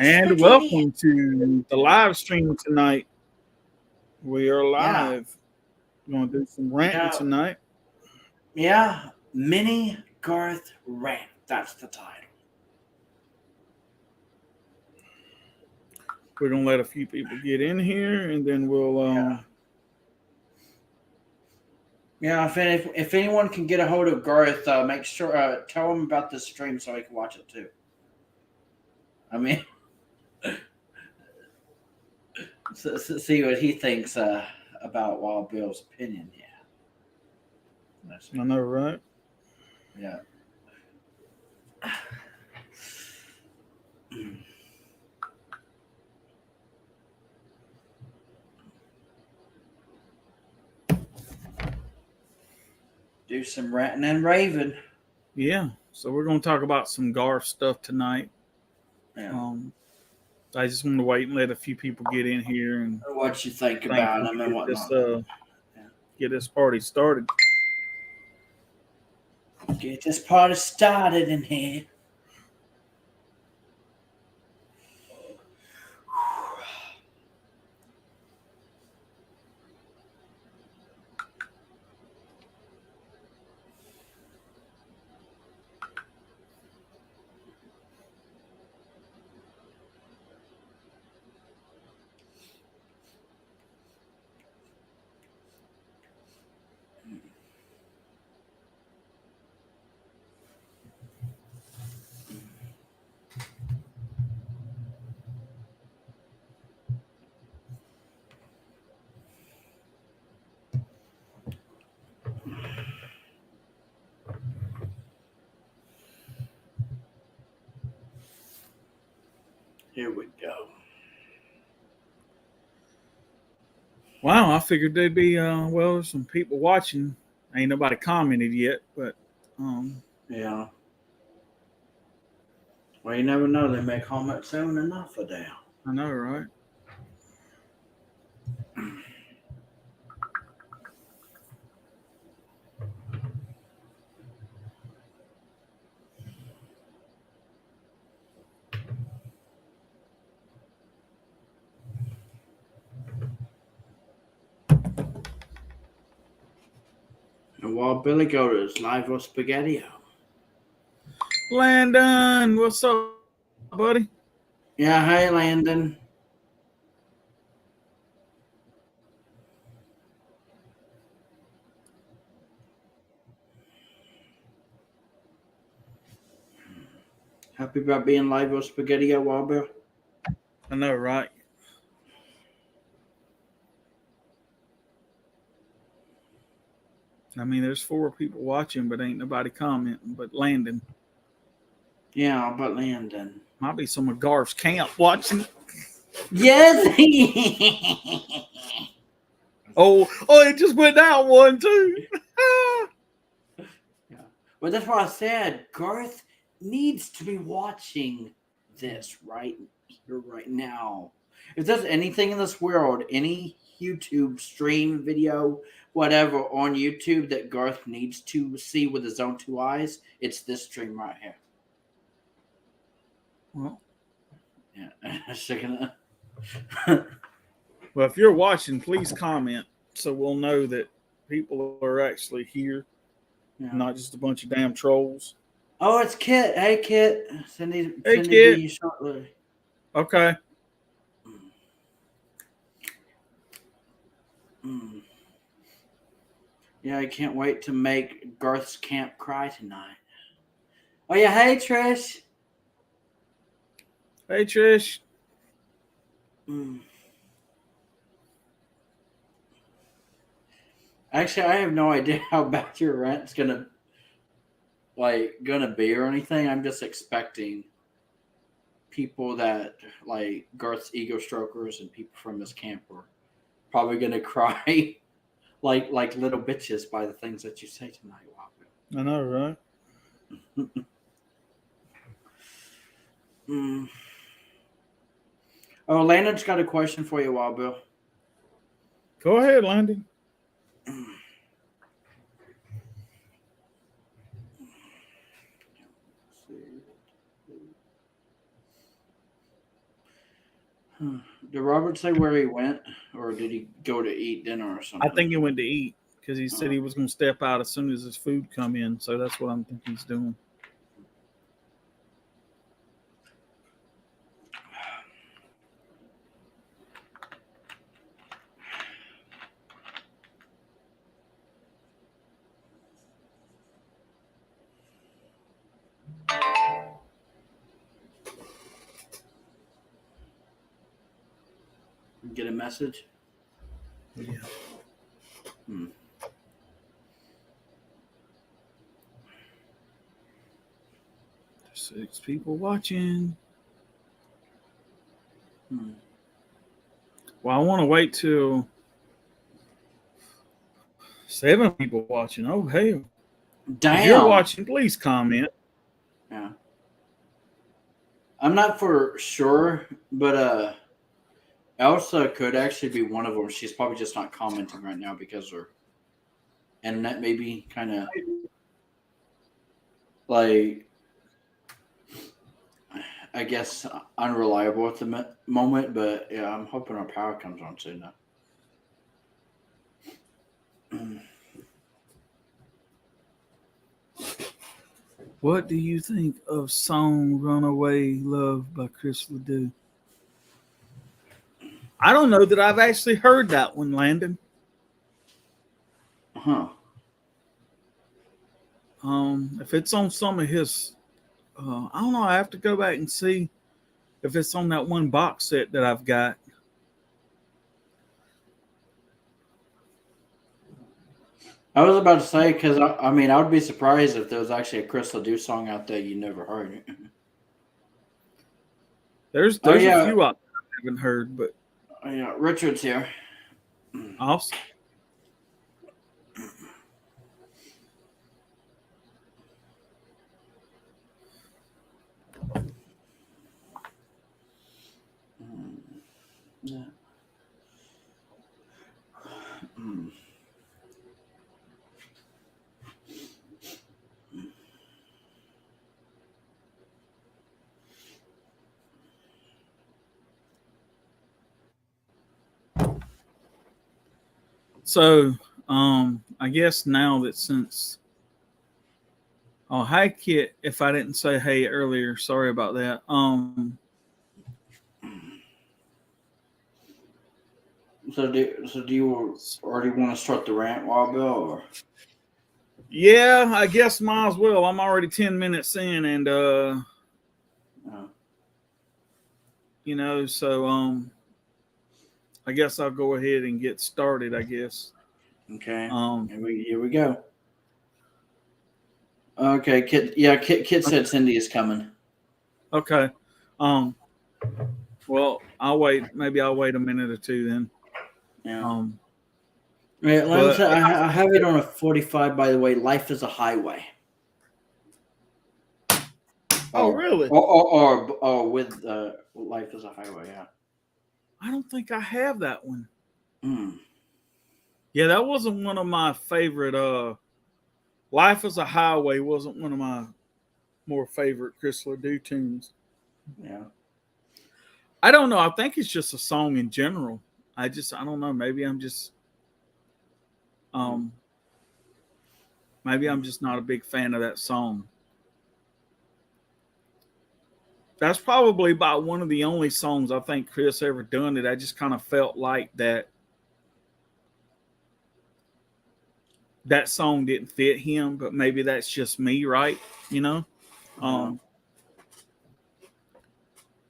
And spaghetti. welcome to the live stream tonight. We are Yeah, live. We're going to do some ranting yeah, tonight. yeah. Mini Garth Rant. That's the title. We're going to let a few people get in here and then we'll. Yeah. Yeah, if anyone can get a hold of Garth, make sure tell him about this stream so he can watch it too. I mean, see what he thinks about Wild Bill's opinion. I know, right? Yeah. Do some ranting and raving. Yeah. So we're going to talk about some Garth stuff tonight. Yeah. I just want to wait and let a few people get in here and What you think about him and whatnot. Get this party started. Get this party started in here. Here we go. Wow, I figured there'd be, there's some people watching. Ain't nobody commented yet, but. Yeah. Well, you never know. They may comment soon enough for them. I know, right? And while Billy goes live with Spaghetti. Landon, what's up, buddy? Yeah, hey Landon. Happy about being live with Spaghetti, Wild Bill. I know, right? I mean, there's 4 people watching, but ain't nobody commenting but Landon. Yeah, but Landon. Might be some of Garth's camp watching. Yes. It just went down one too. Yeah. Well, that's what I said. Garth needs to be watching this right here, right now. If there's anything in this world, any YouTube stream video, whatever on YouTube that Garth needs to see with his own 2 eyes, it's this stream right here. Well, yeah. Well, if you're watching, please comment so we'll know that people are actually here, not just a bunch of damn trolls. Oh, it's Kit. Hey, Kit. Cindy Kit. To you shortly. Okay. Yeah, I can't wait to make Garth's camp cry tonight. Oh, yeah. Hey, Trish. Hey, Trish. Actually, I have no idea how bad your rant's gonna be or anything. I'm just expecting people that like Garth's ego strokers and people from his camp are probably gonna cry like little bitches by the things that you say tonight, Wappo. I know, right? Oh, Landon's got a question for you, Wappo. Go ahead, Landon. Did Robert say where he went, or did he go to eat dinner or I something? think he went to eat because he said Oh. he was going to step out as soon as his food come in. So that's what I'm thinking he's doing. Get a message? Yeah. Hmm. 6 people watching. Hmm. Well, I want to wait till 7 people watching. Oh, hell. Damn. If you're watching, please comment. Yeah. I'm not for sure, but Elsa could actually be one of them. She's probably just not commenting right now because her internet may be kind of like, I guess, unreliable at the moment. But yeah, I'm hoping our power comes on soon now. What do you think of song Runaway Love by Chris Ledoux? I don't know that I've actually heard that one, Landon. Huh. If it's on some of his, I don't know. I have to go back and see if it's on that one box set that I've got. I was about to say, because I mean, I would be surprised if there was actually a Chris Ledoux song out there you never heard. There's Oh a yeah, few I haven't heard, but oh yeah, Richard's here. awesome. Yeah. Mm. So, I guess now that since, oh, hi Kit. If I didn't say hey earlier, sorry about that. So do you already want to start the rant, Wild Bill? Or? Yeah, I guess might as well. I'm already 10 minutes in, and you know, so I guess I'll go ahead and get started. I guess. Okay. Here we go. Okay, Kit said Cindy is coming. Okay. Well, I'll wait. Maybe I'll wait a minute or two then. Yeah. Right, let me I have it on a 45. By the way, Life is a Highway. Oh, really? Or with Life is a Highway. Yeah. I don't think I have that one. Mm. Yeah, that wasn't one of my favorite. Life is a Highway wasn't one of my more favorite Chris Ledoux tunes. Yeah. I don't know. I think it's just a song in general. I don't know. Maybe I'm just maybe I'm just not a big fan of that song. That's probably about one of the only songs I think Chris ever done that I just kind of felt like that song didn't fit him, but maybe that's just me, right? You know?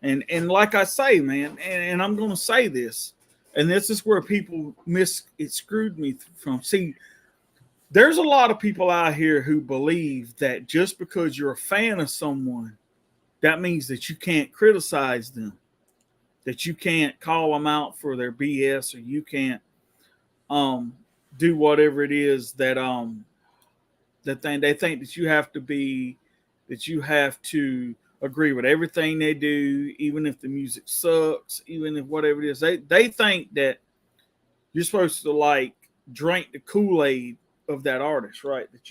And like I say, man, and I'm gonna say this, and this is where people it screwed me from. See, there's a lot of people out here who believe that just because you're a fan of someone, that means that you can't criticize them, that you can't call them out for their BS, or you can't do whatever it is that they think that you have to agree with everything they do, even if the music sucks, even if whatever it is. They think that you're supposed to like drink the Kool-Aid of that artist, right? That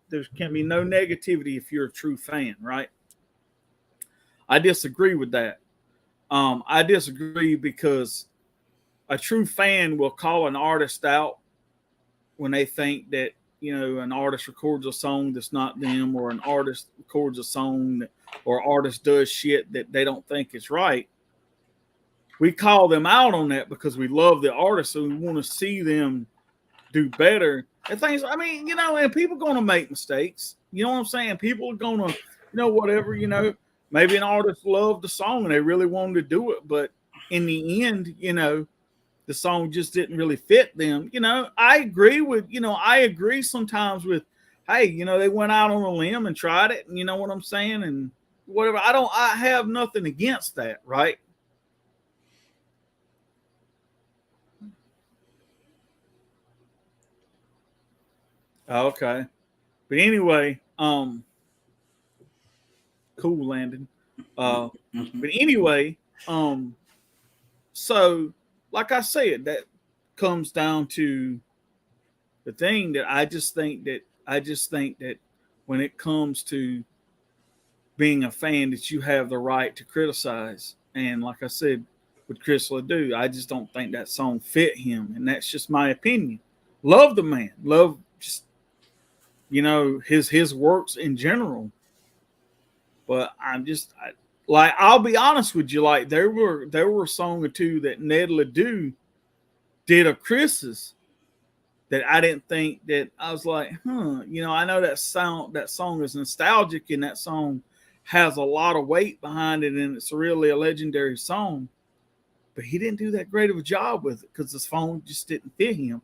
there can be no negativity if you're a true fan, right? I disagree with that. I disagree because a true fan will call an artist out when they think that an artist records a song that's not them, or an artist records a song or artist does shit that they don't think is right. We call them out on that because we love the artist, so we want to see them do better and things. I mean, and people are going to make mistakes. You know what I'm saying? People are going to, whatever. Maybe an artist loved the song and they really wanted to do it, but in the end, the song just didn't really fit them. I agree sometimes with, hey, they went out on a limb and tried it, and you know what I'm saying, and whatever. I have nothing against that, right? Okay. But anyway, cool, Landon. But anyway, so like I said, that comes down to the thing that I just think that when it comes to being a fan, that you have the right to criticize. And like I said, with Chris Ledoux, I just don't think that song fit him, and that's just my opinion. Love the man, love just his works in general, but I'll be honest with you, like there were a song or two that Ned Ledoux did of Chris's that I didn't think, that I was like, I know that song is nostalgic, and that song has a lot of weight behind it, and it's really a legendary song, but he didn't do that great of a job with it because this song just didn't fit him.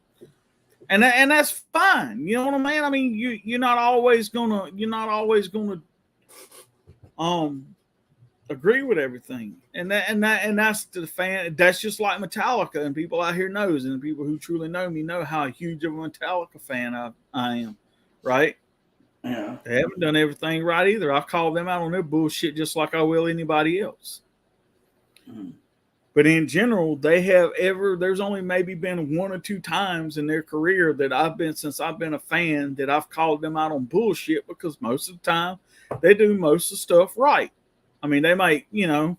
And that's fine. You know what I mean? I mean, you're not always gonna agree with everything. And that's the fan. That's just like Metallica, and people out here knows, and the people who truly know me know how huge of a Metallica fan I am. Right? Yeah. They haven't done everything right either. I call them out on their bullshit just like I will anybody else. Mm. But in general, there's only maybe been one or two times in their career that since I've been a fan, that I've called them out on bullshit, because most of the time they do most of the stuff right. I mean, they might, I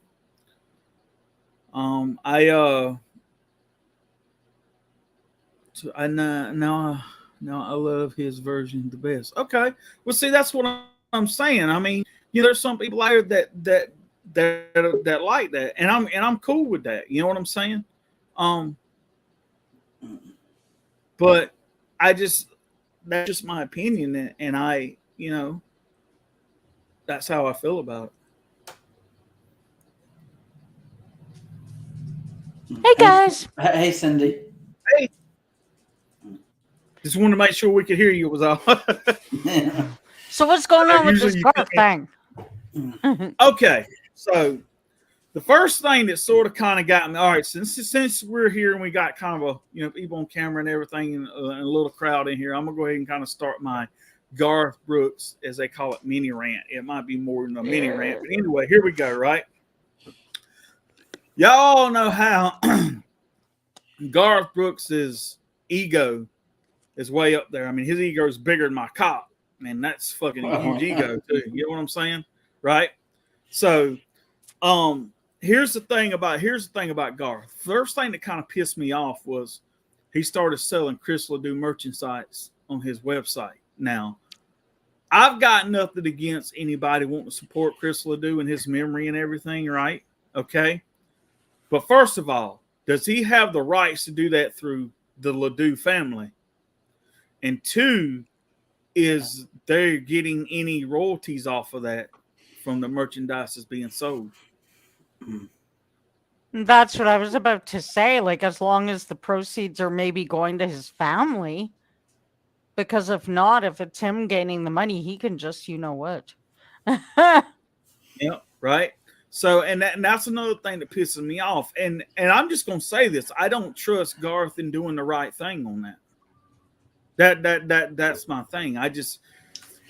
love his version the best. Okay. Well, see, that's what I'm saying. I mean, there's some people out there that like that, and I'm cool with that. You know what I'm saying? But that's just my opinion, and I, that's how I feel about it. Hey guys. Hey Cindy. Hey. Just wanted to make sure we could hear you, was all. So what's going on with this Garth thing? Okay, so the first thing that sort of kind of got me, all right, since we're here and we got kind of a people on camera and everything, and a little crowd in here, I'm gonna go ahead and kind of start my Garth Brooks, as they call it, mini rant. It might be more than a mini rant, but anyway, here we go. Right, y'all know how Garth Brooks's ego is way up there. I mean, his ego is bigger than my cock, and that's fucking a huge ego too. You know what I'm saying? Right? So, here's the thing about Garth. First thing that kind of pissed me off was he started selling Chris Ledoux merchandise on his website. Now, I've got nothing against anybody wanting to support Chris Ledoux and his memory and everything, right? Okay. But first of all, does he have the rights to do that through the Ledoux family? And two, is they getting any royalties off of that from the merchandise that's being sold? That's what I was about to say. Like, as long as the proceeds are maybe going to his family, because if not, if it's him gaining the money, he can just, what? Yeah, right. So, and that's another thing that pisses me off. And I'm just gonna say this: I don't trust Garth in doing the right thing on that. That's my thing. I just,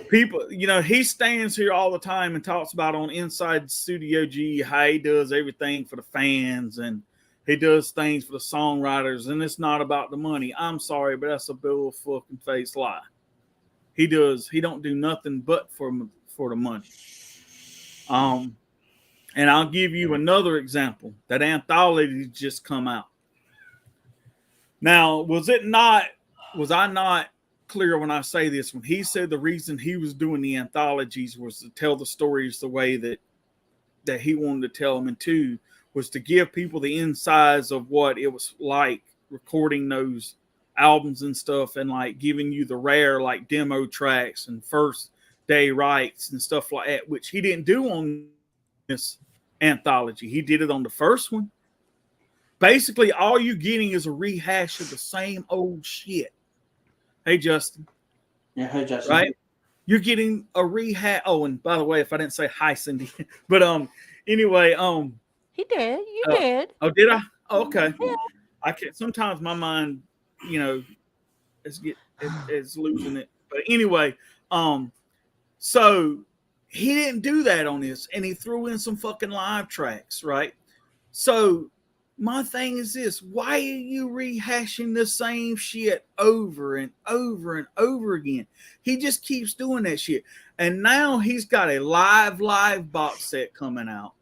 people, he stands here all the time and talks about on Inside Studio G how he does everything for the fans and he does things for the songwriters, and it's not about the money. I'm sorry, but that's a bull fucking face lie. He don't do nothing but for the money. And I'll give you another example. That anthology just come out. Now, was I not clear when I say this? When he said the reason he was doing the anthologies was to tell the stories the way that he wanted to tell them, and two was to give people the insides of what it was like recording those albums and stuff, and like giving you the rare like demo tracks and first day writes and stuff like that, which he didn't do on this anthology. He did it on the first one. Basically, all you're getting is a rehash of the same old shit. Hey, Justin. Yeah, hey, Justin. Right? You're getting a rehash. Oh, and by the way, if I didn't say hi, Cindy, but anyway, he did. You did. Oh, did I? Oh, okay. Yeah. I can't. Sometimes my mind, is losing it. But anyway, so he didn't do that on this, and he threw in some fucking live tracks, right? So my thing is this: why are you rehashing the same shit over and over and over again? He just keeps doing that shit, and now he's got a live box set coming out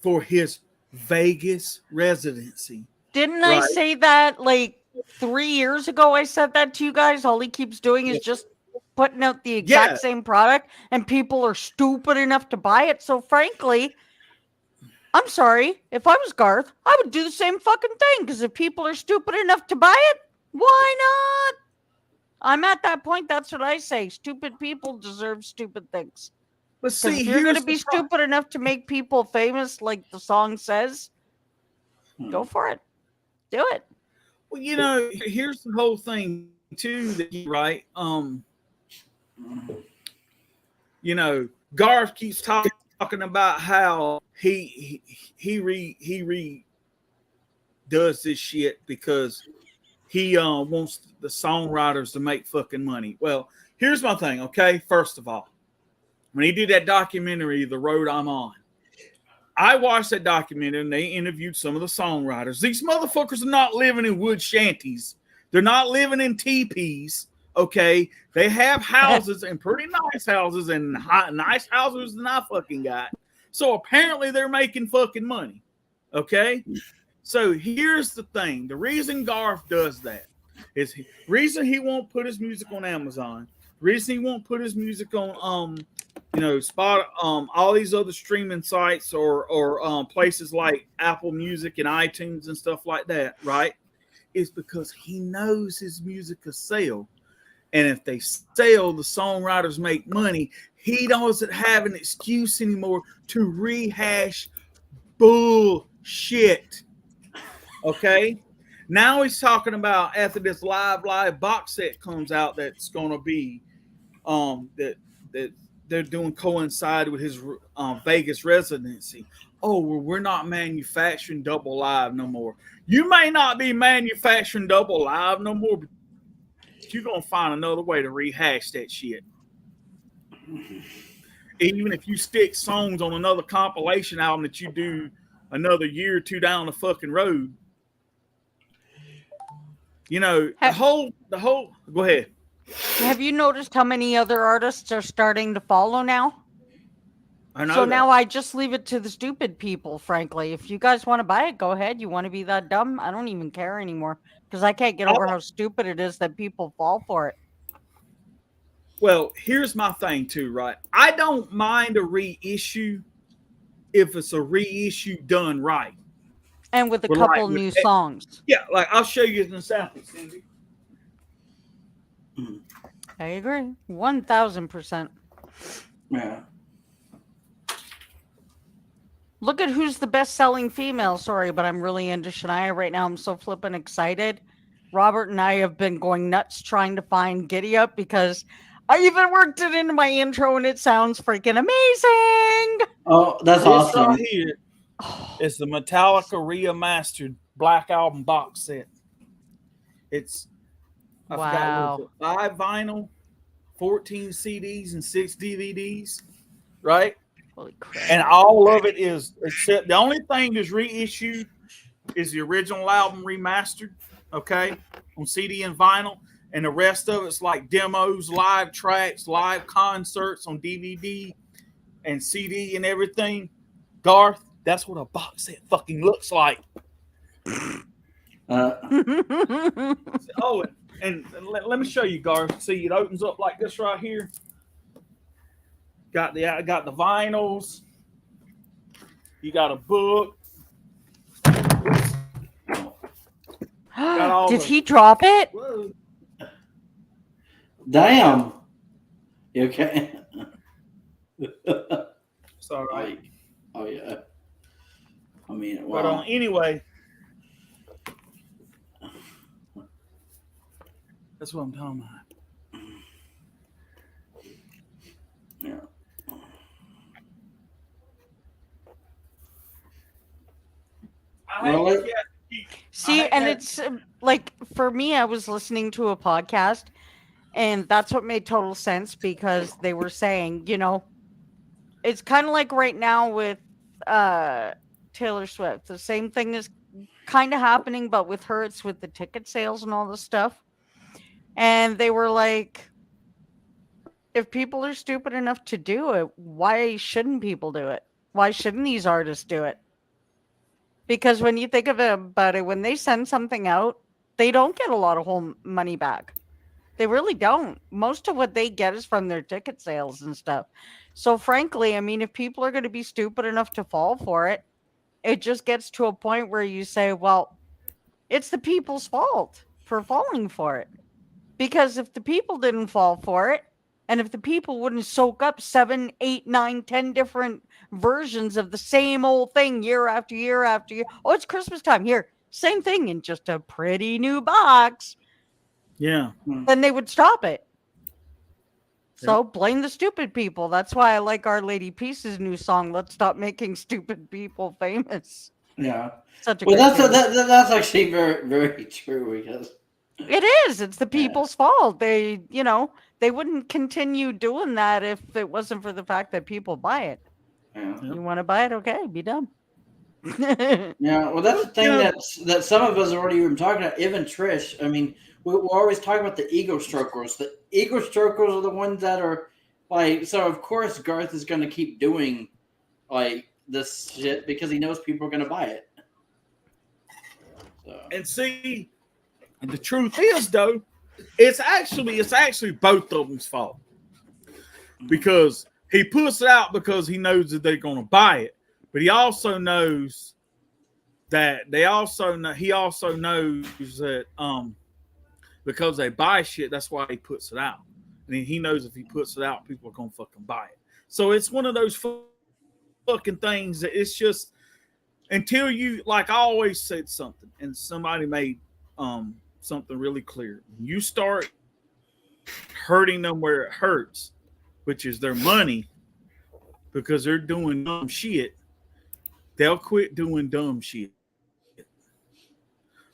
for his Vegas residency. Didn't I say that like 3 years ago? I said that to you guys. All he keeps doing is just putting out the exact same product, and people are stupid enough to buy it. So frankly, I'm sorry. If I was Garth, I would do the same fucking thing, because if people are stupid enough to buy it, why not? I'm at that point. That's what I say. Stupid people deserve stupid things. But see, if you're going to be stupid enough to make people famous, like the song says, go for it. Do it. Well, here's the whole thing too. Right? Garth keeps talking about how he does this shit because he wants the songwriters to make fucking money. Well, here's my thing. Okay, first of all, when he did that documentary, The Road I'm On, I watched that documentary and they interviewed some of the songwriters. These motherfuckers are not living in wood shanties. They're not living in teepees. Okay, they have houses and pretty nice houses and nice houses than I fucking got. So apparently they're making fucking money. Okay, so here's the thing: the reason Garth does that is reason he won't put his music on Amazon. Reason he won't put his music on Spot, all these other streaming sites or places like Apple Music and iTunes and stuff like that, right? Is because he knows his music will sell. And if they sell, the songwriters make money. He doesn't have an excuse anymore to rehash bullshit. Okay? Now he's talking about after this live box set comes out that's going to be that they're doing coincide with his Vegas residency. Oh, well, we're not manufacturing double live no more. You may not be manufacturing double live no more, but you're going to find another way to rehash that shit. Even if you stick songs on another compilation album that you do another year or two down the fucking road. The whole go ahead. Have you noticed how many other artists are starting to follow now? I know. So now I just leave it to the stupid people, frankly. If you guys want to buy it, go ahead. You want to be that dumb? I don't even care anymore, because I can't get over how stupid it is that people fall for it. Well, here's my thing too, right? I don't mind a reissue if it's a reissue done right. And with a couple new songs. Yeah, like I'll show you an example, Cindy. I agree. 1,000%. Yeah. Look at who's the best-selling female. Sorry, but I'm really into Shania right now. I'm so flippin' excited. Robert and I have been going nuts trying to find Giddy Up, because I even worked it into my intro and it sounds freaking amazing. Oh, that's awesome. Right here is the Metallica remastered Black Album box set. It's I forgot what 5 vinyl, 14 CDs, and 6 DVDs, right? Holy crap. And all of it is, except the only thing that's reissued is the original album remastered, okay, on CD and vinyl. And the rest of it's like demos, live tracks, live concerts on DVD, and CD and everything, Garth, that's what a box set fucking looks like. Oh, and let me show you, Garth. See, it opens up like this right here. Got the vinyls. You got a book. Got all Did he drop it? Whoa. Damn. You okay? It's all right. Oh yeah. I mean, wow. But anyway, that's what I'm talking about. Yeah. See, and it's like for me, I was listening to a podcast, and that's what made total sense because they were saying, it's kind of like right now with Taylor Swift. The same thing is kind of happening, but with her, it's with the ticket sales and all this stuff. And they were like, if people are stupid enough to do it, why shouldn't people do it? Why shouldn't these artists do it? Because when you think about it, when they send something out, they don't get a lot of whole money back. They really don't. Most of what they get is from their ticket sales and stuff. So frankly, I mean, if people are going to be stupid enough to fall for it, it just gets to a point where you say, well, it's the people's fault for falling for it. Because if the people didn't fall for it, and if the people wouldn't soak up 7, 8, 9, 10 different versions of the same old thing year after year after year, oh, it's Christmas time. Here, same thing in just a pretty new box. Yeah. Then they would stop it. So blame the stupid people. That's why I like Our Lady Peace's new song, Let's Stop Making Stupid People Famous. Yeah. Such a that's actually very, very true because it is. It's the people's fault. They, they wouldn't continue doing that if it wasn't for the fact that people buy it. Yeah. You want to buy it? Okay, be done. Yeah, well, that's the thing that some of us are already even talking about. Even Trish, I mean, we're always talking about the ego strokers. The ego strokers are the ones that are like. So of course, Garth is going to keep doing like this shit because he knows people are going to buy it. So. And see, the truth is, though, it's actually both of them's fault because he puts it out because he knows that they're going to buy it. But he also knows that he also knows that because they buy shit, that's why he puts it out. And he knows if he puts it out, people are gonna fucking buy it. So it's one of those fucking things that it's just until you, like I always said something, and somebody made something really clear. When you start hurting them where it hurts, which is their money, because they're doing dumb shit, they'll quit doing dumb shit.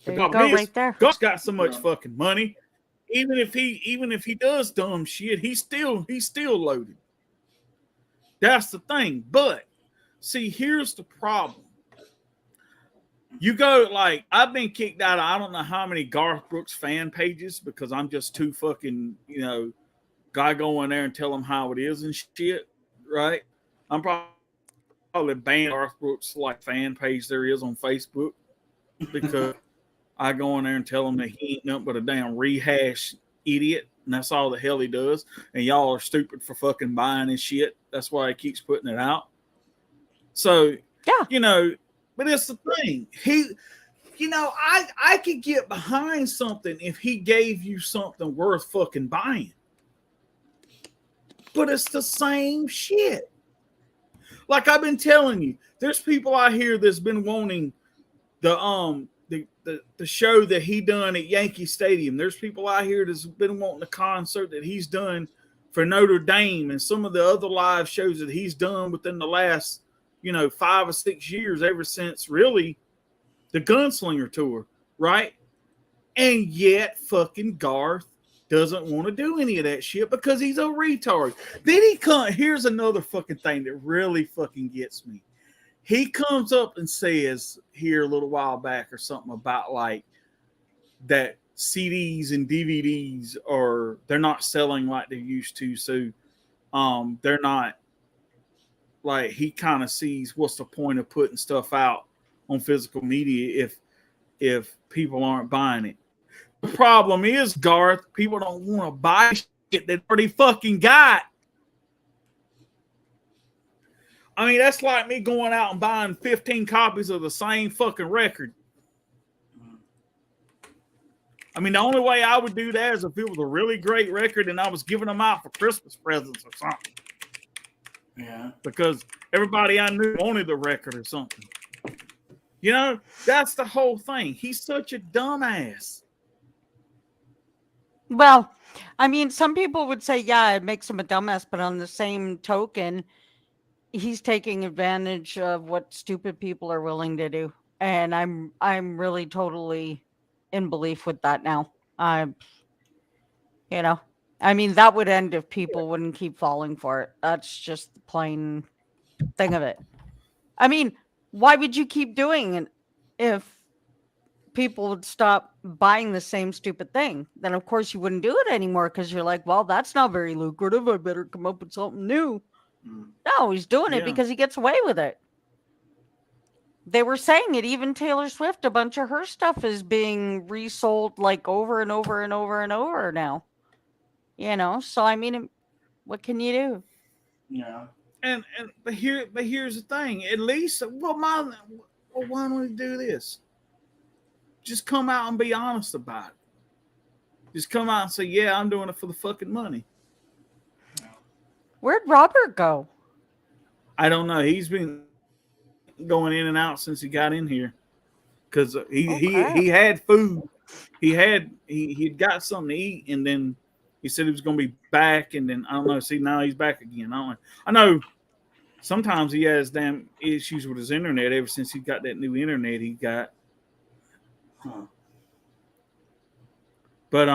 There you go, right there. God's got so much fucking money. Even if he does dumb shit, he's still loaded. That's the thing. But see, here's the problem. You go like I've been kicked out of I don't know how many Garth Brooks fan pages because I'm just too fucking, guy go in there and tell them how it is and shit, right? I'm probably banned Garth Brooks like fan page there is on Facebook because I go in there and tell him that he ain't nothing but a damn rehash idiot, and that's all the hell he does. And y'all are stupid for fucking buying his shit. That's why he keeps putting it out. So, yeah, but it's the thing. I could get behind something if he gave you something worth fucking buying. But it's the same shit. Like I've been telling you, there's people out here that's been wanting the show that he done at Yankee Stadium. There's people out here that's been wanting the concert that he's done for Notre Dame and some of the other live shows that he's done within the last, 5 or 6 years, ever since really the Gunslinger tour, right? And yet fucking Garth doesn't want to do any of that shit because he's a retard. Then here's another fucking thing that really fucking gets me. He comes up and says here a little while back or something about like that CDs and DVDs they're not selling like they used to. So they're not like he kind of sees what's the point of putting stuff out on physical media if people aren't buying it. The problem is, Garth, people don't want to buy shit they already fucking got. I mean, that's like me going out and buying 15 copies of the same fucking record. I mean, the only way I would do that is if it was a really great record and I was giving them out for Christmas presents or something. Yeah. Because everybody I knew wanted the record or something. You know, that's the whole thing. He's such a dumbass. Well, I mean, some people would say, yeah, it makes him a dumbass, but on the same token, he's taking advantage of what stupid people are willing to do. And I'm really totally in belief with that now. You know, I mean, that would end if people wouldn't keep falling for it. That's just the plain thing of it. I mean, why would you keep doing it if people would stop buying the same stupid thing? Then of course you wouldn't do it anymore because you're like, well, that's not very lucrative. I better come up with something new. No, he's doing it because he gets away with it. They were saying it, even Taylor Swift, a bunch of her stuff is being resold like over and over and over and over now. You know, so I mean, what can you do? Yeah. But here's the thing. At least, why don't we do this? Just come out and be honest about it. Just come out and say, yeah, I'm doing it for the fucking money. Where'd Robert go? I don't know. He's been going in and out since he got in here because he had food. He'd got something to eat, and then he said he was going to be back, and then I don't know. See, now he's back again. I know. Sometimes he has damn issues with his internet ever since he got that new internet he got. Huh. But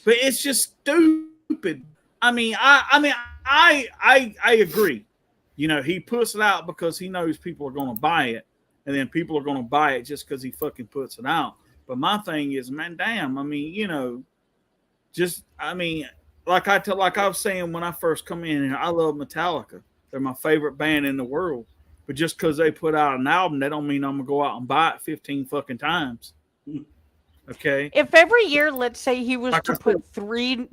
but it's just stupid. I mean, I agree. You know, he puts it out because he knows people are going to buy it, and then people are going to buy it just because he fucking puts it out. But my thing is, man, damn. I mean, you know, like I was saying when I first come in here, I love Metallica. They're my favorite band in the world. But just because they put out an album, that don't mean I'm gonna go out and buy it 15 fucking times. Okay. If every year, let's say he was to put three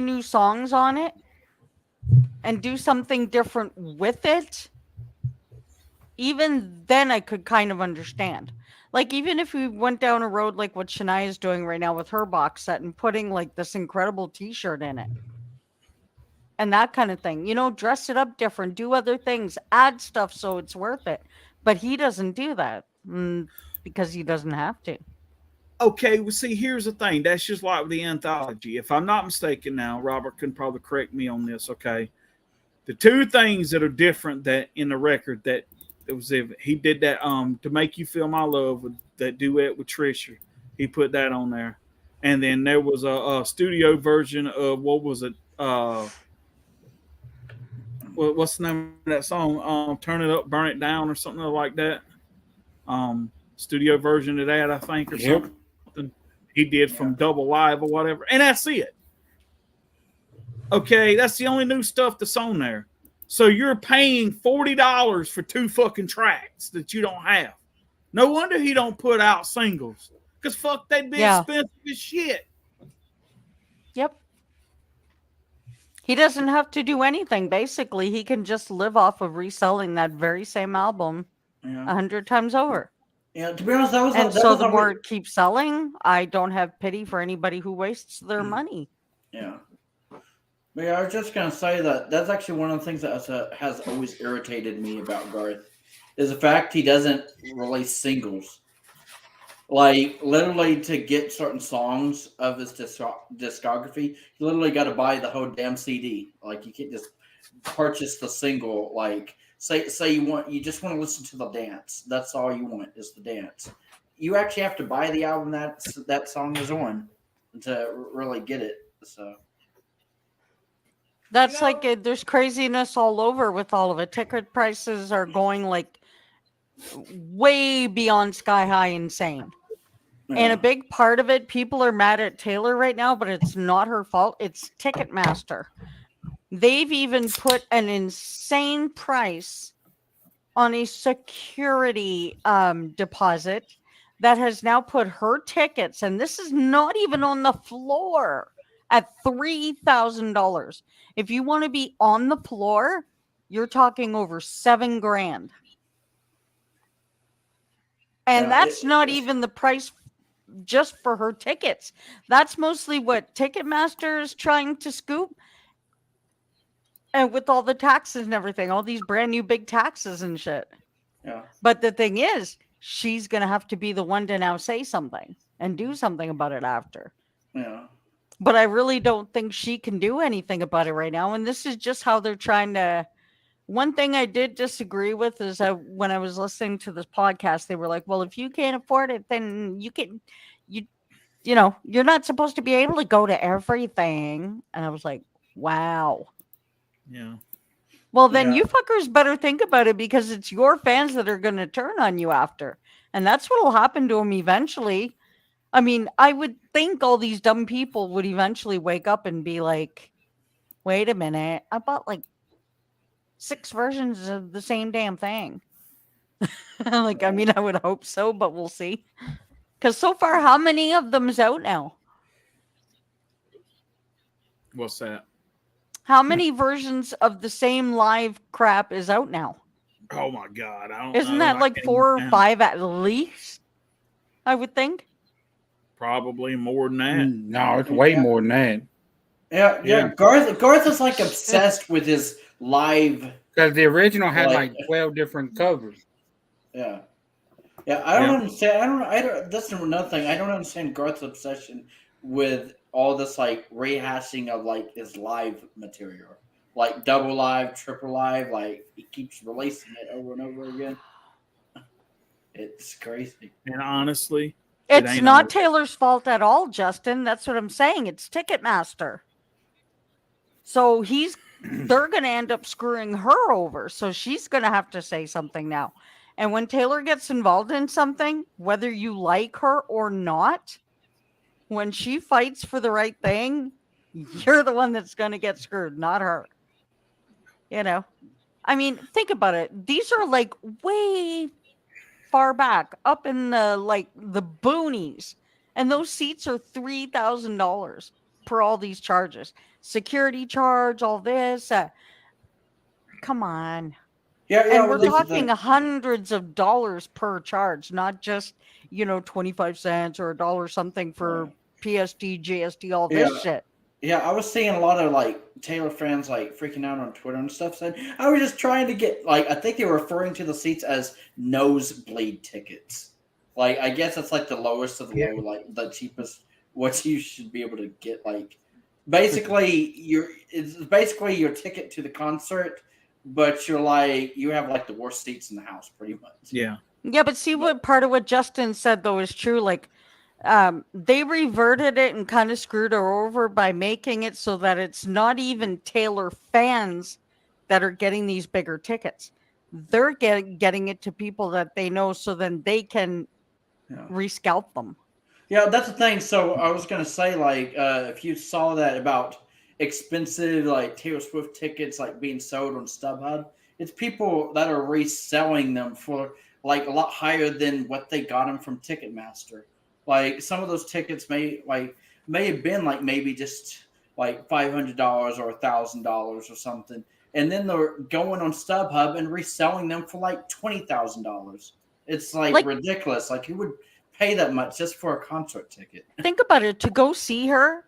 new songs on it and do something different with it, even then I could kind of understand. Like, even if we went down a road like what Shania's doing right now with her box set and putting like this incredible t-shirt in it and that kind of thing, you know, dress it up different, do other things, add stuff so it's worth it. But he doesn't do that because he doesn't have to. Okay, well, see, here's the thing. That's just like the anthology. If I'm not mistaken now, Robert can probably correct me on this, okay? The two things that are different that in the record that it was he did that To Make You Feel My Love with that duet with Trisha. He put that on there. And then there was a studio version of what was it? What's the name of that song? Turn It Up, Burn It Down or something like that. Studio version of that, I think, or something. He did from Double Live or whatever. And that's it. Okay, that's the only new stuff that's on there. So you're paying $40 for two fucking tracks that you don't have. No wonder he don't put out singles. Because fuck, they'd be expensive as shit. Yep. He doesn't have to do anything. Basically, he can just live off of reselling that very same album 100 times over. Yeah, to be honest, the more it keeps selling, I don't have pity for anybody who wastes their money. Yeah. But yeah, I was just going to say that's actually one of the things that has always irritated me about Garth is the fact he doesn't release singles. Like, literally, to get certain songs of his discography, you literally got to buy the whole damn CD. Like, you can't just purchase the single. Like, say you just want to listen to the dance. That's all you want is the dance. You actually have to buy the album that song is on to really get it. So. That's like there's craziness all over with all of it. Ticket prices are going like way beyond sky high insane. Yeah. And a big part of it, people are mad at Taylor right now, but it's not her fault. It's Ticketmaster. They've even put an insane price on a security deposit that has now put her tickets, and this is not even on the floor, at $3,000. If you want to be on the floor, you're talking over $7,000. And Yeah, that's not even the price just for her tickets. That's mostly what Ticketmaster is trying to scoop. And with all the taxes and everything, all these brand new big taxes and shit. yeah, But the thing is, she's going to have to be the one to now say something and do something about it after. yeah. But I really don't think she can do anything about it right now. And this is just how they're trying to. One thing I did disagree with is when I was listening to this podcast, they were like, well, if you can't afford it, then you, you're not supposed to be able to go to everything. And I was like, wow. Yeah. Well, then Yeah. you fuckers better think about it, because it's your fans that are going to turn on you after. And that's what will happen to them eventually. I mean, I would think all these dumb people would eventually wake up and be like, wait a minute, I bought like 6 versions of the same damn thing. Like, I mean, I would hope so, but we'll see. Because so far, how many of them is out now? What's that? How many versions of the same live crap is out now? Oh my God. I don't Isn't know. that I like can't 4 or even count. 5 at least? I would think. Probably more than that. No, it's way more than that. Yeah, Yeah. Garth is like obsessed with his live. Because the original had Like- like 12 different covers. Yeah, yeah. I don't Yeah. understand. I don't. That's another thing. I don't understand Garth's obsession with all this like rehashing of like his live material, like double live, triple live. Like he keeps releasing it over and over again. It's crazy. And honestly, It It's ain't not all- Taylor's fault at all, Justin. That's what I'm saying. It's Ticketmaster. So they're going to end up screwing her over. So she's going to have to say something now. And when Taylor gets involved in something, whether you like her or not, when she fights for the right thing, you're the one that's going to get screwed, not her. You know? I mean, think about it. These are like way far back, up in the boonies. And those seats are $3,000 per all these charges. Security charge, all this. Come on. Yeah, yeah. And we're well, this is talking the- hundreds of dollars per charge, not just, 25 cents or a dollar something for PSD, GST, all this Yeah. shit. Yeah, I was seeing a lot of like Taylor fans like freaking out on Twitter and stuff, saying I was just trying to get like I think they were referring to the seats as nosebleed tickets. Like I guess it's like the lowest of the low, like the cheapest what you should be able to get. Like basically it's basically your ticket to the concert, but you have like the worst seats in the house pretty much. Yeah. Yeah, but see what part of what Justin said though is true. Like, they reverted it and kind of screwed her over by making it so that it's not even Taylor fans that are getting these bigger tickets. They're getting it to people that they know, so then they can Yeah. rescalp them. Yeah, that's the thing. So I was gonna say, like, if you saw that about expensive like Taylor Swift tickets like being sold on StubHub, it's people that are reselling them for like a lot higher than what they got them from Ticketmaster. Like some of those tickets may have been like maybe just like $500 or $1,000 or something, and then they're going on StubHub and reselling them for like $20,000. It's like ridiculous. Like who would pay that much just for a concert ticket? Think about it. To go see her,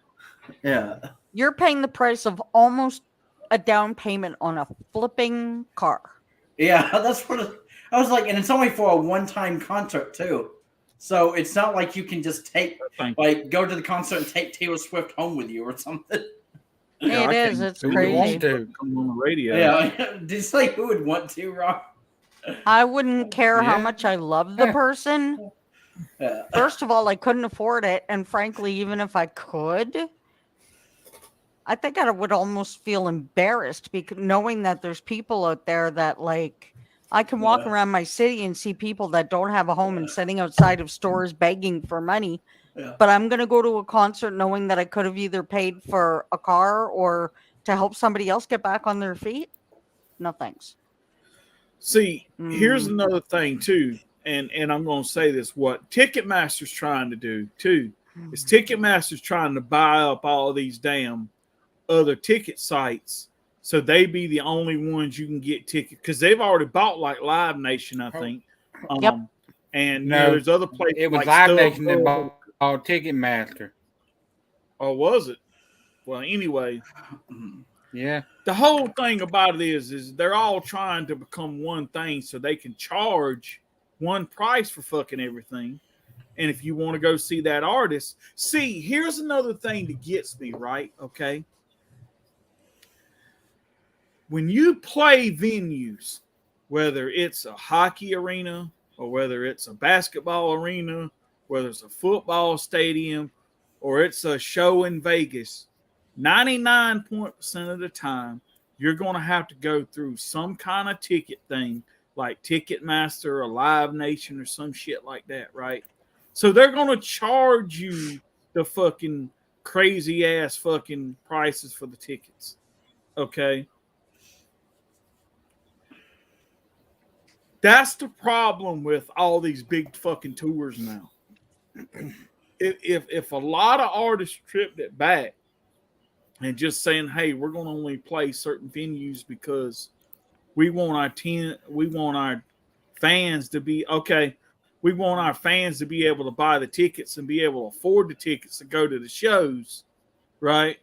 Yeah. you're paying the price of almost a down payment on a flipping car. Yeah, that's what I was like, and it's only for a one-time concert too. So it's not like you can just go to the concert and take Taylor Swift home with you or something. Yeah, It I is. can't- It's Who would crazy. want to? Come on the radio. Yeah, did you say who would want to, Rob? I wouldn't care how Yeah. much I love the person. Yeah. First of all, I couldn't afford it. And frankly, even if I could, I think I would almost feel embarrassed because knowing that there's people out there that I can walk Yeah. around my city and see people that don't have a home and sitting outside of stores begging for money. Yeah. But I'm going to go to a concert knowing that I could have either paid for a car or to help somebody else get back on their feet? No thanks. See, here's Mm. another thing too, and I'm going to say this: what Ticketmaster's trying to do too is Ticketmaster's trying to buy up all these damn other ticket sites, so they be the only ones you can get tickets because they've already bought like Live Nation, I think. Yep. And No, there's other places. It was like Live Stub Nation that Hub. bought Ticketmaster. Or was it? Well, anyway, Yeah. the whole thing about it is they're all trying to become one thing so they can charge one price for fucking everything. And if you want to go see that artist, see, here's another thing that gets me, right? Okay. When you play venues, whether it's a hockey arena or whether it's a basketball arena, whether it's a football stadium or it's a show in Vegas, 99% of the time, you're going to have to go through some kind of ticket thing like Ticketmaster or Live Nation or some shit like that, right? So they're going to charge you the fucking crazy ass fucking prices for the tickets. Okay. That's the problem with all these big fucking tours now. If a lot of artists tripped it back and just saying, hey, we're going to only play certain venues because we want our fans to be okay. We want our fans to be able to buy the tickets and be able to afford the tickets to go to the shows, right?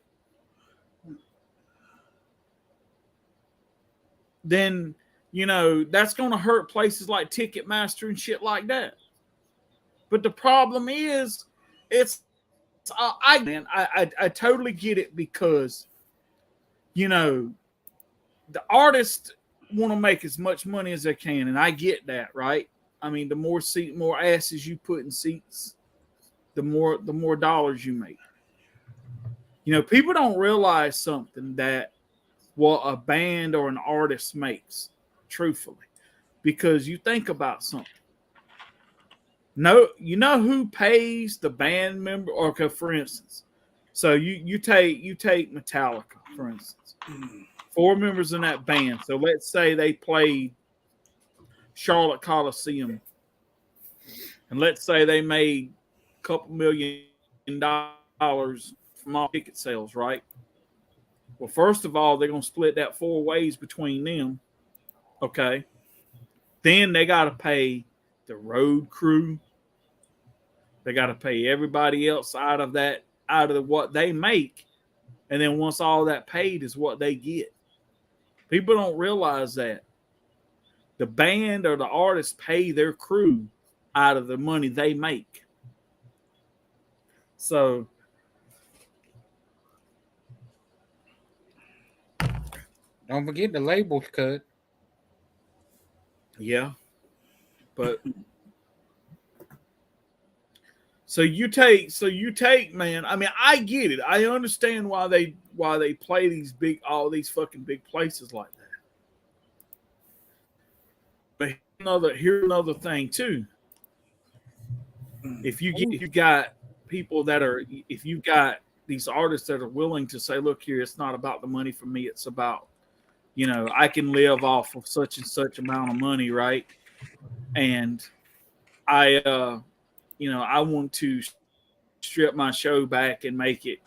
Then, that's going to hurt places like Ticketmaster and shit like that. But the problem is, I totally get it because, the artists want to make as much money as they can, and I get that, right? I mean, the more asses you put in seats, the more dollars you make. People don't realize something that what a band or an artist makes, truthfully, because you think about something. No, you know who pays the band member? Okay, for instance, so you take Metallica, for instance, 4 members in that band. So let's say they played Charlotte Coliseum, and let's say they made a couple $1 million from all ticket sales, right? Well, first of all, they're going to split that 4 ways between them. Okay. Then they got to pay the road crew. They got to pay everybody else out of what they make. And then once all that paid is what they get. People don't realize that. The band or the artist pay their crew out of the money they make. So Don't forget the labels cut. yeah. But so you take, man. I mean, I get it. I understand why they play all these fucking big places like that. But here's another thing too. If you've got these artists that are willing to say, look here, it's not about the money for me. It's about, I can live off of such and such amount of money, right? And I want to strip my show back and make it,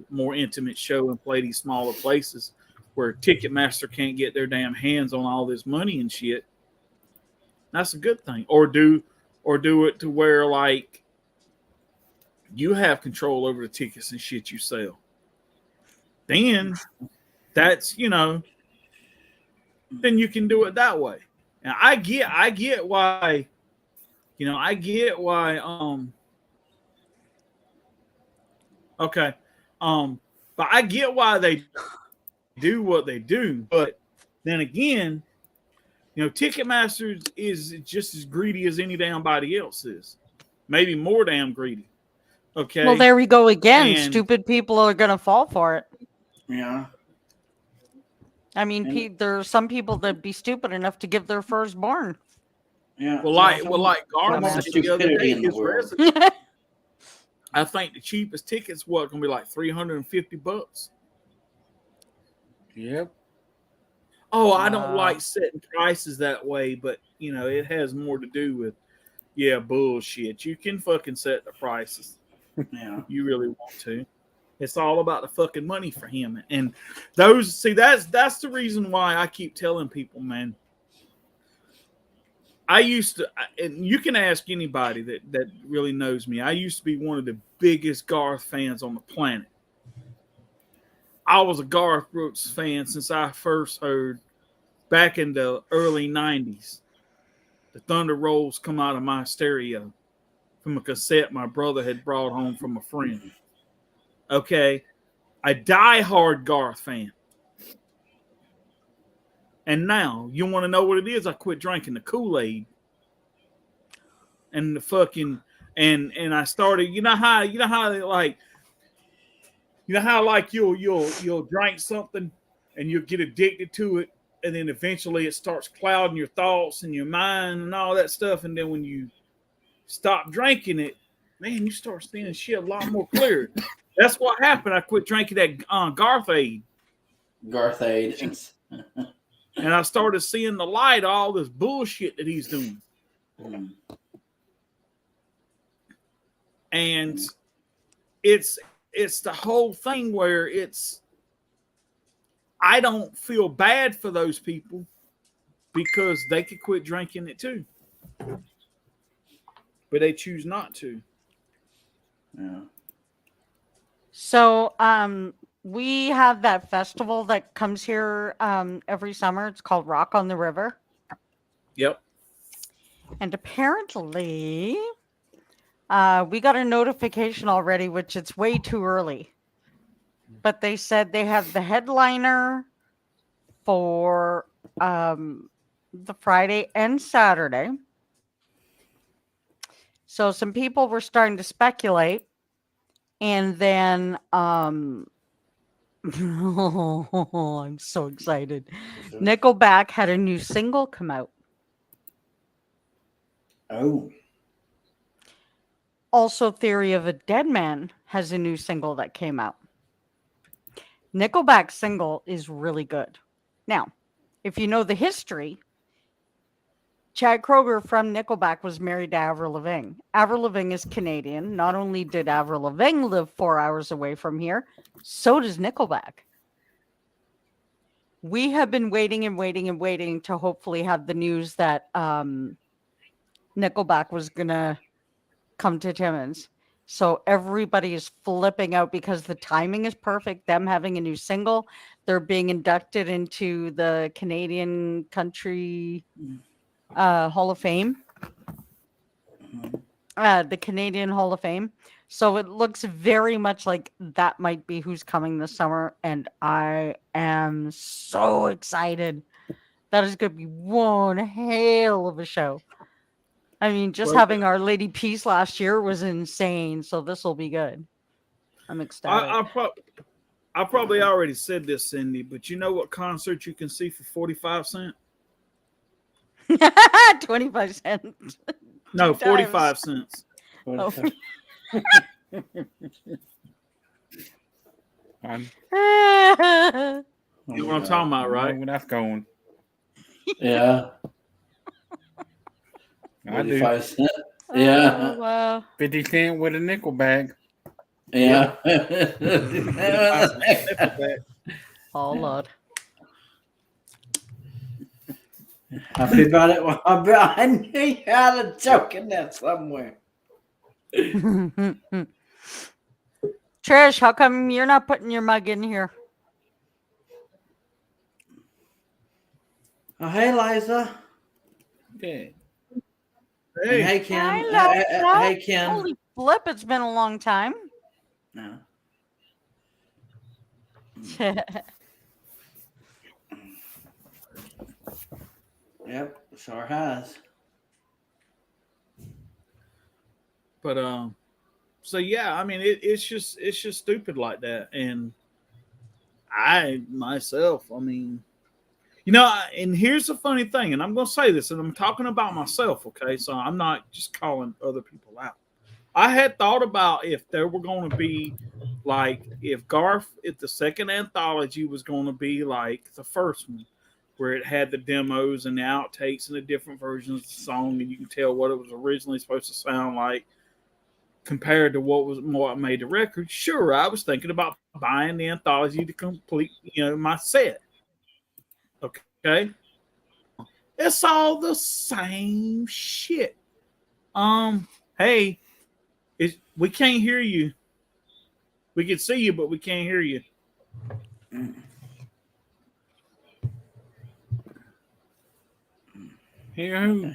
more intimate show and play these smaller places where Ticketmaster can't get their damn hands on all this money and shit. That's a good thing. Or do it to where like you have control over the tickets and shit you sell. Then that's, then you can do it that way. And I get why, okay. But I get why they do what they do. But then again, Ticketmaster is just as greedy as any damn body else is. Maybe more damn greedy. Okay. Well, there we go again. And Stupid people are going to fall for it. Yeah. I mean, there are some people that be stupid enough to give their firstborn. Yeah. Well, like Garth That's said the other stupidity day, in the his world. resident, I think the cheapest tickets gonna be like $350. Yep. Oh, I don't Wow. like setting prices that way, but it has more to do with bullshit. You can fucking set the prices. Yeah. You really want to. It's all about the fucking money for him. And that's the reason why I keep telling people, man. I used to, and you can ask anybody that really knows me. I used to be one of the biggest Garth fans on the planet. I was a Garth Brooks fan since I first heard back in the early 90s. The Thunder Rolls come out of my stereo from a cassette my brother had brought home from a friend. Okay. A die-hard Garth fan. And now, you want to know what it is? I quit drinking the Kool-Aid. And the fucking and I started, how you'll drink something and you'll get addicted to it, and then eventually it starts clouding your thoughts and your mind and all that stuff, and then when you stop drinking it, man, you start seeing shit a lot more clear. That's what happened. I quit drinking that Garth-Aid. Garth-Aid. And I started seeing the light of all this bullshit that he's doing. And it's the whole thing where I don't feel bad for those people because they could quit drinking it too. But they choose not to. Yeah. So, we have that festival that comes here every summer. It's called Rock on the River. Yep. And apparently, we got a notification already, which it's way too early. But they said they have the headliner for the Friday and Saturday. So some people were starting to speculate. And then I'm so excited. Nickelback had a new single come out. Oh. Also, Theory of a Dead Man has a new single that came out. Nickelback's single is really good. Now, if you know the history, Chad Kroeger from Nickelback was married to Avril Lavigne. Avril Lavigne is Canadian. Not only did Avril Lavigne live 4 hours away from here, so does Nickelback. We have been waiting and waiting and waiting to hopefully have the news that Nickelback was going to come to Timmins. So everybody is flipping out because the timing is perfect. Them having a new single. They're being inducted into the Canadian Country Hall of Fame. The Canadian Hall of Fame. So it looks very much like that might be who's coming this summer. And I am so excited. That is going to be one hell of a show. I mean, just having Our Lady Peace last year was insane. So this will be good. I'm excited. I probably already said this, Cindy, but you know what concert you can see for 45 cents? 25 cents. No, 45 cents. Oh. You know what I'm talking about, right? Where that's going. Yeah. I do. 45 cents. Yeah. Oh, wow. 50 cent with a nickel bag. Yeah. Oh, Lord. Happy about it. I knew you had a joke in there somewhere. Trish, how come you're not putting your mug in here? Oh, hey, Liza. Yeah. And hey, Kim. Hello, Hey, Kim. Holy flip, it's been a long time. No. Yep, sure has. But so yeah, I mean it's just stupid like that. And I myself, I mean, and here's the funny thing, and I'm gonna say this, and I'm talking about myself, okay? So I'm not just calling other people out. I had thought about if there were going to be like if the second anthology was going to be like the first one, where it had the demos and the outtakes and the different versions of the song, and you can tell what it was originally supposed to sound like compared to what made the record. Sure, I was thinking about buying the anthology to complete, my set. Okay, it's all the same shit. Hey, we can't hear you. We can see you, but we can't hear you. Hear who?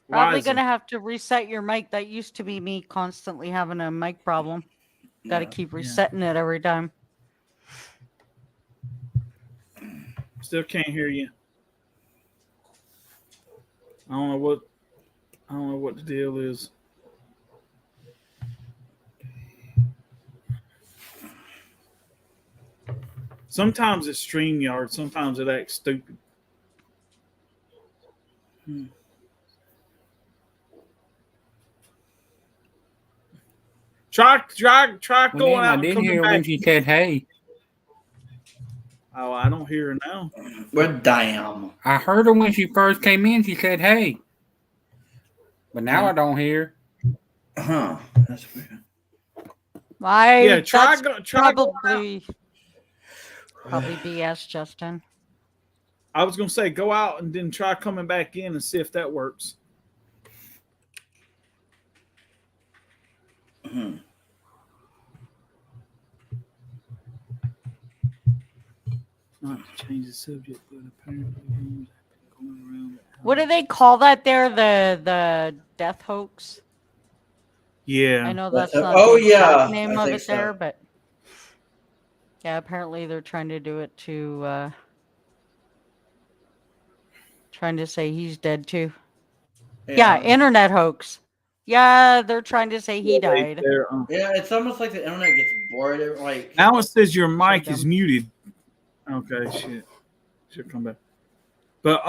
Probably going to have to reset your mic. That used to be me constantly having a mic problem. Got to keep resetting it every time. Still can't hear you. I don't know what the deal is. Sometimes it's StreamYard. Sometimes it acts stupid. Try going out I and did coming hear back. when she said, "Hey." Oh, I don't hear her now. Well, damn. I heard her when she first came in. She said, "Hey," but now I don't hear. Huh? That's weird. Try probably BS, Justin. I was gonna say go out and then try coming back in and see if that works. Not to change the subject, but apparently going around. What do they call that there? The death hoax? Yeah. I know that's not Oh, the yeah, exact name I of think it there, so. but yeah, apparently they're trying to do it to trying to say he's dead too. Yeah, internet hoax. Yeah, they're trying to say he died. Yeah, it's almost like the internet gets bored. Like Now it says your mic So is dumb. muted. Okay, shit. Should come back. But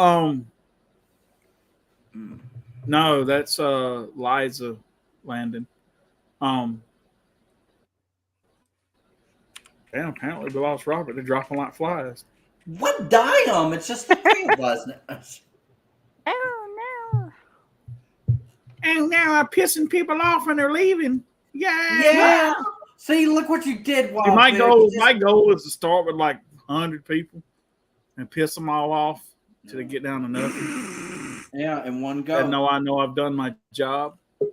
no, that's Liza Landon. And apparently we lost Robert. They're dropping like flies. what damn? It's just the three of us. Oh no. And now I'm pissing people off and they're leaving. Yeah. See, look what you did, See, Wild my Pig. goal is to start with like 100 people and piss them all off till they get down to nothing. Yeah, in one go. And I know I've done my job. So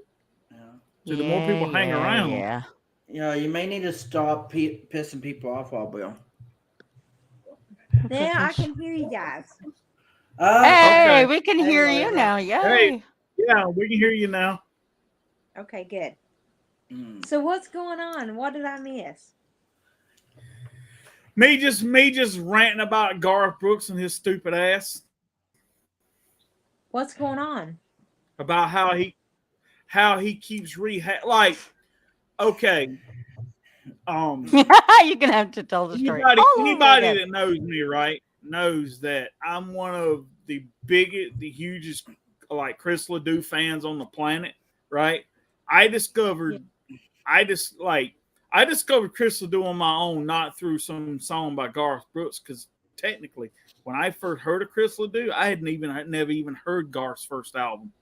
the more people hang around. Yeah, you may need to stop pissing people off, Wild Bill. Yeah, I can hear you guys. Hey, Okay. we can hear you now. Yay. Hey. Yeah, we can hear you now. Okay, good. So what's going on? What did I miss? Me just ranting about Garth Brooks and his stupid ass. What's going on? About how he keeps like, okay. You're gonna have to tell the story. Anybody that knows me, right, knows that I'm one of the hugest like Chris Ledoux fans on the planet, right? I discovered Chris Ledoux on my own, not through some song by Garth Brooks, because technically, when I first heard of Chris Ledoux, I'd never even heard Garth's first album,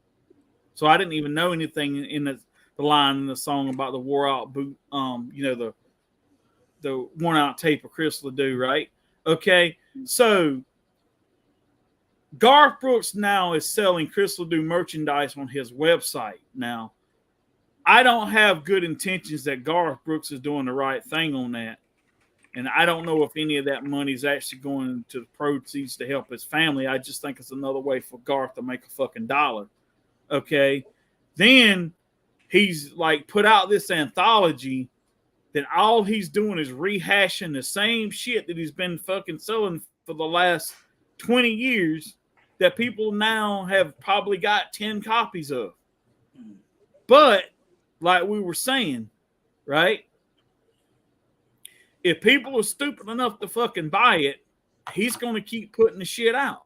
so I didn't even know anything in the line in the song about the wore out boot, the worn out tape of Chris Ledoux, right? Okay, so Garth Brooks now is selling Chris Ledoux merchandise on his website. Now, I don't have good intentions that Garth Brooks is doing the right thing on that. And I don't know if any of that money is actually going to the proceeds to help his family. I just think it's another way for Garth to make a fucking dollar. Okay. Then he's like put out this anthology that all he's doing is rehashing the same shit that he's been fucking selling for the last 20 years that people now have probably got 10 copies of. But like we were saying, right? If people are stupid enough to fucking buy it, he's going to keep putting the shit out.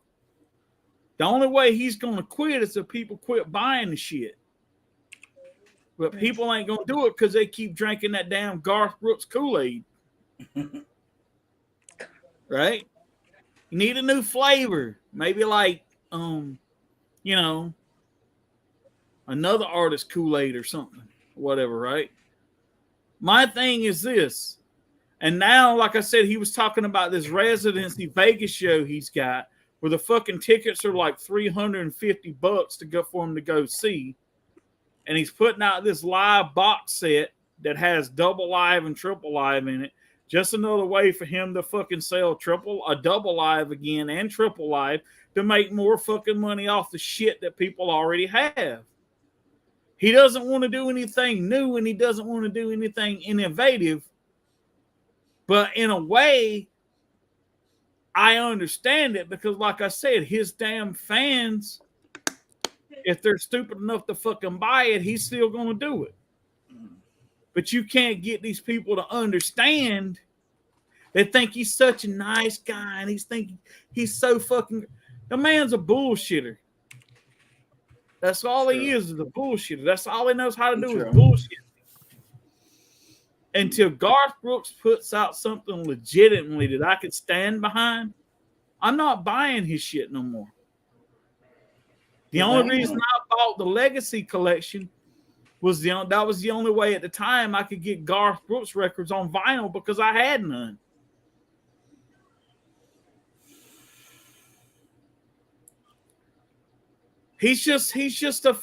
The only way he's going to quit is if people quit buying the shit. But people ain't gonna do it because they keep drinking that damn Garth Brooks Kool-Aid. Right? You need a new flavor. Maybe like you know, another artist Kool-Aid or something. Whatever, right? My thing is this. And now, like I said, he was talking about this residency Vegas show he's got where the fucking tickets are like $350 to go for him to go see. And he's putting out this live box set that has double live and triple live in it. Just another way for him to fucking sell a double live again and triple live to make more fucking money off the shit that people already have. He doesn't want to do anything new and he doesn't want to do anything innovative. But in a way, I understand it because, like I said, his damn fans, if they're stupid enough to fucking buy it, he's still going to do it. But you can't get these people to understand. They think he's such a nice guy and he's so fucking. The man's a bullshitter. That's all he is a bullshitter. That's all he knows how to do is bullshit. Until Garth Brooks puts out something legitimately that I could stand behind, I'm not buying his shit no more. The only reason I bought the Legacy collection was that was the only way at the time I could get Garth Brooks records on vinyl because I had none. He's just a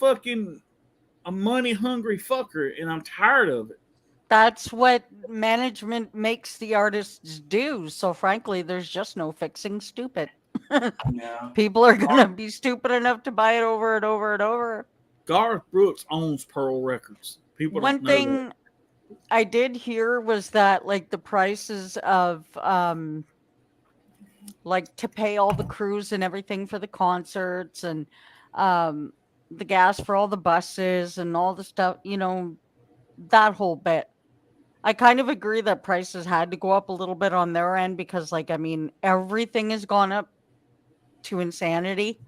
money hungry fucker, and I'm tired of it. That's what management makes the artists do. So frankly, there's just no fixing stupid. Yeah. People are gonna be stupid enough to buy it over and over and over. Garth Brooks owns Pearl Records. People don't know thing that. I did hear was that like the prices of like to pay all the crews and everything for the concerts and the gas for all the buses and all the stuff, that whole bit. I kind of agree that prices had to go up a little bit on their end because, like, I mean, everything has gone up to insanity.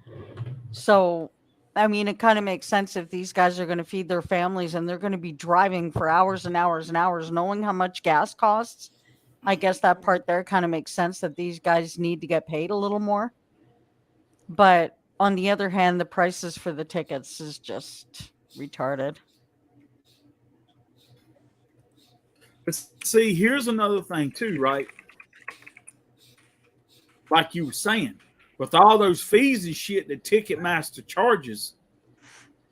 So, I mean, it kind of makes sense if these guys are going to feed their families and they're going to be driving for hours and hours and hours, knowing how much gas costs. I guess that part there kind of makes sense that these guys need to get paid a little more. But on the other hand, the prices for the tickets is just retarded. But see, here's another thing too, right? Like you were saying, with all those fees and shit that Ticketmaster charges,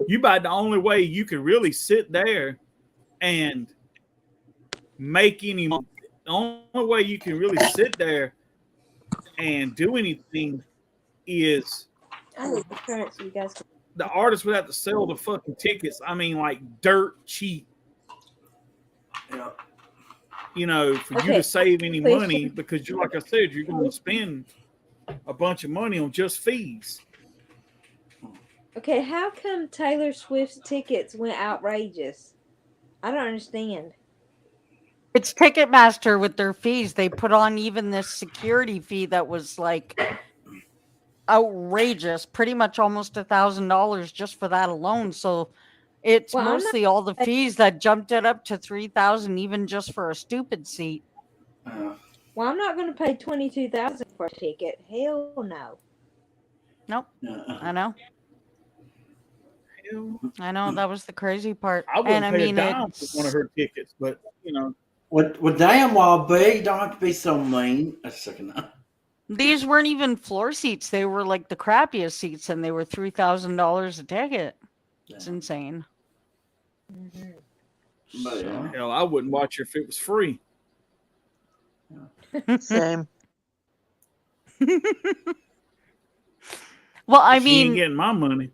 you about the only way you can really sit there and make any. The only way you can really sit there and do anything is the artist would have to sell the fucking tickets. I mean, like dirt cheap. Yeah. For you to save any money, because like I said, you're going to spend a bunch of money on just fees. Okay, how come Taylor Swift's tickets went outrageous? I don't understand. It's Ticketmaster with their fees. They put on even this security fee that was like outrageous, pretty much almost $1,000 just for that alone. So it's mostly all the fees that jumped it up to $3,000, even just for a stupid seat. Well, I'm not going to pay $22,000 for a ticket. Hell no. Nope. I know. I know, that was the crazy part. I wouldn't pay a dime for one of her tickets, but What damn well be? You don't have to be so mean. A second now. These weren't even floor seats. They were like the crappiest seats, and they were $3,000 a ticket. It's insane. Mm-hmm. But, hell, I wouldn't watch her if it was free. Same. Well, I She mean, ain't getting my money.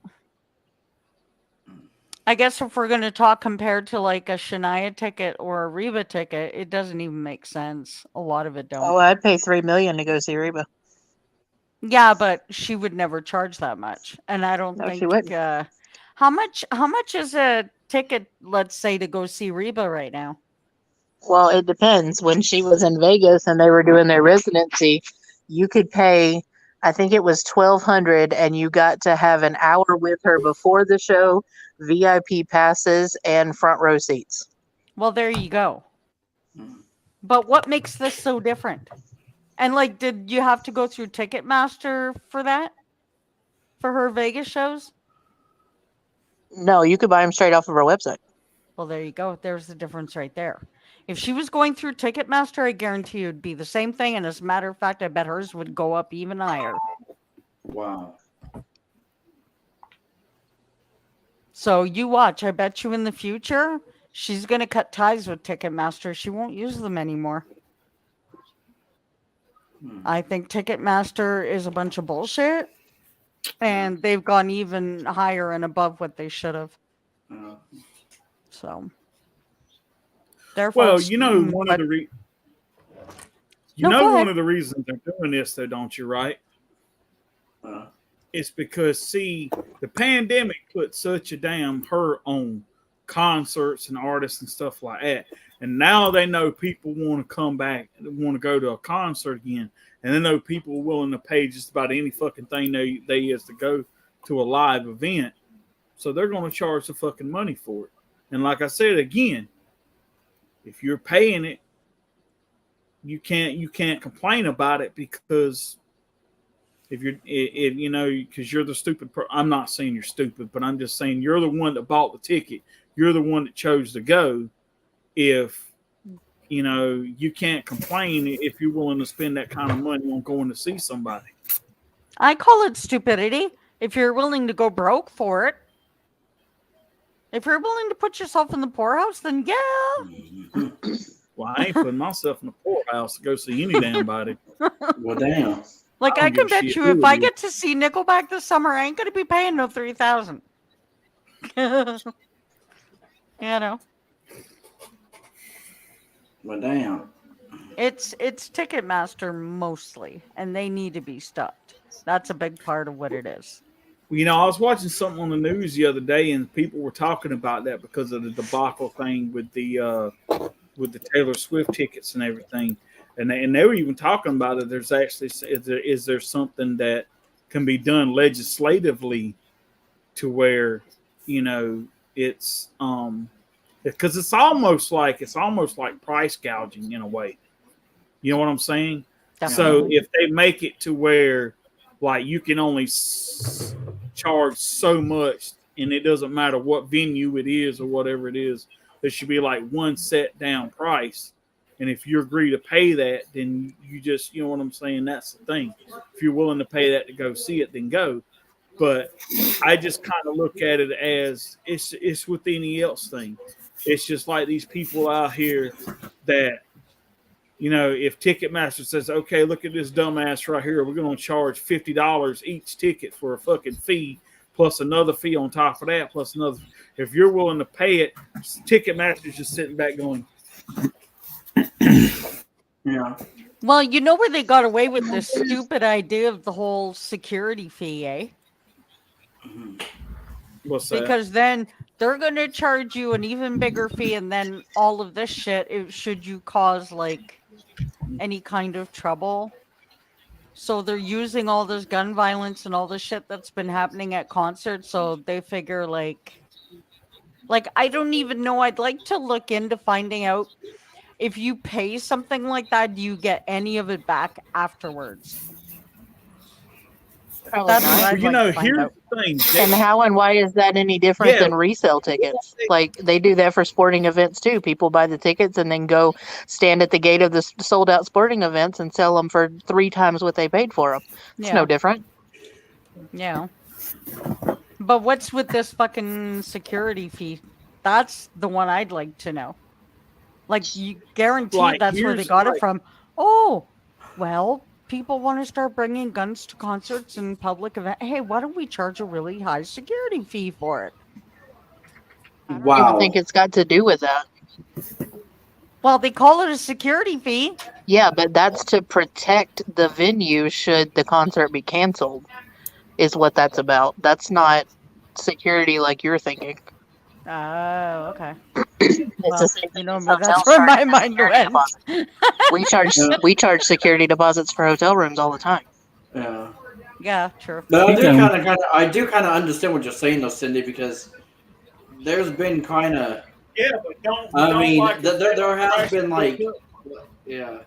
I guess if we're going to talk compared to like a Shania ticket or a Reba ticket, it doesn't even make sense. A lot of it don't. Oh, I'd pay $3 million to go see Reba. Yeah, but she would never charge that much, and I don't think. She wouldn't. How much is a ticket? Let's say to go see Reba right now. Well, it depends. When she was in Vegas and they were doing their residency, you could pay I think it was 1,200, and you got to have an hour with her before the show, VIP passes, and front row seats. Well, there you go. Mm. But what makes this so different? And like, did you have to go through Ticketmaster for that? For her Vegas shows? No, you could buy them straight off of our website. Well, there you go. There's the difference right there. If she was going through Ticketmaster, I guarantee you it'd be the same thing. And as a matter of fact, I bet hers would go up even higher. Wow. So you watch. I bet you in the future, she's going to cut ties with Ticketmaster. She won't use them anymore. I think Ticketmaster is a bunch of bullshit. And they've gone even higher and above what they should have. So. Well, you know, one of the go one ahead. of the reasons they're doing this, though, don't you? Right? It's because, see, the pandemic put such a damn hurt on concerts and artists and stuff like that. And now they know people want to come back, want to go to a concert again. And they know people are willing to pay just about any fucking thing they is to go to a live event. So they're going to charge the fucking money for it. And like I said, again, if you're paying it, you can't complain about it because if you know, because you're the stupid I'm not saying you're stupid, but I'm just saying you're the one that bought the ticket. You're the one that chose to go. If you know, you can't complain if you're willing to spend that kind of money on going to see somebody. I call it stupidity if you're willing to go broke for it. If you're willing to put yourself in the poorhouse, then yeah. Well, I ain't putting myself in the poorhouse to go see any damn body. Well, damn. Like I I don't can give a bet shit you who if it I is. get to see Nickelback this summer, I ain't gonna be paying no 3,000. You know. Well, damn. It's Ticketmaster mostly, and they need to be stopped. That's a big part of what it is. You know, I was watching something on the news the other day, and people were talking about that because of the debacle thing with the Taylor Swift tickets and everything, and they were even talking about it. There's actually is there something that can be done legislatively to where, you know, it's because it's almost like price gouging in a way. You know what I'm saying? So if they make it to where like you can only charge so much, and it doesn't matter what venue it is or whatever it is, there should be like one set down price. And if you agree to pay that, then you just, you know what I'm saying? That's the thing. If you're willing to pay that to go see it, then go. But I just kind of look at it as it's with any else thing. It's just like these people out here that, you know, if Ticketmaster says, okay, look at this dumbass right here, we're going to charge $50 each ticket for a fucking fee, plus another fee on top of that, plus another. If you're willing to pay it, Ticketmaster's just sitting back going, Yeah. Well, you know where they got away with this stupid idea of the whole security fee, eh? what's that? Because then they're going to charge you an even bigger fee, and then all of this shit, should you cause like any kind of trouble. So they're using all this gun violence and all this shit that's been happening at concerts. So they figure like I don't even know. I'd like to look into finding out if you pay something like that, do you get any of it back afterwards? Probably That's not. what I'd You like know, to find here's out. the thing. And how and why is that any different Yeah. than resale tickets? Like they do that for sporting events too. People buy the tickets and then go stand at the gate of the sold out sporting events and sell them for 3 times what they paid for them. It's Yeah. no different. Yeah. But what's with this fucking security fee? That's the one I'd like to know. Like, you guarantee Like, that's where they here's, got it like- from. Oh, well, people want to start bringing guns to concerts and public events. Hey, why don't we charge a really high security fee for it? I don't Wow. even think it's got to do with that. Well, they call it a security fee. Yeah, but that's to protect the venue should the concert be canceled, is what that's about. That's not security like you're thinking. Oh, okay. It's Well, the same you thing know, as but that's hotels where my charging a mind security went. deposit. We charge security deposits for hotel rooms all the time. Yeah. Yeah, true. But Keep going. I do kind of understand what you're saying, though, Cindy, because there's been kind of. Yeah, but I don't mean, like if they there don't has crash been the book like, up. yeah,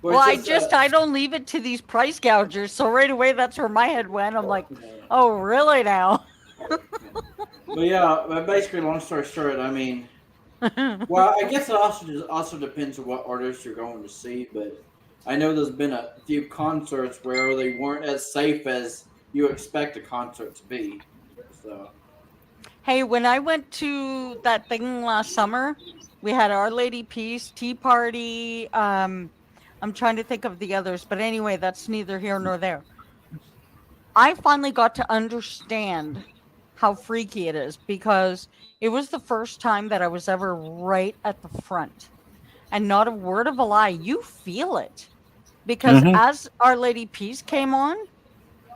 where Well, it's just, I don't leave it to these price gougers. So right away, that's where my head went. I'm like, yeah. oh, really now? But yeah, but basically, long story short, I mean, well, I guess it also depends on what artist you're going to see, but I know there's been a few concerts where they weren't as safe as you expect a concert to be. So, Hey, when I went to that thing last summer, we had Our Lady Peace, Tea Party. I'm trying to think of the others, but anyway, that's neither here nor there. I finally got to understand how freaky it is because it was the first time that I was ever right at the front. And not a word of a lie, you feel it. Because Mm-hmm. as Our Lady Peace came on,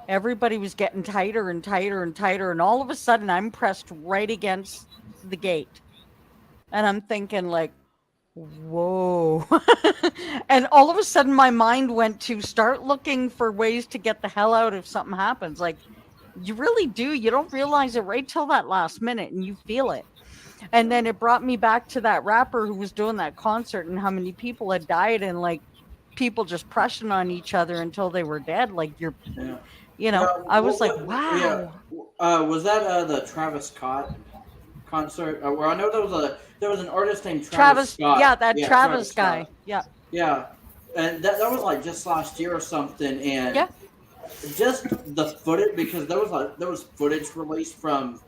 everybody was getting tighter and tighter and tighter. And all of a sudden, I'm pressed right against the gate. And I'm thinking, like, whoa. And all of a sudden, my mind went to start looking for ways to get the hell out if something happens. Like, you really do. You don't realize it right till that last minute and you feel it. And then it brought me back to that rapper who was doing that concert and how many people had died and like people just pressing on each other until they were dead. Like yeah. I was like, Yeah. wow. Was that the Travis Scott concert? Where I know there was an artist named Travis Travis, yeah, Scott. that Yeah, Travis Travis guy. Scott. Yeah. Yeah, and that was like just last year or something, and Yeah. just the footage because there was footage released from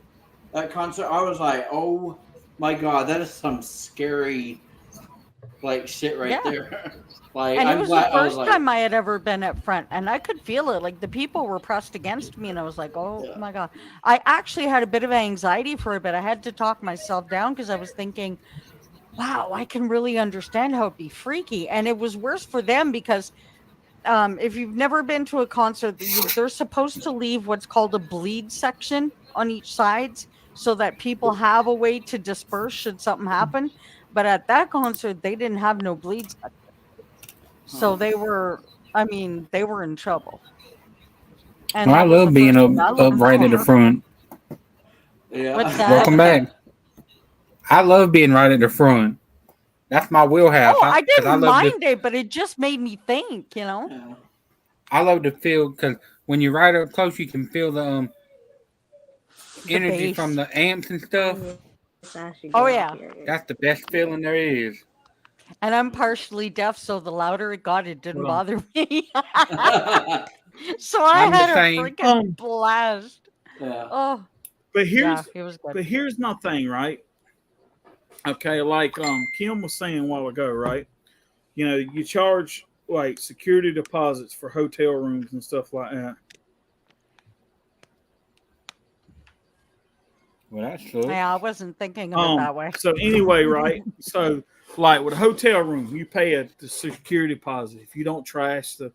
that concert. I was like, oh my god, that is some scary like shit right Yeah. there. Like And it I'm was the glad I was first like, time I had ever been up front, and I could feel it. Like the people were pressed against me, and I was like, "Oh yeah, my god!" I actually had a bit of anxiety for a bit. I had to talk myself down because I was thinking, "Wow, I can really understand how it'd be freaky." And it was worse for them because if you've never been to a concert, they're supposed to leave what's called a bleed section on each sides so that people have a way to disperse should something happen. But at that concert, they didn't have no bleed section. So huh. they were, I mean, they were in trouble. And Well, I that was the love being first up, thing I up learned right from at the her. front. What's Yeah. that? Welcome back. I love being right at the front. That's my wheelhouse. Oh, I Because I didn't love to, mind it, but it just made me think, you know? Yeah. I love to feel because when you're right up close, you can feel the The energy from bass. the amps and Oh, stuff. yes, I should Oh, go yeah. out here. That's the best feeling there is. And I'm partially deaf, so the louder it got, it didn't Well, bother me. So I I'm the had a same. freaking blast. Yeah. Oh, but yeah, here's it was good. but here's my thing, right? Okay, like Kim was saying a while ago, right? You know, you charge like security deposits for hotel rooms and stuff like that. Well, that sucks. Yeah, I wasn't thinking of it that way. So anyway, right? So like with a hotel room, you pay the security deposit. If you don't trash the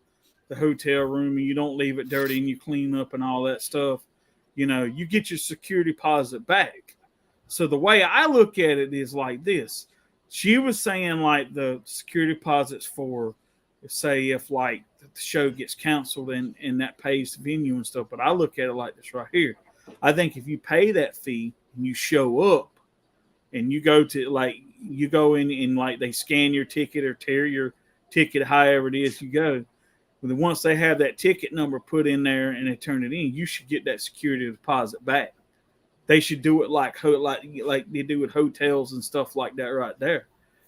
hotel room and you don't leave it dirty and you clean up and all that stuff, you know, you get your security deposit back. So the way I look at it is like this. She was saying like the security deposits for say if like the show gets canceled and that pays the venue and stuff. But I look at it like this right here. I think if you pay that fee and you show up and you go to like you go in and like they scan your ticket or tear your ticket, however it is you go. But once they have that ticket number put in there and they turn it in, you should get that security deposit back. They should do it like they do with hotels and stuff like that right there.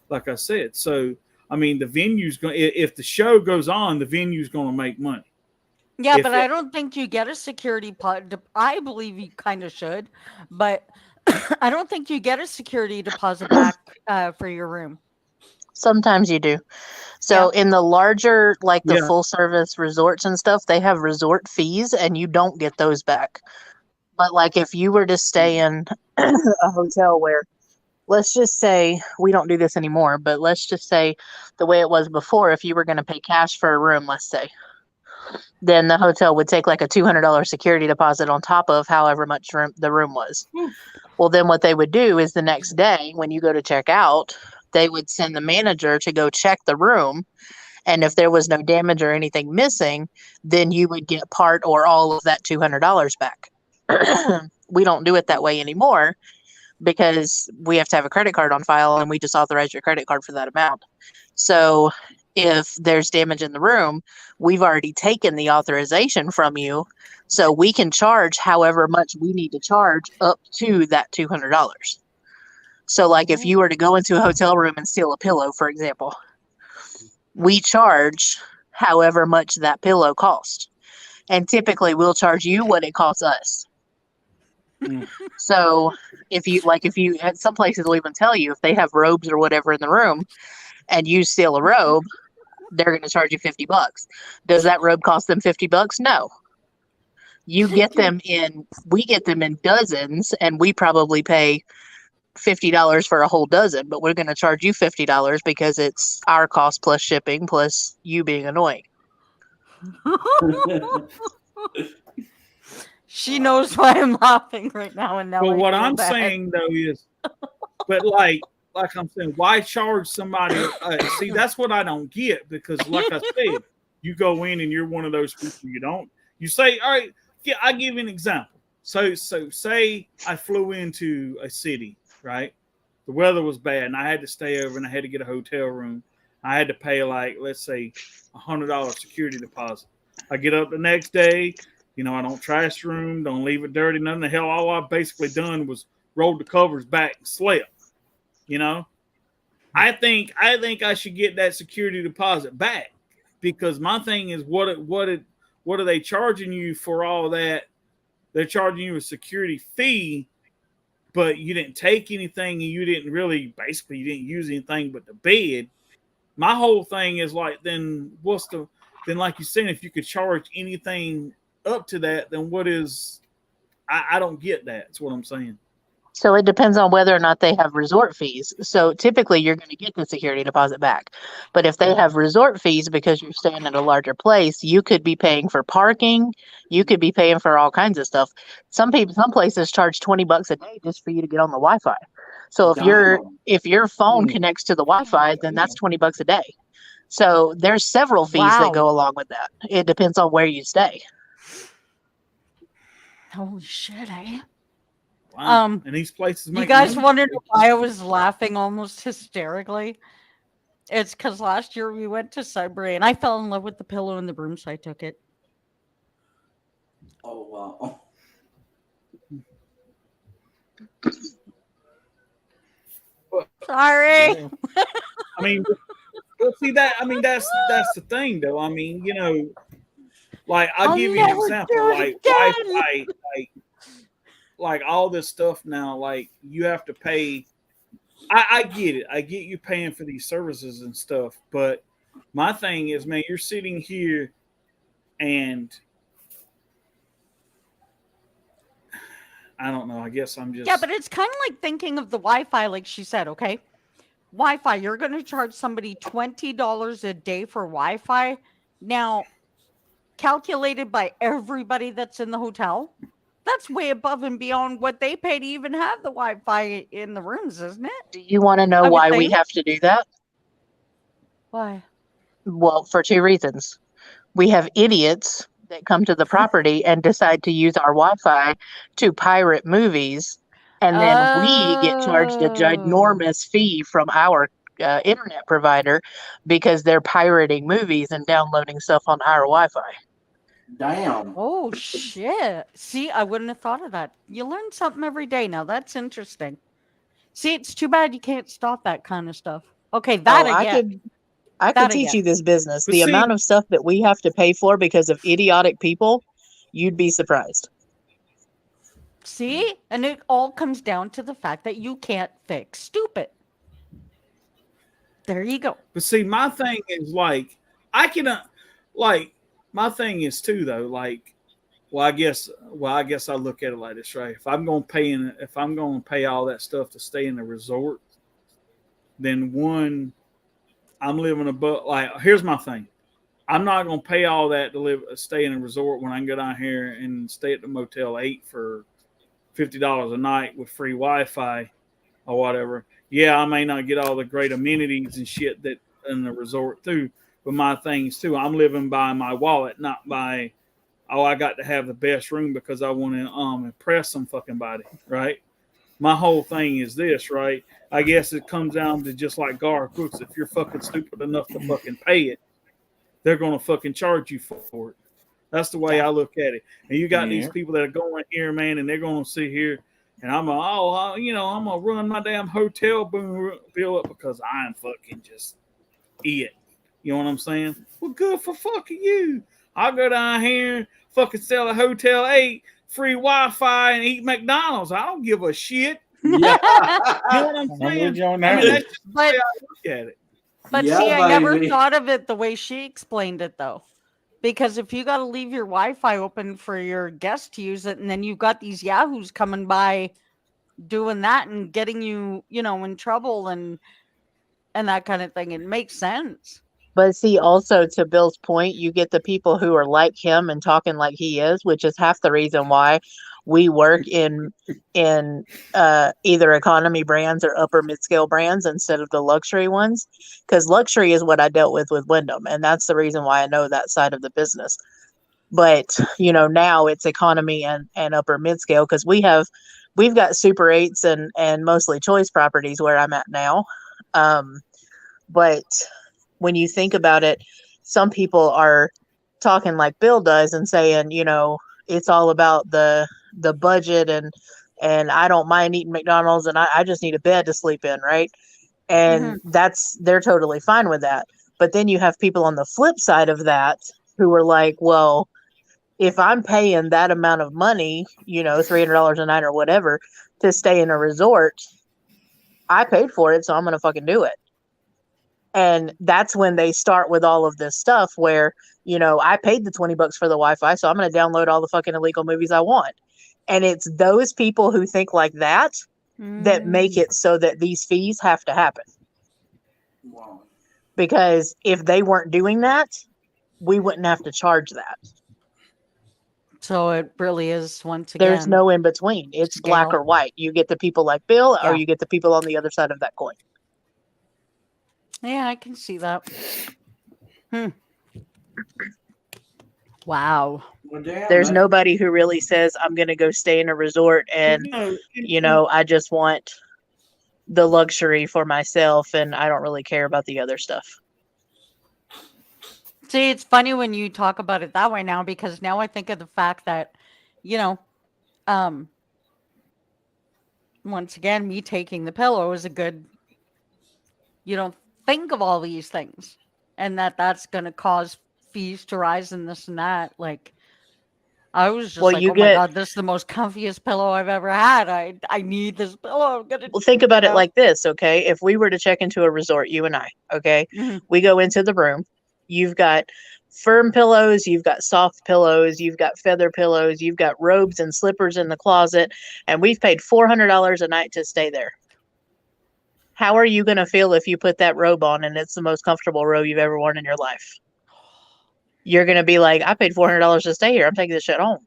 Like I said, so I mean the venue's going if the show goes on, the venue's going to make money. Yeah, If but it, I don't think you get a security I believe you kind of should, but I don't think you get a security deposit back for your room. Sometimes you do. So in the larger, like the yeah, full service resorts and stuff, they have resort fees and you don't get those back. But like if you were to stay in a hotel where, let's just say, we don't do this anymore, but let's just say the way it was before, if you were going to pay cash for a room, let's say, then the hotel would take like a $200 security deposit on top of however much the room was. Well, then what they would do is the next day when you go to check out, they would send the manager to go check the room And if there was no damage or anything missing, then you would get part or all of that $200 back. We don't do it that way anymore because we have to have a credit card on file and we just authorize your credit card for that amount. So if there's damage in the room, we've already taken the authorization from you. So we can charge however much we need to charge up to that $200. So like if you were to go into a hotel room and steal a pillow, for example, we charge however much that pillow cost. And typically we'll charge you what it costs us. So if you at some places will even tell you if they have robes or whatever in the room and you steal a robe, they're going to charge you $50. Does that robe cost them $50? No. We get them in dozens, and we probably pay $50 for a whole dozen, but we're going to charge you $50 because it's our cost plus shipping plus you being annoying. She knows why I'm laughing right now, and now. But I what feel I'm bad. saying though is, but like I'm saying, why charge somebody? See, that's what I don't get, because like I said, you go in and you're one of those people you say, all right, yeah, I'll give you an example. So say I flew into a city, right? The weather was bad and I had to stay over and I had to get a hotel room. I had to pay like, let's say, $100 security deposit. I get up the next day, I don't trash the room, don't leave it dirty, nothing the hell. All I've basically done was rolled the covers back and slept. I think I should get that security deposit back, because my thing is what are they charging you for all that? They're charging you a security fee, but you didn't take anything and you didn't use anything but the bed. My whole thing is like, then like you said, if you could charge anything up to that, then what is, I don't get that. That's what I'm saying. So it depends on whether or not they have resort fees. So typically you're going to get the security deposit back. But if they have resort fees because you're staying at a larger place, you could be paying for parking. You could be paying for all kinds of stuff. Some places charge $20 a day just for you to get on the Wi-Fi. So if your phone connects to the Wi-Fi, then that's $20 a day. So there's several fees that go along with that. It depends on where you stay. Holy shit, eh? Wow. And these places you guys wondered why I was laughing almost hysterically? It's because last year we went to Sudbury and I fell in love with the pillow in the room, so I took it. Oh, wow. Sorry. Yeah. I mean, see that? I mean, that's the thing, though. I mean, like I'll give you an example, like Wi-Fi, like all this stuff now. Like you have to pay. I get it. I get you paying for these services and stuff, but my thing is, man, you're sitting here and I don't know. I guess I'm just. Yeah, but it's kind of like thinking of the Wi-Fi, like she said, okay? Wi-Fi, you're going to charge somebody $20 a day for Wi-Fi. Now, calculated by everybody that's in the hotel, that's way above and beyond what they pay to even have the Wi-Fi in the rooms, isn't it? Do you want to know why we have to do that? Why? Well, for two reasons. We have idiots that come to the property and decide to use our Wi-Fi to pirate movies, and then we get charged a ginormous fee from our internet provider because they're pirating movies and downloading stuff on our Wi-Fi. Damn. Oh, shit. See, I wouldn't have thought of that. You learn something every day now. That's interesting. See, it's too bad you can't stop that kind of stuff. Okay, I could teach you this business. But the amount of stuff that we have to pay for because of idiotic people, you'd be surprised. See? And it all comes down to the fact that you can't fix stupid. There you go. But see, my thing is like, my thing is too though, like, I guess I look at it like this, right? If I'm going to pay all that stuff to stay in the resort, then one, I'm living above. Like, here's my thing: I'm not going to pay all that to stay in a resort when I can go down here and stay at the Motel 8 for $50 a night with free Wi-Fi or whatever. Yeah, I may not get all the great amenities and shit that in the resort too, with my things too. I'm living by my wallet, not by, oh, I got to have the best room because I want to impress some fucking body, right? My whole thing is this, right? I guess it comes down to just like Garth Brooks. If you're fucking stupid enough to fucking pay it, they're gonna fucking charge you for it. That's the way I look at it. And you got these people that are going here, man, and they're gonna sit here, and I'm gonna run my damn hotel bill up because I'm fucking just it. You know what I'm saying? Well, good for fucking you. I'll go down here, fucking sell a Hotel 8, free Wi-Fi, and eat McDonald's. I don't give a shit. Yeah. You know what I'm I'm saying? with you on I that. mean, that's just the But- way I look at it. But Yeah, see, I never baby. thought of it the way she explained it, though. Because if you got to leave your Wi-Fi open for your guests to use it, and then you've got these yahoos coming by doing that and getting you, in trouble and that kind of thing, it makes sense. But see, also to Bill's point, you get the people who are like him and talking like he is, which is half the reason why we work in either economy brands or upper mid-scale brands instead of the luxury ones. Because luxury is what I dealt with Wyndham, and that's the reason why I know that side of the business. But now it's economy and upper mid-scale because we've got Super 8s and mostly choice properties where I'm at now. But when you think about it, some people are talking like Bill does and saying, it's all about the budget and I don't mind eating McDonald's and I just need a bed to sleep in, right? And they're totally fine with that. But then you have people on the flip side of that who are like, well, if I'm paying that amount of money, $300 a night or whatever to stay in a resort, I paid for it, so I'm going to fucking do it. And that's when they start with all of this stuff where, I paid the $20 for the Wi-Fi, so I'm going to download all the fucking illegal movies I want. And it's those people who think like that that make it so that these fees have to happen. Wow. Because if they weren't doing that, we wouldn't have to charge that. So it really is, once again, There's no in between. It's black scale. or white. You get the people like Bill Yeah. or you get the people on the other side of that coin. Yeah, I can see that. Wow. Well, damn, There's that's- nobody who really says, I'm going to go stay in a resort and, I just want the luxury for myself and I don't really care about the other stuff. See, it's funny when you talk about it that way now, because now I think of the fact that, once again, me taking the pillow is a good, you don't think of all these things and that's going to cause fees to rise and this and that. Like, I was just Well, like, you oh my get- God, this is the most comfiest pillow I've ever had. I need this pillow. I'm gonna Well, think about it know? like this, okay? If we were to check into a resort, you and I, okay? Mhm. We go into the room. You've got firm pillows, you've got soft pillows, you've got feather pillows, you've got robes and slippers in the closet, and we've paid $400 a night to stay there. How are you going to feel if you put that robe on and it's the most comfortable robe you've ever worn in your life? You're going to be like, I paid $400 to stay here. I'm taking this shit home.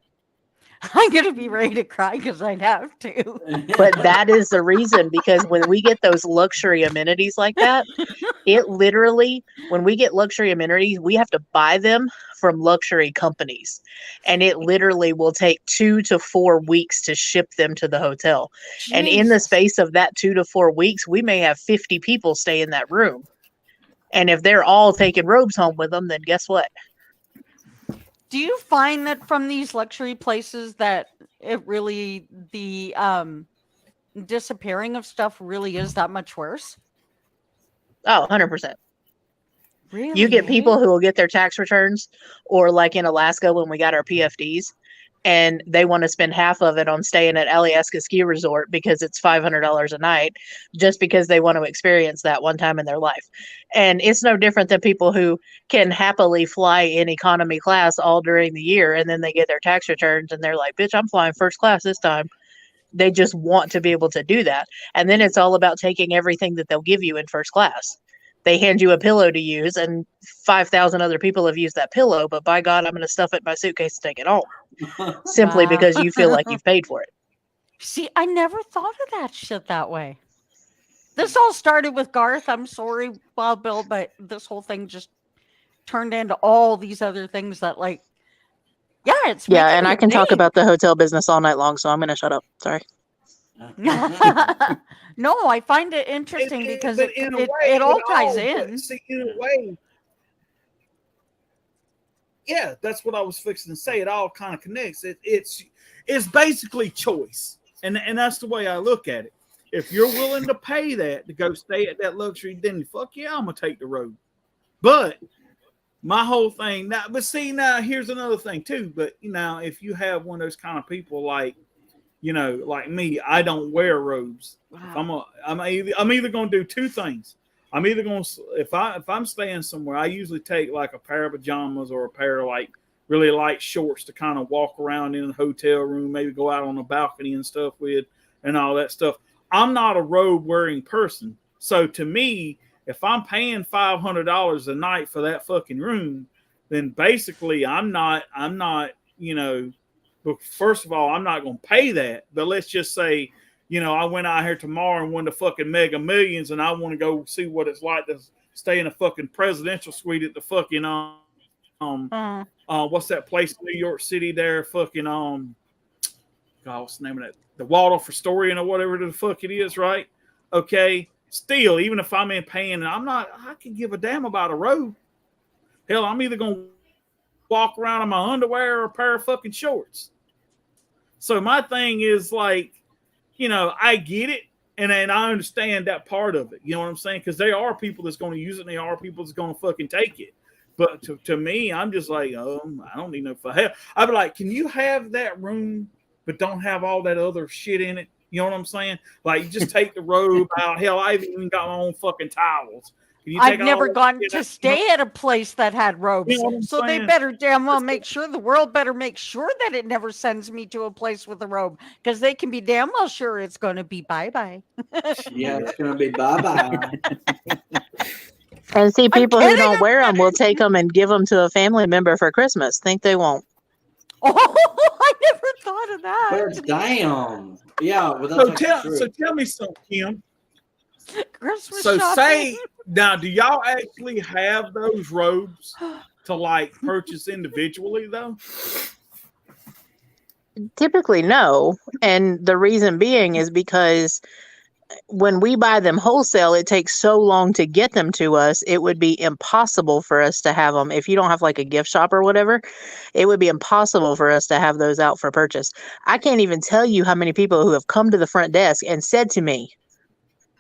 I'm gonna be ready to cry because I'd have to. But that is the reason, because when we get those luxury amenities like that, it literally, when we get luxury amenities, we have to buy them from luxury companies. And it literally will take 2 to 4 weeks to ship them to the hotel. And in the Jesus. space of that 2 to 4 weeks, we may have 50 people stay in that room. And if they're all taking robes home with them, then guess what? Do you find that from these luxury places that it really, the disappearing of stuff really is that much worse? Oh, 100%. Really? You get eh? people who will get their tax returns, or like in Alaska when we got our PFDs, and they want to spend half of it on staying at Alyeska Ski Resort because it's $500 a night, just because they want to experience that one time in their life. And it's no different than people who can happily fly in economy class all during the year, and then they get their tax returns and they're like, bitch, I'm flying first class this time. They just want to be able to do that. And then it's all about taking everything that they'll give you in first class. They hand you a pillow to use, and 5,000 other people have used that pillow, but by God, I'm going to stuff it in my suitcase and take it home. Simply Wow. because you feel like you've paid for it. See, I never thought of that shit that way. This all started with Garth. I'm sorry, Wild Bill, but this whole thing just turned into all these other things that like, yeah, it's Yeah, making and I you can talk think. about the hotel business all night long, so I'm gonna shut up. Sorry. No, I find it And, interesting because but in a way, it all ties but in. see, in a way, yeah, that's what I was fixing to say. It all kind of connects. It's basically choice, and that's the way I look at it. If you're willing to pay that to go stay at that luxury, then fuck yeah, I'm gonna take the road. But my whole thing now, but see now, here's another thing too. But if you have one of those kind of people like like me, I don't wear robes. Wow. I'm either gonna do two things. I'm either gonna if I'm staying somewhere, I usually take like a pair of pajamas or a pair of like really light shorts to kind of walk around in a hotel room, maybe go out on the balcony and stuff with, and all that stuff. I'm not a robe wearing person, so to me, if I'm paying $500 a night for that fucking room, then basically I'm not. But first of all, I'm not going to pay that. But let's just say, I went out here tomorrow and won the fucking Mega Millions, and I want to go see what it's like to stay in a fucking presidential suite at the fucking what's that place in New York City there? Fucking God, what's the name of that? The Waldorf Astoria or whatever the fuck it is, right? Okay. Still, even if I'm in paying, I can give a damn about a robe. Hell, I'm either going to walk around in my underwear or a pair of fucking shorts. So my thing is like, I get it. And I understand that part of it. You know what I'm saying? Because there are people that's going to use it and there are people that's going to fucking take it. But to me, I'm just like, I don't need no for hell. I'd be like, can you have that room, but don't have all that other shit in it? You know what I'm saying? Like, you just take the robe out. Hell, I've even got my own fucking towels. I've never gone to stay at a place that had robes. So they better damn well make sure, the world better make sure that it never sends me to a place with a robe, because they can be damn well sure it's going to be bye-bye. Yeah, it's going to be bye-bye. And see, people who don't wear them will kidding. take them and give them to a family member for Christmas. Think they won't. Oh, I never thought of that. But damn. Yeah, well, that's so tell me something, Kim. Christmas So shopping. now, do y'all actually have those robes to like purchase individually though? Typically, no. And the reason being is because when we buy them wholesale, it takes so long to get them to us. It would be impossible for us to have them. If you don't have like a gift shop or whatever, it would be impossible for us to have those out for purchase. I can't even tell you how many people who have come to the front desk and said to me,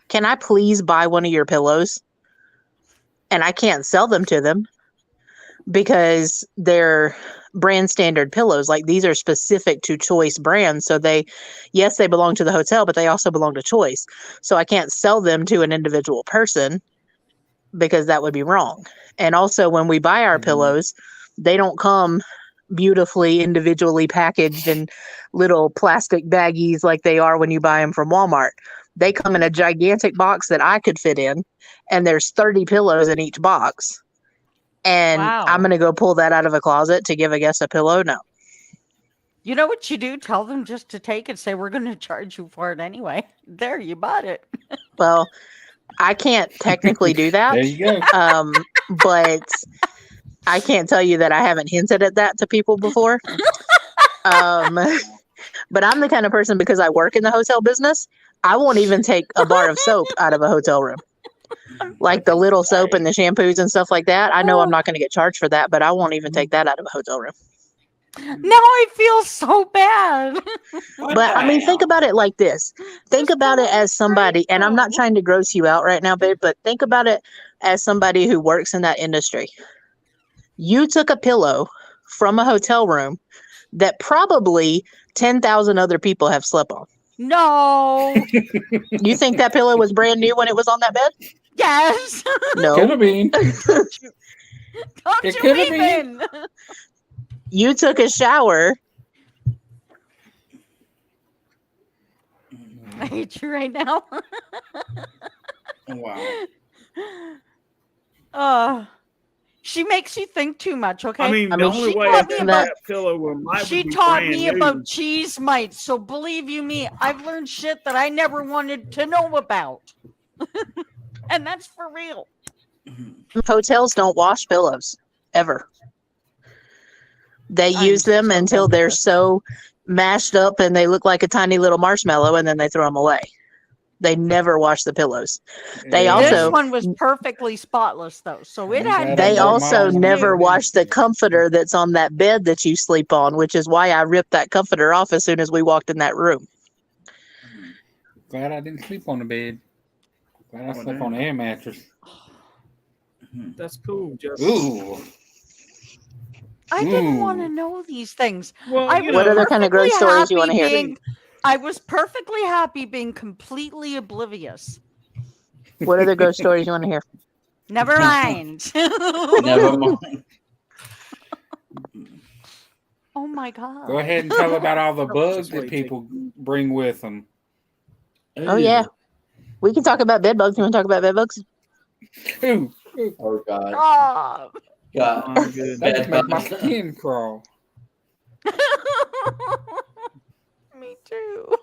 "Can I please buy one of your pillows?" And I can't sell them to them because they're brand standard pillows. Like, these are specific to Choice brands. So they belong to the hotel, but they also belong to Choice. So I can't sell them to an individual person because that would be wrong. And also, when we buy our pillows, they don't come beautifully individually packaged in little plastic baggies like they are when you buy them from Walmart. They come in a gigantic box that I could fit in, and there's 30 pillows in each box. And Wow. I'm going to go pull that out of a closet to give a guest a pillow? No. You know what you do? Tell them just to take it. Say, we're going to charge you for it anyway. There, you bought it. Well, I can't technically do that. There you go. But I can't tell you that I haven't hinted at that to people before. But I'm the kind of person, because I work in the hotel business, I won't even take a bar of soap out of a hotel room. Like the little soap and the shampoos and stuff like that. I know I'm not going to get charged for that, but I won't even take that out of a hotel room. Now I feel so bad. But I mean, think about it like this. Think about it as somebody, and I'm not trying to gross you out right now, babe, but think about it as somebody who works in that industry. You took a pillow from a hotel room that probably 10,000 other people have slept on. No. You think that pillow was brand new when it was on that bed? Yes. No. Could have been. Don't It you could have been. even? You took a shower. I hate you right now. Wow. She makes you think too much, okay? I mean, the only she way taught me that about- pillow might She be taught brand me new. about cheese mites, so believe you me, I've learned shit that I never wanted to know about. And that's for real. Hotels don't wash pillows. ever. They I'm use them so until done with they're this. so mashed up and they look like a tiny little marshmallow, and then they throw them away. They never wash the pillows. They Yeah. This also one was perfectly spotless, though, so it I'm had. glad they I bought also mine. never Yeah. wash the comforter that's on that bed that you sleep on, which is why I ripped that comforter off as soon as we walked in that room. Glad I didn't sleep on the bed. Glad I Oh, slept damn. on the air mattress. That's cool, Jeff. Ooh. I didn't want to Ooh. know these things. Well, I you was What know, other kind of gross perfectly stories you happy want to hear? being. I was perfectly happy being completely oblivious. What other gross stories you want to hear? Never mind. Never mind. Oh my god. Go ahead and tell about all the No, bugs just that wait, people bring with them. Oh yeah, we can talk about bed bugs. You want to talk about bed bugs? Ooh. Oh God. Stop. God. my goodness. That just Bed made my bugs. skin crawl. Me too.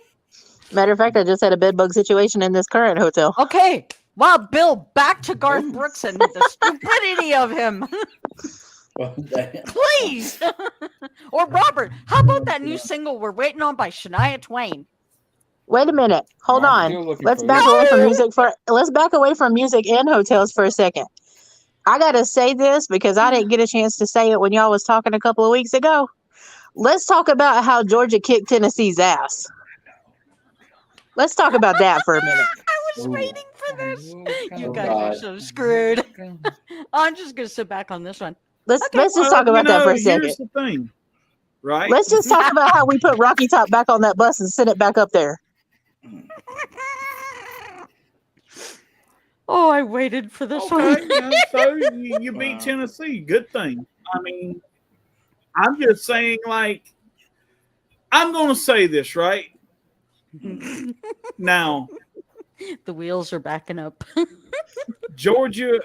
Matter of fact, I just had a bed bug situation in this current hotel. Okay. Wow, Bill, back to Garth Oh. Brooks and the stupidity of him. Well, damn. Please. Or Robert, how about that new single we're waiting on by Shania Twain? Wait a minute. Hold I'm on. still looking Let's for back this. away from No! music for. Let's back away from music and hotels for a second. I gotta say this because I didn't get a chance to say it when y'all was talking a couple of weeks ago. Let's talk about how Georgia kicked Tennessee's ass. Let's talk about that for a minute. I was Ooh. waiting for this. You Oh, guys are God. so screwed. I'm just gonna sit back on this one. Let's Okay. let's just Well, talk about that for a second. here's the thing, right? Let's just talk about how we put Rocky Top back on that bus and send it back up there. Oh, I waited for this Okay, one. so you beat Wow. Tennessee. Good thing. I mean, I'm just saying, like, I'm going to say this, right? Now, The wheels are backing up. Georgia,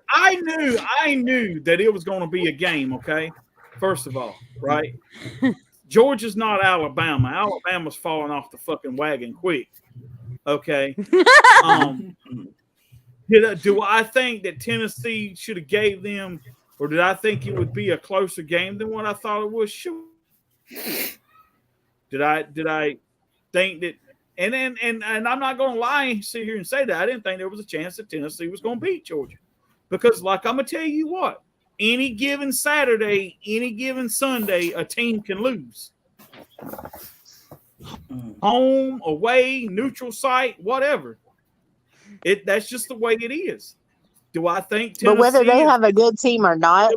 I knew that it was going to be a game, okay? First of all, right? Georgia's not Alabama. Alabama's falling off the fucking wagon quick. Okay. Do I think that Tennessee should have gave them, or did I think it would be a closer game than what I thought it was? Sure. Did I think that? And I'm not going to lie and sit here and say that I didn't think there was a chance that Tennessee was going to beat Georgia, because like I'm gonna tell you what, any given Saturday, any given Sunday, a team can lose. Home, away, neutral site, whatever. That's just the way it is. Do I think Tennessee? But whether they have a good team or not,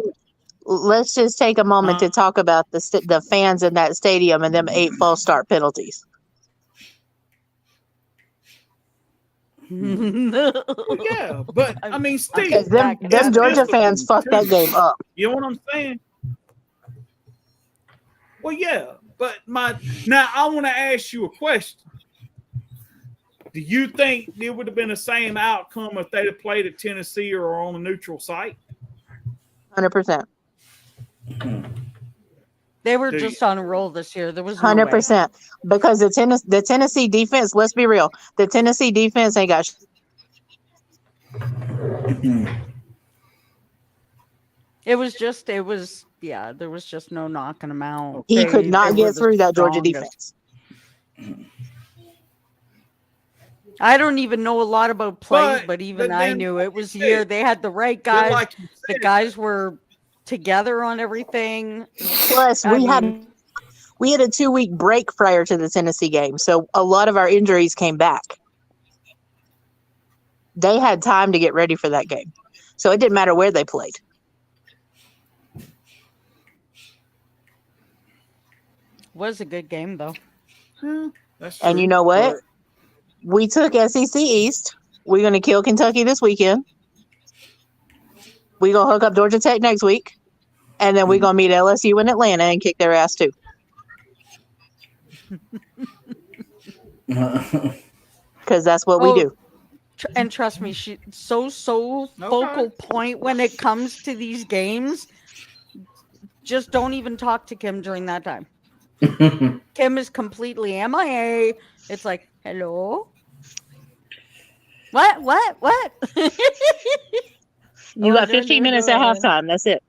let's just take a moment to talk about the fans in that stadium and them 8 false start penalties. Well, yeah, but I mean, Steve, Because them it's Georgia discipline, fans fucked too. that game up. You know what I'm saying? Well, yeah, but now I want to ask you a question. Do you think it would have been the same outcome if they'd have played at Tennessee or on a neutral site? 100%. They were Do just on a roll this year. There was no way. 100%. Because the Tennessee defense, let's be real, the Tennessee defense ain't got It was there was just no knocking them out. he could not they get were the through that Georgia strongest. defense. I don't even know a lot about plays, but but I then, knew it was like the you year said, they had the right But guys. like you The said, guys were together on everything. Plus, I we had mean, a 2-week break prior to the Tennessee game, so a lot of our injuries came back. They had time to get ready for that game, so it didn't matter where they played. was a good game though. that's And true, you know what? but- We took SEC East. We're going to kill Kentucky this weekend. We're going to hook up Georgia Tech next week. And then we're going to meet LSU in Atlanta and kick their ass too. Because that's what we do. And trust me, she's so focal point when it comes to these games. Just don't even talk to Kim during that time. Kim is completely MIA. It's like, hello? What? You got 15 minutes at halftime. That's it.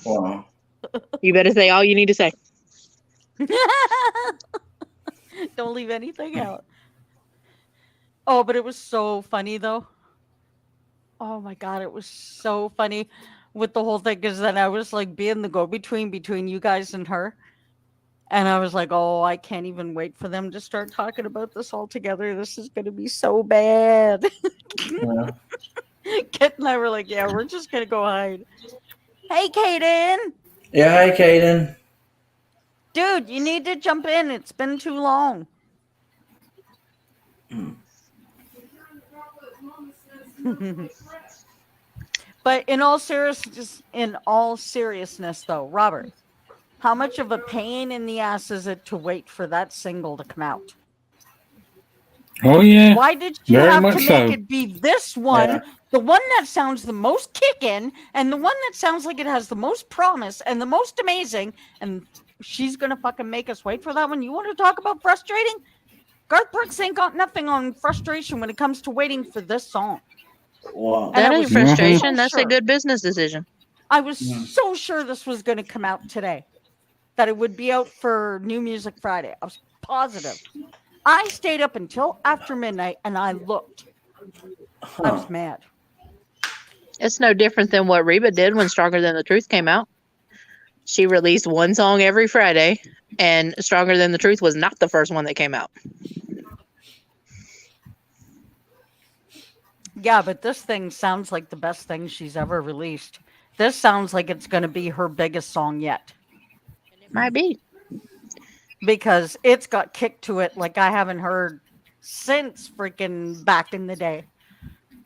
Wow. You better say all you need to say. Don't leave anything out. Oh, but it was so funny though. Oh my god, it was so funny with the whole thing because then I was like being the go-between between you guys and her. And I was like, oh, I can't even wait for them to start talking about this all together. This is gonna be so bad. Yeah. Kit and I were like, yeah, we're just gonna go hide. Hey Kaden! Yeah, hi, Caden. Dude, you need to jump in. It's been too long. But in all seriousness, though, Robert, how much of a pain in the ass is it to wait for that single to come out? Oh yeah, Why did you very have to much make so. it be this one, Yeah. the one that sounds the most kickin', and the one that sounds like it has the most promise and the most amazing, and she's gonna fucking make us wait for that one? You want to talk about frustrating? Garth Brooks ain't got nothing on frustration when it comes to waiting for this song. Wow. And That I ain't was frustration. so That's a sure. good business decision. I was Mhm. so sure this was going to come out today, that it would be out for New Music Friday. I was positive. I stayed up until after midnight and I looked. I was mad. It's no different than what Reba did when Stronger Than the Truth came out. She released one song every Friday, and Stronger Than the Truth was not the first one that came out. Yeah, but this thing sounds like the best thing she's ever released. This sounds like it's going to be her biggest song yet. It might be. Because it's got kick to it like I haven't heard since freaking back in the day.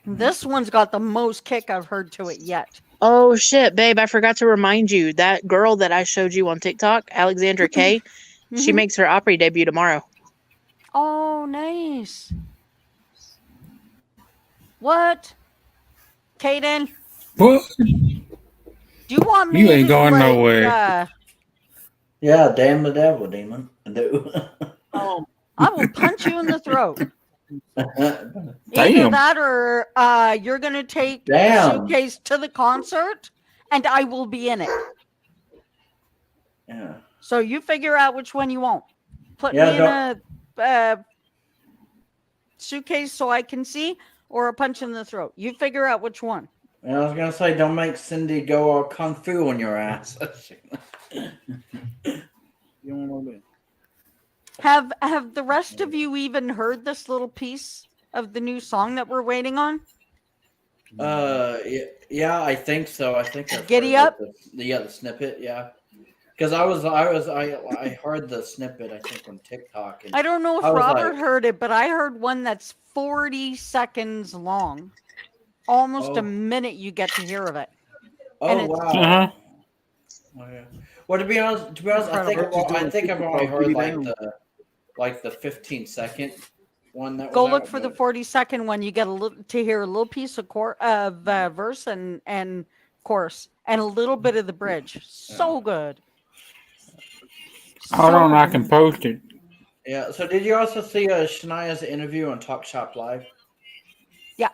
This one's got the most kick I've heard to it yet. Oh shit, babe, I forgot to remind you. That girl that I showed you on TikTok, Alexandra Kay, she makes her Opry debut tomorrow. Oh, nice. What? Kaden, What? do you want me You ain't to going nowhere. Yeah, damn the devil, demon. I will punch you in the throat. Either Damn. that or you're going to take the Damn. suitcase to the concert and I will be in it. Yeah. So you figure out which one you want. Put Yeah, me in a suitcase so I can see, or a punch in the throat. You figure out which one. I was gonna say, don't make Cindy go all kung fu on your ass. You don't know that. Have the rest of you even heard this little piece of the new song that we're waiting on? Yeah, I think so. I think I've Giddy heard Up? the snippet, yeah. Because I heard the snippet, I think, on TikTok. And I don't know if I was Robert like- heard it, but I heard one that's 40 seconds long. Almost a minute you get to hear of it. And Oh it's- wow. Uh-huh. Oh, yeah. Well, to be honest, I think I've only heard like the 15-second one that Go was look out, for the but- 40-second one. You get to hear a little piece of verse and chorus and a little bit of the bridge. So good. Hold So on, I good. can post it. Yeah. So did you also see Shania's interview on Talk Shop Live? Yeah.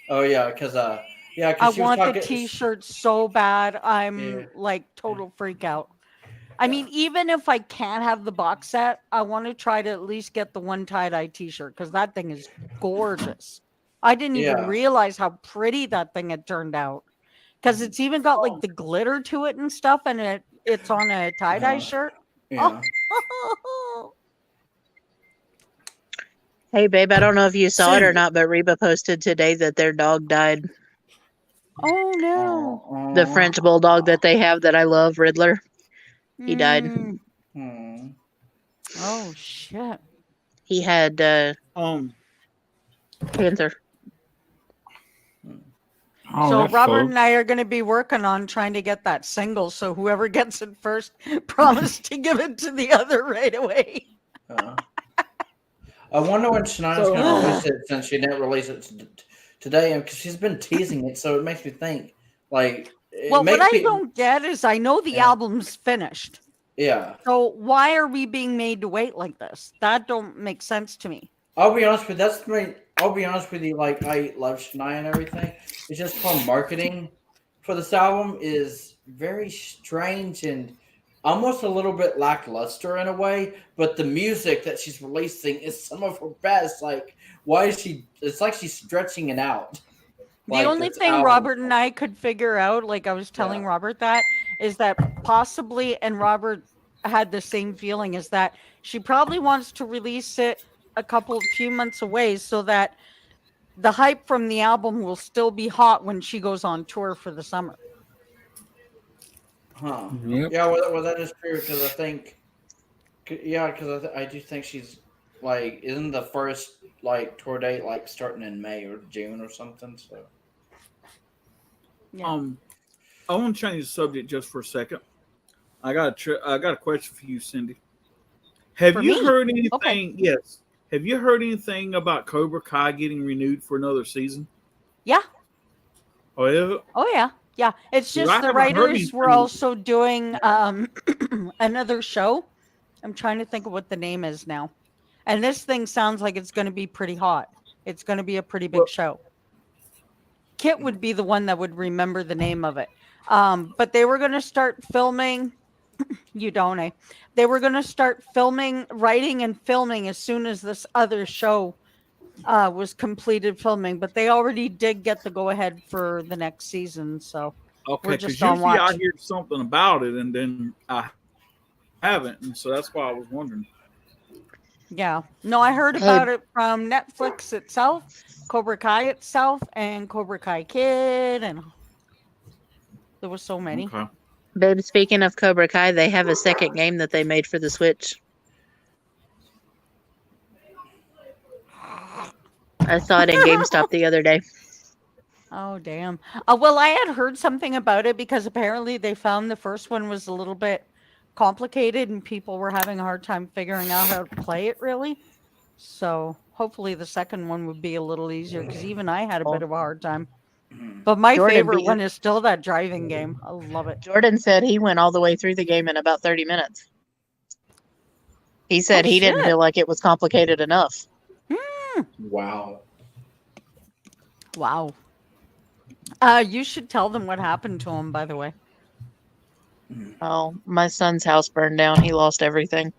Oh yeah, because I she was want talking. the t-shirt so bad. I'm Yeah. like total freak out. I mean, even if I can't have the box set, I want to try to at least get the one tie-dye t-shirt because that thing is gorgeous. I didn't even Yeah. realize how pretty that thing had turned out because it's even got like the glitter to it and stuff, and it's on a tie-dye shirt. Yeah. Oh. Hey, babe, I don't know if you saw it or See. not, but Reba posted today that their dog died. Oh no. The French bulldog that they have that I love, Riddler. He died. Hmm. Oh shit. He had cancer. Oh, So that's Robert cool. and I are going to be working on trying to get that single. So whoever gets it first, promise to give it to the other right away. I wonder when Shania's So- going to release it since she didn't release it today, because she's been teasing it. So it makes me think, like, Well, what I don't get is I know the Yeah. album's finished. Yeah. So why are we being made to wait like this? That don't make sense to me. I'll be honest with you. Like, I love Shania and everything. It's just for marketing for this album is very strange and almost a little bit lackluster in a way, but the music that she's releasing is some of her best. Like, why is she? It's like she's stretching it out. The Like only this thing album. Robert and I could figure out, like I was telling Yeah. Robert that, is that possibly, and Robert had the same feeling, is that she probably wants to release it few months away so that the hype from the album will still be hot when she goes on tour for the summer. Huh. Yep. Yeah, well, that is true because I think, yeah, because I do think she's like, isn't the first like tour date like starting in May or June or something? So Yeah. I want to change the subject just for a second. I got a question for you, Cindy. Have For you me? heard Okay. anything? Yes. Have you heard anything about Cobra Kai getting renewed for another season? Yeah. Oh, yeah. Oh yeah. Yeah. It's 'Cause I just the haven't heard writers were anything. also doing another show. I'm trying to think of what the name is now. And this thing sounds like it's going to be pretty hot. It's going to be a pretty big Well, show. Kit would be the one that would remember the name of it. But they were going to start filming. You don't, eh? They were going to start writing and filming as soon as this other show was completed filming. But they already did get the go ahead for the next season. So okay, we're because just on usually I watch. hear something about it and then I haven't, and so that's why I was wondering. Yeah. No, I heard Hey, about it from Netflix itself, Cobra Kai itself, and Cobra Kai Kid, and there was so many. Okay. babe, speaking of Cobra Kai, they have a second game that they made for the Switch. I saw it in GameStop the other day. Oh, damn. Well, I had heard something about it because apparently they found the first one was a little bit complicated and people were having a hard time figuring out how to play it really. So hopefully the second one would be a little easier because even I had a bit Well, of a hard time. But my Jordan favorite beat one is still that driving game. I love it. Jordan said he went all the way through the game in about 30 minutes. He Oh, said he didn't shit. feel like it was complicated enough. wow. Wow. You should tell them what happened to him, by the way. Oh, my son's house burned down. He lost everything.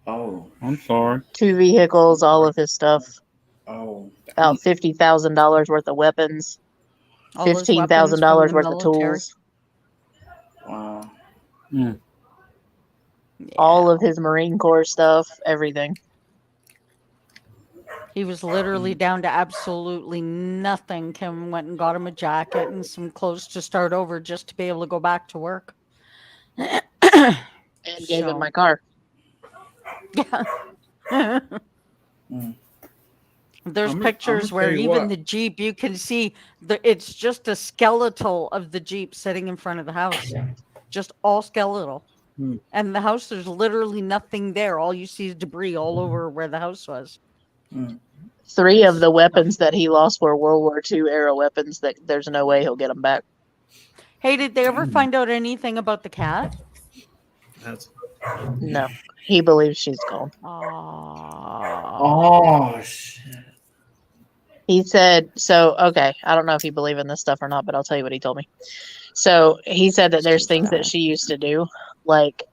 Oh. I'm sorry. 2 vehicles, all of his stuff. Oh. About $50,000 worth of weapons. All those weapons from $15,000 the worth of military. tools. Wow. Mm. All Yeah. of his Marine Corps stuff, everything. He was literally down to absolutely nothing. Kim went and got him a jacket and some clothes to start over just to be able to go back to work. And gave him So, my car. yeah. Mm. There's I'm pictures gonna where tell you even what. the Jeep, you can see it's just a skeletal of the Jeep sitting in front of the house. Just all skeletal. Hmm. And the house, there's literally nothing there. All you see is debris all over where the house was. Mm. 3 of the weapons that he lost were World War II era weapons that there's no way he'll get them back. Hey, did they ever find out anything about the cat? That's No. He believes she's gone. Oh shit. He said, so, okay, I don't know if you believe in this stuff or not, but I'll tell you what he told me. So he said that there's things that she used to do. Like,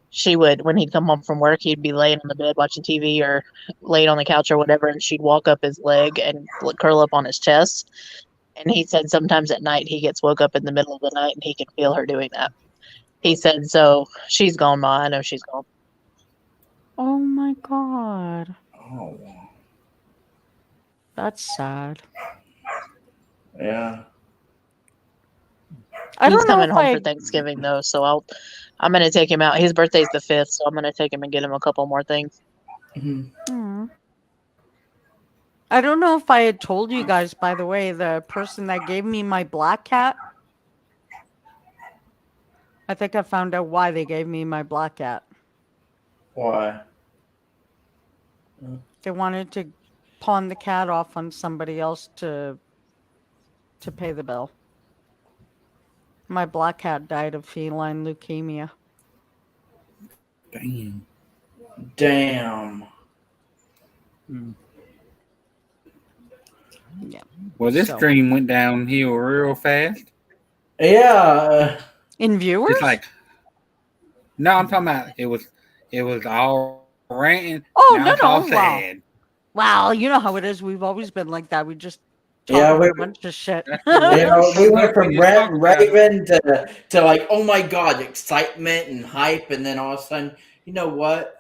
she would, when he'd come home from work, he'd be laying on the bed watching TV or laying on the couch or whatever, and she'd walk up his leg and curl up on his chest. And he said sometimes at night he gets woke up in the middle of the night and he can feel her doing that. He said, so she's gone, Ma. I know she's gone. Oh my God. Oh wow. That's sad. Yeah. I He's don't know coming if home for Thanksgiving though, so I'm gonna take him out. His birthday's the 5th, so I'm gonna take him and get him a couple more things. Mm-hmm. I don't know if I had told you guys, by the way, the person that gave me my black cat. I think I found out why they gave me my black cat. Why? They wanted to pawn the cat off on somebody else to pay the bill. My black cat died of feline leukemia. Damn. Damn. Yeah. Well, this So- stream went downhill real fast. Yeah. In viewers? Just like, no, I'm talking about it was all ranting. Oh, now no, it's all no. Wow. sad. Well, you know how it is. We've always been like that. We just talk Yeah, about we- a bunch of shit. That's the You know, worst. we went from We just talked about it. Raven to like, oh my god, excitement and hype, and then all of a sudden, you know what?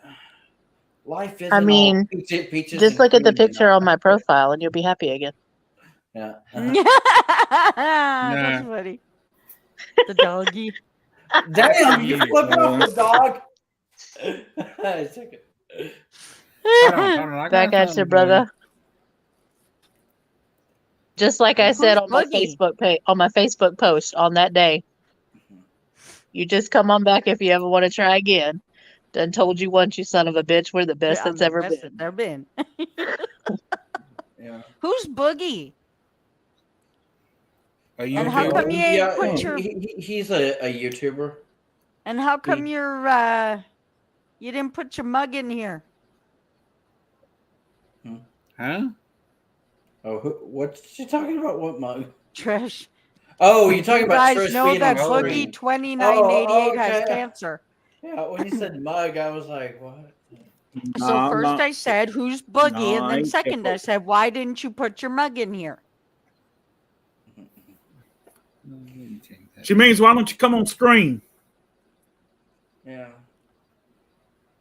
Life isn't I mean, all peaches just and look at the cream, you picture know? on my profile and you'll be happy again. Yeah. That's funny. The doggy. Damn, you flip off the dog. Hold on, I Back got at you, something for brother. Just like I said Who's on my Boogie? Facebook page, on my Facebook post on that day, you just come on back if you ever want to try again. Done told you once, you son of a bitch, we're the best I'm that's the ever best been. that there been. Yeah. Who's Boogie? Are you And how come you ain't put your He's a YouTuber. and how come you're you didn't put your mug in here? Huh? Oh, what's she talking about? What mug? Trish. Oh, you're talking You about guys Trish know being that on Boogie screen. 2988 has okay. cancer. Yeah, when you said mug, I was like, what? So first I said, who's Boogie? No, and I then ain't second I said, why didn't you put your mug in here? She means, why don't you come on screen? Yeah.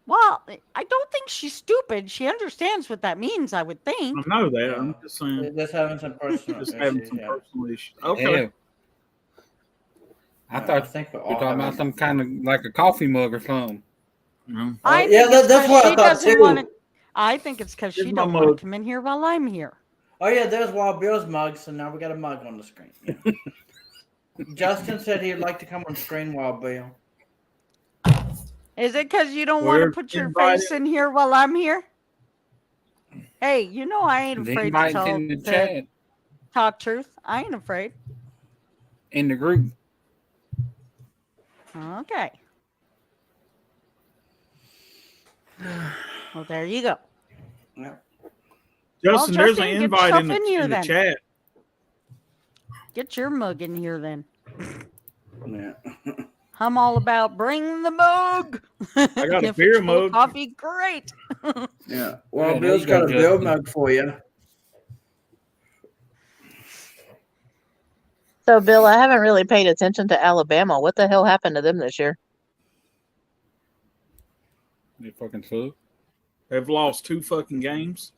Well, I don't think she's stupid. She understands what that means, I would think. I know that. I'm just saying. Just having some personal Just issues. having some Yeah. personal issues. Okay. Hell. I thought think we're you all were talking having- about some kind of like a coffee mug or something. No. I yeah, think it's that's 'cause what I she thought doesn't too. want to. I think it's because Here's she my don't want mug. to come in here while I'm here. Oh yeah, there's Wild Bill's mug, so now we got a mug on the screen. Yeah. Justin said he'd like to come on screen, Wild Bill. Is it because you don't We're want to put your invited. face in here while I'm here? Hey, you know I ain't The afraid to invite's tell in the to chat talk truth. I ain't afraid. in the group. Okay. Well, there you go. Yeah. Justin, there's an Justin, get invite yourself in the, in here in the then. chat. Get your mug in here then. Yeah. I'm all about bring the mug. I got a If beer it's full of mug. coffee, great. Yeah. Wild Yeah, Bill's there got you a go, bill Justin. mug for you. So, Bill, I haven't really paid attention to Alabama. What the hell happened to them this year? They fucking suck. They've lost 2 fucking games.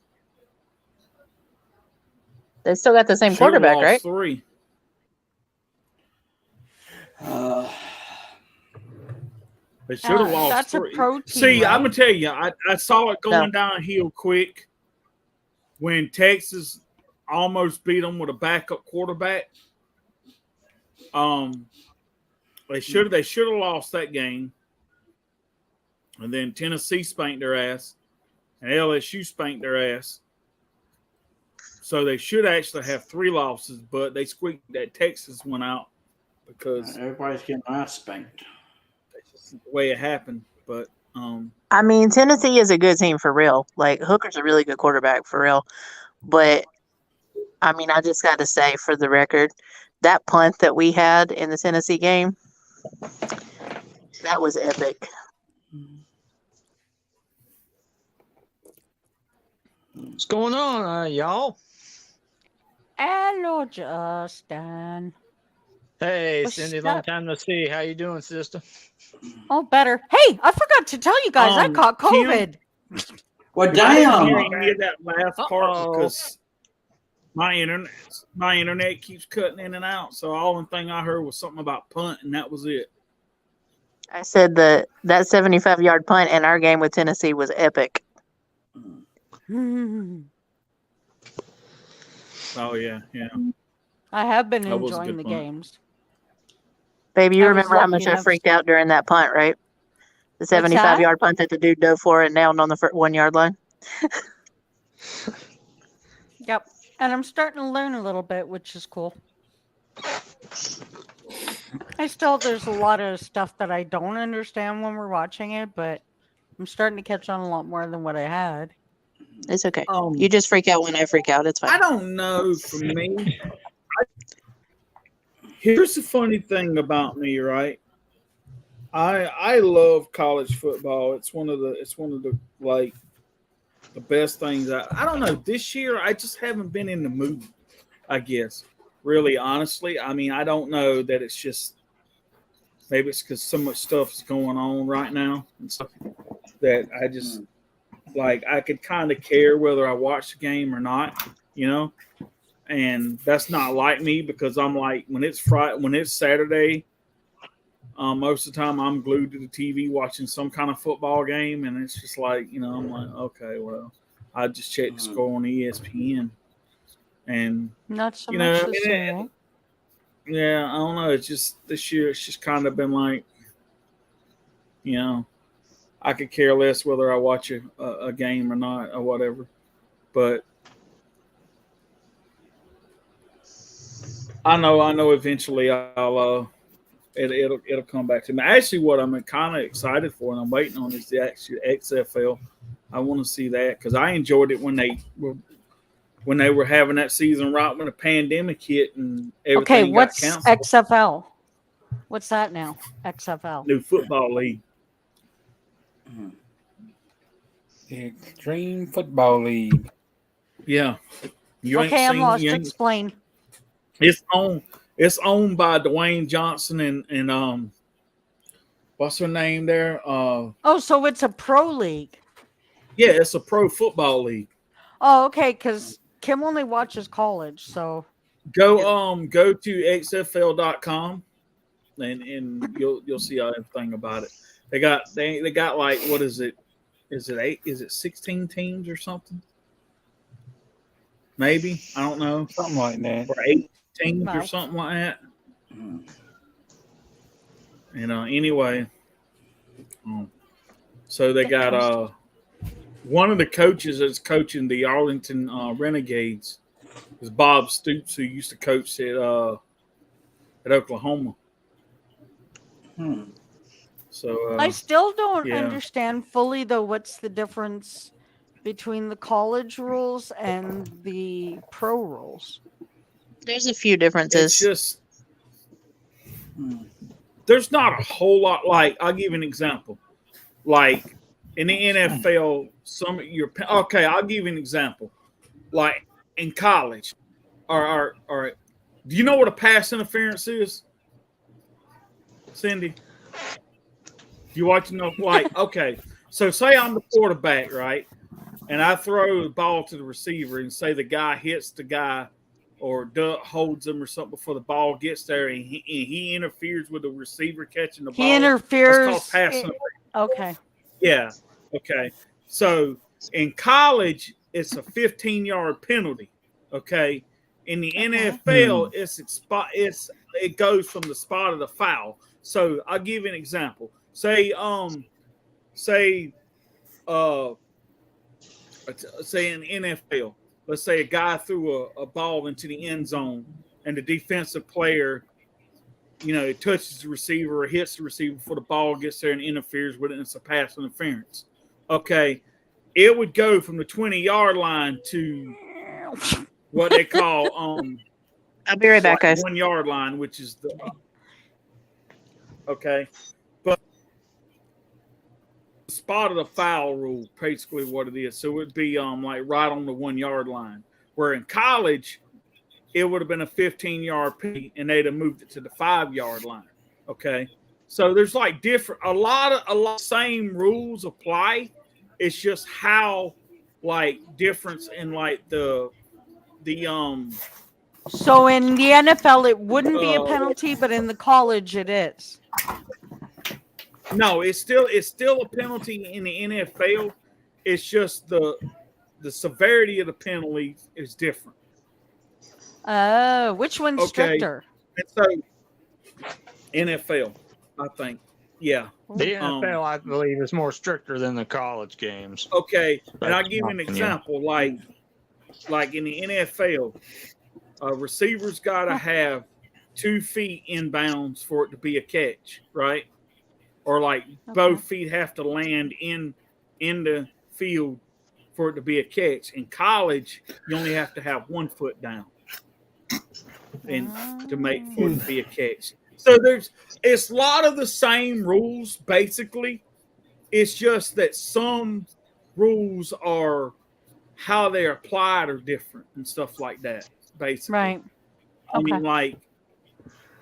They still got the same Should've quarterback, lost right? 3. They should have lost That's 3. a protein. See, right? I'm gonna tell you, I saw it going No. downhill quick when Texas almost beat them with a backup quarterback. They should have lost that game, and then Tennessee spanked their ass, and LSU spanked their ass. So they should actually have 3 losses, but they squeaked that Texas one out because Everybody's getting ass spanked. that's just the way it happened. But I mean, Tennessee is a good team for real. Like, Hooker's a really good quarterback for real. But, I mean, I just got to say, for the record, that punt that we had in the Tennessee game, that was epic. What's going on, y'all? Hello, Justin. Hey, What's Cindy, long up? time no see. How you doing, sister? Oh, better. Hey, I forgot to tell you guys I caught Kim- COVID. Well, I didn't hear damn. any of that last part Uh-oh. because my internet keeps cutting in and out. So all the thing I heard was something about punt, and that was it. I said that 75-yard punt in our game with Tennessee was epic. Oh yeah. I have been That was a enjoying good the punt. games. Baby, you I was remember how lucky much I enough- freaked out during that punt, right? The that? 75-yard punt that the dude dove for and nailed on the 1-yard line. Yep. And I'm starting to learn a little bit, which is cool. There's a lot of stuff that I don't understand when we're watching it, but I'm starting to catch on a lot more than what I had. It's okay. You just freak out when I freak out. It's I fine. don't know. For me, here's the funny thing about me, right? I love college football. It's one of the like the best things. I don't know. This year, I just haven't been in the mood. I guess, really, honestly. I mean, I don't know that it's just maybe it's because so much stuff is going on right now and stuff that I just like I could kind of care whether I watch the game or not, you know. And that's not like me because I'm like when it's Friday, when it's Saturday. Most of the time, I'm glued to the TV watching some kind of football game, and it's just like I'm like, okay, well, I just check the score on ESPN, and Not so you much know, I the mean, same. yeah, I don't know. It's just this year, it's just kind of been like, I could care less whether I watch a game or not or whatever, but I know, eventually it'll come back to me. Actually, what I'm kind of excited for and I'm waiting on is the actual XFL. I want to see that because I enjoyed it when they were having that season right when the pandemic hit and everything Okay, got what's canceled. XFL? What's that now? XFL. New football league. The Extreme Football League. Yeah, you ain't Okay, I'm seen. lost. Explain. It's owned by Dwayne Johnson and what's her name there? Oh, so it's a pro league. Yeah, it's a pro football league. Oh, okay, because Kim only watches college, so Go to xfl.com and you'll see everything about it. They got like what is it? Is it 8? Is it 16 teams or something? Maybe, I don't know. Something like that. Or 8 teams or Wow. something like that. Anyway, so they got one of the coaches that's coaching the Arlington Renegades is Bob Stoops, who used to coach at Oklahoma. So I still don't yeah. understand fully though what's the difference between the college rules and the pro rules. There's a few It's differences. just there's not a whole lot. Like I'll give you an example. Like in the NFL, I'll give you an example. Like in college, or do you know what a pass interference is, Cindy? You want to know? Like okay, so say I'm the quarterback, right? And I throw the ball to the receiver and say the guy hits the guy or holds him or something before the ball gets there and he interferes with the receiver catching the ball. He interferes. That's called passing. Okay. Yeah. Okay. So in college, it's a 15-yard penalty. Okay. In the NFL, it goes from the spot of the foul. So I'll give you an example. Say in NFL, let's say a guy threw a ball into the end zone and the defensive player, it touches the receiver or hits the receiver before the ball gets there and interferes with it and it's a pass interference. Okay. It would go from the 20-yard line to what they call I'll be right back, guys. 1-yard line, which is the okay. But the spot of the foul rule, basically what it is. So it would be like right on the 1-yard line. Where in college, it would have been a 15-yard penalty, and they'd have moved it to the 5-yard line. Okay, so there's like a lot of same rules apply. It's just how like difference in like the So in the NFL, it wouldn't be a penalty, but in the college, it is. No, it's still a penalty in the NFL. It's just the severity of the penalty is different. Oh, which one's Okay. stricter? And so NFL, I think. Yeah. The NFL, I believe, is more stricter than the college games. Okay. And I'll That's give you my an opinion. example. Like in the NFL, a receiver's got to have 2 feet inbounds for it to be a catch, right? Or like both feet have to land in the field for it to be a catch. In college, you only have to have 1 foot down and to make for it to be a catch. So it's a lot of the same rules basically. It's just that some rules are how they're applied are different and stuff like that. Basically, Right. I Okay. mean, like,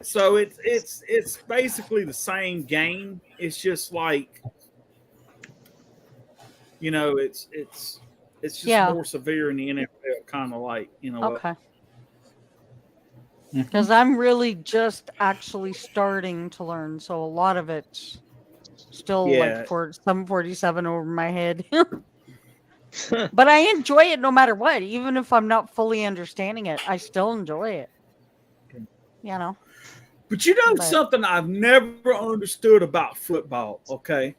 so it's basically the same game. It's just like, it's just Yeah. more severe in the NFL, kind of like, Okay. Mhm. Because I'm really just actually starting to learn, so a lot of it's still Yeah. like for some 47 over my head. But I enjoy it no matter what, even if I'm not fully understanding it. I still enjoy it. You know. But you know But something I've never understood about football, okay?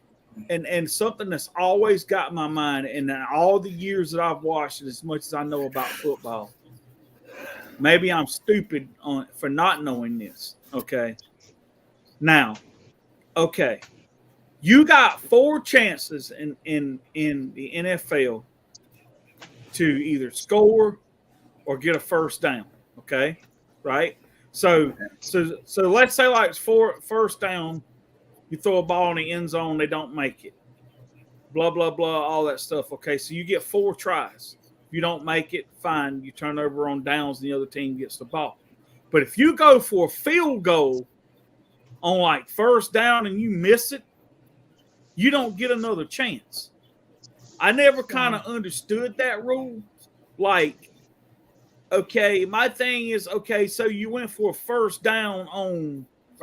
And something that's always got my mind, and in all the years that I've watched it, as much as I know about football. Maybe I'm stupid for not knowing this, okay? Now, okay, you got 4 chances in the NFL to either score or get a first down, okay? Right? So let's say like it's first down, you throw a ball in the end zone, they don't make it. Blah blah blah, all that stuff. Okay, so you get 4 tries. If you don't make it, fine. You turn over on downs, and the other team gets the ball. But if you go for a field goal on like first down and you miss it, you don't get another chance. I never kind of understood that rule. Like, okay, my thing is, okay, so you went for a first down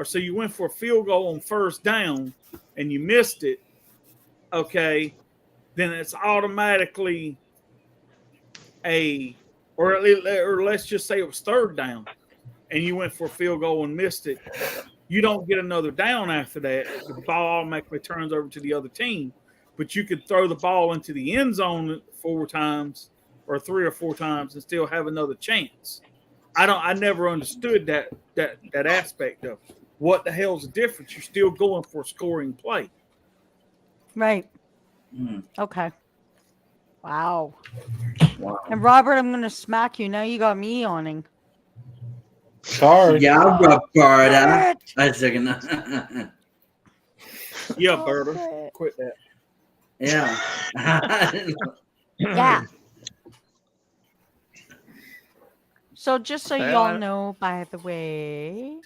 so you went for a field goal on first down and you missed it, okay, then it's automatically or let's just say it was third down and you went for a field goal and missed it. You don't get another down after that. The ball automatically turns over to the other team, but you could throw the ball into the end zone 4 times or 3 or 4 times and still have another chance. I never understood that aspect of it. What the hell's the difference? You're still going for a scoring play. right. Mm. Okay. Wow. Wow. And Robert, I'm gonna smack you. Now you got me yawning. Sorry. Yeah, Roberta. Robert! I second. Yeah, Stop Berta, it. quit that. Yeah. Yeah. So just so Well, y'all know, by the way,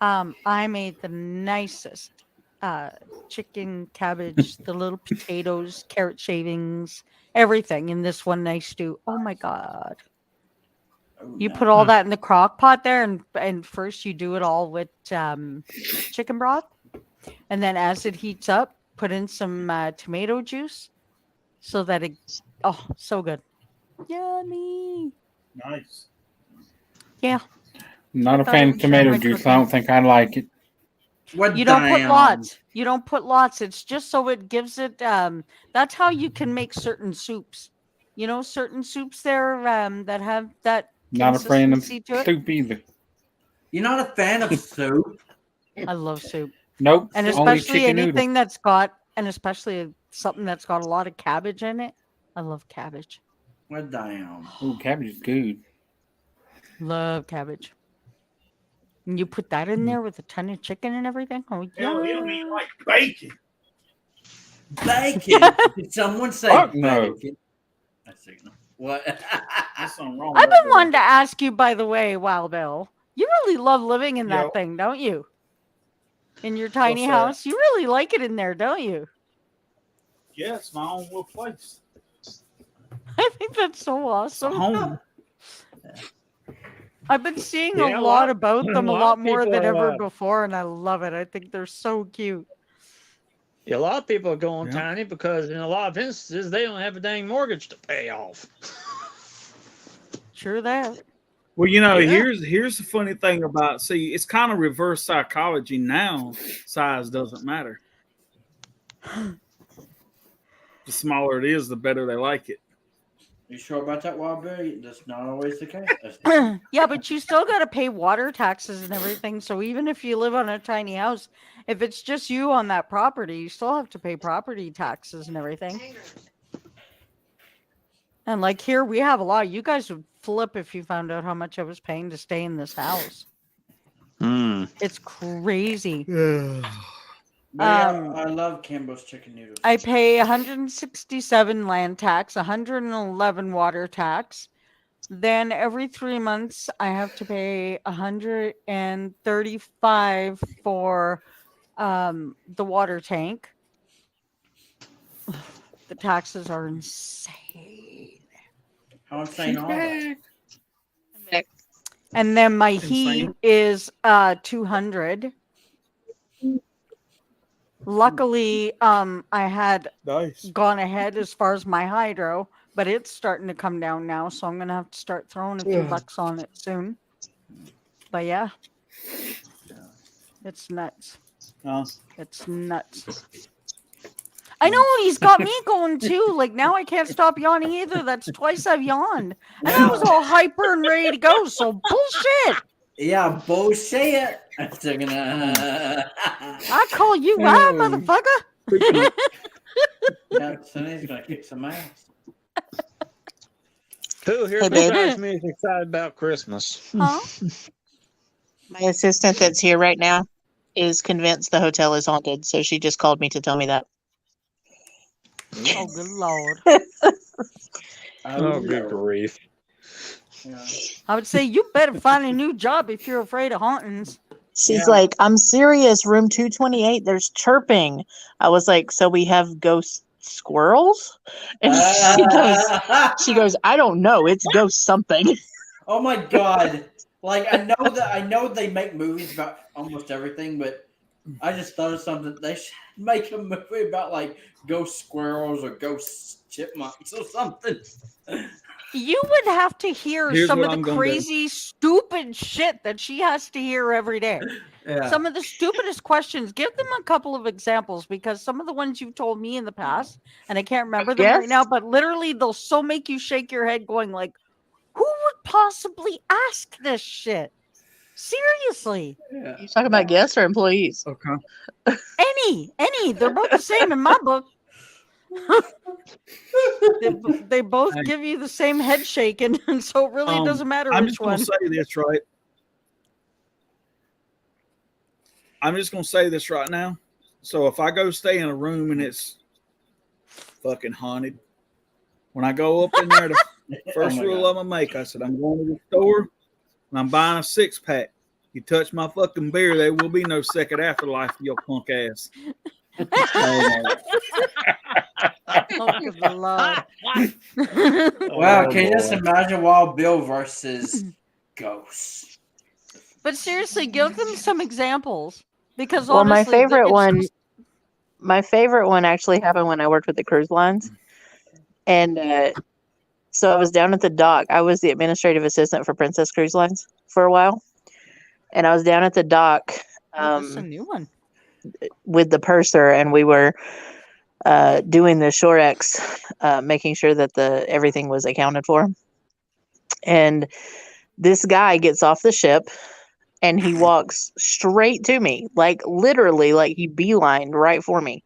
I made the nicest chicken, cabbage, the little potatoes, carrot shavings, everything in this one nice stew. Oh my god. You put all that in the crock pot there, and first you do it all with chicken broth, and then as it heats up, put in some tomato juice, so that so good, yummy. Nice. Yeah, Not I a thought fan I of would share tomato my juice. I cooking. don't think I like it. What You don't put damn? lots. You don't put lots. It's just so it gives it. That's how you can make certain soups. You know, certain soups there that have that Not a fan of consistency to it. soup either. You're not a fan of soup? I love soup. Nope. And Only especially chicken noodle. anything that's got, and especially something that's got a lot of cabbage in it. I love cabbage. What damn? Ooh, cabbage is good. Love cabbage. And you put that in there with a ton of chicken and everything. Oh Hell, you don't yeah. even like bacon. Bacon? Did someone say Fuck no. bacon? I signal. What? There's something wrong I've with been wanting to ask you, by the way, Wild Bill. You really love living in that Yo. thing, don't you? In your tiny What's that? house. You really like it in there, don't you? Yeah, it's my own little place. I think that's so It's a awesome. home. I've been seeing Yeah, a lot about them a a lot lot of more than people, ever before, and I love it. I think they're so cute. Yeah, a lot of people are going Yeah. tiny because in a lot of instances they don't have a dang mortgage to pay off. Sure that. Well, Yeah. here's the funny thing about, see, it's kind of reverse psychology now. Size doesn't matter. The smaller it is, the better they like it. You sure about that, Wildberry? That's not always the case. Yeah, but you still got to pay water taxes and everything. So even if you live on a tiny house, if it's just you on that property, you still have to pay property taxes and everything. And like here, we have a lot. You guys would flip if you found out how much I was paying to stay in this house. It's crazy. But yeah, I love Campbell's chicken noodles. I pay 167 land tax, 111 water tax. Then every 3 months, I have to pay 135 for the water tank. The taxes are insane. How insane are they? And then my Insane. heat is 200. Luckily, I had Nice. gone ahead as far as my hydro, but it's starting to come down now, so I'm gonna have to start throwing a few bucks on it soon. But yeah, it's nuts. It's nuts. I know he's got me going too. Like now I can't stop yawning either. That's twice I've yawned. And I was all hyper and ready to go. So bullshit. Yeah, bullshit. They're gonna. I call you out, motherfucker. Yeah, Sonny's gonna kick some ass. Who here Hey, babe. besides me is excited about Christmas? Huh? My assistant that's here right now is convinced the hotel is haunted, so she just called me to tell me that. Oh, good lord. Oh, good grief. Yeah. I would say you better find a new job if you're afraid of hauntings. She's Yeah. like, I'm serious. Room 228, there's chirping. I was like, so we have ghost squirrels? And she goes, I don't know. It's ghost something. Oh my god! Like I know they make movies about almost everything, but I just thought of something. They should make a movie about like ghost squirrels or ghost chipmunks or something. You would have to hear Here's some what of the I'm gonna do. crazy, stupid shit that she has to hear every day. Yeah. Some of the stupidest questions. Give them a couple of examples because some of the ones you've told me in the past, and I can't remember them right Yes. now, but literally they'll so make you shake your head going like, who would possibly ask this shit? Seriously. Yeah. You talking about guests or employees? Okay. Any. They're both the same in my book. they both Hey. give you the same head shaking, and so it really doesn't matter I'm which just gonna one. say this right. I'm just gonna say this right now. So if I go stay in a room and it's fucking haunted, when I go up in there, the first my rule God. I'm gonna make, I said, I'm going to the store and I'm buying a 6-pack. You touch my fucking beer, there will be no second afterlife for your punk ass. Oh, good lord. Wow, can you just imagine Wild Bill versus ghosts? But seriously, give them some examples because Well, my honestly, favorite it's one, just- my favorite one actually happened when I worked with the cruise lines. And so I was down at the dock. I was the administrative assistant for Princess Cruise Lines for a while. And I was down at the dock oh, this is a new one. with the purser, and we were doing the Shorex, making sure that everything was accounted for. And this guy gets off the ship and he walks straight to me, like literally, like he beelined right for me.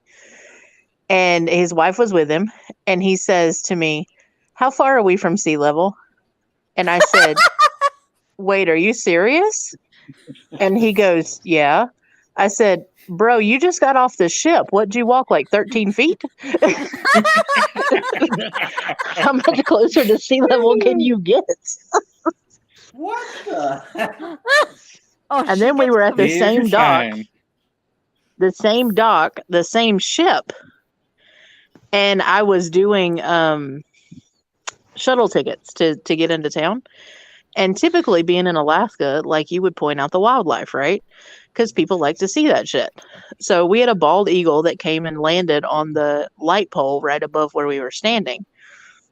And his wife was with him, and he says to me, "How far are we from sea level?" And I said, "Wait, are you serious?" And he goes, "Yeah." I said, "Bro, you just got off the ship. What'd you walk, like 13 feet? How much closer to sea level can you get?" What the? Oh, And she then we gets were at the Here's same your dock, shame. the same ship. And I was doing shuttle tickets to get into town. And typically being in Alaska, like you would point out the wildlife, right? Because people like to see that shit. So we had a bald eagle that came and landed on the light pole right above where we were standing.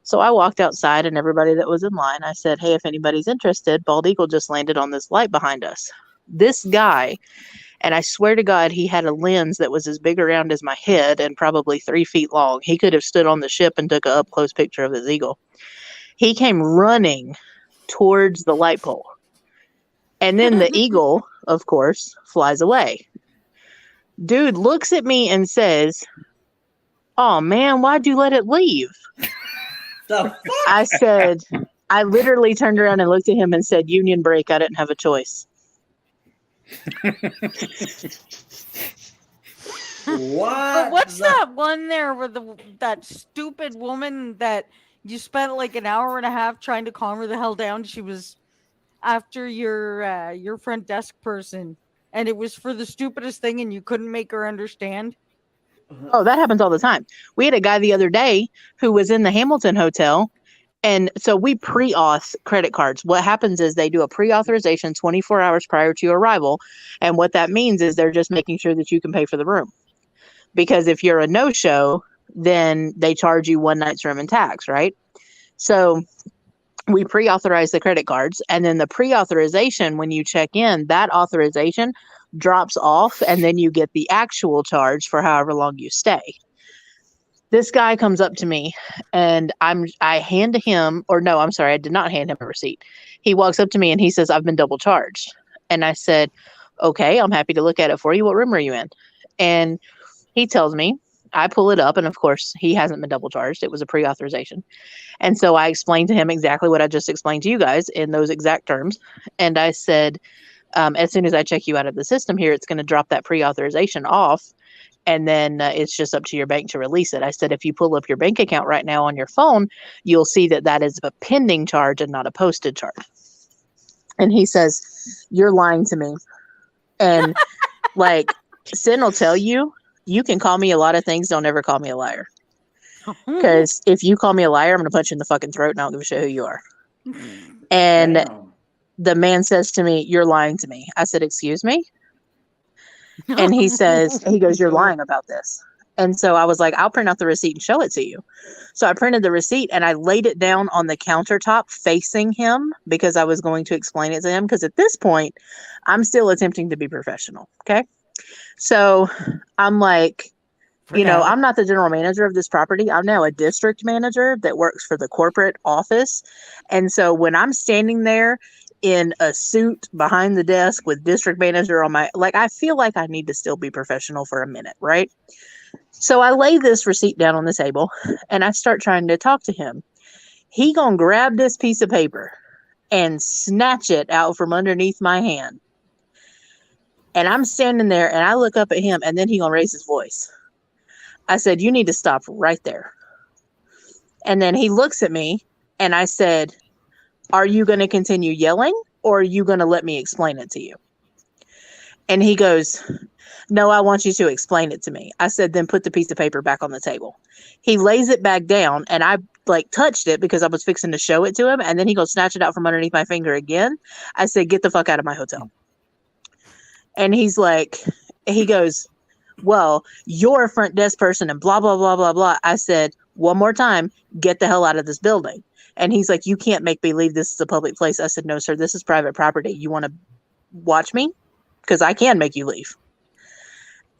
So I walked outside, and everybody that was in line, I said, "Hey, if anybody's interested, bald eagle just landed on this light behind us." This guy, and I swear to God, he had a lens that was as big around as my head and probably 3 feet long. He could have stood on the ship and took a up close picture of his eagle. He came running towards the light pole. And then the eagle, of course, flies away. Dude looks at me and says, "Oh man, why'd you let it leave?" The fuck? I said, I literally turned around and looked at him and said, "Union break. I didn't have a choice." What? But what's the- that one there with that stupid woman that you spent like an hour and a half trying to calm her the hell down? She was after your front desk person, and it was for the stupidest thing, and you couldn't make her understand. Oh, that happens all the time. We had a guy the other day who was in the Hamilton Hotel. And so we pre-auth credit cards. What happens is they do a pre-authorization 24 hours prior to your arrival. And what that means is they're just making sure that you can pay for the room. Because if you're a no-show, then they charge you one night's room and tax, right? So we pre-authorize the credit cards, and then the pre-authorization, when you check in, that authorization drops off, and then you get the actual charge for however long you stay. This guy comes up to me, and I hand him, or no, I'm sorry, I did not hand him a receipt. He walks up to me and he says, "I've been double charged." And I said, "Okay, I'm happy to look at it for you. What room are you in?" And he tells me. I pull it up, and of course, he hasn't been double charged. It was a pre-authorization. And so I explained to him exactly what I just explained to you guys in those exact terms. And I said, as soon as I check you out of the system here, it's going to drop that pre-authorization off. And then it's just up to your bank to release it. I said, if you pull up your bank account right now on your phone, you'll see that that is a pending charge and not a posted charge. And he says, "You're lying to me." And like, Sin will tell you, you can call me a lot of things. Don't ever call me a liar. Because if you call me a liar, I'm going to punch you in the fucking throat and I don't give a shit who you are. And Damn. the man says to me, "You're lying to me." I said, "Excuse me?" And he goes, "You're lying about this." And so I was like, "I'll print out the receipt and show it to you." So I printed the receipt and I laid it down on the countertop facing him because I was going to explain it to him. Because at this point, I'm still attempting to be professional. Okay. So I'm like, I'm not the general manager of this property. I'm now a district manager that works for the corporate office. And so when I'm standing there in a suit behind the desk with district manager on my, I feel like I need to still be professional for a minute, right? So I lay this receipt down on the table and I start trying to talk to him. He gonna grab this piece of paper and snatch it out from underneath my hand. And I'm standing there and I look up at him and then he gonna raise his voice. I said, "You need to stop right there." And then he looks at me and I said, "Are you going to continue yelling or are you going to let me explain it to you?" And he goes, "No, I want you to explain it to me." I said, "Then put the piece of paper back on the table." He lays it back down and I touched it because I was fixing to show it to him. And then he goes, snatch it out from underneath my finger again. I said, "Get the fuck out of my hotel." And he goes, "Well, you're a front desk person and blah, blah, blah, blah, blah." I said, "One more time, get the hell out of this building." And he's like, "You can't make me leave. This is a public place." I said, "No, sir, this is private property. You want to watch me? Because I can make you leave."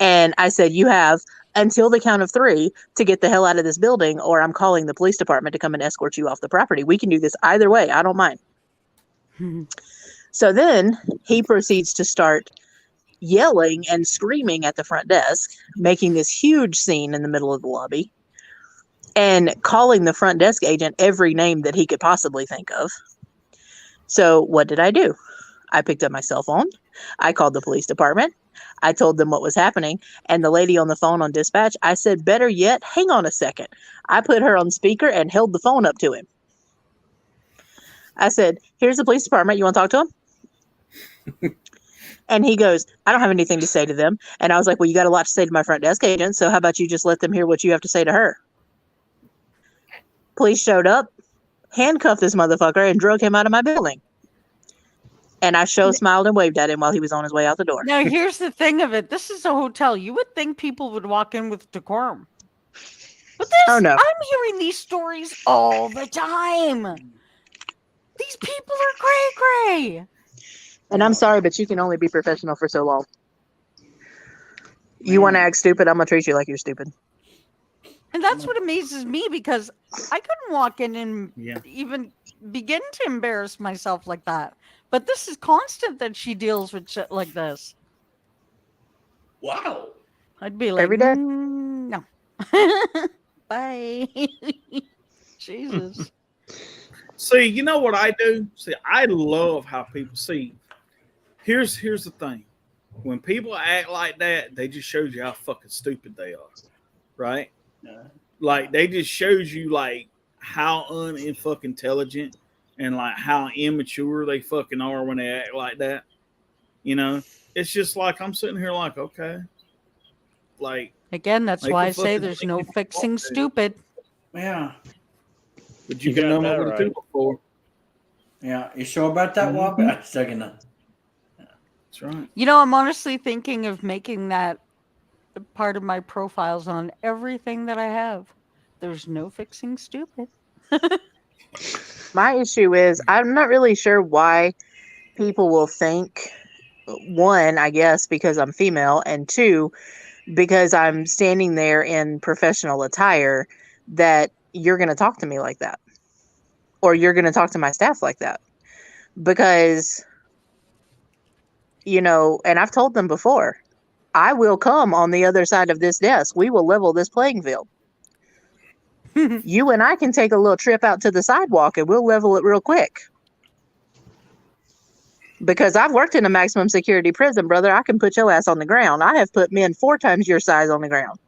And I said, "You have until the count of 3 to get the hell out of this building, or I'm calling the police department to come and escort you off the property. We can do this either way. I don't mind." So then he proceeds to start yelling and screaming at the front desk, making this huge scene in the middle of the lobby, and calling the front desk agent every name that he could possibly think of. So what did I do? I picked up my cell phone. I called the police department. I told them what was happening. And the lady on the phone on dispatch, I said, "Better yet, hang on a second." I put her on speaker and held the phone up to him. I said, "Here's the police department. You want to talk to him?" And he goes, "I don't have anything to say to them." And I was like, "Well, you got a lot to say to my front desk agent. So how about you just let them hear what you have to say to her?" Police showed up, handcuffed this motherfucker, and drug him out of my building. And I smiled and waved at him while he was on his way out the door. Now, here's the thing of it. This is a hotel. You would think people would walk in with decorum. But Oh, no. I'm hearing these stories all the time. These people are cray-cray. And I'm sorry, but you can only be professional for so long. You want to act stupid, I'm going to treat you like you're stupid. And that's what amazes me, because I couldn't walk in and even begin to embarrass myself like that. But this is constant that she deals with shit like this. Wow. I'd be like, every day. No. Bye. Jesus. See, you know what I do? See, I love how people see. Here's the thing. When people act like that, they just shows you how fucking stupid they are, right? Yeah. Like they just shows you like how unfucking intelligent and like how immature they fucking are when they act like that. You know, it's just like I'm sitting here like, okay, like Again, that's make why a I say fucking there's thing no if you fixing want to. stupid. Yeah. But you You can got know that what to right. do before. Yeah. You sure about that, Wob? Mhm. I'm second. That's right. You know, I'm honestly thinking of making that part of my profiles on everything that I have. There's no fixing stupid. My issue is I'm not really sure why people will think, one, I guess because I'm female, and two, because I'm standing there in professional attire, that you're going to talk to me like that, or you're going to talk to my staff like that. Because, and I've told them before, I will come on the other side of this desk. We will level this playing field. You and I can take a little trip out to the sidewalk and we'll level it real quick. Because I've worked in a maximum security prison, brother. I can put your ass on the ground. I have put men 4 times your size on the ground.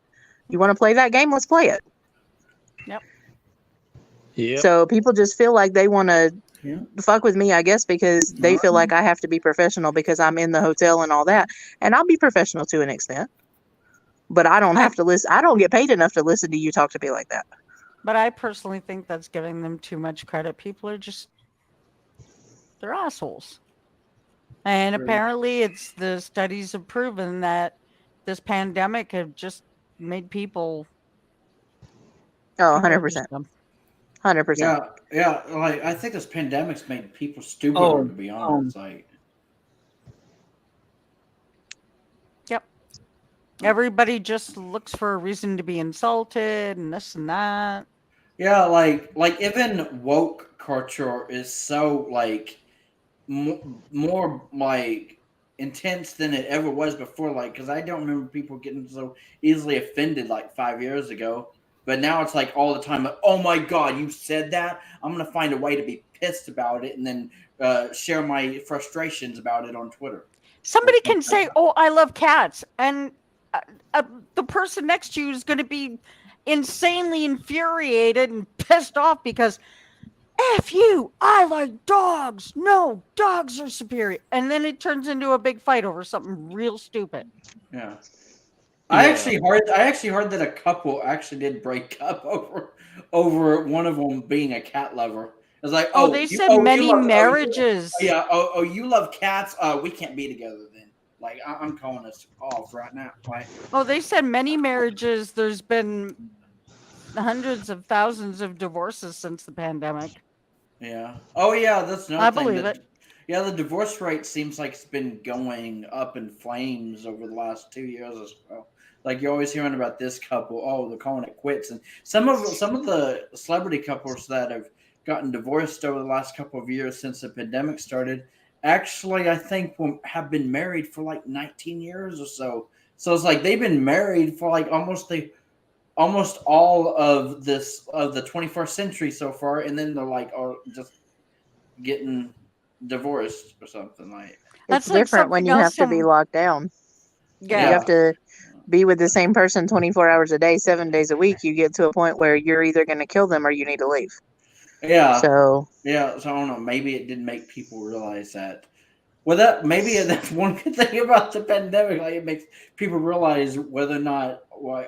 You want to play that game? Let's play it. Yep. Yep. So people just feel like they want to Yeah. fuck with me, I guess, because they feel like I have to be professional because I'm in the hotel and all that. And I'll be professional to an extent. But I don't have to listen. I don't get paid enough to listen to you talk to me like that. But I personally think that's giving them too much credit. People are just, they're assholes. And True. apparently, it's the studies have proven that this pandemic have just made people Oh, people are 100%. just dumb. 100%. Yeah. Yeah. Like, I think this pandemic's made people stupider, Oh, to be honest. Like, Yep. Everybody just looks for a reason to be insulted and this and that. yeah, like even woke culture is so like more like intense than it ever was before. Like, because I don't remember people getting so easily offended like 5 years ago, but now it's like all the time. Like, oh my god, you said that! I'm gonna find a way to be pissed about it and then share my frustrations about it on Twitter. Somebody can say, "Oh, I love cats," and the person next to you is going to be insanely infuriated and pissed off because F you, I like dogs. No, dogs are superior. And then it turns into a big fight over something real stupid. Yeah. Yeah. I actually heard that a couple actually did break up over one of them being a cat lover. It was like, Oh, they said many marriages. You love cats. We can't be together then. Like, I'm calling this off right now. Like, Oh, they said many marriages. There's been hundreds of thousands of divorces since the pandemic. yeah. Oh, yeah. That's another I thing. believe it. Yeah, the divorce rate seems like it's been going up in flames over the last 2 years or so. Like, you're always hearing about this couple. Oh, they're calling it quits, and some of the celebrity couples that have gotten divorced over the last couple of years since the pandemic started, actually, I think have been married for like 19 years or so. So it's like they've been married for like almost all of the 21st century so far, and then they're like, oh, just getting divorced or something like. That's It's like different when something you have else. to be locked down. Yeah. You have to be with the same person 24 hours a day, 7 days a week. You get to a point where you're either going to kill them or you need to leave. Yeah. So, Yeah, so I don't know. Maybe it did make people realize that. Well, maybe that's one good thing about the pandemic. Like, it makes people realize whether or not,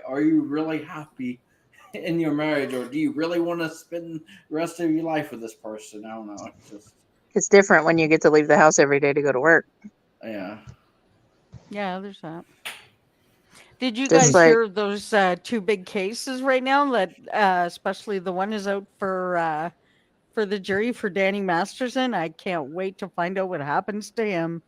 are you really happy in your marriage, or do you really want to spend the rest of your life with this person? I don't know. It's just, it's different when you get to leave the house every day to go to work. yeah. Yeah, there's that. Did you Just guys like- hear those 2 big cases right now? That especially the one is out for the jury for Danny Masterson. I can't wait to find out what happens to him.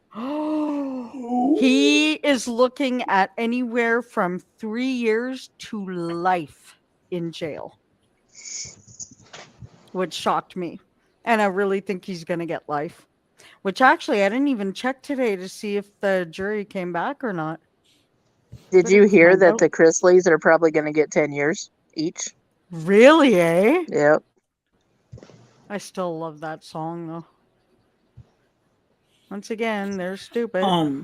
He is looking at anywhere from 3 years to life in jail, which shocked me. And I really think he's going to get life. Which actually, I didn't even check today to see if the jury came back or not. Did Better you hear find that out. the Chrisleys are probably going to get 10 years each? Really, eh? Yep. I still love that song though. Once again, they're stupid.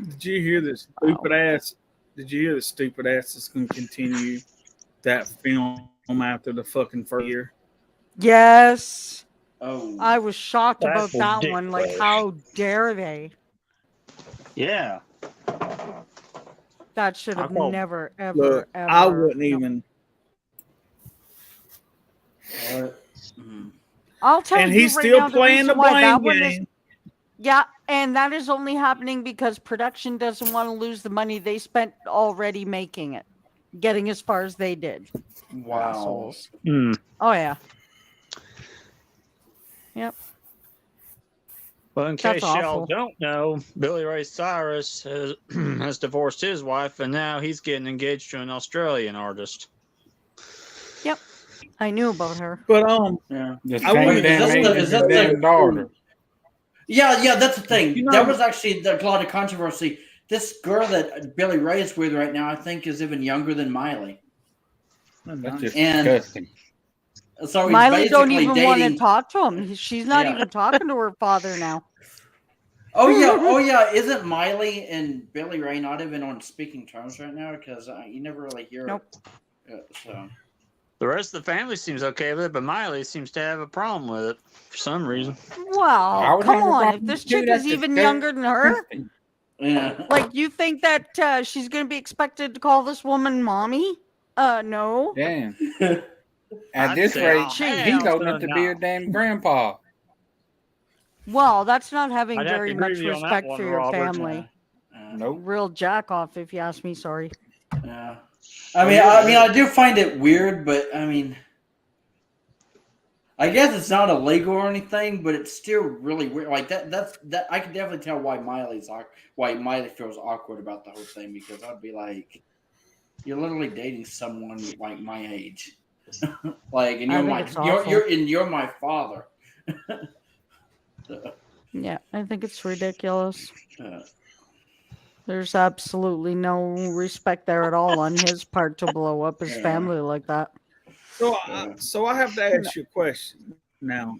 Did you hear this stupid ass? Did you hear the stupid ass that's going to continue that film after the fucking first year? Yes. Oh, I was shocked That's about that one. Like, ridiculous. how dare they? Yeah. That should have I call- never, ever, Look, ever. I wouldn't no. even. what? Mhm. I'll tell And you he's right still now the playing the reason why that blame one is. game. Yeah, and that is only happening because production doesn't want to lose the money they spent already making it, getting as far as they did. Wow. Assholes. Hmm. Oh yeah. Yep. Well, in That's case y'all awful. don't know, Billy Ray Cyrus has, has divorced his wife, and now he's getting engaged to an Australian artist. Yep. I knew about her. But Yeah. The I same wouldn't- damn is age that as the- his is that damn daughter. Yeah, that's the thing. You know- There was actually a lot of controversy. This girl that Billy Ray is with right now, I think, is even younger than Miley. That's just And- disgusting. So he's Miley don't basically even want to dating. talk to him. She's not Yeah. even talking to her father now. Oh yeah. Isn't Miley and Billy Ray not even on speaking terms right now? Because you never really hear Nope. it. So The rest of the family seems okay with it, but Miley seems to have a problem with it for some reason. I Well, would come have a on. If problem this too, chick that's is even disgusting. younger than her, yeah. like you think that she's going to be expected to call this woman mommy? No. Damn. At I'd this say, rate, oh, he's hell old enough to be no. a damn grandpa. Well, that's not having I'd have to very agree much with you on that respect one, for your Robert. family. Nope. Real jack off, if you ask me. Sorry. Yeah. I do find it weird, but I mean, I guess it's not illegal or anything, but it's still really weird. Like that. I can definitely tell why Miley feels awkward about the whole thing, because I'd be like, you're literally dating someone like my age, like, and I think it's awful. you're my father. Yeah, I think it's ridiculous. Uh, There's absolutely no respect there at all on his part to blow up his Yeah. family like that. So I have to ask you a question now.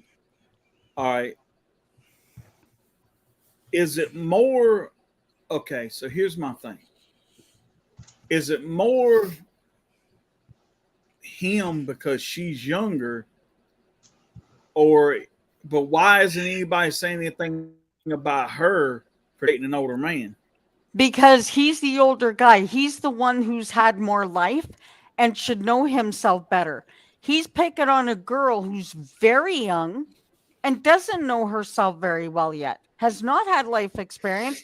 All right. Is it more okay, so here's my thing. Is it more him because she's younger, but why isn't anybody saying anything about her for dating an older man? Because he's the older guy. He's the one who's had more life and should know himself better. He's picking on a girl who's very young and doesn't know herself very well yet, has not had life experience,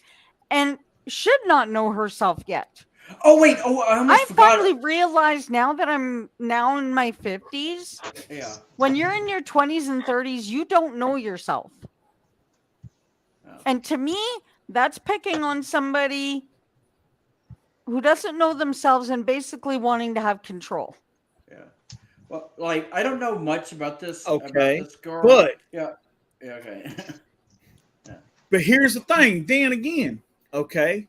and should not know herself yet. oh wait! Oh, I almost I forgot. finally realized now that I'm now in my 50s, Yeah. when you're in your 20s and 30s, you don't know yourself. Yeah. And to me, that's picking on somebody who doesn't know themselves and basically wanting to have control. Yeah. Well, like, I don't know much about this. Okay, About this girl. But Yeah. Okay. But here's the thing. Then again, okay,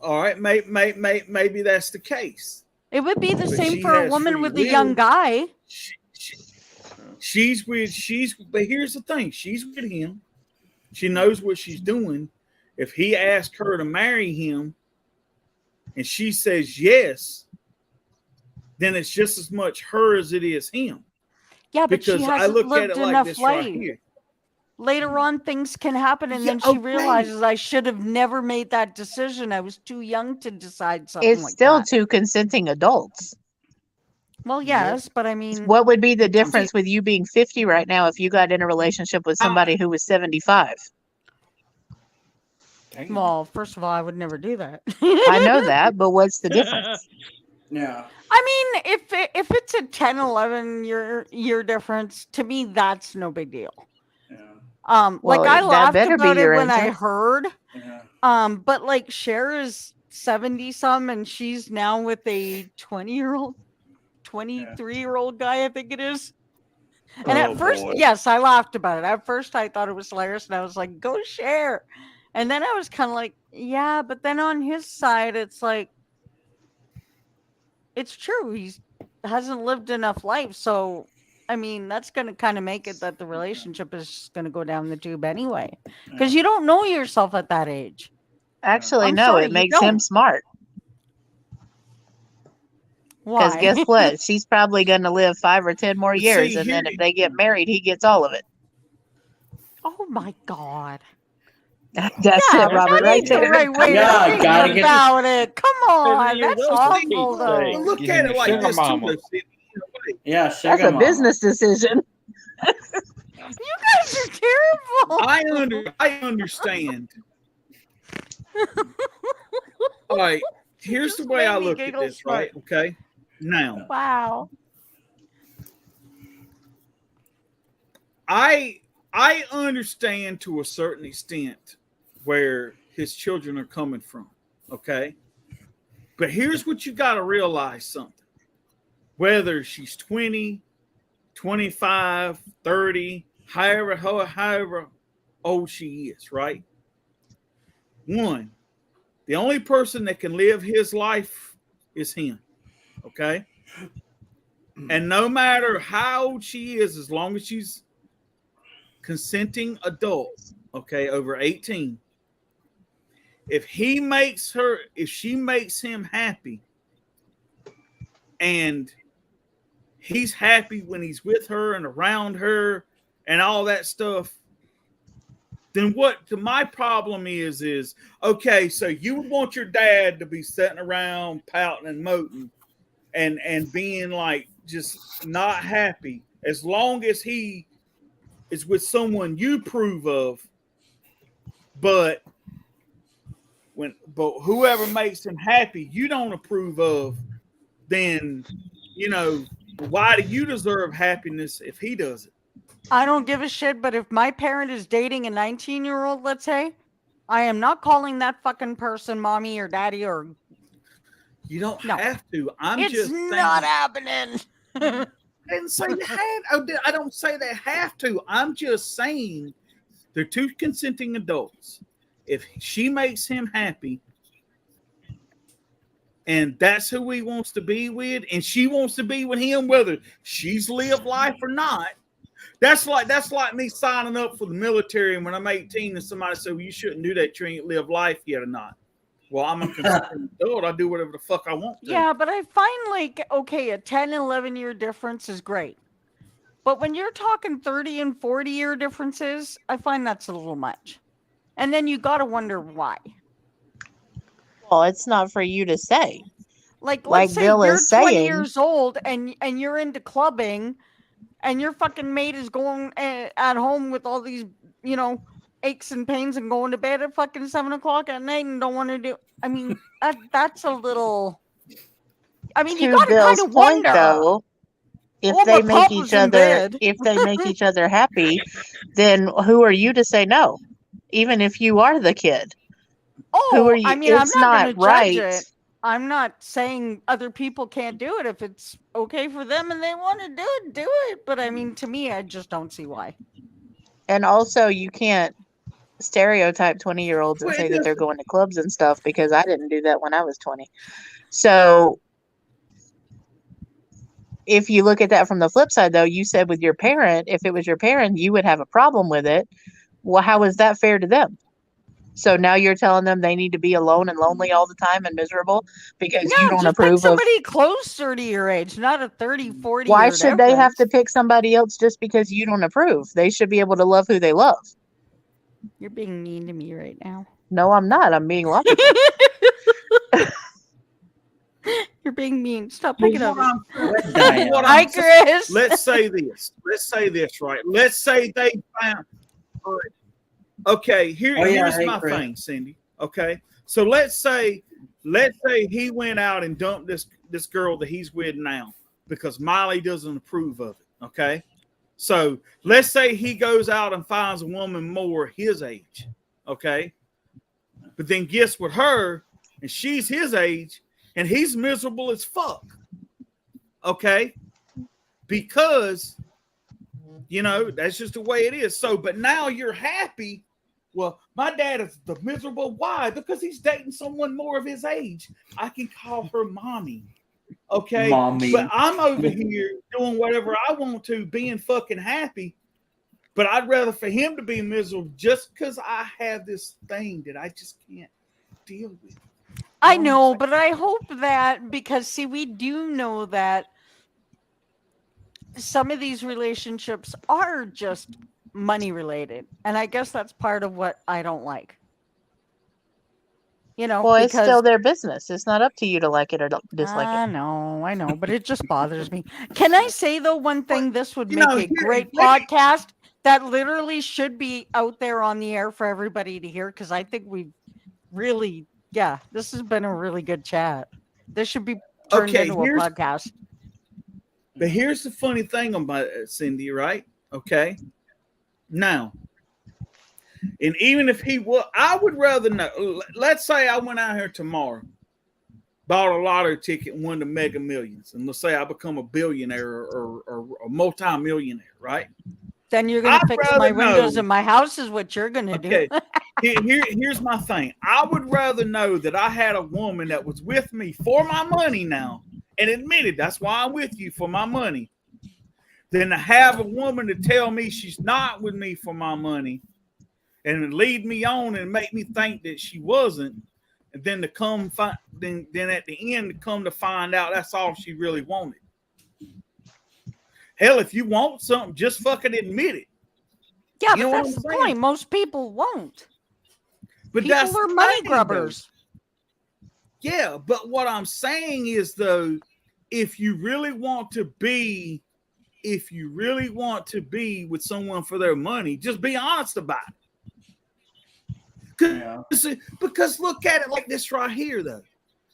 all right, maybe that's the case. It would be the But same she for a has woman free with a young will. guy. But here's the thing. She's with him. She knows what she's doing. If he asks her to marry him and she says yes, then it's just as much her as it is him. Yeah, but Because she I hasn't look at lived it like enough this life. right here. Later on, things can happen, and Yeah, then she okay. realizes I should have never made that decision. I was too young to decide something It's like still that. two consenting adults. Well, yes, but I mean, What would be the difference with you being 50 right now if you got in a relationship with somebody who was 75? Damn. well, first of all, I would never do that. I know that, but what's the difference? Yeah. I mean, if it's a 10, 11 year difference, to me, that's no big deal. Yeah. Like Well, I that laughed better be about it your when I answer. heard. Yeah. But like Cher is 70 some, and she's now with a 20-year-old, 23-year-old guy, I think it is. And Oh, at first, boy. yes, I laughed about it. At first, I thought it was hilarious, and I was like, "Go Cher," and then I was kind of like, "Yeah," but then on his side, it's like, it's true. He's hasn't lived enough life, so I mean, that's going to kind of make it that the relationship is going to go down the tube anyway. Because you don't know yourself at that age. Actually, I'm no, sorry, it you makes him don't. smart. Because Why? guess what? She's probably going to live 5 or 10 more But years, see, and here, then if they get married, he gets all of it. Oh my God. That's Yeah, it, but Robert, that right ain't the there. right way Yeah, to think gotta get- about it. Come on, you're that's welcome. awful but though. look Give at him it a like sugar this too, mama. though, Cindy. In a way. Yeah, That's sugar a mama. business decision. You guys are terrible. I understand. All right, here's the Just way made I me look at giggle this, right? smart. Okay. Now, Wow. I understand to a certain extent where his children are coming from. Okay. But here's what you got to realize something. Whether she's 20, 25, 30, however old she is, right? One, the only person that can live his life is him. Okay. And no matter how old she is, as long as she's consenting adult, okay, over 18, if she makes him happy and he's happy when he's with her and around her and all that stuff, then what my problem is okay, so you would want your dad to be sitting around pouting and moting and being like just not happy as long as he is with someone you approve of, but whoever makes him happy you don't approve of, then why do you deserve happiness if he doesn't? I don't give a shit, but if my parent is dating a 19-year-old, let's say, I am not calling that fucking person mommy or daddy or. You don't No. have to. It's not happening. I didn't say you had. I don't say they have to. I'm just saying they're two consenting adults. If she makes him happy and that's who he wants to be with, and she wants to be with him, whether she's lived life or not, that's like me signing up for the military, and when I'm 18 and somebody said, well, you shouldn't do that, you ain't lived life yet or not. Well, I'm a consenting adult. I do whatever the fuck I want to. Yeah, but I find like, okay, a 10, 11-year difference is great. But when you're talking 30 and 40-year differences, I find that's a little much. And then you got to wonder why. Well, it's not for you to say. Like, Like let's say Bill you're is 20 saying- years old and you're into clubbing and your fucking mate is going at home with all these, aches and pains and going to bed at fucking 7 o'clock at night and don't want to do. I mean, that's a little. I mean, you To got to kind Bill's of point, wonder. though, if Oh, they but make Papa's each in other, bed. if they make each other happy, then who are you to say no? Even if you are the kid, who are Oh, you? I mean, I'm It's not not going to right. judge it. I'm not saying other people can't do it. If it's okay for them and they want to do it. But I mean, to me, I just don't see why. And also, you can't stereotype 20-year-olds and Well, say that they're going to clubs and stuff, because I didn't do that when I was 20. So if you look at that from the flip side, though, you said with your parent, if it was your parent, you would have a problem with it. Well, how is that fair to them? So now you're telling them they need to be alone and lonely all the time and miserable because you No, don't just pick approve of. somebody closer to your age, not a 30, 40 Why year should they have to difference. pick somebody else just because you don't approve? They should be able to love who they love. You're being mean to me right now. No, I'm not. I'm being logical. You're being mean. Stop picking up. Hi, Chris. Let's say this. Right? Let's say they found. All right. Okay, here's my thing, Cindy. Okay, so let's say he went out and dumped this girl that he's with now because Miley doesn't approve of it. Okay, so let's say he goes out and finds a woman more his age. Okay, but then gets with her and she's his age and he's miserable as fuck. Okay, because that's just the way it is. So, but now you're happy. Well, my dad is the miserable. Why? Because he's dating someone more of his age. I can call her mommy. Okay, Mommy. but I'm over here doing whatever I want to, being fucking happy. But I'd rather for him to be miserable just because I have this thing that I just can't deal with. I know, but I hope that because see, we do know that some of these relationships are just money related, and I guess that's part of what I don't like. You know, Well, it's because still their business. It's not up to you to like it or dislike it. I know, but it just bothers me. Can I say though one thing? This would you make know, a here- great let me- podcast that literally should be out there on the air for everybody to hear because I think we've really, yeah, this has been a really good chat. This should be turned Okay, into a podcast. But here's the funny thing about Cindy, right? Okay. Now, and even if he would, I would rather know. Let's say I went out here tomorrow, bought a lottery ticket, and won the Mega Millions, and let's say I become a billionaire or a multi-millionaire, right? Then you're going to I'd fix rather my windows know- in my house is what you're going to Okay. do. Here's my thing. I would rather know that I had a woman that was with me for my money now and admitted that's why I'm with you for my money than to have a woman to tell me she's not with me for my money and lead me on and make me think that she wasn't. And then to come then at the end to come to find out that's all she really wanted. Hell, if you want something, just fucking admit it. Yeah, You know but what that's I'm the saying? point. Most people won't. But People that's are the money thing, grubbers. though. Yeah, but what I'm saying is though, if you really want to be with someone for their money, just be honest about it. Yeah. Because look at it like this right here, though.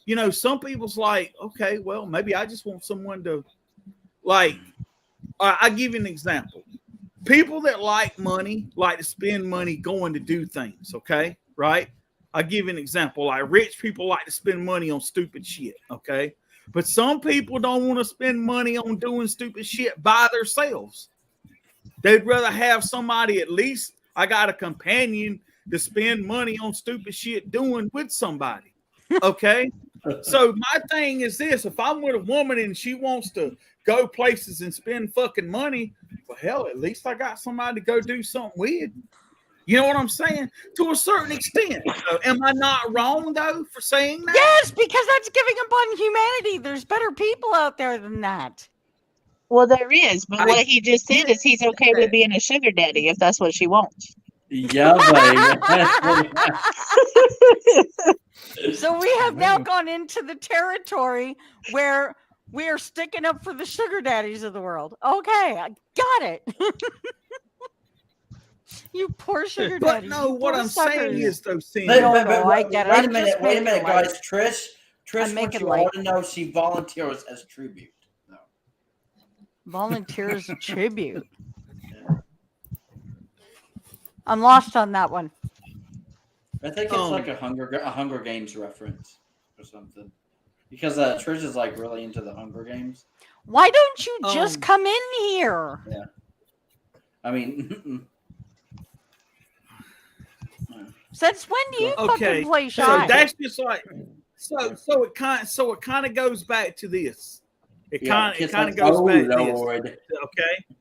You know, some people's like, okay, well, maybe I just want someone to like. I give you an example. People that like money like to spend money going to do things. Okay, right? I give you an example. Like rich people like to spend money on stupid shit. Okay, but some people don't want to spend money on doing stupid shit by themselves. They'd rather have somebody, at least I got a companion to spend money on stupid shit doing with somebody. Okay. So my thing is this: if I'm with a woman and she wants to go places and spend fucking money, well, hell, at least I got somebody to go do something with. You know what I'm saying? To a certain extent. Am I not wrong though for saying that? Yes, because that's giving up on humanity. There's better people out there than that. Well, there is, but what he just said is he's okay with being a sugar daddy if that's what she wants. Yeah, baby. So we have now gone into the territory where we are sticking up for the sugar daddies of the world. Okay, I got it. You poor sugar But daddies. no, you what poor I'm suckers. saying is though, Cindy, I get it. Wait a I'm minute, just wait a making minute, light. guys. Trish I'm wants making you all light. to know she volunteers as tribute. No. Volunteers a tribute. I'm lost on that one. I think it's like a Hunger Games reference or something. Because Trish is like really into the Hunger Games. Why don't you just come in here? Yeah. I mean, since when do you fucking play so shy? that's just like so it kind of goes back to this. It kind of goes back to this. Okay.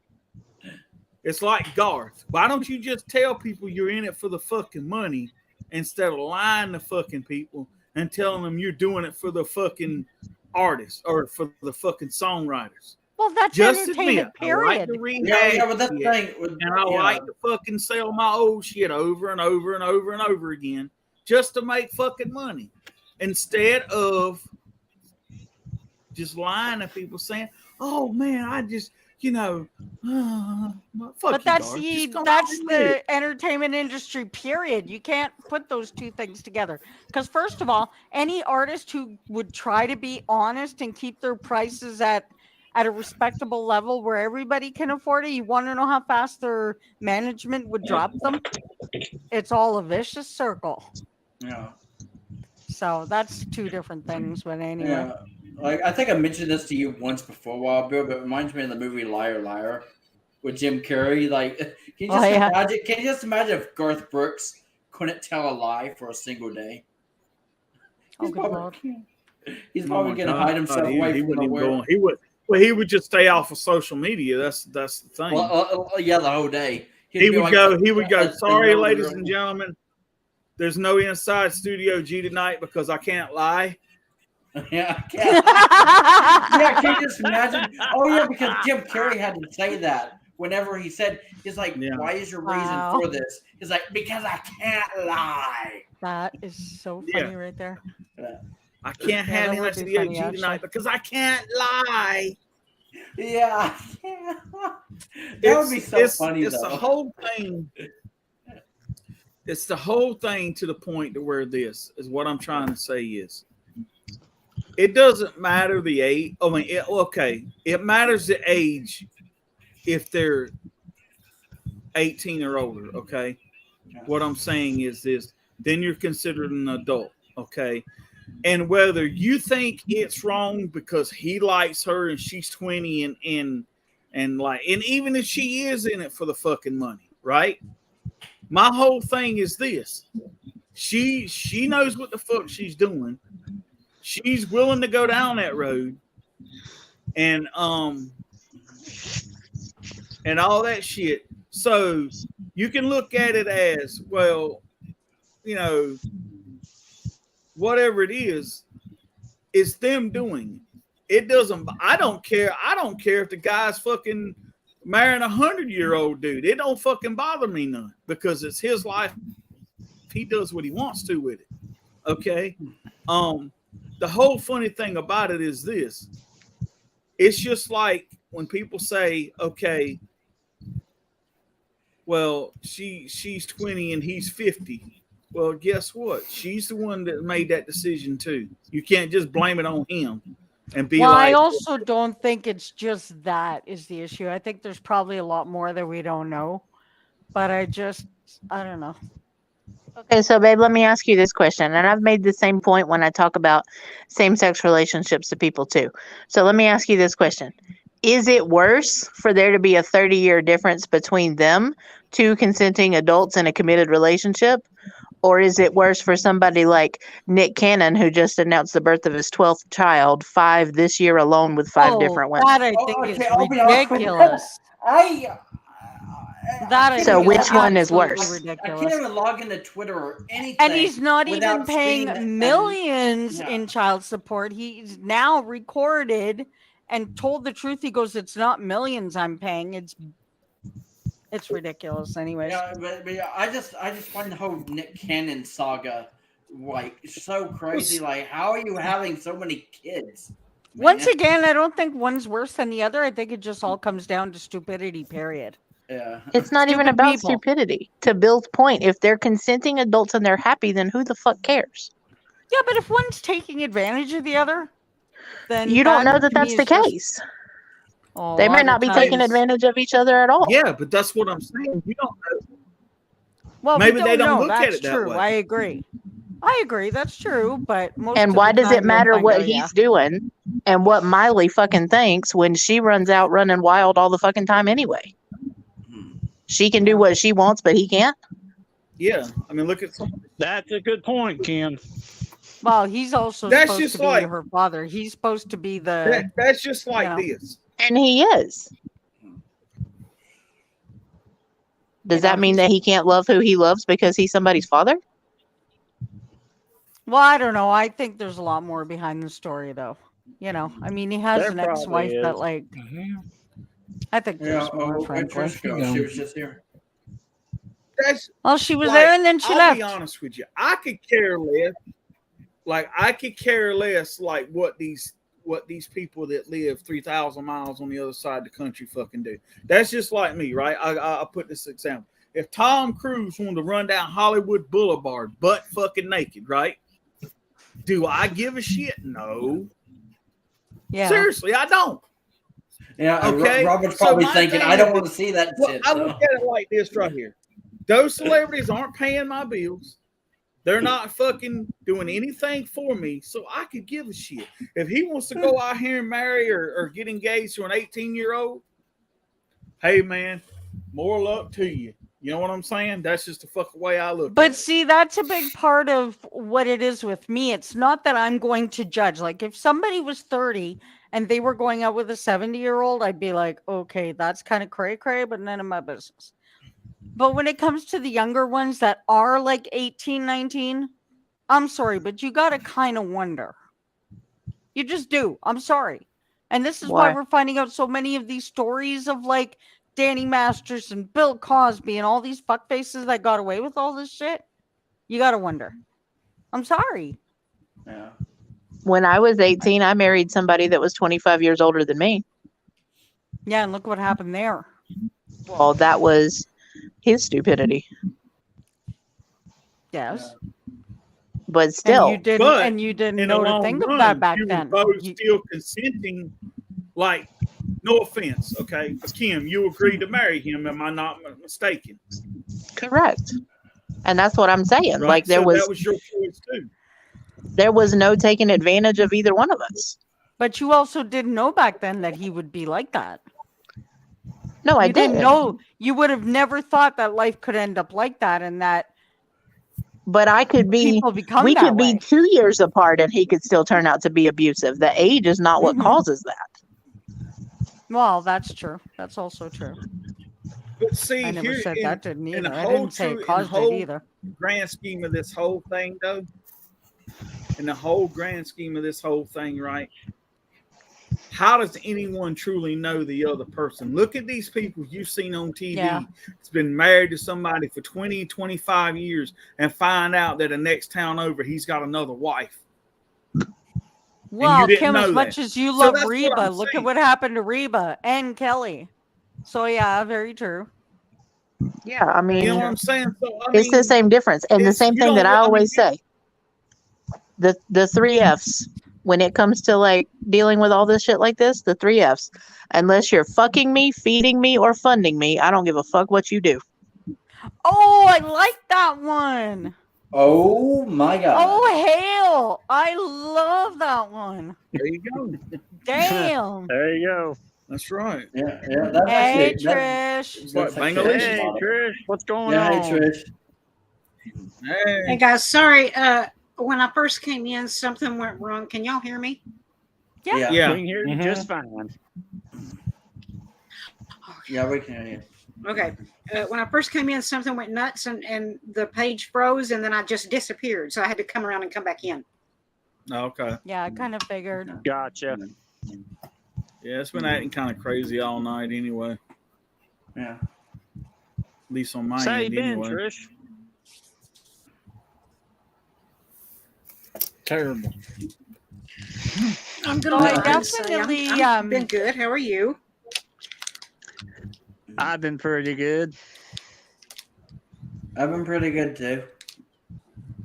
It's like Garth. Why don't you just tell people you're in it for the fucking money instead of lying to fucking people and telling them you're doing it for the fucking artists or for the fucking songwriters? Well, that's just entertainment, admit, I like period. to rehash but that shit, and I like to fucking sell my old shit over and over and over and over again just to make fucking money instead of just lying to people saying, "Oh man, I just." You know, but that's the entertainment industry, period. You can't put those two things together. Because first of all, any artist who would try to be honest and keep their prices at a respectable level where everybody can afford it, you want to know how fast their management would drop them? It's all a vicious circle. Yeah. So that's two different things, but anyway. Yeah. Like I think I mentioned this to you once before a while ago, but it reminds me of the movie Liar Liar with Jim Carrey. Like, can you just imagine? Can you just imagine if Garth Brooks couldn't tell a lie for a single day? Oh, good Lord. He's probably going to hide himself he, away he from wouldn't the even world. go. He would. Well, he would just stay off of social media. That's the thing. Well, yeah, the whole day. He would go. He would go. Sorry, middle of the ladies room. and gentlemen. There's no inside Studio G tonight because I can't lie. Yeah, yeah. Can you just imagine? Oh yeah, because Jim Carrey had to say that whenever he said, "He's like, Yeah. why is your Wow. reason for this?" He's like, "Because I can't lie." That is so funny right there. I can't Yeah, have that him would at be Studio funny, G actually. tonight because I can't lie. Yeah, that would be so funny It's though. the whole thing. It's the whole thing to the point to where this is what I'm trying to say is it doesn't matter the age. I mean, it matters the age if they're 18 or older. Okay, what I'm saying is this: then you're considered an adult. Okay, and whether you think it's wrong because he likes her and she's 20 and even if she is in it for the fucking money, right? My whole thing is this. She knows what the fuck she's doing. She's willing to go down that road and all that shit. So you can look at it as, well, whatever it is, it's them doing it. It doesn't. I don't care. I don't care if the guy's fucking marrying 100-year-old dude. It don't fucking bother me none because it's his life. He does what he wants to with it. Okay. The whole funny thing about it is this. It's just like when people say, okay, well, she's 20 and he's 50. Well, guess what? She's the one that made that decision too. You can't just blame it on him and be I like, also don't think it's just that is the issue. I think there's probably a lot more that we don't know. But I don't know. Okay, so babe, let me ask you this question. And I've made the same point when I talk about same-sex relationships to people too. So let me ask you this question. Is it worse for there to be a 30-year difference between them, two consenting adults in a committed relationship? Or is it worse for somebody like Nick Cannon, who just announced the birth of his 12th child, 5 this year alone with 5 different women? That I think is I'll be honest with you. ridiculous. That I So think is which one is absolutely worse? ridiculous. I can't even log into Twitter or anything. And he's not even without paying seeing millions in child support. He's now recorded and told the truth. He goes, "It's not millions I'm paying. It's ridiculous." Anyways, Yeah, but I just find the whole Nick Cannon saga like so crazy. Like, how are you having so many kids? Once again, I don't think one's worse than the other. I think it just all comes down to stupidity, period. Yeah. It's not even about people. stupidity. To Bill's point, if they're consenting adults and they're happy, then who the fuck cares? Yeah, but if one's taking advantage of the other, then You don't know that to me that's the is just- case. a They lot might of not be taking times- advantage of each other at all. yeah, but that's what I'm saying. You don't know. Well, Maybe we they don't know. look at That's it that true. way. I agree. That's true. But most And of why the does it time you'll matter find what out, he's doing and what Miley fucking thinks when she runs out running wild all the fucking time anyway? She can do what she wants, but he can't? Yeah. I mean, look at That's a good point, Ken. Well, he's also That's supposed just to be like- her father. He's supposed to be the. that's just like know. this. And he is. Does that mean that he can't love who he loves because he's somebody's father? Well, I don't know. I think there's a lot more behind the story, though. I mean, he has There an ex-wife probably that, is. like, I think there's more, frankly. She was just here. That's Well, she was like, there and then she I'll left. be honest with you. I could care less. Like like what these people that live 3,000 miles on the other side of the country fucking do. That's just like me, right? I put this example. If Tom Cruise wanted to run down Hollywood Boulevard butt fucking naked, right? Do I give a shit? No. Yeah. Seriously, I don't. Yeah, Okay. Robert's So probably my thinking, thing I don't is- want to see that Well, shit. I so. look at it like this right here. Those celebrities aren't paying my bills. They're not fucking doing anything for me, so I could give a shit. If he wants to go out here and marry or get engaged to an 18-year-old, hey, man, more luck to you. You know what I'm saying? That's just the fucking way I look. But at it. see, that's a big part of what it is with me. It's not that I'm going to judge. Like, if somebody was 30 and they were going out with a 70-year-old, I'd be like, okay, that's kind of cray-cray, but none of my business. But when it comes to the younger ones that are like 18, 19, I'm sorry, but you got to kind of wonder. You just do. I'm sorry. And this is why Why? we're finding out so many of these stories of like Danny Masters and Bill Cosby and all these fuckfaces that got away with all this shit. You got to wonder. I'm sorry. Yeah. When I was 18, I married somebody that was 25 years older than me. Yeah, and look what happened there. Well, that was his stupidity. Yes. But And still, you didn't But and you didn't in the know to long think of run, that back you then. were both You- still consenting. Like, no offense, okay, but Kim, you agreed to marry him. Am I not mistaken? correct. And that's what I'm saying. Right. Like So that was your choice too. there was no taking advantage of either one of us. But you also didn't know back then that he would be like that. No, I You didn't didn't. know. You would have never thought that life could end up like that, and that But I could be, people become we that could way. be 2 years apart and he could still turn out to be abusive. The age is not what Mhm. causes that. Well, that's true. That's also true. But see, I never here said that didn't in the either. I whole didn't say it in the caused it whole either. grand scheme of this whole thing, though, in the whole grand scheme of this whole thing, right? How does anyone truly know the other person? Look at these people you've seen on TV. Yeah. It's been married to somebody for 20, 25 years and find out that the next town over, he's got another wife. Well, didn't Kim, as know much that. as you So love that's what Reba, I'm look at saying. what happened to Reba and Kelly. So yeah, very true. Yeah, I mean, You know what I'm saying? So, I it's the mean, same difference. And the it's- same you thing that don't- I I mean, always say. The 3 F's. When it comes to like dealing with all this shit like this, the 3 F's. Unless you're fucking me, feeding me, or funding me, I don't give a fuck what you do. Oh, I like that one. Oh my God. Oh, hell. I love that one. There you go. Damn. There you go. That's right. Yeah, yeah. That's Hey, actually that, Trish. It's like that's actually Bangladesh. Hey, a lot of- Trish, what's going Yeah, on? hey Trish. Hey Hey. guys, sorry. When I first came in, something went wrong. Can y'all hear me? Yeah. Yeah, Yeah. We can hear you just fine. yeah, we can hear you. Okay. When I first came in, something went nuts and the page froze and then I just disappeared. So I had to come around and come back in. Okay. Yeah, I kind of figured. Gotcha. Yeah, it's been acting kind of crazy all night anyway. Yeah. At least on my So how you end been, anyway. Trish? Terrible. I'm So gonna I lie and say definitely, I'm been good. How are you? I've been pretty good. I've been pretty good too.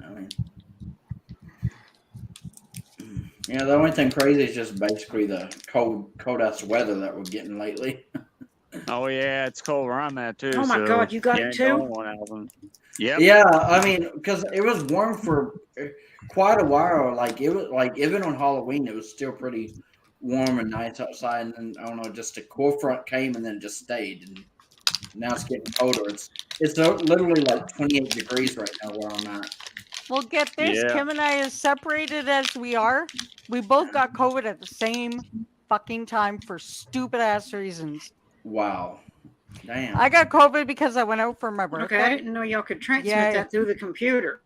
I mean, yeah, the only thing crazy is just basically the cold ass weather that we're getting lately. Oh yeah, it's cold where I'm at too. Oh my so God, you got you it ain't too? the only one out of them. Yep. Yeah, I mean, because it was warm for quite a while. Like it was like even on Halloween, it was still pretty warm and nice outside. And then I don't know, just a cool front came and then just stayed. And now it's getting colder. It's literally like 28 degrees right now where I'm at. Well, get this. Yeah. Kim and I, as separated as we are, we both got COVID at the same fucking time for stupid ass reasons. Wow, damn. I got COVID because I went out for my Okay, I birthday. didn't know y'all could transmit Yay. that through the computer.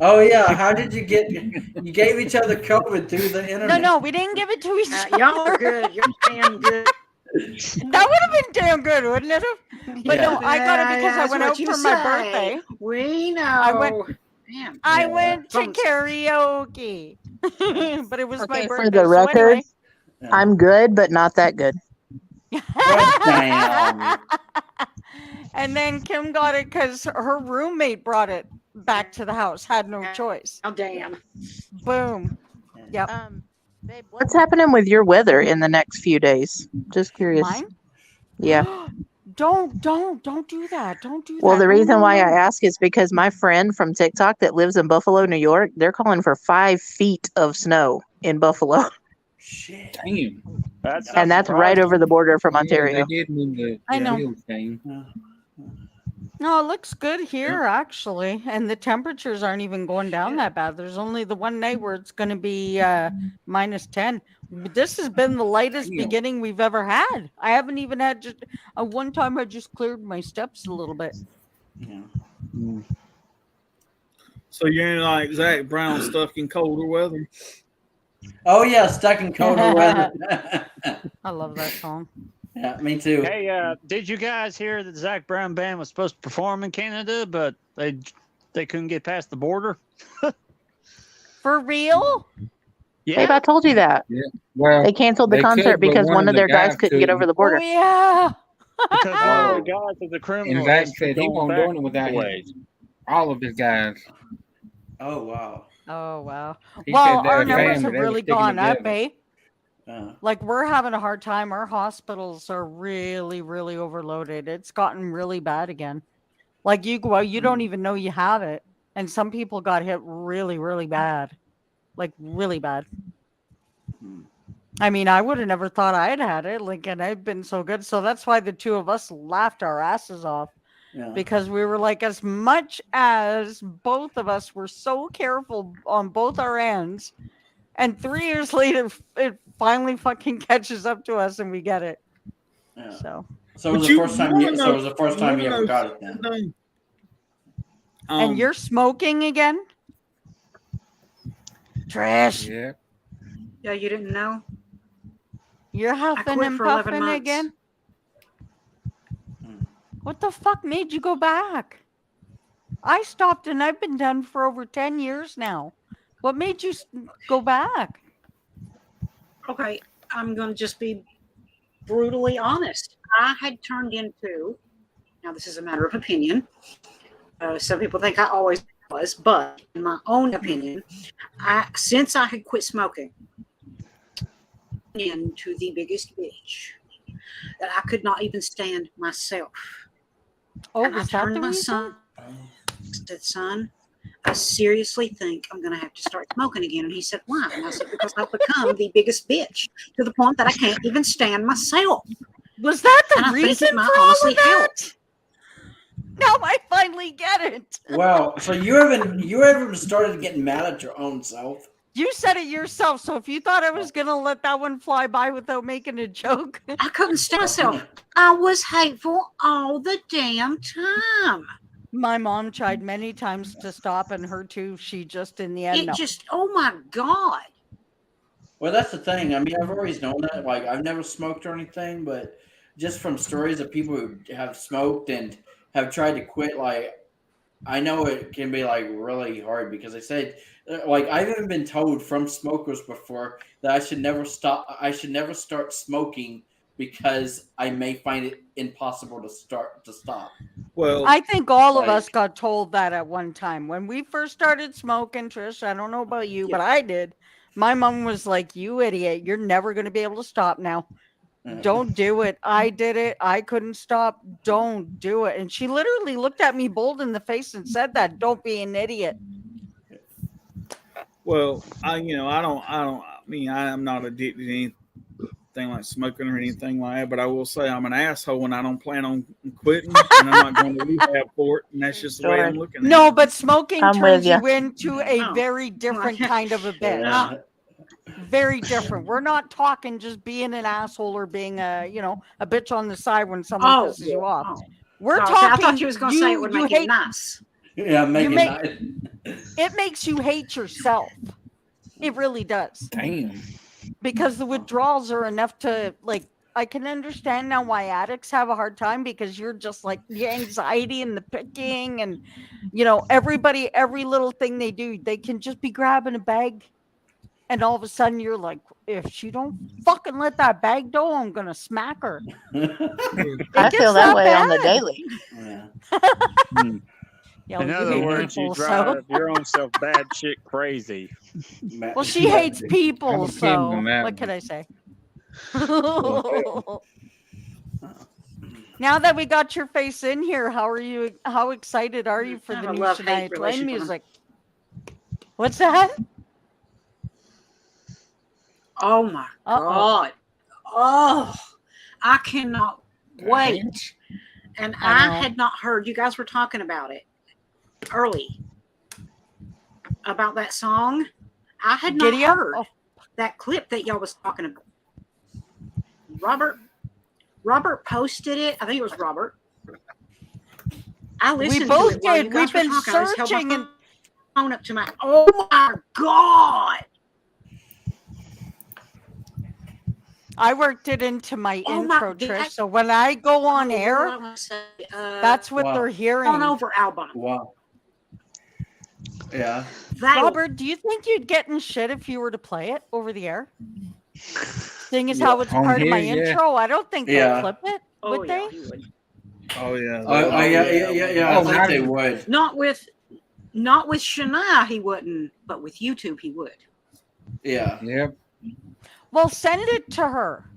Oh yeah, how did you get? You gave each other COVID through the internet. No, we didn't give it to each Y'all are other. good. You're damn good. That would have been damn good, wouldn't it have? But Yeah. no, I got it because I That's went what out you for my say. birthday. We know. went- Damn. I Yeah. went to Thumbs. karaoke. But it was my Okay, birthday. for the so record, anyway. Yeah. I'm good, but not that good. Damn. And then Kim got it because her roommate brought it back to the house. Had no choice. Oh, damn. Boom. Yep. Babe, what's happening with your weather in the next few days? Just curious. Mine? Yeah. Don't do that. Don't do that. Well, the No, reason no, why no. I ask is because my friend from TikTok that lives in Buffalo, New York, they're calling for 5 feet of snow in Buffalo. Shit. Damn. That's And that's right over the border from Ontario. Yeah, they did move the I know. hail chain. No, it looks good here actually, and the temperatures aren't even going down that bad. There's only the one night where it's going to be -10. This has been the lightest Damn. beginning we've ever had. I haven't even had just one time. I just cleared my steps a little bit. Yeah. So you're in like Zach Brown stuck in colder weather. Oh yeah, stuck in colder weather. I love that song. Yeah, me too. Hey, did you guys hear that Zach Brown Band was supposed to perform in Canada, but they couldn't get past the border? For real? Yeah. Babe, I told you that. Well, They canceled the they concert could, but because one of the their guys couldn't get over the border. Oh yeah. Because one of Oh. the guys is a criminal. and Zach history said he going won't back doing it without a ways. all of his guys. Oh wow. Oh wow. He Well, said our they're numbers family, have they were really sticking gone up, together. eh? Uh, Like we're having a hard time. Our hospitals are really, really overloaded. It's gotten really bad again. Like you don't even know you have it. And some people got hit really, really bad. Like really bad. I mean, I would have never thought I'd had it. Like, and I've been so good. So that's why the two of us laughed our asses off. yeah. Because we were like, as much as both of us were so careful on both our ends, and 3 years later, it finally fucking catches up to us and we get it. Yeah. So, So it was the first time. So it was the first time you ever got it then. and you're smoking again? Trish, Yeah. Yeah, you didn't know? you're huffing quit and for 11 puffing months. again? Hmm. What the fuck made you go back? I stopped and I've been done for over 10 years now. What made you go back? Okay, I'm going to just be brutally honest. I had turned into, now this is a matter of opinion. Some people think I always was, but in my own opinion, since I had quit smoking, into the biggest bitch that I could not even stand myself. Oh, And I was that turned the to my reason? son, said, son, I seriously think I'm going to have to start smoking again. And he said, why? And I said, because I've become the biggest bitch to the point that I can't even stand myself. Was that And the I think reason it for might all honestly of that? help. Now I finally get it. Wow. So you ever started getting mad at your own self? You said it yourself, so if you thought I was gonna let that one fly by without making a joke, I couldn't stand myself. I was hateful all the damn time. my mom tried many times to stop, and her too. She just, in the end, It no. just, oh my God. Well, that's the thing. I mean, I've always known that. Like, I've never smoked or anything, but just from stories of people who have smoked and have tried to quit, like, I know it can be like really hard because they said, like, I've even been told from smokers before that I should never stop. I should never start smoking because I may find it impossible to stop. Well, I think all of Like- us got told that at one time when we first started smoking. Trish, I don't know about you, Yeah. but I did. My mom was like, "You idiot! You're never going to be able to stop now. Don't do it." I did it. I couldn't stop. Don't do it. And she literally looked at me bold in the face and said that. Don't be an idiot. well, I'm not addicted to anything like smoking or anything like that, but I will say I'm an asshole and I don't plan on quitting and I'm not going to rehab for it. And that's just the way I'm looking at it. No, but smoking I'm with turns ya. you into a Oh. very different kind of a bitch. Yeah. Very different. We're not talking just being an asshole or being a bitch on the side when someone Oh, pisses you off. Oh. We're Oh, see, talking. I thought you was going to say it would make it hate, nice. Yeah, make You it make- nice. It makes you hate yourself. It really does. Damn. Because the withdrawals are enough to, like, I can understand now why addicts have a hard time because you're just like the anxiety and the picking and everybody, every little thing they do, they can just be grabbing a bag and all of a sudden you're like, if she don't fucking let that bag go, I'm gonna smack her. I gets feel that way on the bad. daily. Yeah. Yeah, In well, you other hate words, you people, so. drive your own self bad shit crazy. Well, she hates I'm people, a king so on that what can one. I say? Now that we got your face in here, how excited are you for I the have a new love-hate Shania Twain relationship with him. music? What's that? Oh my Uh-oh. God. Oh, I cannot wait And I I know. had not heard. You guys were talking about it early about that song. I had not Giddy Up? heard Oh, that clip that y'all was talking about. Robert posted it. I think it was Robert. I we listened to both it while you did. guys We've were been talking. I just held my searching and phone up to my. Oh my god! I worked it into my Oh my intro, God. Trish. So when I go on Oh, what air, did I want to say? that's what Wow. they're On hearing. over album. Wow. Yeah. That Robert, do you think you'd get in shit if you were to play it over the air? Seeing as how it's On part of my here, yeah. intro, I don't think Yeah. they'll clip it, Oh would yeah, they? he would. Oh yeah. Yeah. I Oh, think now they you- would. Not with Shania, he wouldn't, but with YouTube, he would. Yeah. Yep. Well, send it to her,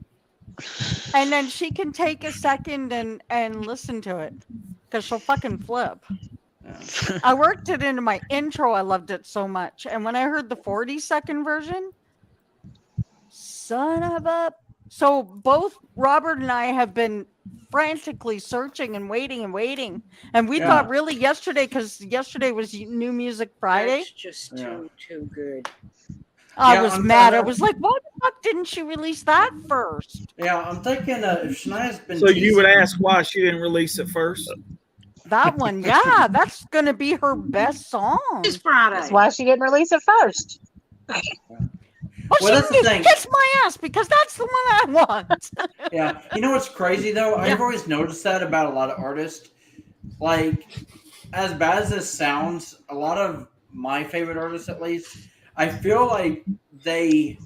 and then she can take a second and listen to it, because she'll fucking flip. Yeah. I worked it into my intro. I loved it so much, and when I heard the 40-second version, son of a. So both Robert and I have been frantically searching and waiting, and we Yeah. thought really yesterday, because yesterday was New Music Friday. That's just Yeah. too good. I Yeah, was I'm- mad. I I'm- was like, why the fuck didn't she release that first? Yeah, I'm thinking if Shania's been So you would teasing- ask why she didn't release it first? That one, yeah, that's gonna be her best song. It's Friday. That's why she didn't release it first. Well, Well, that's the she thing. kiss my ass, because that's the one I want. Yeah, you know what's crazy though? I've always noticed that about a lot of artists. Like, as bad as this sounds, a lot of my favorite artists, at least, I feel like I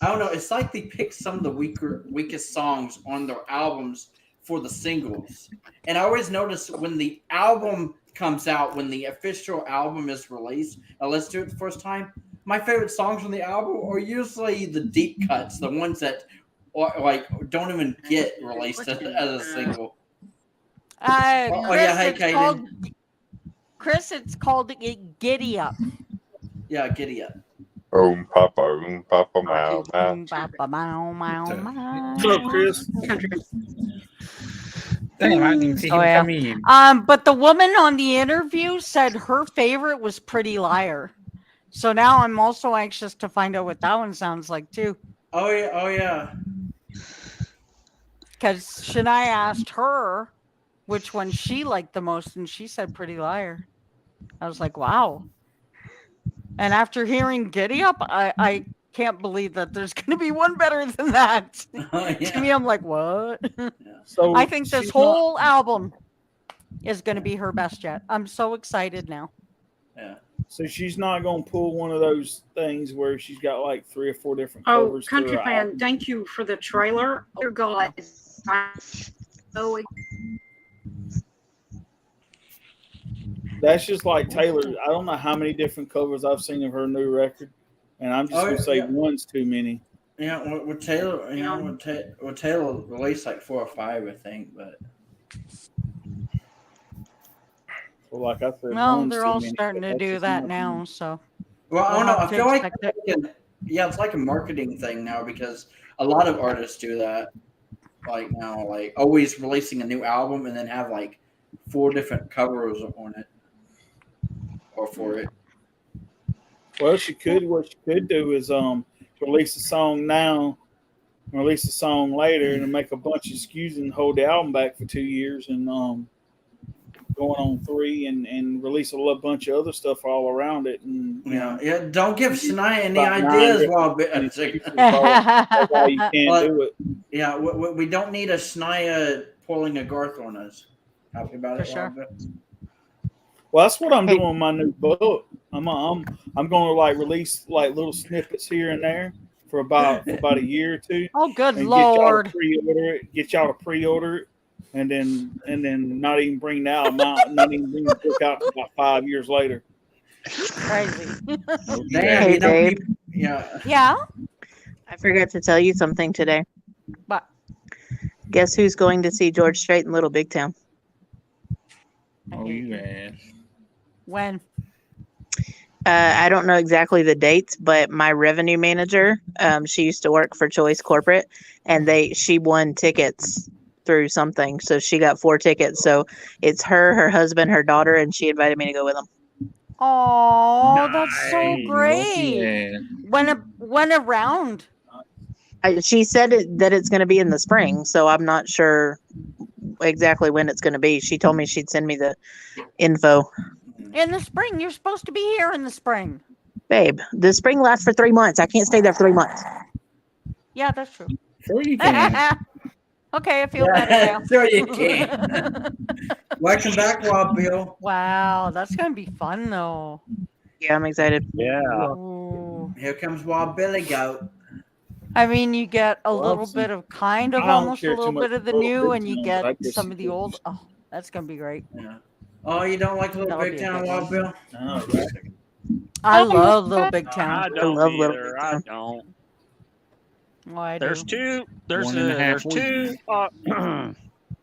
don't know. It's like they pick some of the weakest songs on their albums for the singles. And I always notice when the album comes out, when the official album is released, I listen to it the first time. My favorite songs on the album are usually the deep cuts, the ones that like don't even get released as a single. Chris, hey, Chris, it's called Giddy Up. Yeah, Giddy Up. Papa, Mao, Mao. Ba-ba, meow, meow, meow. What's up, Chris? Damn, I didn't see him yeah. come in. But the woman on the interview said her favorite was Pretty Liar. So now I'm also anxious to find out what that one sounds like too. Oh yeah. Because Shania asked her which one she liked the most, and she said Pretty Liar. I was like, wow. And after hearing Giddy Up, I can't believe that there's going to be one better than that. To me, I'm like, what? So I think this she's whole album is going to be her best yet. I'm so excited now. Yeah. So she's not going to pull one of those things where she's got like 3 or 4 different Oh, covers. to country her fan, album. thank you for the trailer. Dear God, oh, That's just like Taylor. I don't know how many different covers I've seen of her new record, and I'm just going to say one's too many. Yeah, with Taylor, with Taylor released like 4 or 5, I think, but. Well, like I said, Well, one's they're too all many, starting but to that's do just that my now, opinion. so. Well, I we'll don't know. have I to feel like expect it. it's like a marketing thing now because a lot of artists do that. Like now, like always releasing a new album and then have like 4 different covers on it or for it. Well, what she could do is release a song now, release a song later, and make a bunch of excuses and hold the album back for 2 years and going on 3 and release a little bunch of other stuff all around it. And Yeah. Don't give Shania any About 9 ideas different while excuses. That's why you can't But- do it. yeah, we don't need a Shania pulling a Garth on us. Happy about it, For sure. Rob? Well, that's what I'm doing with my new book. I'm going to like release like little snippets here and there for about a year or 2. Oh, good And Lord. get y'all to pre-order it, and then not even bring the album out, not even bring the book out about 5 years later. Crazy. Damn, Hey, you know, Dave. yeah. Yeah. I forgot to tell you something today. But Guess who's going to see George Strait in Little Big Town? Oh, you ass. when? I don't know exactly the dates, but my revenue manager, she used to work for Choice Corporate, and she won tickets through something. So she got 4 tickets. So it's her, her husband, her daughter, and she invited me to go with them. Oh, that's so Nice. great. Yeah. When around? She said that it's going to be in the spring, so I'm not sure exactly when it's going to be. She told me she'd send me the info. In the spring. You're supposed to be here in the spring. Babe, the spring lasts for 3 months. I can't stay there for 3 months. Yeah, that's true. Sure you can. Okay, I feel better now. Sure you can. Welcome back, Wild Bill. Wow, that's gonna be fun though. Yeah, I'm excited. Yeah. Ooh. Here comes Wild Billy Goat. I mean, you get a Well, little bit of kind of I don't almost a care too little much bit of the for Little new, Big and you Town, get but I guess some of the it old. is. Oh, that's gonna be great. Yeah. Oh, you don't like Little That'll Big be a Town, good Wild one. Bill? Oh, right. I love Little Big Town. I I don't love Little either. Big I Town. don't. Oh, I do. There's two. There's 1.5 there's weeks. two.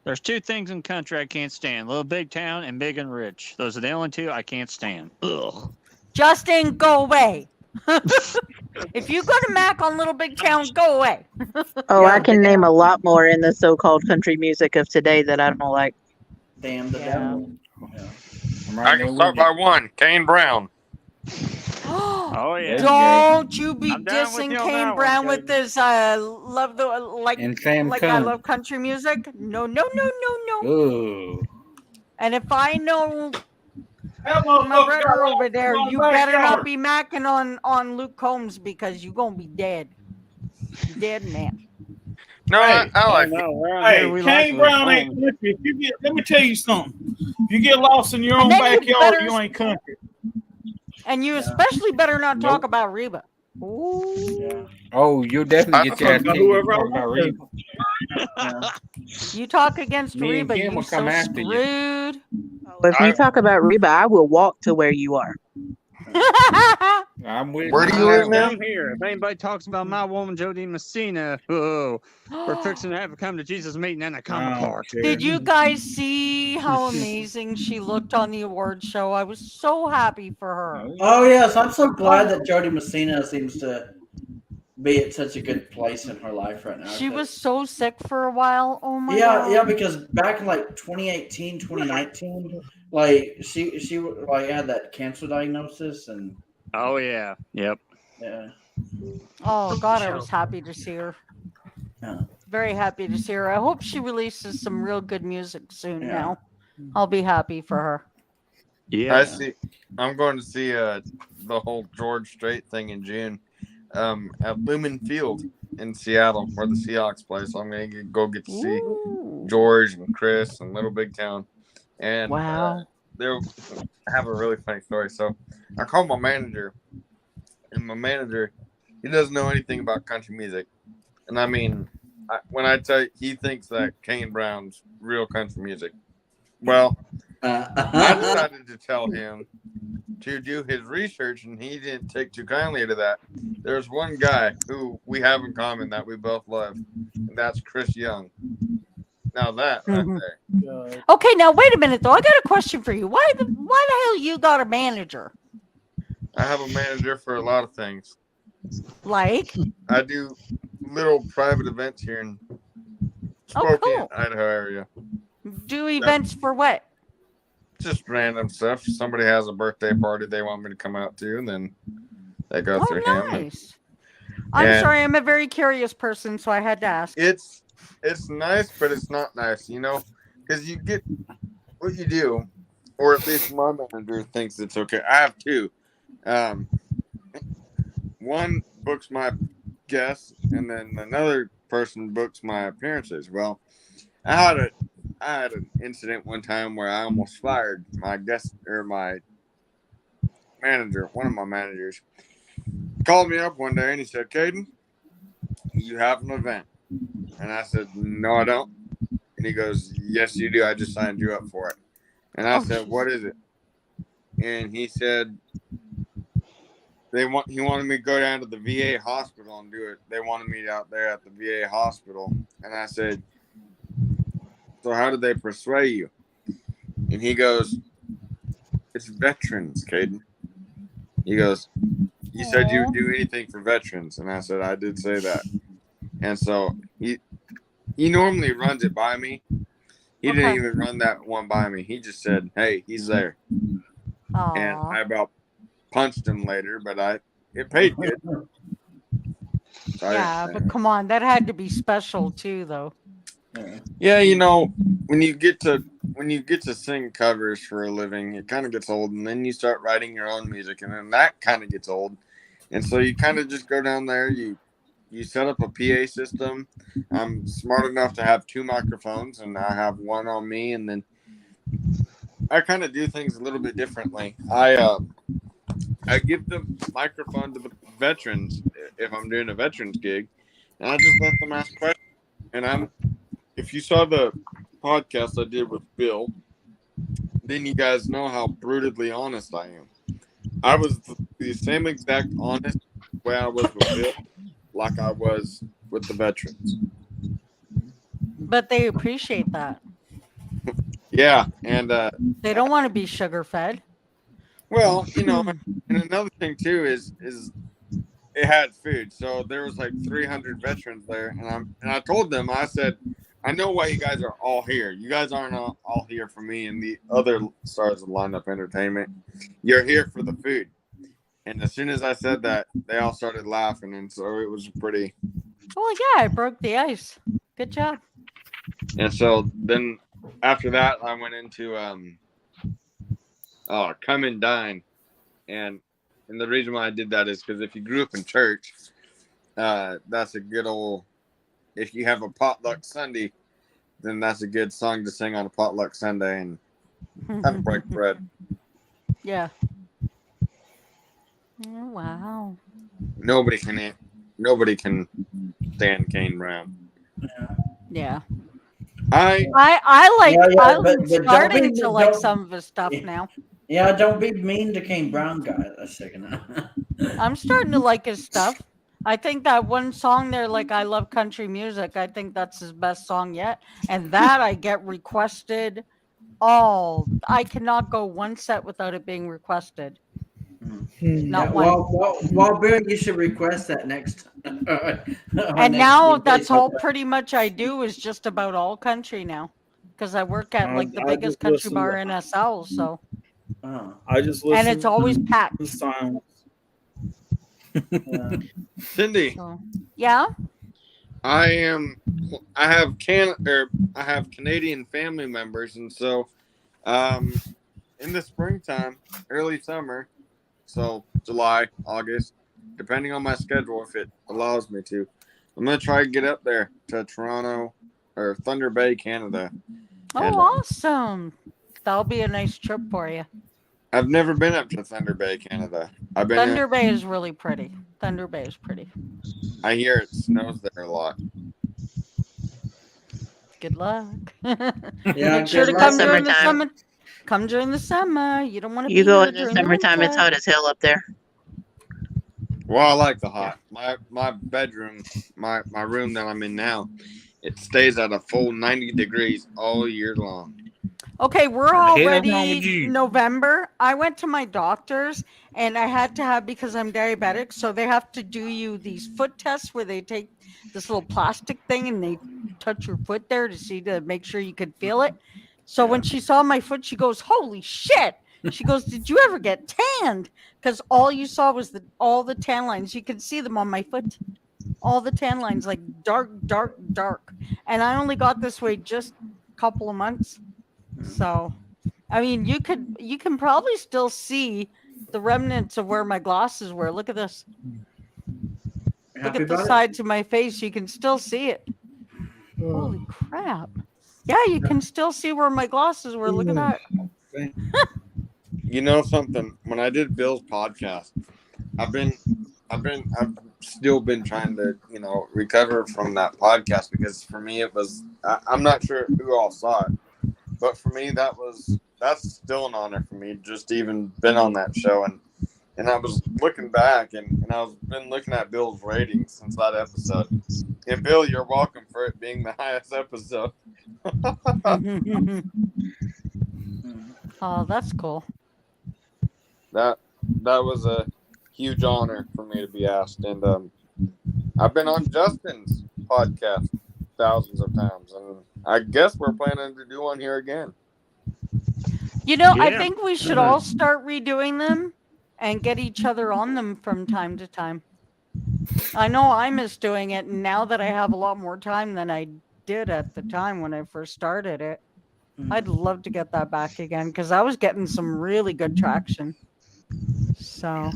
There's two things in country I can't stand: Little Big Town and Big and Rich. Those are the only two I can't stand. Ugh. Justin, go away. If you go to Mac on Little Big Town, go away. Oh, Yeah, I can Big name Town. a lot more in the so-called country music of today that I don't like. Damn the Yeah. devil. Yeah. I'm I right there can with start you. by one. Kane Brown. Oh There yeah. you go. Don't you be I'm down with dissing you on Kane that one, Brown with Caden. this love the And Sam like I Cooke. love country music. No, no, no, no, no. Ooh. And if I know That my motherfucker got brother over lost in there, my you better not backyard. be macking on Luke Combs because you're gonna be dead. Dead man. No, Hey. I Oh like it. no, around Hey, here we like Kane Luke Brown ain't Combs. country. If you get, let me tell you something. If you get lost in your And own then you backyard, better- you ain't country. And you especially better not talk Nope. about Reba. Ooh. Yeah. Oh, you'll definitely get your ass About kicked if you whoever I talk about want Reba. Yeah. You talk against Me and Reba, Kim you will come so after you. screwed. Oh, if you talk about Reba, I will walk to where you are. I'm with Where do you on live that now? one. Same here. If anybody talks about my woman Jody Messina, oh, we're fixing to have a come to Jesus meeting and a come I don't apart. care. Did you guys see how amazing she looked on the award show? I was so happy for her. Oh yes, I'm so glad that Jody Messina seems to be at such a good place in her life right now. She was so sick for a while. Oh my god. yeah, because back in like 2018, 2019, like she like had that cancer diagnosis and Oh yeah. Yep. yeah. Oh god, I was happy to see her. Yeah. Very happy to see her. I hope she releases some real good music soon Yeah. now. I'll be happy for her. Yeah. I see. I'm going to see the whole George Strait thing in June at Lumen Field in Seattle, where the Seahawks play. So I'm going to go get to see Ooh. George and Chris and Little Big Town. And Wow. they'll have a really funny story. So I called my manager, and my manager, he doesn't know anything about country music. And I mean, when I tell you, he thinks that Kane Brown's real country music. Well, I decided to tell him to do his research, and he didn't take too kindly to that. There's one guy who we have in common that we both love, and that's Chris Young. Now that right there. Okay, now wait a minute though. I got a question for you. Why the hell you got a manager? I have a manager for a lot of things. Like? I do little private events here in Oh, Spokane, cool. Idaho area. Do events for what? Just random stuff. Somebody has a birthday party they want me to come out to, and then they go Oh, through him. and nice. I'm And- sorry, I'm a very curious person, so I had to ask. It's nice, but it's not nice, you know, because you get what you do, or at least my manager thinks it's okay. I have two. One books my guests, and then another person books my appearances. Well, I had an incident one time where I almost fired my guest or my manager. One of my managers called me up one day and he said, "Caden, you have an event." And I said, "No, I don't." And he goes, "Yes, you do. I just signed you up for it." And I said, "What is it?" And he said, he wanted me to go down to the VA hospital and do it. They wanted me out there at the VA hospital. And I said, "So how did they persuade you?" And he goes, "It's veterans, Caden." He goes, "You said you would do anything for veterans." And I said, "I did say that." And so he He normally runs it by me. He Okay. didn't even run that one by me. He just said, "Hey, he's there," and Aw. I about punched him later, but it paid good. So I Yeah, didn't but say come on, that had to be special too, though. Yeah, when you get to sing covers for a living, it kind of gets old, and then you start writing your own music, and then that kind of gets old, and so you kind of just go down there. You set up a PA system. I'm smart enough to have 2 microphones, and I have one on me, and then I kind of do things a little bit differently. I give the microphone to the veterans if I'm doing a veterans gig, and I just let them ask questions. And if you saw the podcast I did with Bill, then you guys know how brutally honest I am. I was the same exact honest way I was with Bill, like I was with the veterans. But they appreciate that. Yeah, and They don't want to be sugar fed. well, and another thing too is it had food, so there was like 300 veterans there, and I told them, I said, I know why you guys are all here. You guys aren't all here for me and the other stars of lineup entertainment. You're here for the food. And as soon as I said that, they all started laughing, and so it was pretty. Well, yeah, it broke the ice. Good job. And so then after that, I went into Come and Dine, and the reason why I did that is because if you grew up in church, that's a good old. If you have a potluck Sunday, then that's a good song to sing on a potluck Sunday and kind of break bread. Yeah. Oh, wow. Nobody can stand Kane Brown. Yeah. I like. but I'm starting don't to like don't- some of his stuff now. Yeah, don't be mean to Kane Brown guy a second. I'm starting to like his stuff. I think that one song there, like I love country music. I think that's his best song yet, and that I get requested. I cannot go one set without it being requested. Not Yeah, one. well, Bill, you should request that next. And now that's all pretty much I do is just about all country now, because I work at like the I biggest just country listen bar to- in SL. So, I just listen. and it's always to packed. the silence. Cindy, So, yeah. I have Canadian family members, and so in the springtime, early summer, so July, August, depending on my schedule, if it allows me to, I'm gonna try to get up there to Toronto or Thunder Bay, Canada. Oh, And, awesome. That'll be a nice trip for you. I've never been up to Thunder Bay, Canada. I've been. Thunder Bay is really pretty. Thunder Bay is pretty. I hear it snows there a lot. Good luck. Yeah, Make sure to good come luck. during the Summertime. summer. Come during the summer. You don't want to You be go here in the during summertime, it's winter. hot as hell up there. Well, I like the hot. My bedroom, my room that I'm in now, it stays at a full 90 degrees all year long. Okay, we're the hell wrong with already you? November. I went to my doctor's and I had to have, because I'm diabetic, so they have to do you these foot tests where they take this little plastic thing and they touch your foot there to make sure you could feel it. So when she saw my foot, she goes, "Holy shit." She goes, "Did you ever get tanned?" Because all you saw was all the tan lines. You can see them on my foot. All the tan lines, like dark, dark, dark. And I only got this way just a couple of months. So, I mean, you can probably still see the remnants of where my glasses were. Look at this. Look Happy at the about it? sides of my face. You can still see it. Holy crap. Yeah, you can still see where my glasses were. Look at that. You know something? When I did Bill's podcast, I've still been trying to, recover from that podcast, because for me it was. I'm not sure who all saw it, but for me that's still an honor for me just to even been on that show, and I was looking back and I've been looking at Bill's ratings since that episode. And Bill, you're welcome for it being the highest episode. Oh, that's cool. That was a huge honor for me to be asked, and I've been on Justin's podcast, thousands of times, and I guess we're planning to do one here again. You know, I Yeah. think we should all start redoing them and get each other on them from time to time. I know I miss doing it, and now that I have a lot more time than I did at the time when I first started it, I'd love to get that back again because I was getting some really good traction. So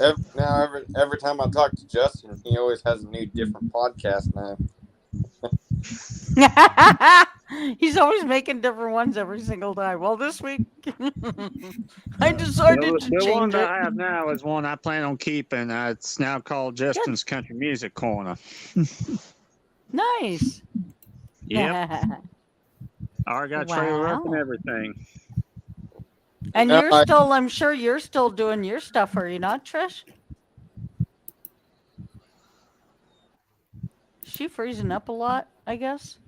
Every time I talk to Justin, he always has a new different podcast now. he's always making different ones every single time. Well, this week I decided to The one change that it. I have now is one I plan on keeping. It's now called Justin's Country Music Corner. Nice. Yep. I already got a trailer up and Wow. everything. And No, you're still, I'm sure you're still doing your stuff, are you not, Trish? Is she freezing up a lot, I guess?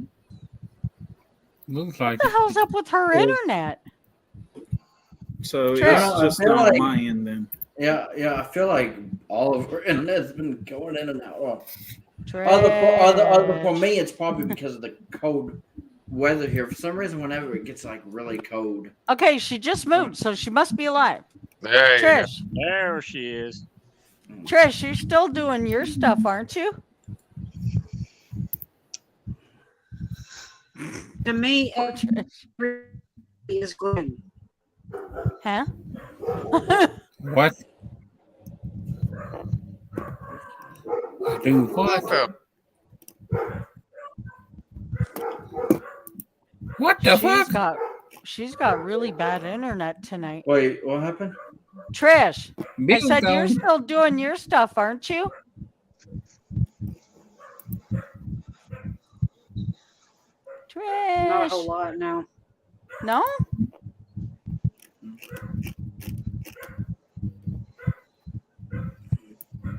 Looks like What the hell's up with her internet? So Trish. it's just I feel not like- on my end then. Yeah, I feel like all of our internet's been going in and out. Trish. Other for me, it's probably because of the cold weather here. For some reason, whenever it gets like really cold. Okay, she just moved, so she must be alive. There you go. Trish, There she is. Trish, you're still doing your stuff, aren't you? To me, Poor Trish. is gluten. Huh? what? Do what? Oh, What the fuck? She's got really bad internet tonight. Wait, what happened? Trish, I Bill's said you're gone. still doing your stuff, aren't you? Not a whole Trish. lot, no. No?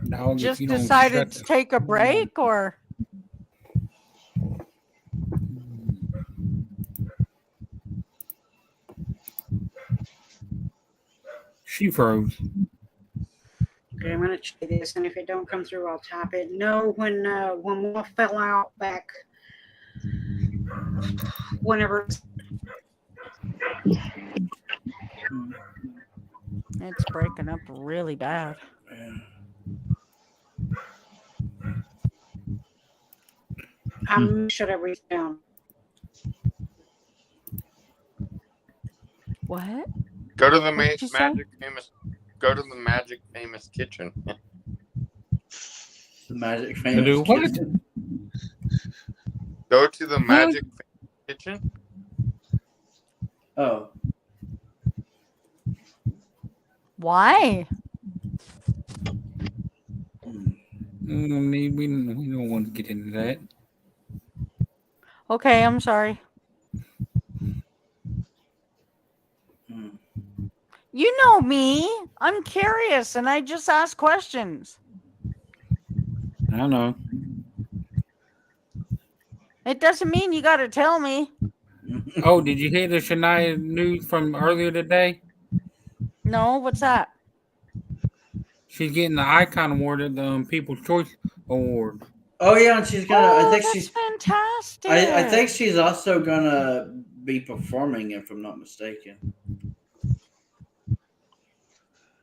Dog, if Just you don't decided shut to the- take a break, or She froze. Okay, I'm gonna check this, and if it don't come through, I'll type it. No, when Wolf fell out back, whenever. it's breaking up really bad. I'm shut everything down. What? go to the What'd you say? magic famous. Go to the magic famous kitchen. The magic To famous do what? kitchen. Go to the magic famous kitchen. Oh, Why? We don't want to get into that. Okay, I'm sorry. You know me. I'm curious and I just ask questions. I don't know. It doesn't mean you got to tell me. Oh, did you hear the Shania news from earlier today? No, what's that? She's getting the Icon Award at the People's Choice Award. oh yeah, and she's gonna. Oh, I think that's she's. fantastic. I think she's also gonna be performing, if I'm not mistaken.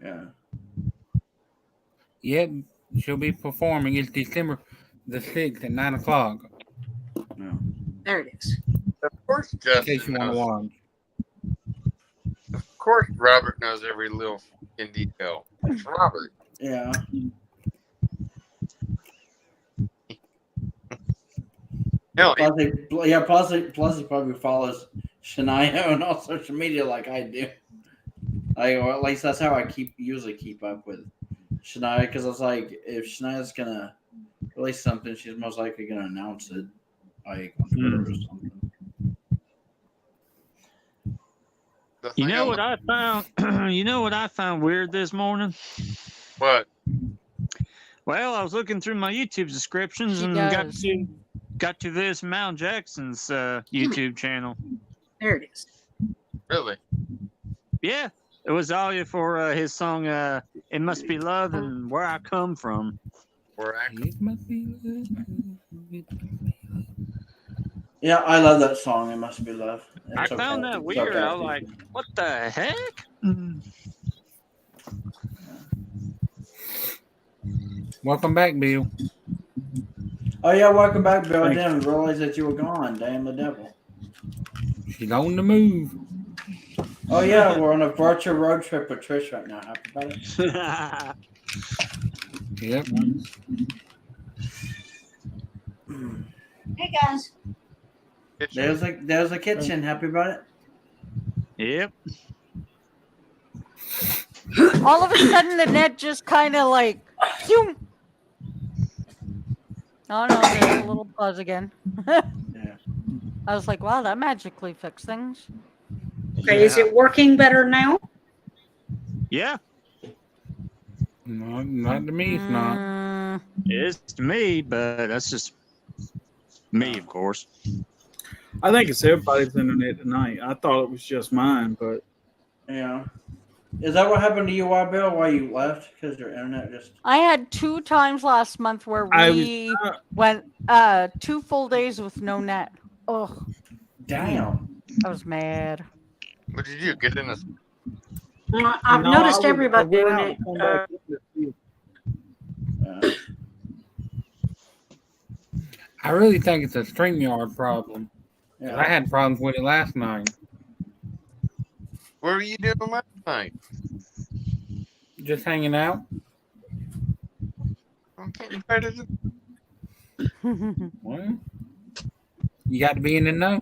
Yeah. Yep, she'll be performing. It's December the 6th at 9 o'clock. No. There it is. Of course, In case Justin you want to knows. watch. Of course, Robert knows every little in detail. It's Robert. Yeah. No, Plus he probably follows Shania on all social media like I do. Or at least that's how I usually keep up with Shania, because it's like if Shania's gonna release something, she's most likely gonna announce it, like on Twitter or something. You know what I found? You know what I found weird this morning? What? Well, I was looking through my YouTube descriptions She and does. got to this Mal Jackson's YouTube channel. There it is. Really? Yeah, it was all for his song "It Must Be Love" and "Where I Come From." We're actually. It must be love. Yeah, I love that song. It must be love. I It's okay. found that It's weird. okay. I was like, what the heck? Welcome back, Bill. Oh yeah, welcome back, Bill. I Thanks. didn't realize that you were gone. Damn the devil. She's on the move. Oh yeah, we're on a virtual road trip with Trish right now. Happy birthday. Yep. Hey guys. There's a kitchen. Happy birthday. Yep. All of a sudden, the net just kind of like, zoom. Oh no, there's a little buzz again. Yeah. I was like, wow, that magically fixed things. Okay, is it working better now? Yeah, No, not to me, it's not. it is to me, but that's just me, of course. I think it's everybody's internet tonight. I thought it was just mine, but Yeah. Is that what happened to you, Bill? Why you left? Because your internet just. I had 2 times last month where we went 2 full days with no net. Oh, Damn. I was mad. What did you get in a? I've No, noticed I everybody went doing out it. and come back in to see. I really think it's a StreamYard problem. Yeah. I had problems with it last night. What were you doing last night? Just hanging out. Okay, you better do- Well, you got to be in the know.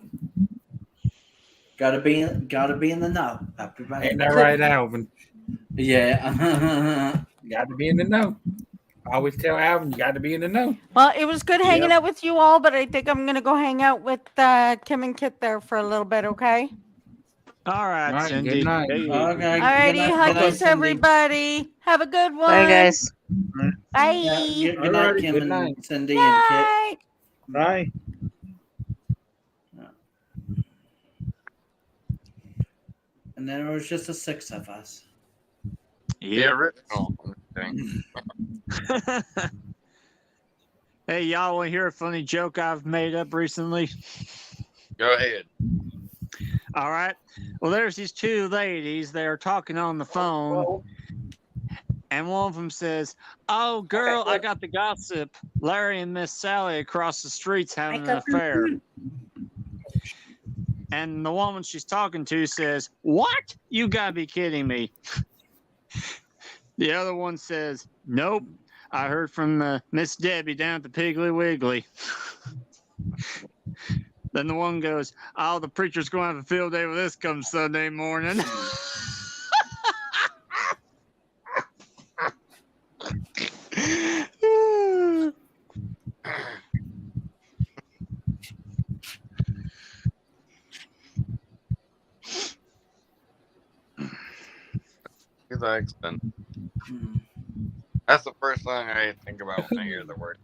Gotta be in the know. Happy birthday. Ain't that right, Alvin? Yeah. You got to be in the know. I always tell Alvin, you got to be in the know. Well, it was good hanging out with you all, but I think I'm going to go hang out with Kim and Kit there for a little bit, okay? All right, All right, Cindy. good night. Hey. Okay. Alrighty, Good night, huggies, Cindy. everybody. Have a good one. Bye, guys. Bye. Yeah, good night, Alrighty, Kim good and night. Cindy and Kit. Night. Bye. And then it was just the 6 of us. Yeah, original. Thing. Hey, y'all want to hear a funny joke I've made up recently? Go ahead. All right. Well, there's these 2 ladies. They're talking on the phone. And one of them says, "Oh, girl, I got the gossip. Larry and Miss Sally across the street's having an affair." And the woman she's talking to says, "What? You gotta be kidding me." The other one says, "Nope. I heard from Miss Debbie down at the Piggly Wiggly." Then the one goes, "Oh, the preacher's going to have a field day with this come Sunday morning." He's excellent. That's the first thing I think about when I hear the word.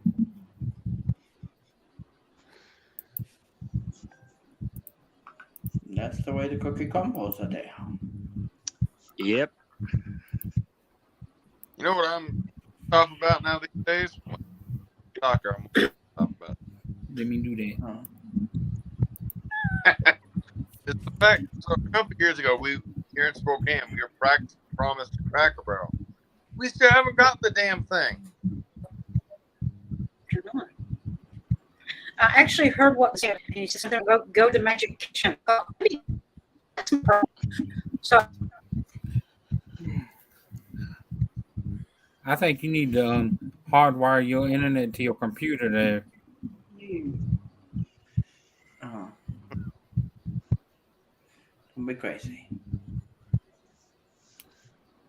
That's the way the cookie crumbles today. Yep. You know what I'm talking about now these days? Soccer. I'm gonna talk about. Let me do that. It's the fact. So a couple years ago, we here in Spokane, we were practicing Promise to Cracker Barrel. We still haven't got the damn thing. I actually heard what was said, and he said, go to Magic Kitchen. That's my problem. So I think you need to hardwire your internet to your computer there. Don't be crazy.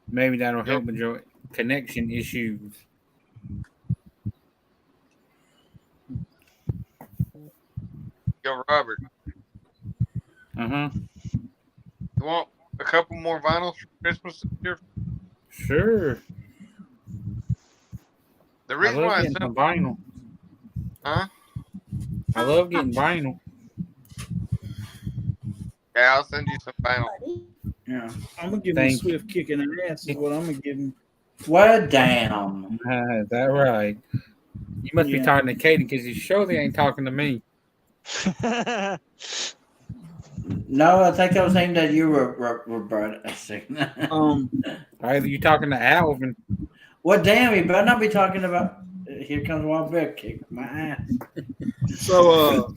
Maybe that'll help with your connection issues. Yo, Robert, You want a couple more vinyls for Christmas this year? Sure. The I reason love why I getting sent, some vinyl. huh? I love getting vinyl. Yeah, I'll send you some vinyl. Yeah. I'm gonna give him a swift kick in the ass. Is what I'm gonna give him. Well, damn. Is that right? You must be talking to Katie because you surely ain't talking to me. No, I think that was aimed at you, Roberta. Either you talking to Alvin. Well, damn, you better not be talking about. Here comes Wild Bill, kick my ass. So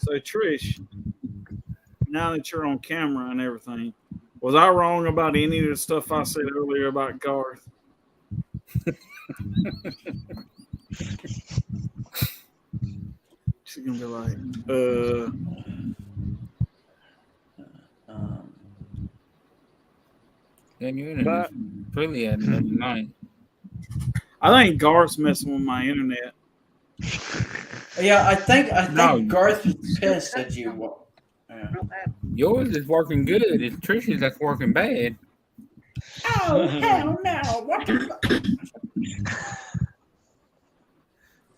Trish, now that you're on camera and everything, was I wrong about any of the stuff I said earlier about Garth? She's gonna be like, Then you're in it. Really at another night. I think Garth's messing with my internet. Yeah, I think No. Garth was pissed at you. Yeah. Yours is working good. It's Trish's that's working bad. Oh hell no! What the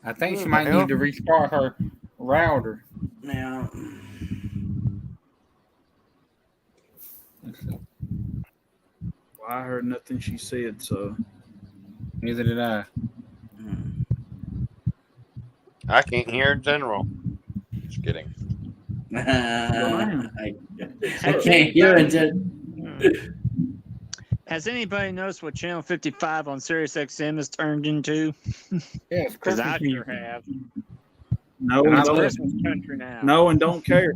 I think she might need to restart her router. now? Well, I heard nothing she said, so Neither did I. I can't hear in general. Just kidding. I can't hear it. Has anybody noticed what Channel 55 on Sirius XM has turned into? Yes, Because I Christmas sure music. have. no, And and I don't, Christmas country now. no, and don't care.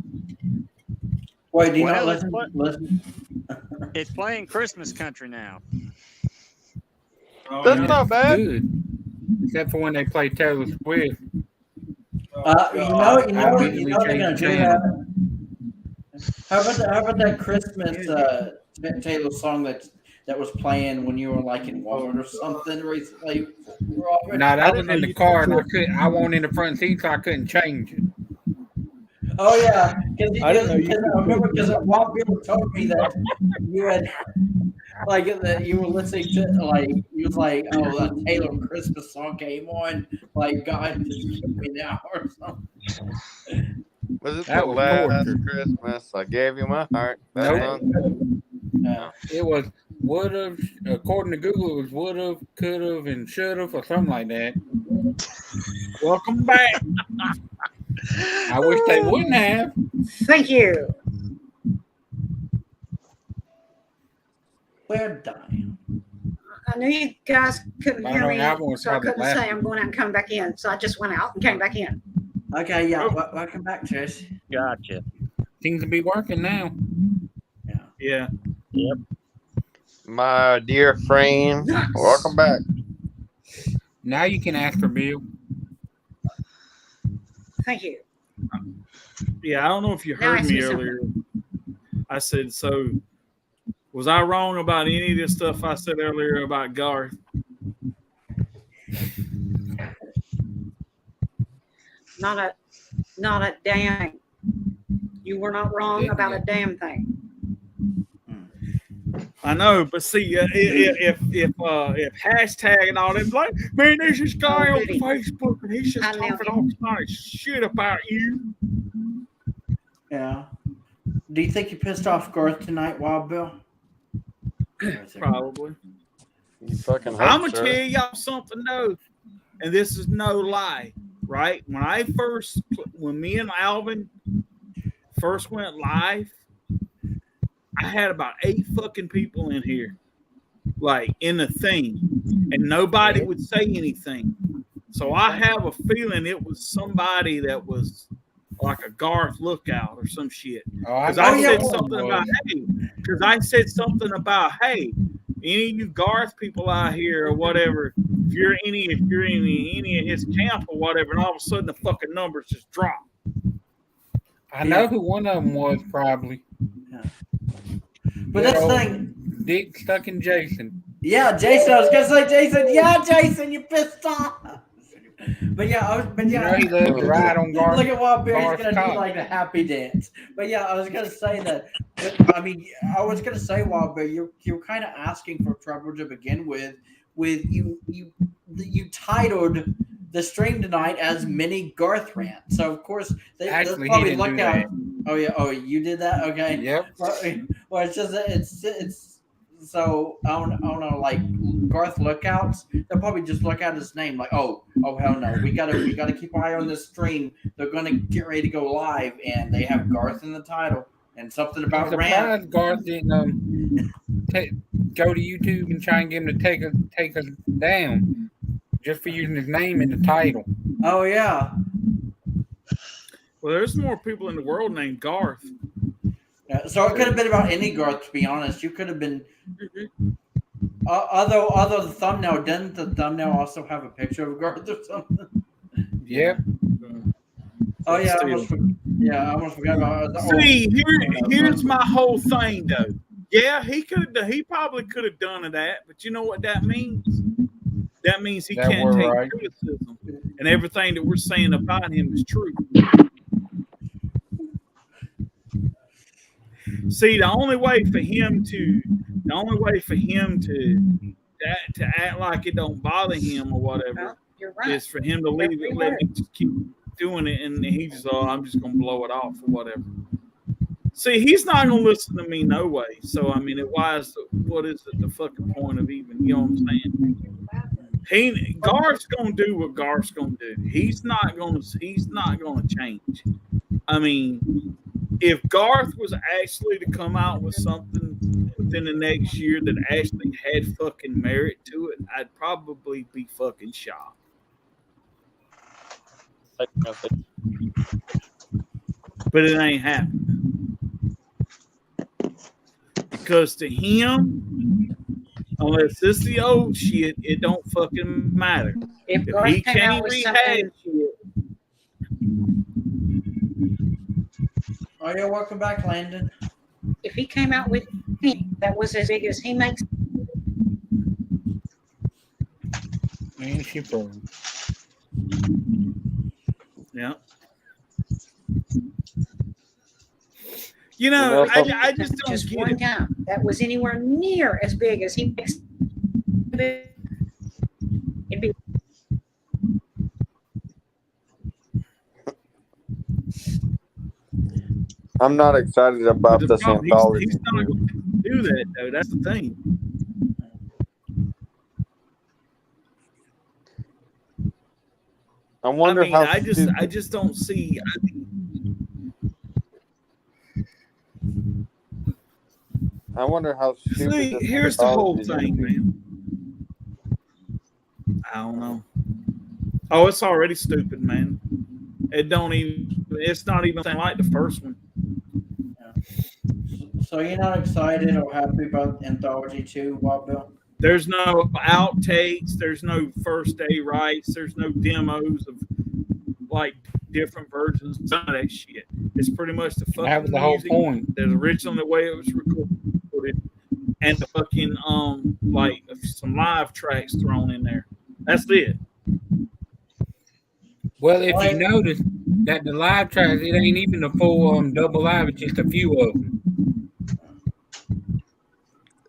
Wait, do you Well, not it's listen? It's playing Christmas country now. Oh, That's yeah. not bad. Good. Except for when they play Taylor Swift. You know they're immediately gonna changed do channel. that. How about that Christmas Taylor song that was playing when you were like in Walmart or something recently? Robert? No, that was know in the you car, could and I wasn't in the front seat, so I couldn't change it. Oh yeah, because I didn't know you I remember because Wild Bill told me that you had like that you were listening to like he was like, oh, a Taylor Christmas song came on, like God just killed me now or something. Was it That the was last torture. Christmas I gave you my heart? That Nope. song? It was would have, according to Google, it was would have, could have, and should have, or something like that. Welcome back. I wish they wouldn't have. Thank you. We're dying. I knew you guys couldn't I hear don't me, have one, so I so couldn't laugh. say I'm going out and coming back in. So I just went out and came back in. Okay, yeah, welcome back, Trish. Gotcha. Seems to be working now. Yeah. Yep. My dear friend, welcome back. Now you can ask for Bill. Thank you. Yeah, I don't know if you Now heard ask me me something. earlier. I said, so was I wrong about any of this stuff I said earlier about Garth? Not a damn thing. You were not wrong about a damn thing. I know, but see, if hashtag and all that, like, man, there's this guy on Facebook and he's just I know talking all kind of shit about you. Yeah. Do you think you pissed off Garth tonight, Wild Bill? Probably. You fucking hope, I'm gonna sir. tell y'all something though, and this is no lie, right? When me and Alvin first went live, I had about 8 fucking people in here, like in the thing, and nobody would say anything. So I have a feeling it was somebody that was like a Garth lookout or some shit. Because I said something about, hey, because I said something about, hey, any of you Garth people out here or whatever, if you're in any of his camp or whatever, and all of a sudden the fucking numbers just drop. I know who one of them was, probably. Yeah. But that's the thing. Dick stuck in Jason. Yeah, Jason. I was gonna say Jason. Yeah, Jason, you pissed off. But yeah, You know he loved to ride on Garth. Look at Wild Bear. He's Garth gonna cock. do like a happy dance. But yeah, I was gonna say that. But, I mean, I was gonna say, Wild Bear, you're kind of asking for trouble to begin with. With you titled the stream tonight as mini Garth Rant. So of course they'll Actually, he probably didn't look do out. that. Oh yeah. Oh, you did that. Okay. Yep. Well, it's just it's So I don't know, like Garth lookouts, they'll probably just look at his name like, oh hell no, we gotta keep an eye on this stream. They're gonna get ready to go live, and they have Garth in the title and something I'm about Rant. surprised Garth didn't go to YouTube and try and get him to take us down just for using his name in the title. Oh yeah. Well, there's more people in the world named Garth. Yeah, so it could have been about any Garth, to be honest. You could have been. Other the thumbnail, didn't the thumbnail also have a picture of Garth or something? Yep. Oh yeah, I almost forgot about it. See, here's my whole thing though. Yeah, he probably could have done that, but you know what that means? That means he can't take criticism, and everything that we're saying about him is true. See, the only way for him to act like it don't bother him or whatever You're right. is for him to leave it, let me just keep doing it, and he just, I'm just gonna blow it off or whatever. See, he's not gonna listen to me no way. So I mean, what is the fucking point of even? You know what I'm saying? Garth's gonna do what Garth's gonna do. He's not gonna change. I mean, if Garth was actually to come out with something within the next year that actually had fucking merit to it, I'd probably be fucking shocked. But it ain't happening. Because to him, unless it's the old shit, it don't fucking matter. If he can't rehash shit. Oh yeah, welcome back, Landon. If he came out with anything that was as big as he makes, Man, she broke. Yeah. You know, I just don't just get one it. time that was anywhere near as big as he makes, it'd be. I'm not excited about this anthology. He's not going to do that, though. That's the thing. I wonder how. I just don't see. I wonder how stupid. See, here's the whole thing, man. I don't know. Oh, it's already stupid, man. It's not even like the first one. So you're not excited or happy about Anthology 2, Wild Bill? There's no outtakes. There's no first day rights. There's no demos of like different versions. None of that shit. It's pretty much the fucking That was the whole music point. that's originally the way it was recorded, and the fucking like some live tracks thrown in there. That's it. Well, if you notice that the live tracks, it ain't even the full double live. It's just a few of them.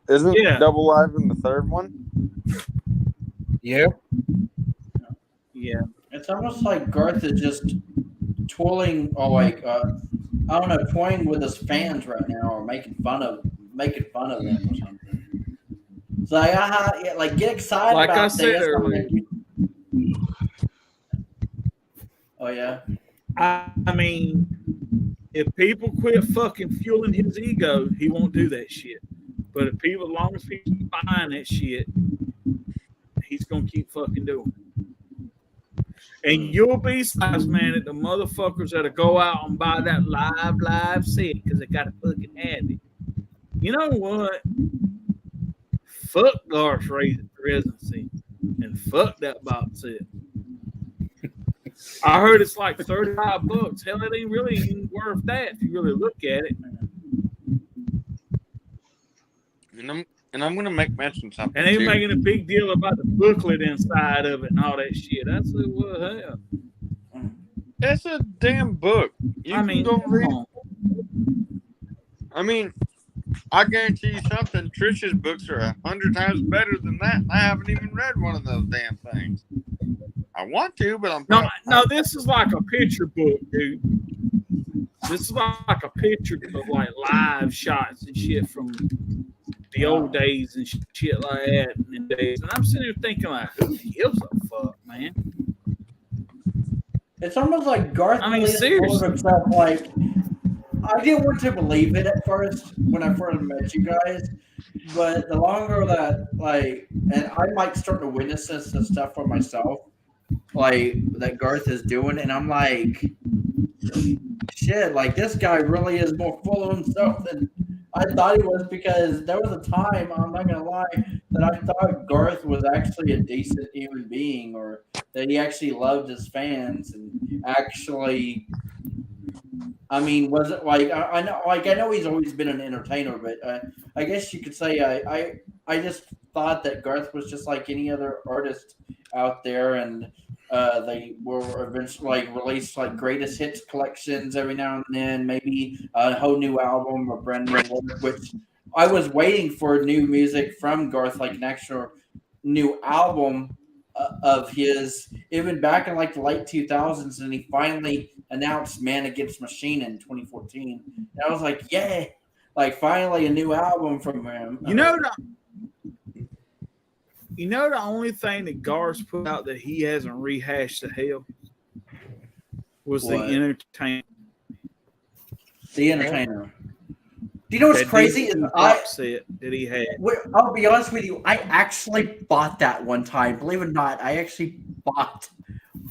Isn't Double Live in the third one? Yep. Yeah. It's almost like Garth is just twirling, or like I don't know, toying with his fans right now, or making fun of them or something. It's like, like get excited Like about I said this. earlier. Oh yeah. I mean, if people quit fucking fueling his ego, he won't do that shit. But if people, as long as people keep buying that shit, he's gonna keep fucking doing it. And you'll be surprised, man, at the motherfuckers that'll go out and buy that live set because they gotta fucking have it. You know what? Fuck Garth's residency and fuck that box set. I heard it's like $35. Hell, it ain't really even worth that if you really look at it. And I'm gonna make mention something. And they're making a big deal about the booklet inside of it and all that shit. That's what hell. It's a damn book. You can go read. I mean, I guarantee you something. Trish's books are 100 times better than that, and I haven't even read one of those damn things. I want to, but I'm no. This is like a picture book, dude. This is like a picture of like live shots and shit from the old days and shit like that. And I'm sitting here thinking, like, who gives a fuck, man? It's almost like Garth I mean, really has told seriously. himself, like, I didn't want to believe it at first when I first met you guys, but the longer that, like, and I might start to witness this and stuff for myself, like, that Garth is doing, and I'm like, shit, like, this guy really is more full of himself than I thought he was, because there was a time, I'm not gonna lie, that I thought Garth was actually a decent human being, or that he actually loved his fans and actually, I mean, was it like, I know, like, I know he's always been an entertainer, but I guess you could say I just thought that Garth was just like any other artist out there, and they will eventually like release like greatest hits collections every now and then, maybe a whole new album or brand new work. Which I was waiting for new music from Garth, like an actual new album of his, even back in like the late 2000s, and he finally announced Man Against Machine in 2014. And I was like, yay! Like finally a new album from him. You know the only thing that Garth put out that he hasn't rehashed to hell was What? The Entertainer. The Entertainer. Do you know what's That crazy? Is pop set that he had. I'll be honest with you. I actually bought that one time. Believe it or not, I actually bought.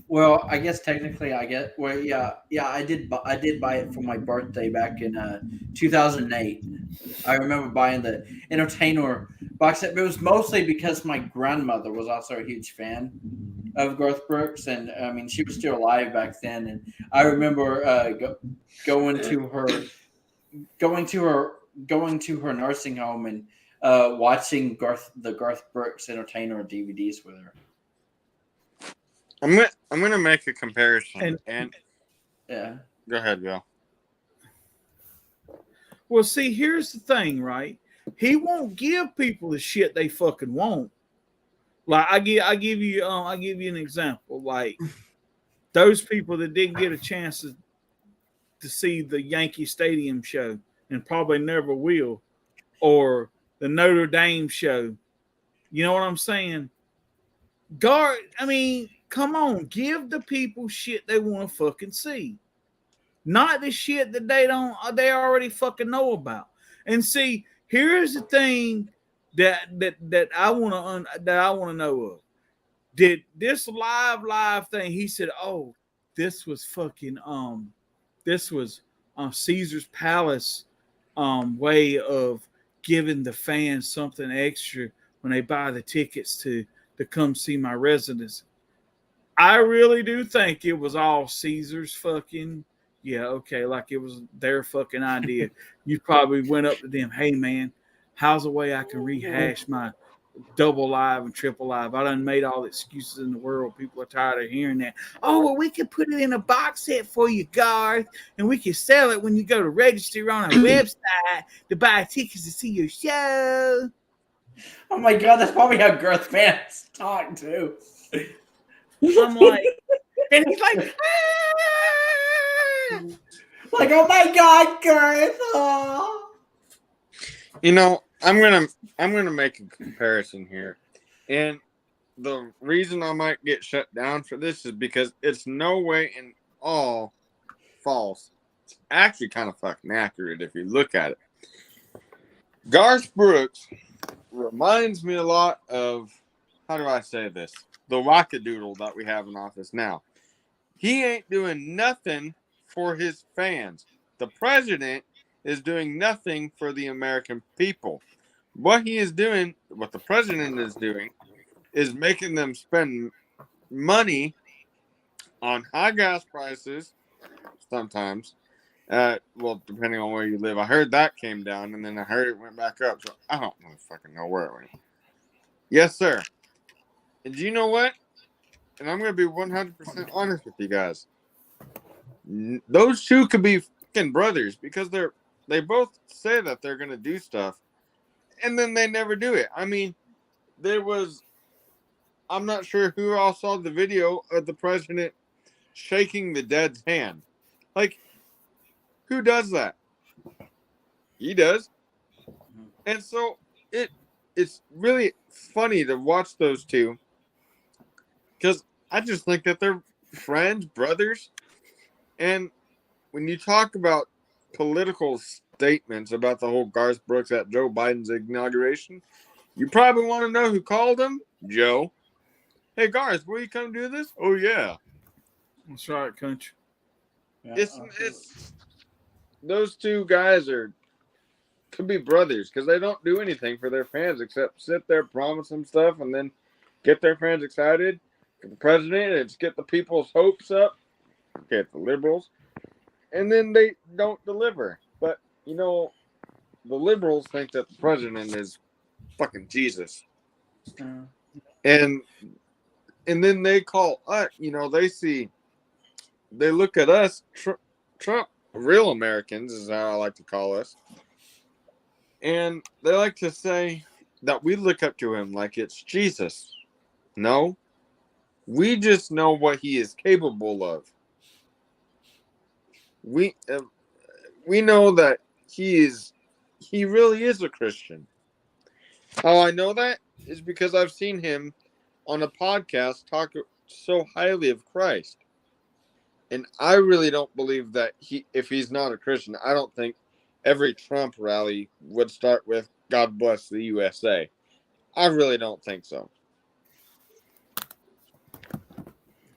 Well, I guess technically, I get. Well, yeah, I did. I did buy it for my birthday back in 2008. I remember buying the Entertainer box set, but it was mostly because my grandmother was also a huge fan of Garth Brooks, and I mean, she was still alive back then, and I remember going to her nursing home and watching the Garth Brooks Entertainer DVDs with her. I'm gonna make a comparison, and yeah, go ahead, Bill. Well, see, here's the thing, right? He won't give people the shit they fucking want. Like I give you an example. Like those people that didn't get a chance to see the Yankee Stadium show and probably never will, or the Notre Dame show. You know what I'm saying? Garth, I mean, come on, give the people shit they want to fucking see. Not the shit that they already fucking know about. And see, here's the thing that I want to know of. Did this live thing, he said, "Oh, this was fucking Caesar's Palace way of giving the fans something extra when they buy the tickets to come see my residence." I really do think it was all Caesar's fucking, yeah, okay, like it was their fucking idea. You probably went up to them, "Hey man, how's a way I can rehash my double live and triple live? I done made all the excuses in the world. People are tired of hearing that. Oh, well, we can put it in a box set for you, Garth, and we can sell it when you go to register on our website to buy tickets to see your show." Oh my god, that's probably how Garth fans talk too. I'm like, and he's like, like, oh my god, Garth. Oh. You know, I'm gonna make a comparison here, and the reason I might get shut down for this is because it's no way in all false. It's actually kind of fucking accurate if you look at it. Garth Brooks reminds me a lot of, how do I say this? The wackadoodle that we have in office now. He ain't doing nothing for his fans. The president is doing nothing for the American people. What the president is doing, is making them spend money on high gas prices sometimes. Well, depending on where you live. I heard that came down, and then I heard it went back up. So I don't fucking know where it went. Yes, sir. And do you know what? And I'm going to be 100% honest with you guys. Those two could be fucking brothers, because they both say that they're going to do stuff, and then they never do it. I mean, I'm not sure who all saw the video of the president shaking the dead's hand. Like, who does that? He does. And so it's really funny to watch those two because I just think that they're friends, brothers, and when you talk about political statements about the whole Garth Brooks at Joe Biden's inauguration, you probably want to know who called him? Joe. Hey Garth, will you come do this? Oh yeah. That's right, country. Yeah, It's those two guys could be brothers because they don't do anything for their fans except sit there, promise them stuff, and then get their fans excited. Get the president and get the people's hopes up. Get the liberals, and then they don't deliver. But you know, the liberals think that the president is fucking Jesus, and then they call us. You know, they look at us, Trump, real Americans is how I like to call us, and they like to say that we look up to him like it's Jesus. No, we just know what he is capable of. We know that he really is a Christian. How I know that is because I've seen him on a podcast talk so highly of Christ. And I really don't believe that if he's not a Christian, I don't think every Trump rally would start with God bless the USA. I really don't think so.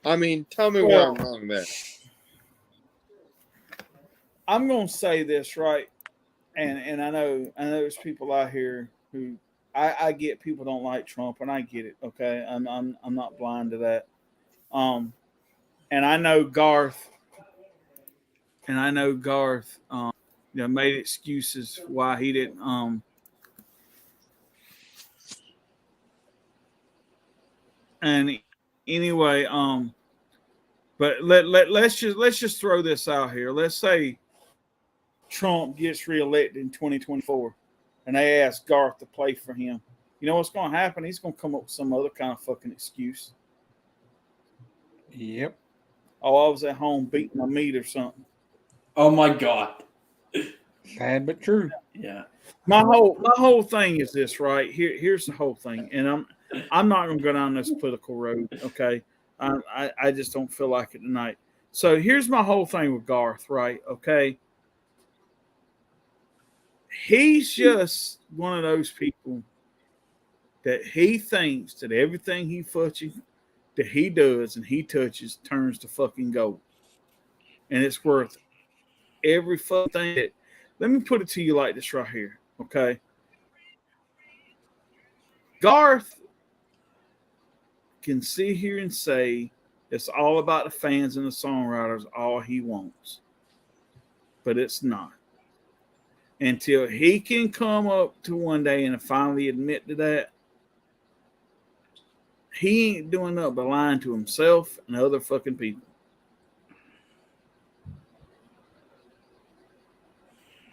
I mean, tell me where I'm wrong there. I'm gonna say this right, and I know there's people out here who I get people don't like Trump, and I get it. Okay, I'm not blind to that. And I know Garth, made excuses why he didn't. And anyway, but let's just throw this out here. Let's say Trump gets reelected in 2024, and they ask Garth to play for him. You know what's going to happen? He's going to come up with some other kind of fucking excuse. Yep. Oh, I was at home beating my meat or something. Oh my God. Sad but true. Yeah. My whole thing is this, right? Here's the whole thing, and I'm not going to go down this political road. Okay, I just don't feel like it tonight. So here's my whole thing with Garth, right? Okay, he's just one of those people that he thinks that everything that he does and he touches turns to fucking gold, and it's worth every fucking thing. Let me put it to you like this right here, okay? Garth can sit here and say it's all about the fans and the songwriters, all he wants. But it's not. Until he can come up to one day and finally admit to that, he ain't doing nothing but lying to himself and other fucking people.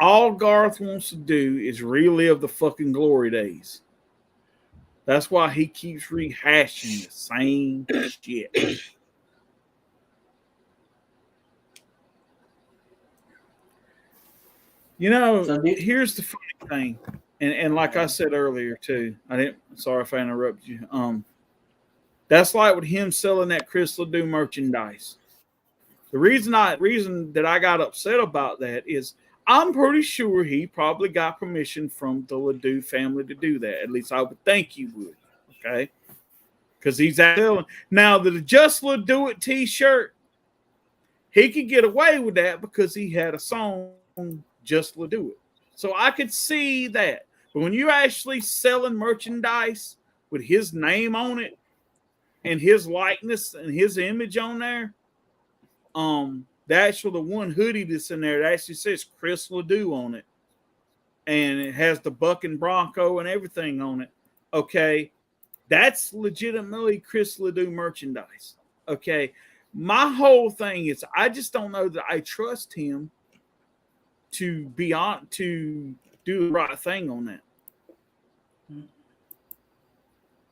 All Garth wants to do is relive the fucking glory days. That's why he keeps rehashing the same shit. You know, here's the funny thing, and like I said earlier too, sorry if I interrupted you. That's like with him selling that Chris Ledoux merchandise. The reason that I got upset about that is I'm pretty sure he probably got permission from the Ledoux family to do that. At least I would think he would. Okay, because he's selling now the Just Ledoux It T-shirt. He could get away with that because he had a song Just Ledoux It. So I could see that. But when you're actually selling merchandise with his name on it and his likeness and his image on there, the one hoodie that's in there that actually says Chris Ledoux on it, and it has the Buck and Bronco and everything on it. Okay, that's legitimately Chris Ledoux merchandise. Okay, my whole thing is I just don't know that I trust him to do the right thing on that.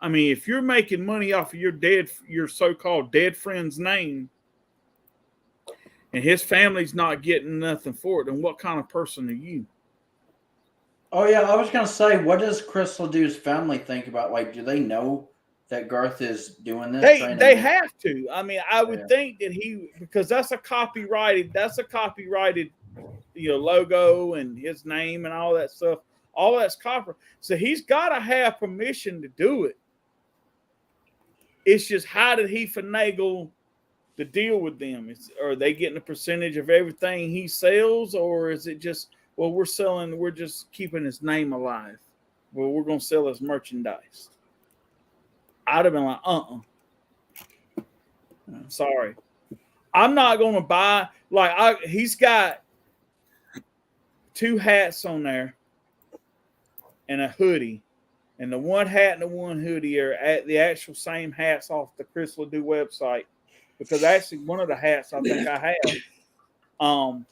I mean, if you're making money off of your so-called dead friend's name, and his family's not getting nothing for it, then what kind of person are you? Oh yeah, I was gonna say, what does Chris Ledoux's family think about? Like, do they know that Garth is doing this? They have to. I mean, I would Yeah. think that because that's a copyrighted logo and his name and all that stuff. All that's copyrighted. So he's got to have permission to do it. It's just, how did he finagle the deal with them? Are they getting a percentage of everything he sells, or is it just, well, we're just keeping his name alive? Well, we're going to sell his merchandise. I'd have been like, sorry. I'm not going to buy, he's got 2 hats on there and a hoodie. And the one hat and the one hoodie are at the actual same hats off the Chris Ledoux website. Because actually one of the hats I think I have.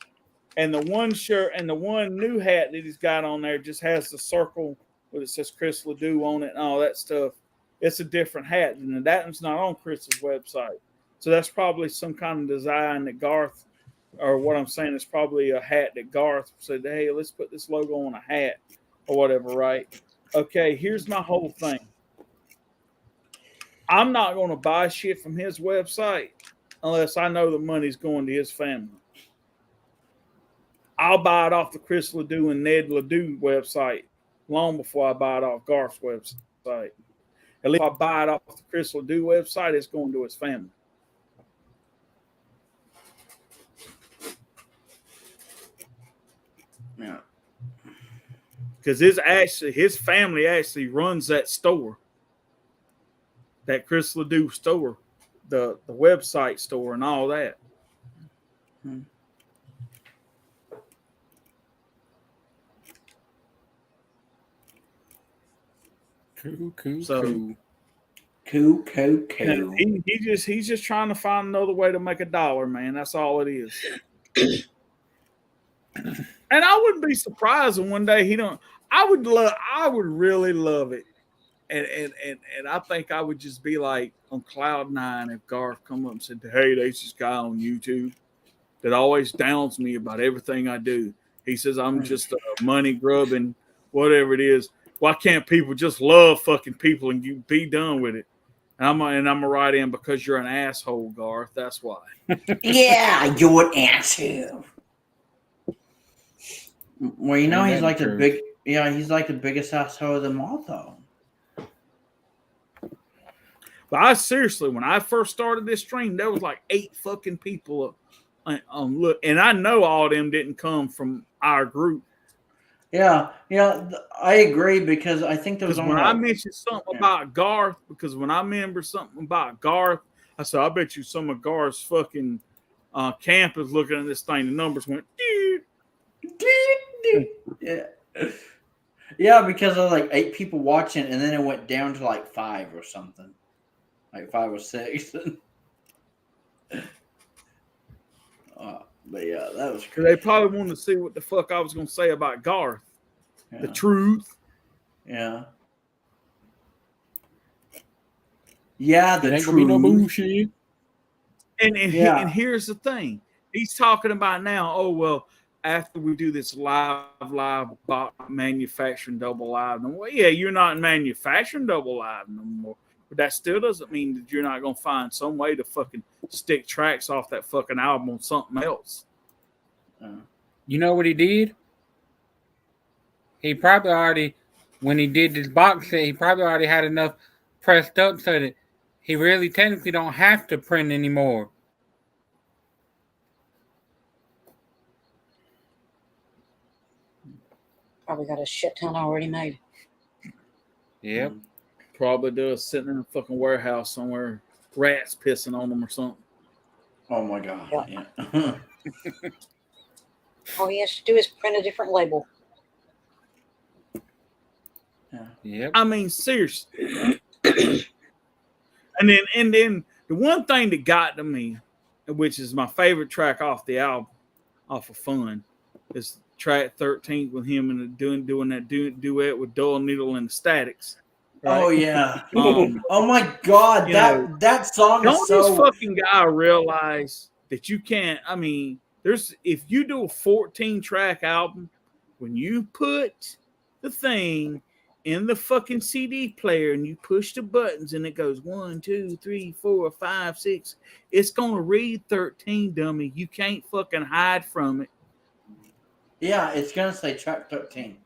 And the one shirt and the one new hat that he's got on there just has the circle where it says Chris Ledoux on it and all that stuff. It's a different hat, and that one's not on Chris's website. So that's probably some kind of design that Garth, or what I'm saying is probably a hat that Garth said, hey, let's put this logo on a hat or whatever, right? Okay, here's my whole thing. I'm not going to buy shit from his website unless I know the money's going to his family. I'll buy it off the Chris Ledoux and Ned Ledoux website long before I buy it off Garth's website. At least if I buy it off the Chris Ledoux website, it's going to his family. Yeah. Because his family actually runs that store. That Chris Ledoux store. The website store and all that. Hmm. Cool. He's just trying to find another way to make a dollar, man. That's all it is. And I wouldn't be surprised if one day he don't. I would really love it, and I think I would just be like on cloud 9 if Garth come up and said, "Hey, there's this guy on YouTube that always downs me about everything I do. He says I'm just a money grubbing, whatever it is. Why can't people just love fucking people and you be done with it?" And I'm gonna write in, because you're an asshole, Garth. That's why. Yeah, you're an asshole. Well, he's like he's like the biggest asshole of them all, though. But I seriously, when I first started this stream, there was like 8 fucking people look, and I know all of them didn't come from our group. Yeah, I agree, because I think there was when I mentioned something about Garth, because when I remember something about Garth, I said, I bet you some of Garth's fucking camp is looking at this thing. The numbers went, yeah, because of like 8 people watching, and then it went down to like 5 or something, like 5 or 6. But yeah, that was crazy. They probably wanted to see what the fuck I was going to say about Garth. Yeah. The truth. Yeah. Yeah, the truth. Be no bullshit. And here's the thing. He's talking about now, oh, well, after we do this live manufacturing double live. Well, yeah, you're not manufacturing double live no more. But that still doesn't mean that you're not going to find some way to fucking stick tracks off that fucking album on something else. You know what he did? He probably already, when he did this box set, he probably already had enough pressed up so that he really technically don't have to print anymore. Probably got a shit ton already made. Yep. Probably does, sitting in a fucking warehouse somewhere, rats pissing on them or something. Oh my God. Yeah. All he has to do is print a different label. Yeah. Yep. I mean, seriously. And then the one thing that got to me, which is my favorite track off the album, off of Fun, is track 13 with him and doing that duet with Dull Needle and the Statics. Right? Oh yeah. Oh my God, that song is so. Don't this fucking guy realize that you can't? I mean, if you do a 14-track album, when you put the thing in the fucking CD player and you push the buttons and it goes 1, 2, 3, 4, 5, 6, it's gonna read 13, dummy. You can't fucking hide from it. Yeah, it's gonna say track 13.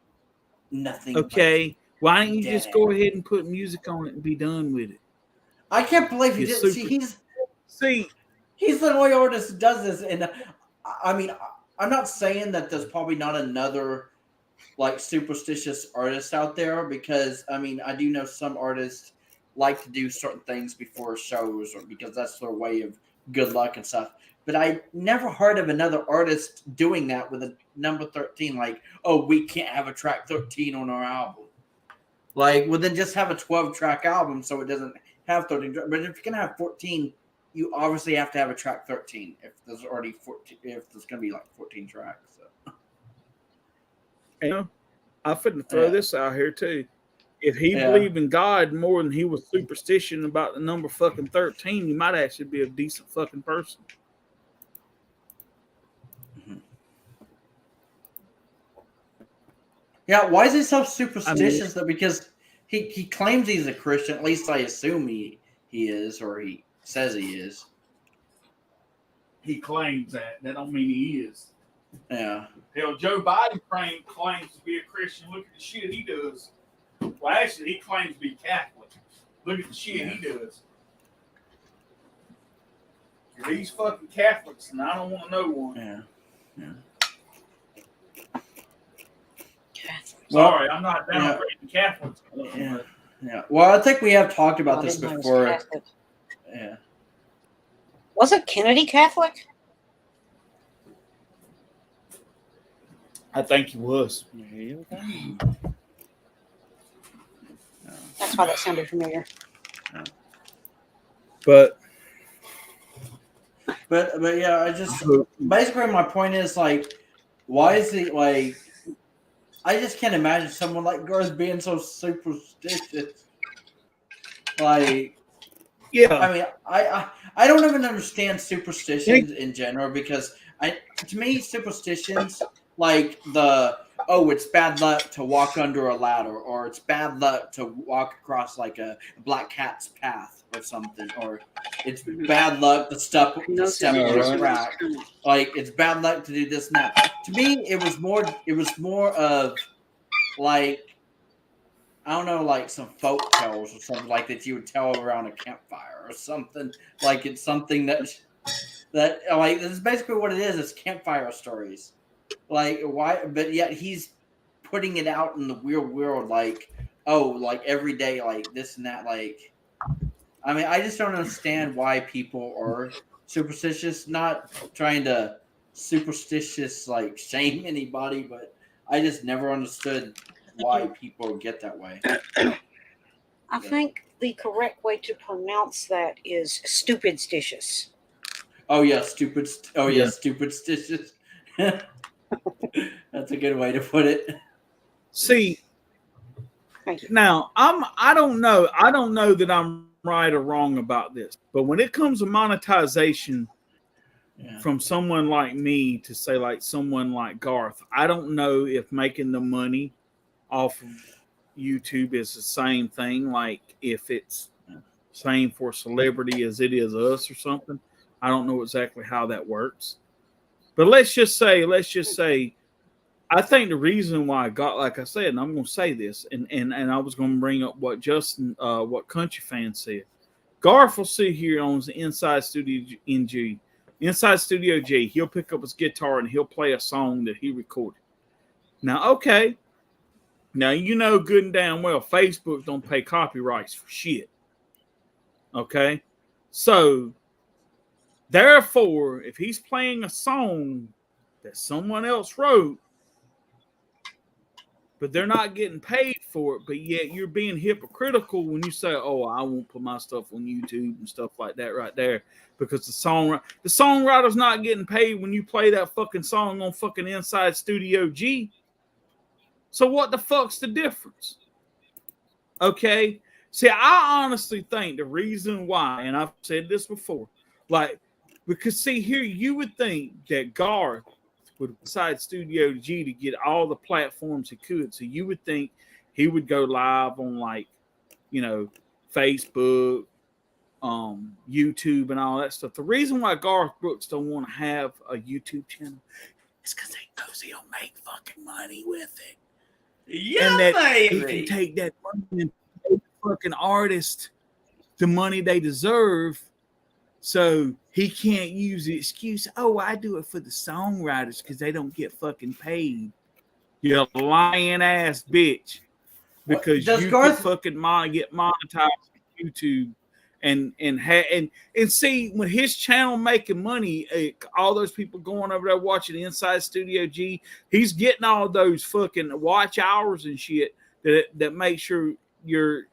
Nothing. Okay. Why don't you dead just go air. ahead and put music on it and be done with it? I can't believe he It's didn't super- see. See, He's the only artist that does this, and I mean, I'm not saying that there's probably not another like superstitious artist out there, because I mean, I do know some artists like to do certain things before shows, or because that's their way of good luck and stuff. But I never heard of another artist doing that with a number 13. Like, oh, we can't have a track 13 on our album. Like, well, then just have a 12-track album so it doesn't have 13. But if you're gonna have 14, you obviously have to have a track 13. If there's already 14, if there's gonna be like 14 tracks. So. you know, I'm finna throw Yeah. this out here too. If he Yeah. believed in God more than he was superstition about the number fucking 13, he might actually be a decent fucking person. Yeah, why is he so superstitious? Though, because he claims he's a Christian. At least I assume he is, or he says he is. He claims that. That don't mean he is. Yeah. Hell, Joe Biden claims to be a Christian. Look at the shit he does. Well, actually, he claims to be Catholic. Look at the shit he does. These fucking Catholics, and I don't want to know one. Yeah. Yeah. Sorry, I'm not downgrading Catholics. Yeah. Yeah. Well, I think we have talked about this before. Yeah. Wasn't Kennedy Catholic? I think he was. That's why that sounded familiar. But yeah, I just basically my point is, like, why is he like? I just can't imagine someone like Garth being so superstitious. Like, yeah, I mean, I don't even understand superstitions in general, because to me superstitions like it's bad luck to walk under a ladder, or it's bad luck to walk across like a black cat's path or something, or it's bad luck to step on a crack. Like, it's bad luck to do this and that. To me, it was more of like, I don't know, like some folk tales or something like that you would tell around a campfire or something. Like, it's something that like, this is basically what it is. It's campfire stories. Like, why? But yet he's putting it out in the real world, like, oh, like every day, like this and that. Like, I mean, I just don't understand why people are superstitious. Not trying to superstitious like shame anybody, but I just never understood why people get that way. I think the correct way to pronounce that is stupidstitious. Oh yeah, stupidstitious. That's a good way to put it. See, now I don't know that I'm right or wrong about this, but when it comes to monetization from someone like me to say like someone like Garth, I don't know if making the money off of YouTube is the same thing. Like, if it's same for celebrity as it is us or something. I don't know exactly how that works. But let's just say, I think the reason why I got, like I said, and I'm going to say this, and I was going to bring up what Justin, what Country Fan said. Garth will sit here on the Inside Studio G. He'll pick up his guitar and he'll play a song that he recorded. Now, okay. Now, you know good and damn well Facebook don't pay copyrights for shit. Okay? So, therefore, if he's playing a song that someone else wrote, but they're not getting paid for it, but yet you're being hypocritical when you say, oh, I won't put my stuff on YouTube and stuff like that right there, because the songwriter's not getting paid when you play that fucking song on fucking Inside Studio G. So what the fuck's the difference? Okay? See, I honestly think the reason why, and I've said this before, like, because see here, you would think that Garth with Inside Studio G to get all the platforms he could. So you would think he would go live on like, Facebook, YouTube, and all that stuff. The reason why Garth Brooks don't want to have a YouTube channel is because he knows he'll make fucking money with it. Yeah, and that baby. he can take that money and pay the fucking artist the money they deserve. So he can't use the excuse, oh, I do it for the songwriters because they don't get fucking paid. You lying ass bitch. Because you could fucking get monetized on YouTube and see when his channel making money, all those people going over there watching Inside Studio G, he's getting all those fucking watch hours and shit that make sure your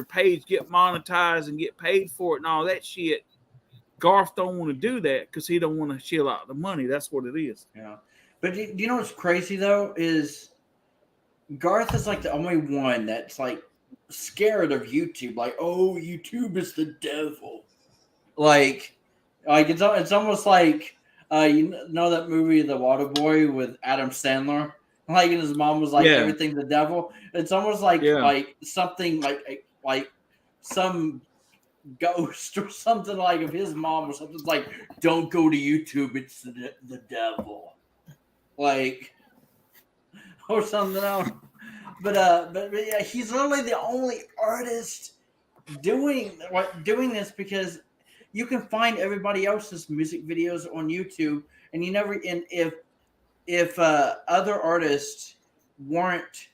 page get monetized and get paid for it and all that shit. Garth don't want to do that because he don't want to chill out the money. That's what it is. Yeah, but do you know what's crazy though is Garth is like the only one that's like scared of YouTube. Like, oh, YouTube is the devil. Like it's almost like you know that movie The Waterboy with Adam Sandler. Like, and his mom was like, everything's the devil. It's almost like something like some ghost or something like of his mom or something like, don't go to YouTube, it's the devil, like, or something else. But yeah, he's literally the only artist doing this because you can find everybody else's music videos on YouTube, and you never. And if other artists weren't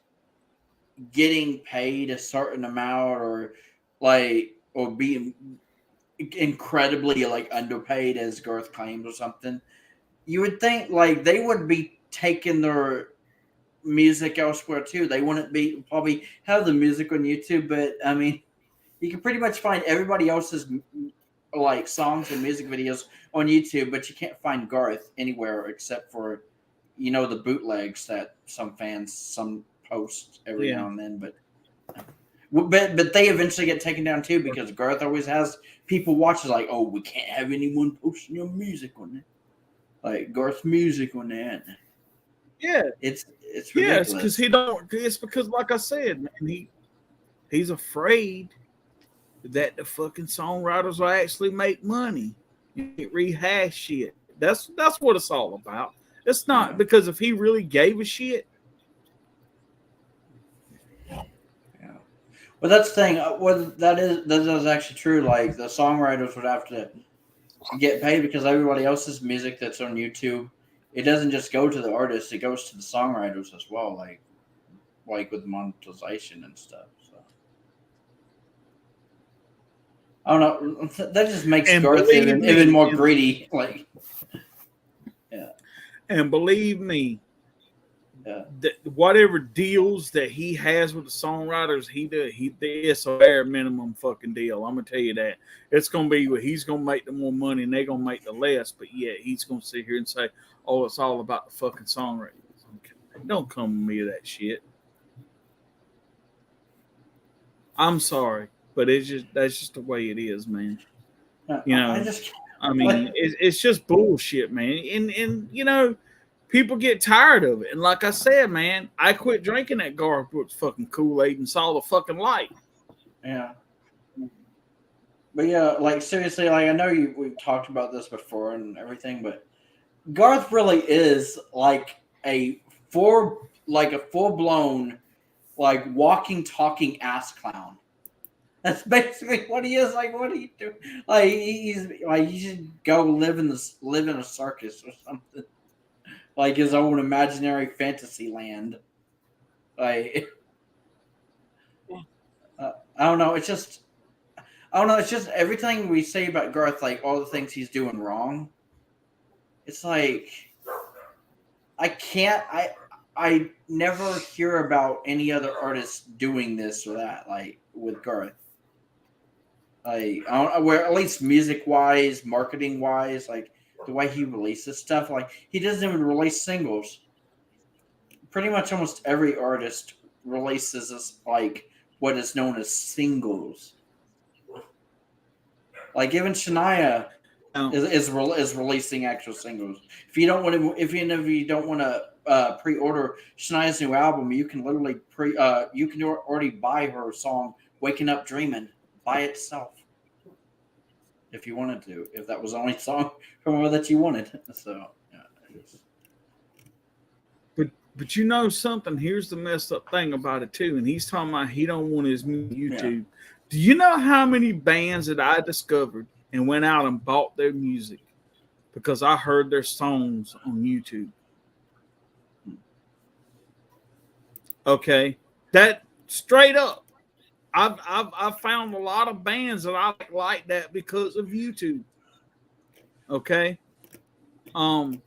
getting paid a certain amount or being incredibly like underpaid as Garth claims or something, you would think like they would be taking their music elsewhere too. They wouldn't be probably have the music on YouTube, but I mean, you can pretty much find everybody else's like songs and music videos on YouTube, but you can't find Garth anywhere except for the bootlegs that some fans post every now and then, but they eventually get taken down too because Garth always has people watching like, oh, we can't have anyone posting your music on it, like Garth's music on that. Yeah, it's ridiculous. Because he don't. It's because, like I said, man, he's afraid that the fucking songwriters will actually make money. You can't rehash shit. That's what it's all about. It's not because if he really gave a shit. Well, that's the thing. That is actually true. Like the songwriters would have to get paid because everybody else's music that's on YouTube, it doesn't just go to the artist; it goes to the songwriters as well. Like with monetization and stuff. So I don't know. That just makes Garth even more greedy. Like, yeah. And believe me. Whatever deals that he has with the songwriters, it's a bare minimum fucking deal. I'm gonna tell you that it's gonna be he's gonna make the more money and they're gonna make the less. But yeah, he's gonna sit here and say, "Oh, it's all about the fucking songwriters." Okay. Don't come to me with that shit. I'm sorry, but that's just the way it is, man. It's just bullshit, man. And people get tired of it. And like I said, man, I quit drinking that Garth Brooks fucking Kool-Aid and saw the fucking light. Yeah. But yeah, like seriously, like I know we've talked about this before and everything, but Garth really is like a full-blown, like walking, talking ass clown. That's basically what he is. Like, what do you do? Like, he's like, you should go live in a circus or something. Like his own imaginary fantasy land. Like, I don't know. It's just everything we say about Garth, like all the things he's doing wrong. It's like, I never hear about any other artists doing this or that, like with Garth. Like, I don't know, where at least music wise, marketing wise, like the way he releases stuff, like he doesn't even release singles. Pretty much almost every artist releases like what is known as singles. Like even Shania is releasing actual singles. If you don't want to, if you don't want to pre-order Shania's new album, you can literally you can already buy her song "Waking Up Dreaming" by itself. If you wanted to, if that was the only song from her that you wanted. So, yeah. But you know something? Here's the messed up thing about it too. And he's talking about he don't want his YouTube. Yeah. Do you know how many bands that I discovered and went out and bought their music because I heard their songs on YouTube? Okay, that straight up. I've found a lot of bands that I like that because of YouTube. Okay. And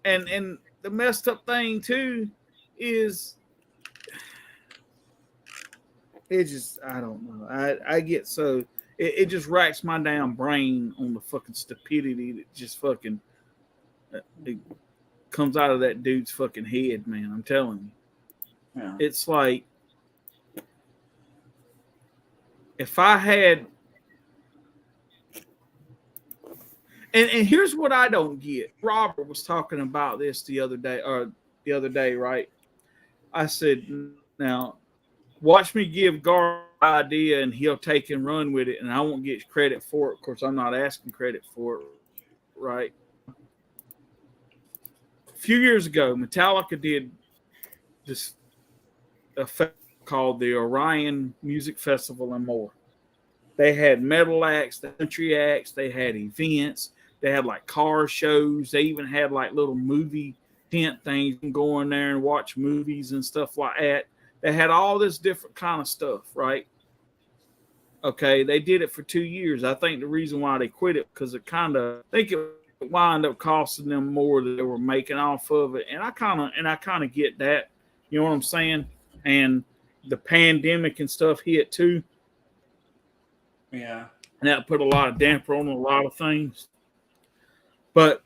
the messed up thing too is it just, I don't know. I get so it just racks my damn brain on the fucking stupidity that just fucking it comes out of that dude's fucking head, man. I'm telling you. Yeah. It's like if I had, and here's what I don't get. Robert was talking about this the other day, right? I said, now watch me give Garth an idea and he'll take and run with it, and I won't get credit for it. Of course, I'm not asking credit for it, right? A few years ago, Metallica did this festival called the Orion Music Festival and more. They had metal acts, the country acts, they had events, they had like car shows, they even had like little movie tent things. You can go in there and watch movies and stuff like that. They had all this different kind of stuff, right? Okay, they did it for 2 years. I think the reason why they quit it because it kind of, I think it wound up costing them more than they were making off of it, and I kind of get that. You know what I'm saying? And the pandemic and stuff hit too. Yeah, and that put a lot of damper on a lot of things. But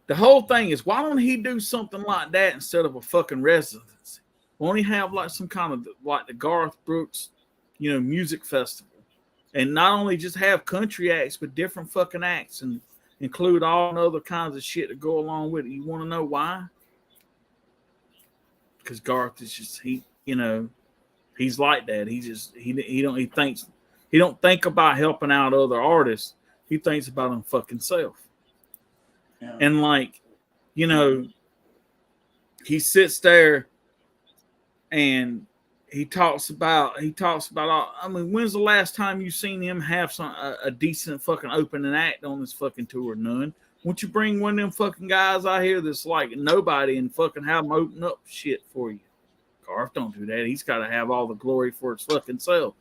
the whole thing is, why don't he do something like that instead of a fucking residency? Why don't he have like some kind of like the Garth Brooks, music festival, and not only just have country acts, but different fucking acts and include all other kinds of shit that go along with it. You want to know why? Because Garth is just he's like that. He don't think about helping out other artists. He thinks about him fucking self. Yeah. And he sits there and he talks about I mean, when's the last time you seen him have a decent fucking opening act on this fucking tour? None. Won't you bring one of them fucking guys out here that's like nobody and fucking have them open up shit for you? Garth don't do that. He's got to have all the glory for his fucking self.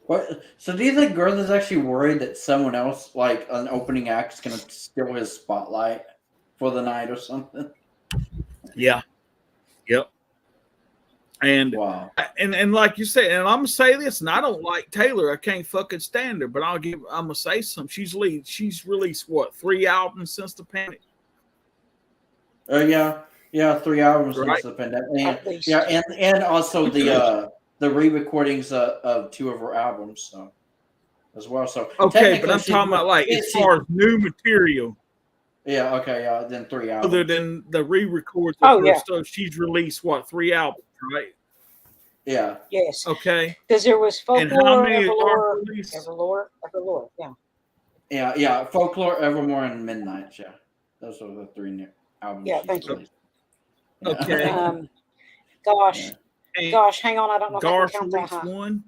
What? So do you think Garth is actually worried that someone else, like an opening act, is going to steal his spotlight for the night or something? Yeah. Yep. And wow. And like you said, and I'm gonna say this, and I don't like Taylor. I can't fucking stand her, but I'm gonna say something. She's released what, 3 albums since the pandemic? Yeah, 3 albums right? Since the pandemic. And also the re-recordings of 2 of her albums, so as well. So okay, but I'm talking about like as far as new material. Yeah, okay, yeah, then 3 albums. Other than the re-records of her stuff, she's released what, 3 albums, right? Yeah. Yes. Okay. Because there was Folklore, and how many Everlore, yeah. Yeah, Folklore, Evermore, and Midnight, yeah. Those are the 3 new albums. Yeah, thank you. Okay. Gosh, hang on, I don't know Garth if I can count that. one.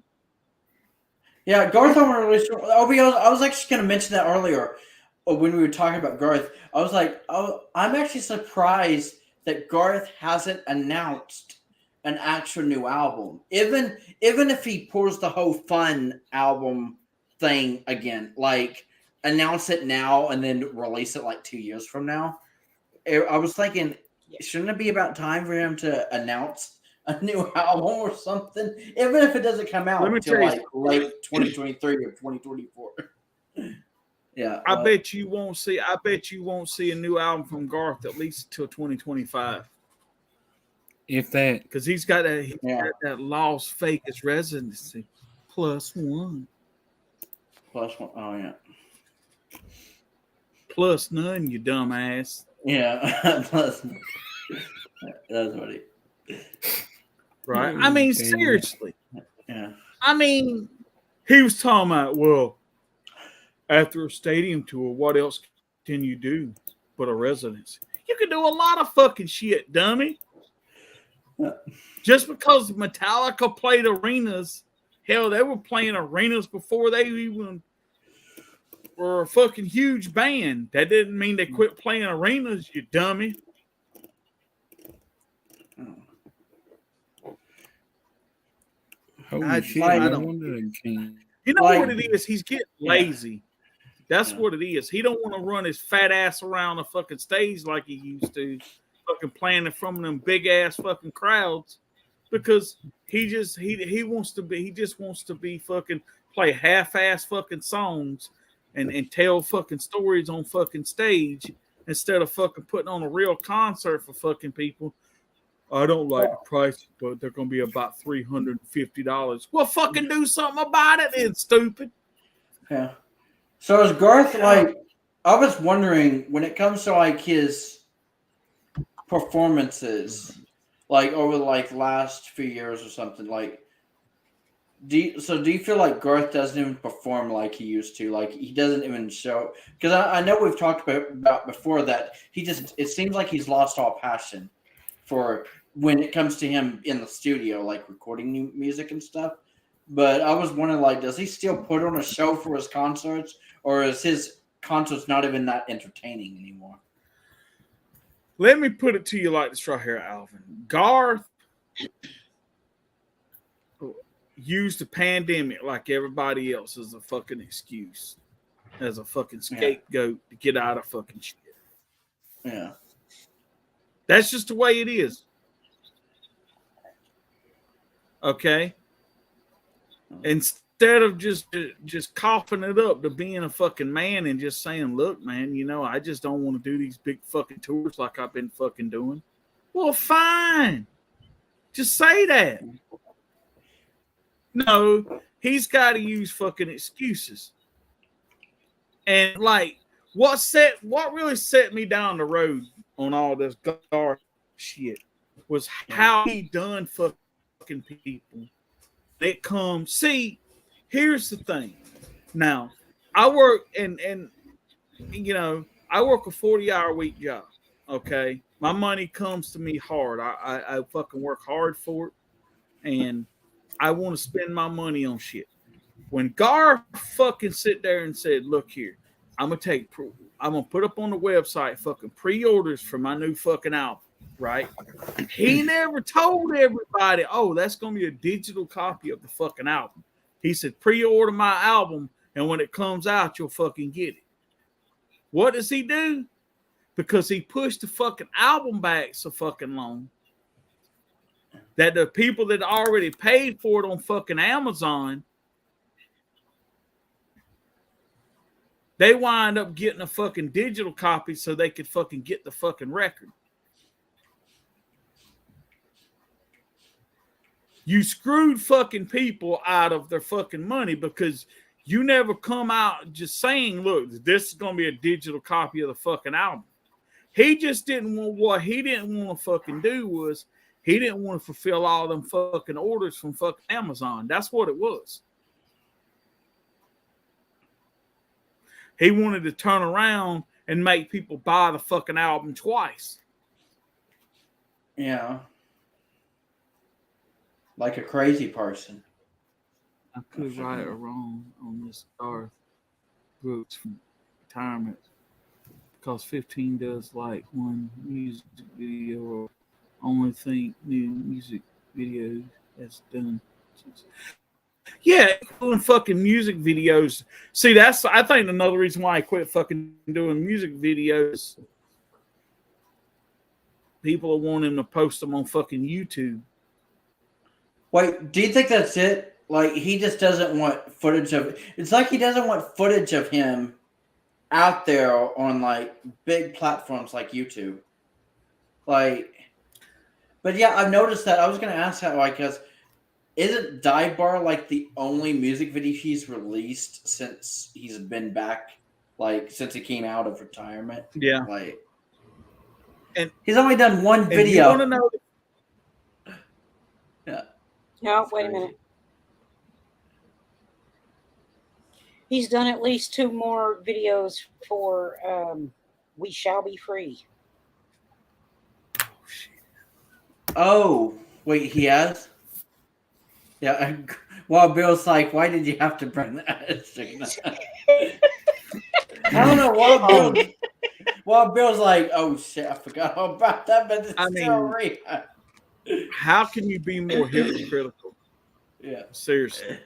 Yeah, Garth released. I was actually going to mention that earlier when we were talking about Garth. I was like, I'm actually surprised that Garth hasn't announced an actual new album. Even if he pulls the whole Fun album thing again, like announce it now and then release it like 2 years from now. I was thinking, shouldn't it be about time for him to announce a new album or something? Even if it doesn't come out until like late 2023 or 2024. Yeah. I bet you won't see a new album from Garth at least until 2025. If that, because he's got that Las Vegas residency +1. +1. Oh yeah. Plus none, you dumbass. Yeah, that's funny. Right? I mean, Damn. seriously. Yeah. I mean, he was talking about, well, after a stadium tour, what else can you do but a residency? You can do a lot of fucking shit, dummy. Just because Metallica played arenas, hell, they were playing arenas before they even were a fucking huge band. That didn't mean they quit playing arenas, you dummy. Holy I shit! don't- No wonder they came. You know Like- what it is? He's getting lazy. That's what it is. He don't want to run his fat ass around the fucking stage like he used to, fucking playing in front of them big ass fucking crowds, because he just wants to be fucking play half ass fucking songs and tell fucking stories on fucking stage instead of fucking putting on a real concert for fucking people. I don't like the price, but they're gonna be about $350. Well, fucking do something about it, then, stupid. Yeah. So is Garth like? I was wondering when it comes to like his performances, like over like last few years or something. Like, do you feel like Garth doesn't even perform like he used to? Like he doesn't even show? Because I know we've talked about before that it seems like he's lost all passion for when it comes to him in the studio, like recording new music and stuff. But I was wondering, like, does he still put on a show for his concerts, or is his concerts not even that entertaining anymore? Let me put it to you like this right here, Alvin. Garth used the pandemic like everybody else as a fucking excuse, as a fucking scapegoat to get out of fucking shit. Yeah. That's just the way it is. Okay? Instead of just coughing it up to being a fucking man and just saying, look, man, I just don't want to do these big fucking tours like I've been fucking doing. Well, fine. Just say that. No, he's got to use fucking excuses. And like, what really set me down the road on all this Garth shit was how he done fucking people. It comes. See, here's the thing. Now, I work and I work a 40-hour week job. Okay, my money comes to me hard. I fucking work hard for it, and I want to spend my money on shit. When Garth fucking sit there and said, "Look here, I'm gonna put up on the website fucking pre-orders for my new fucking album," right? He never told everybody, "Oh, that's gonna be a digital copy of the fucking album." He said, "Pre-order my album, and when it comes out, you'll fucking get it." What does he do? Because he pushed the fucking album back so fucking long that the people that already paid for it on fucking Amazon, they wind up getting a fucking digital copy so they could fucking get the fucking record. You screwed fucking people out of their fucking money because you never come out just saying, look, this is going to be a digital copy of the fucking album. He just didn't want, what he didn't want to fucking do was he didn't want to fulfill all them fucking orders from fucking Amazon. That's what it was. He wanted to turn around and make people buy the fucking album twice. Yeah. Like a crazy person. I could right or wrong on this Garth Brooks from retirement because 15 does like one music video or only think new music videos that's done. Yeah, doing fucking music videos. See, that's I think another reason why I quit fucking doing music videos. People are wanting to post them on fucking YouTube. Wait, do you think that's it? Like he just doesn't want footage of it's like he doesn't want footage of him out there on like big platforms like YouTube. Like, but yeah, I've noticed that. I was gonna ask that, like, because isn't Dive Bar like the only music video he's released since he's been back like since he came out of retirement. Yeah. Like, and he's only done one and you video. want to know? Yeah. No, wait a minute. He's done at least 2 more videos for We Shall Be Free. Oh, wait, he has? Yeah. Well, Bill's like, why did you have to bring that? I don't know why Bill's like, oh shit, I forgot all about that, but it's still real. How can you be more hypocritical? Yeah. Seriously.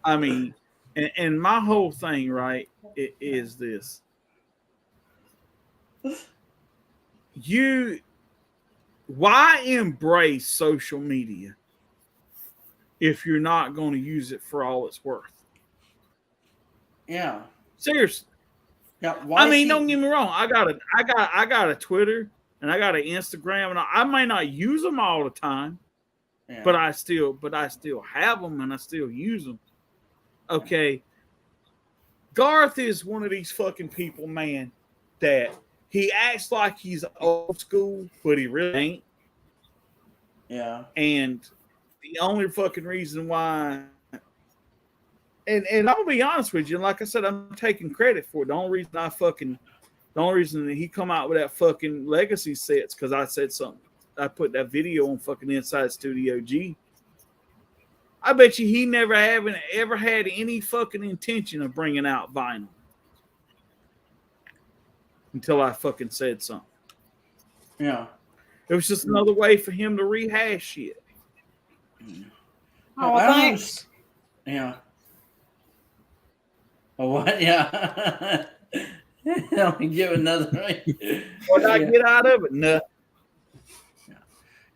I mean, and my whole thing, right, is this. Why embrace social media if you're not going to use it for all it's worth? Yeah. Seriously. Yeah. I mean, don't get me wrong. I got a Twitter and I got an Instagram, and I may not use them all the time, but I still have them and I still use them. Okay. Garth is one of these fucking people, man, that he acts like he's old school, but he really ain't. Yeah. And the only fucking reason why, and I'll be honest with you, like I said, I'm taking credit for it. The only reason that he come out with that fucking legacy sets because I said something. I put that video on fucking Inside Studio G. I bet you he never ever had any fucking intention of bringing out vinyl until I fucking said something. Yeah. It was just another way for him to rehash shit. Oh, thanks. Yeah. Oh, what? Yeah. Let me give another. What did I get out of it? Nothing.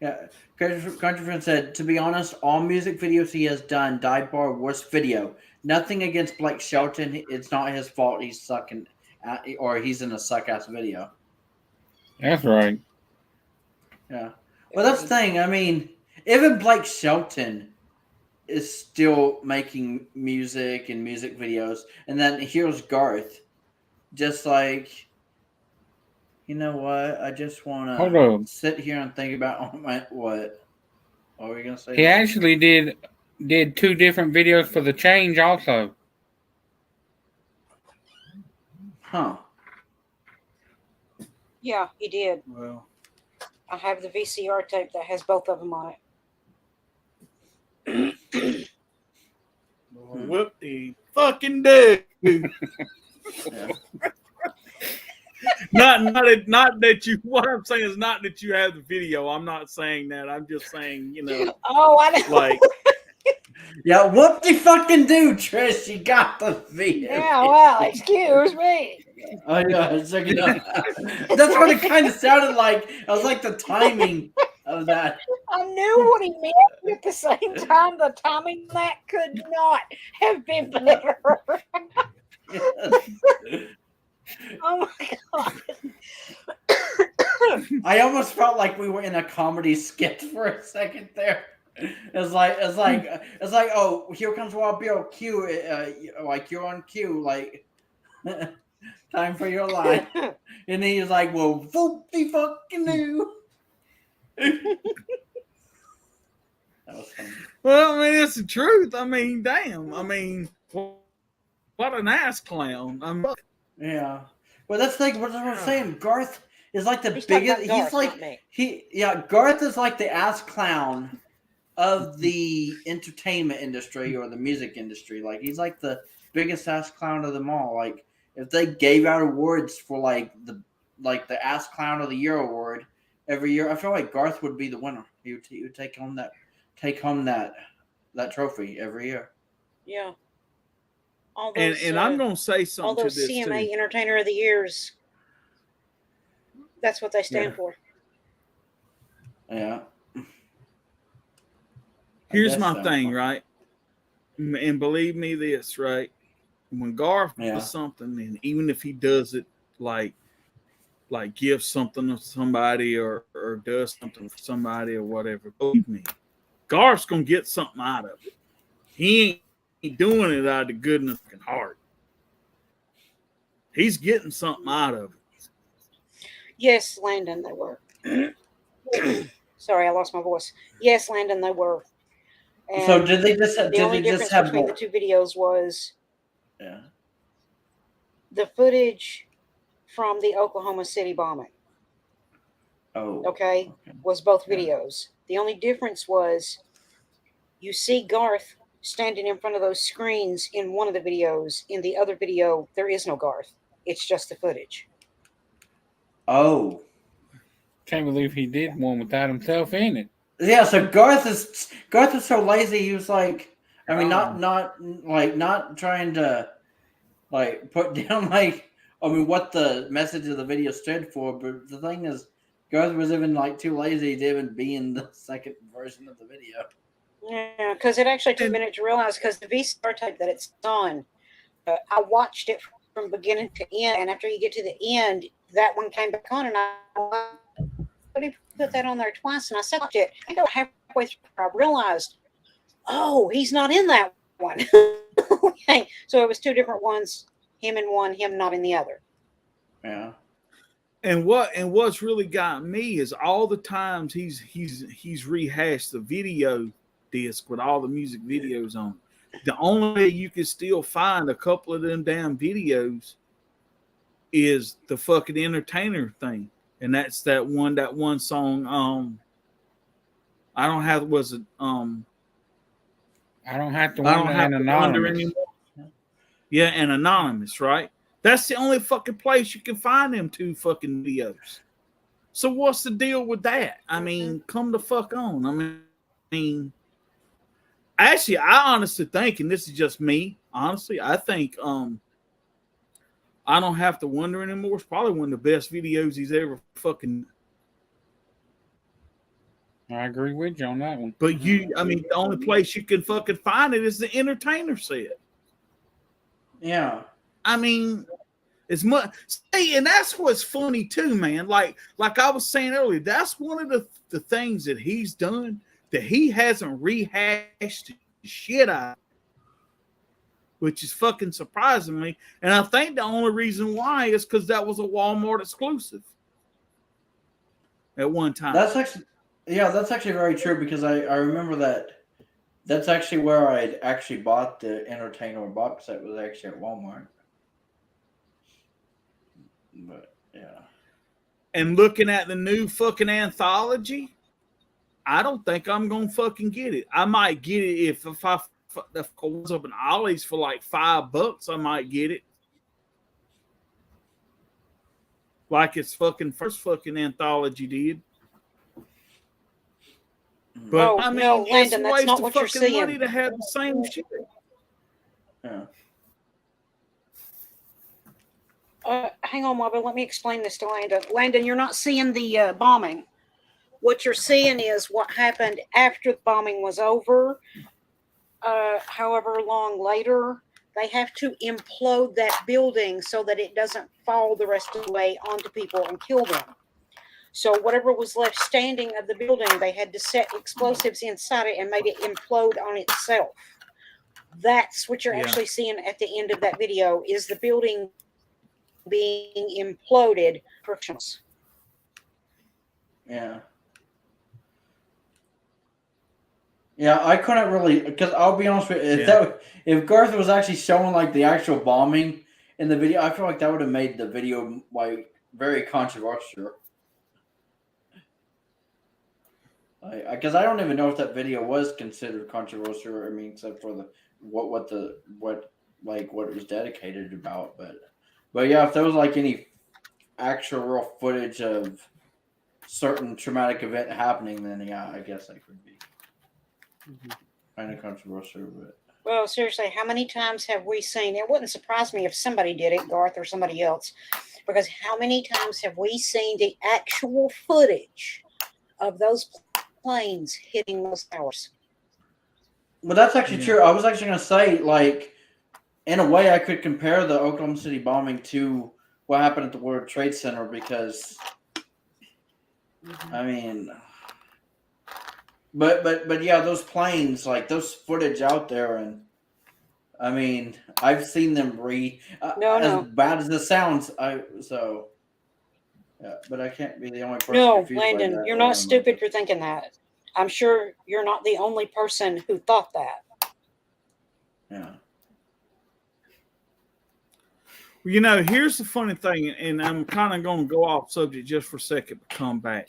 Yeah. Country Friend said, to be honest, all music videos he has done died bar worst video. Nothing against Blake Shelton. It's not his fault he's sucking or he's in a suck ass video. That's right. Yeah. Well, that's the thing. I mean, even Blake Shelton is still making music and music videos. And then here's Garth. Just like, you know what? I just want to sit here and think about what were we going to say? He actually did 2 different videos for The Change also. Huh. Yeah, he did. Well, I have the VCR tape that has both of them on it. Whoop the fucking do. Not that you. What I'm saying is not that you have the video. I'm not saying that. I'm just saying, you know. Oh, I know. Like, yeah, whoop de fucking do, Trish. You got the video. Yeah, well, excuse me. Oh yeah, that's what it kind of sounded like. I was like the timing of that. I knew what he meant, but at the same time, the timing of that could not have been better. Oh my god! I almost felt like we were in a comedy skit for a second there. It's like, oh, here comes Wild Bill. Cue, like you're on cue, like time for your line. And then he's like, well, whoop the fucking do. That was funny. well, I mean, it's the truth. I mean, damn. I mean, what an ass clown. Yeah. Well, that's like what I'm saying. Garth is like the biggest. Garth, he's like Garth is like the ass clown of the entertainment industry or the music industry. Like he's like the biggest ass clown of them all. Like if they gave out awards for like the ass clown of the year award every year, I feel like Garth would be the winner. He would take home that trophy every year. Yeah. All those, and I'm going to say something all those to this CMA too. Entertainer of the Years. That's what they stand for. Yeah. Here's my thing, right? And believe me this, right? When Garth does something, and even if he does it like gives something to somebody or does something for somebody or whatever, believe me, Garth's going to get something out of it. He ain't doing it out of the goodness of his heart. He's getting something out of it. Yes, Landon, they were. Sorry, I lost my voice. Yes, Landon, they were. And So did they just the only difference between the two videos was the footage from the Oklahoma City bombing. Okay, was both videos. The only difference was you see Garth standing in front of those screens in one of the videos. In the other video, there is no Garth. It's just the footage. Oh. Can't believe he did one without himself in it. Yeah, so Garth is so lazy. He was like, I mean, not trying to like put down what the message of the video stood for, but the thing is, Garth was even like too lazy to even be in the second version of the video. Yeah, because it actually took a minute to realize, because the VCR tape that it's on, I watched it from beginning to end, and after you get to the end, that one came back on, and I put that on there twice, and I watched it. I go halfway through, I realized, oh, he's not in that one. Okay, so it was two different ones, him in one, him not in the other. Yeah. And what's really got me is all the times he's rehashed the video disc with all the music videos on. The only way you can still find a couple of them damn videos is the fucking entertainer thing. And that's that one song. I don't have to wonder anymore. Yeah, and Anonymous, right? That's the only fucking place you can find them two fucking videos. So what's the deal with that? I mean, come the fuck on. I mean, actually, I honestly think, and this is just me, honestly, I think I Don't Have to Wonder Anymore. It's probably one of the best videos he's ever fucking. I agree with you on that one. But the only place you can fucking find it is the entertainer set. Yeah. I mean, as much, and that's what's funny too, man. Like I was saying earlier, that's one of the things that he's done that he hasn't rehashed shit out, which is fucking surprising me. And I think the only reason why is because that was a Walmart exclusive at one time. That's actually very true, because I remember that's actually where I actually bought the Entertainer box set, was actually at Walmart. But yeah. And looking at the new fucking anthology, I don't think I'm gonna fucking get it. I might get it if I was up in Ollie's for like $5. I might get it. Like its fucking first fucking anthology did. But I mean, no, Landon, it's a waste not of what you're fucking seeing. money to have the same shit. Yeah. Hang on, Mother. Let me explain this to Landon. Landon, you're not seeing the bombing. What you're seeing is what happened after the bombing was over. However long later, they have to implode that building so that it doesn't fall the rest of the way onto people and kill them. So whatever was left standing of the building, they had to set explosives inside it and made it implode on itself. That's what you're actually seeing at the end of that video, is the building being imploded. Yeah. Yeah, I couldn't really, because I'll be honest with you, if Garth was actually showing like the actual bombing in the video, I feel like that would have made the video like very controversial. Because I don't even know if that video was considered controversial. I mean, except for what it was dedicated about. But yeah, if there was like any actual real footage of certain traumatic event happening, then yeah, I guess that could be kind of controversial. But well, seriously, how many times have we seen? It wouldn't surprise me if somebody did it, Garth or somebody else, because how many times have we seen the actual footage of those planes hitting those towers? Well, that's actually true. I was actually going to say, like, in a way, I could compare the Oklahoma City bombing to what happened at the World Trade Center, because, I mean, but yeah, those planes, like, those footage out there, and I mean, I've seen them as bad as this sounds. But I can't be the only person No, confused by Landon, that. you're not stupid for thinking that. I'm sure you're not the only person who thought that. Yeah. You know, here's the funny thing, and I'm kind of going to go off subject just for a second, but come back.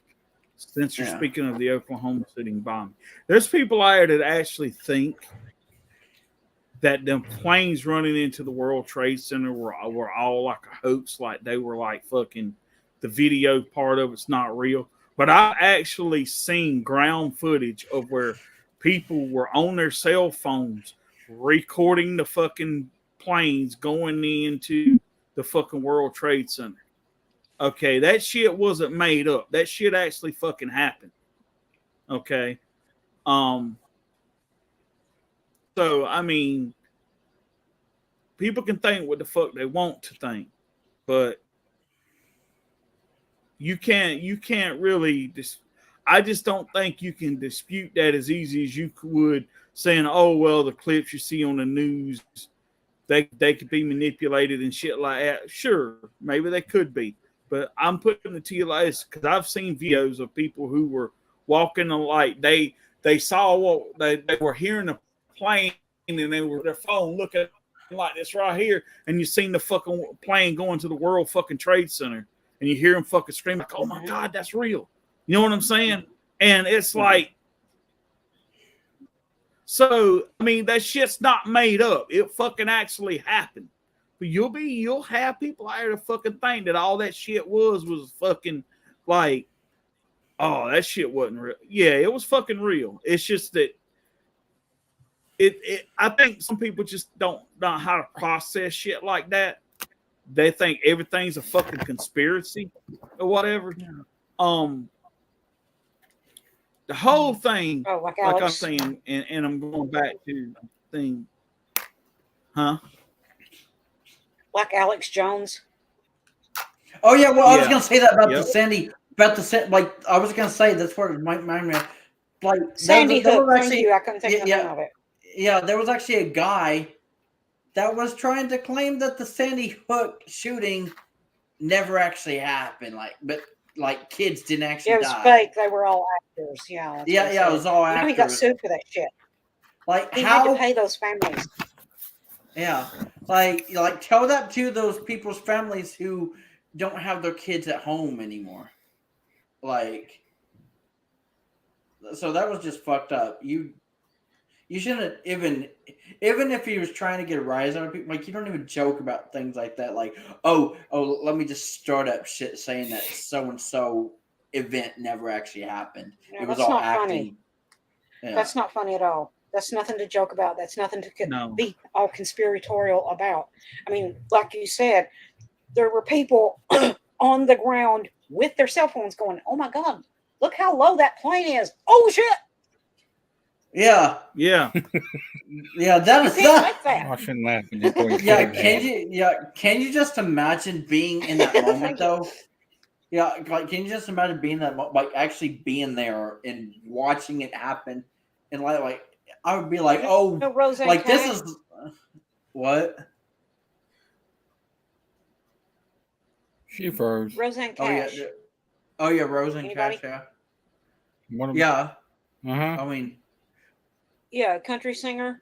Since you're speaking of the Oklahoma City bombing, there's people out there that actually think that them planes running into the World Trade Center were all like a hoax, like they were like fucking the video part of it's not real. But I actually seen ground footage of where people were on their cell phones recording the fucking planes going into the fucking World Trade Center. Okay, that shit wasn't made up. That shit actually fucking happened. Okay. So I mean, people can think what the fuck they want to think, but you can't really I just don't think you can dispute that as easy as you would saying, oh well, the clips you see on the news, they could be manipulated and shit like that. Sure, maybe they could be, but I'm putting it to you like this because I've seen videos of people who were walking like they saw what they were hearing a plane and they were their phone looking like this right here, and you seen the fucking plane going to the World fucking Trade Center, and you hear them fucking scream like, "Oh my god, that's real!" You know what I'm saying? And it's like, so I mean, that shit's not made up. It fucking actually happened. But you'll have people out there to fucking think that all that shit was fucking like, oh, that shit wasn't real. Yeah, it was fucking real. It's just that I think some people just don't know how to process shit like that. They think everything's a fucking conspiracy or whatever. The whole thing, like I'm saying, and I'm going back to the thing, huh? Like Alex Jones. Oh yeah, well, I was gonna say that about Yep. the Sandy, like I was gonna say that's where it might remind me of, like Sandy there Hook. was Thank you. I couldn't think of the name of it. Yeah, there was actually a guy that was trying to claim that the Sandy Hook shooting never actually happened. Like kids didn't actually It was die. fake. They were all actors. Yeah. that's what Yeah, he yeah, it said. was all You know, actors. he got sued for that shit. Like He how had to pay those families. Yeah, like tell that to those people's families who don't have their kids at home anymore. Like, so that was just fucked up. You shouldn't even if he was trying to get a rise out of people. Like, you don't even joke about things like that. Like, oh, let me just start up shit saying that so and so event never actually happened. No, it was that's all not acting. funny. Yeah. That's not funny at all. That's nothing to joke about. That's nothing to be all conspiratorial about. I mean, like you said, there were people on the ground with their cell phones going, "Oh my god, look how low that plane is! Oh shit!" Yeah. Yeah. Yeah, that was like that. I shouldn't laugh. Can you just imagine being in that moment though? Yeah, like can you just imagine being that like actually being there and watching it happen, and like I would be like, oh, like this is what? She froze. Roseanne Cash. Oh yeah, Roseanne Cash. Yeah. Yeah. I mean. Yeah, country singer.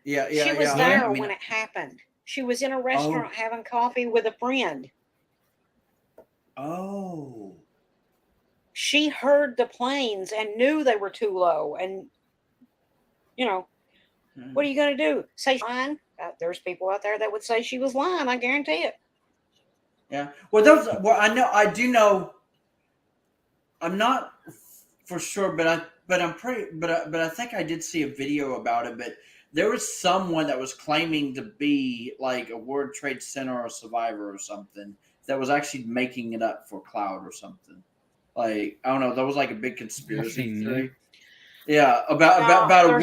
Yeah. She was there when it happened. She was in a restaurant having coffee with a friend. Oh. She heard the planes and knew they were too low. And, you know, what are you going to do? Say she's lying? There's people out there that would say she was lying. I guarantee it. Yeah. Well, I do know. I'm not for sure, but I think I did see a video about it. But there was someone that was claiming to be like a World Trade Center or survivor or something that was actually making it up for clout or something. Like, I don't know. That was like a big conspiracy theory. Yeah, about a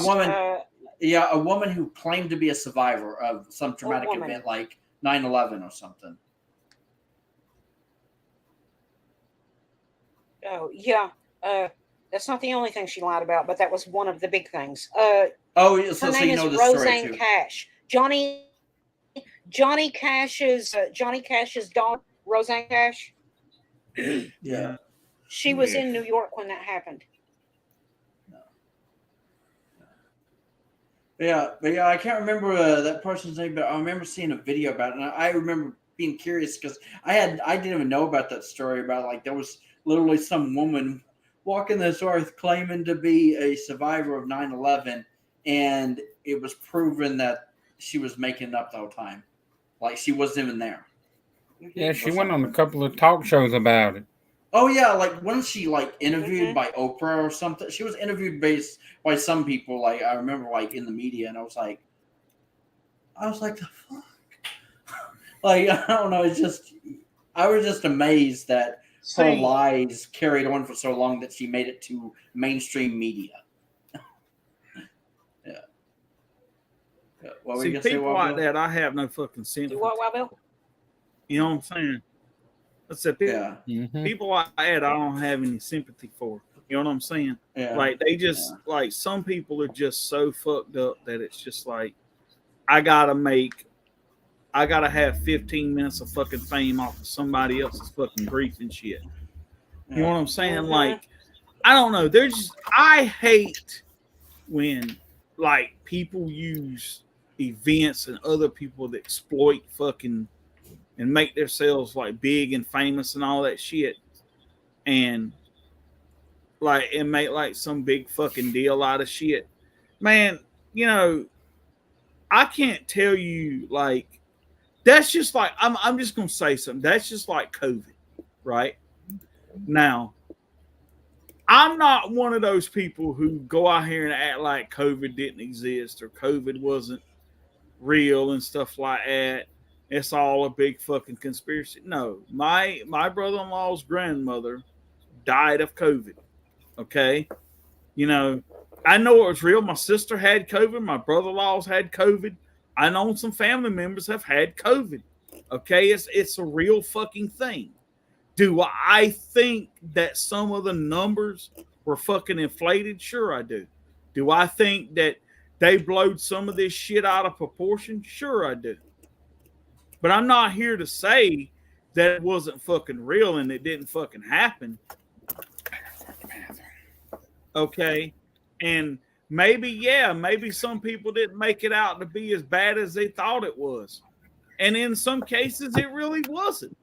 woman. Yeah, a woman who claimed to be a survivor of some traumatic event like 9/11 or something. Oh, yeah. That's not the only thing she lied about, but that was one of the big things. Oh, so, Her so name you is know the story Roseanne too. Cash. Johnny Cash's daughter, Roseanne Cash. Yeah. She was in New York when that happened. Yeah, but yeah, I can't remember that person's name, but I remember seeing a video about it, and I remember being curious because I didn't even know about that story about like there was literally some woman walking this earth claiming to be a survivor of 9/11, and it was proven that she was making it up the whole time, like she wasn't even there. Yeah, she went on a couple of talk shows about it. Oh yeah, like wasn't she like interviewed by Oprah or something? She was interviewed by some people. Like I remember, like in the media, and I was like, the fuck. Like I don't know. I was just amazed that her lies carried on for so long that she made it to mainstream media. Yeah. What were you gonna say, people Wild like Bill? that, I have no fucking sympathy. Do what, Wild Bill? You know what I'm saying? That's it. Yeah. People like that, I don't have any sympathy for. You know what I'm saying? Yeah. Like they just like some people are just so fucked up that it's just like I gotta have 15 minutes of fucking fame off of somebody else's fucking grief and shit. You know what I'm saying? Like I don't know. I hate when like people use events and other people that exploit fucking and make themselves like big and famous and all that shit and make like some big fucking deal out of shit. Man, you know, I can't tell you like that's just like I'm just gonna say something. That's just like COVID, right? Now, I'm not one of those people who go out here and act like COVID didn't exist or COVID wasn't real and stuff like that. It's all a big fucking conspiracy. No, my brother-in-law's grandmother died of COVID. Okay, you know, I know it was real. My sister had COVID. My brother-in-law's had COVID. I know some family members have had COVID. Okay, it's a real fucking thing. Do I think that some of the numbers were fucking inflated? Sure, I do. Do I think that they blowed some of this shit out of proportion? Sure, I do. But I'm not here to say that it wasn't fucking real and it didn't fucking happen. Okay. And maybe some people didn't make it out to be as bad as they thought it was. And in some cases, it really wasn't.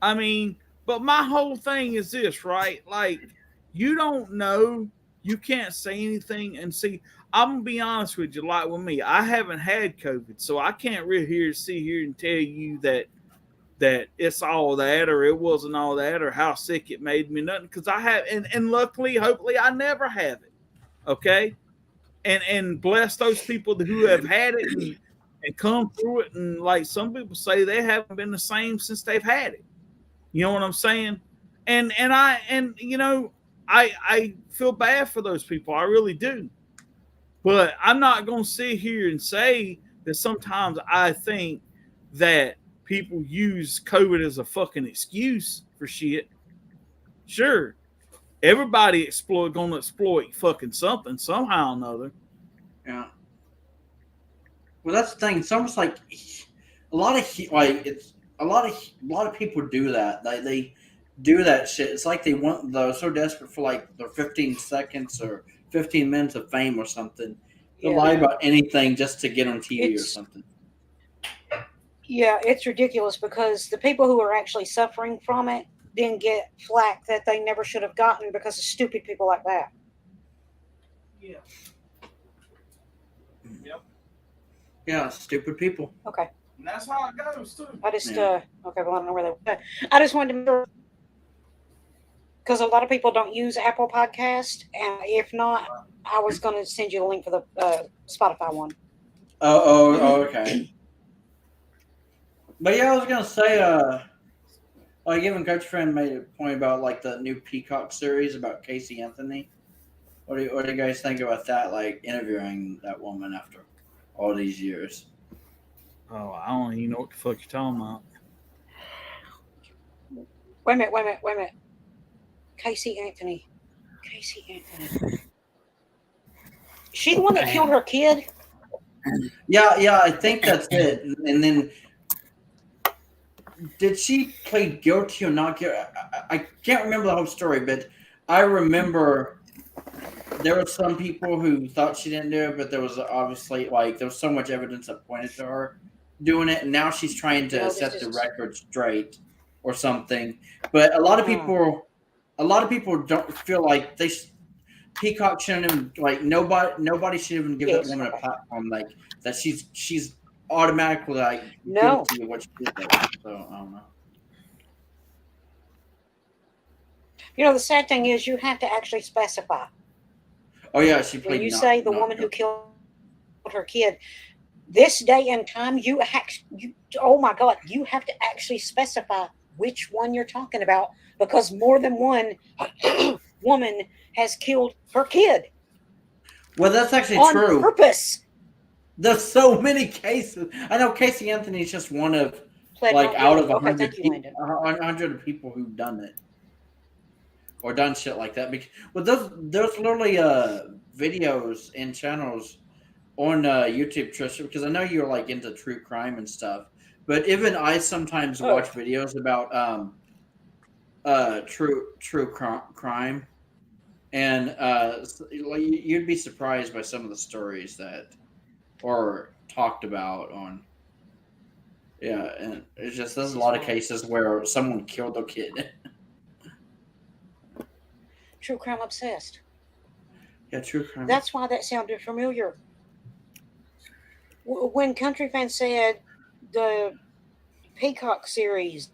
I mean, but my whole thing is this, right? Like, you don't know, you can't say anything. And see, I'm gonna be honest with you, like with me, I haven't had COVID, so I can't really sit here and tell you that it's all that or it wasn't all that or how sick it made me, nothing, because I have, and luckily, hopefully, I never have it. Okay, and bless those people who have had it and come through it, and like some people say, they haven't been the same since they've had it. You know what I'm saying? And you know, I feel bad for those people. I really do. But I'm not going to sit here and say that sometimes I think that people use COVID as a fucking excuse for shit. Sure, everybody going to exploit fucking something somehow or another. Yeah. Well, that's the thing. It's almost like a lot of people do that. They do that shit. It's like they're so desperate for like their 15 seconds or 15 minutes of fame or something. They'll lie about anything just to get on TV or something. Yeah, it's ridiculous because the people who are actually suffering from it didn't get flack that they never should have gotten because of stupid people like that. Yeah. Yep. Yeah, stupid people. Okay. And that's how it goes too. I just okay, well, I don't know where they. I just wanted to, because a lot of people don't use Apple Podcast, and if not, I was going to send you a link for the Spotify one. Oh, okay. But yeah, I was gonna say, like even Coach Friend made a point about like the new Peacock series about Casey Anthony. What do you guys think about that? Like interviewing that woman after all these years. Oh, I don't even know what the fuck you're talking about. Wait a minute. Casey Anthony. she the one that killed her kid? Yeah, I think that's it. And then, did she plead guilty or not guilty? I can't remember the whole story, but I remember there were some people who thought she didn't do it, but there was obviously there was so much evidence that pointed to her doing it, and now she's trying to set the record straight or something. But a lot of people don't feel like Peacock shouldn't even nobody should even give that woman a platform that she's automatically guilty of what she did there. So I don't know. The sad thing is you have to actually specify. Oh yeah, she played. When you say the woman who killed her kid, this day and time, oh my God, you have to actually specify which one you're talking about, because more than one woman has killed her kid. Well, that's actually on true. Purpose. There's so many cases. I know Casey Anthony is just one of out of 100 people who've done it or done shit like that. Well, there's literally videos and channels on YouTube, Trisha, because I know you're into true crime and stuff. But even I sometimes watch videos about true crime, and you'd be surprised by some of the stories that are talked about on. Yeah, and it's just there's a lot of cases where someone killed a kid. True crime obsessed. Yeah, true crime. That's why that sounded familiar. When Country Fan said the Peacock series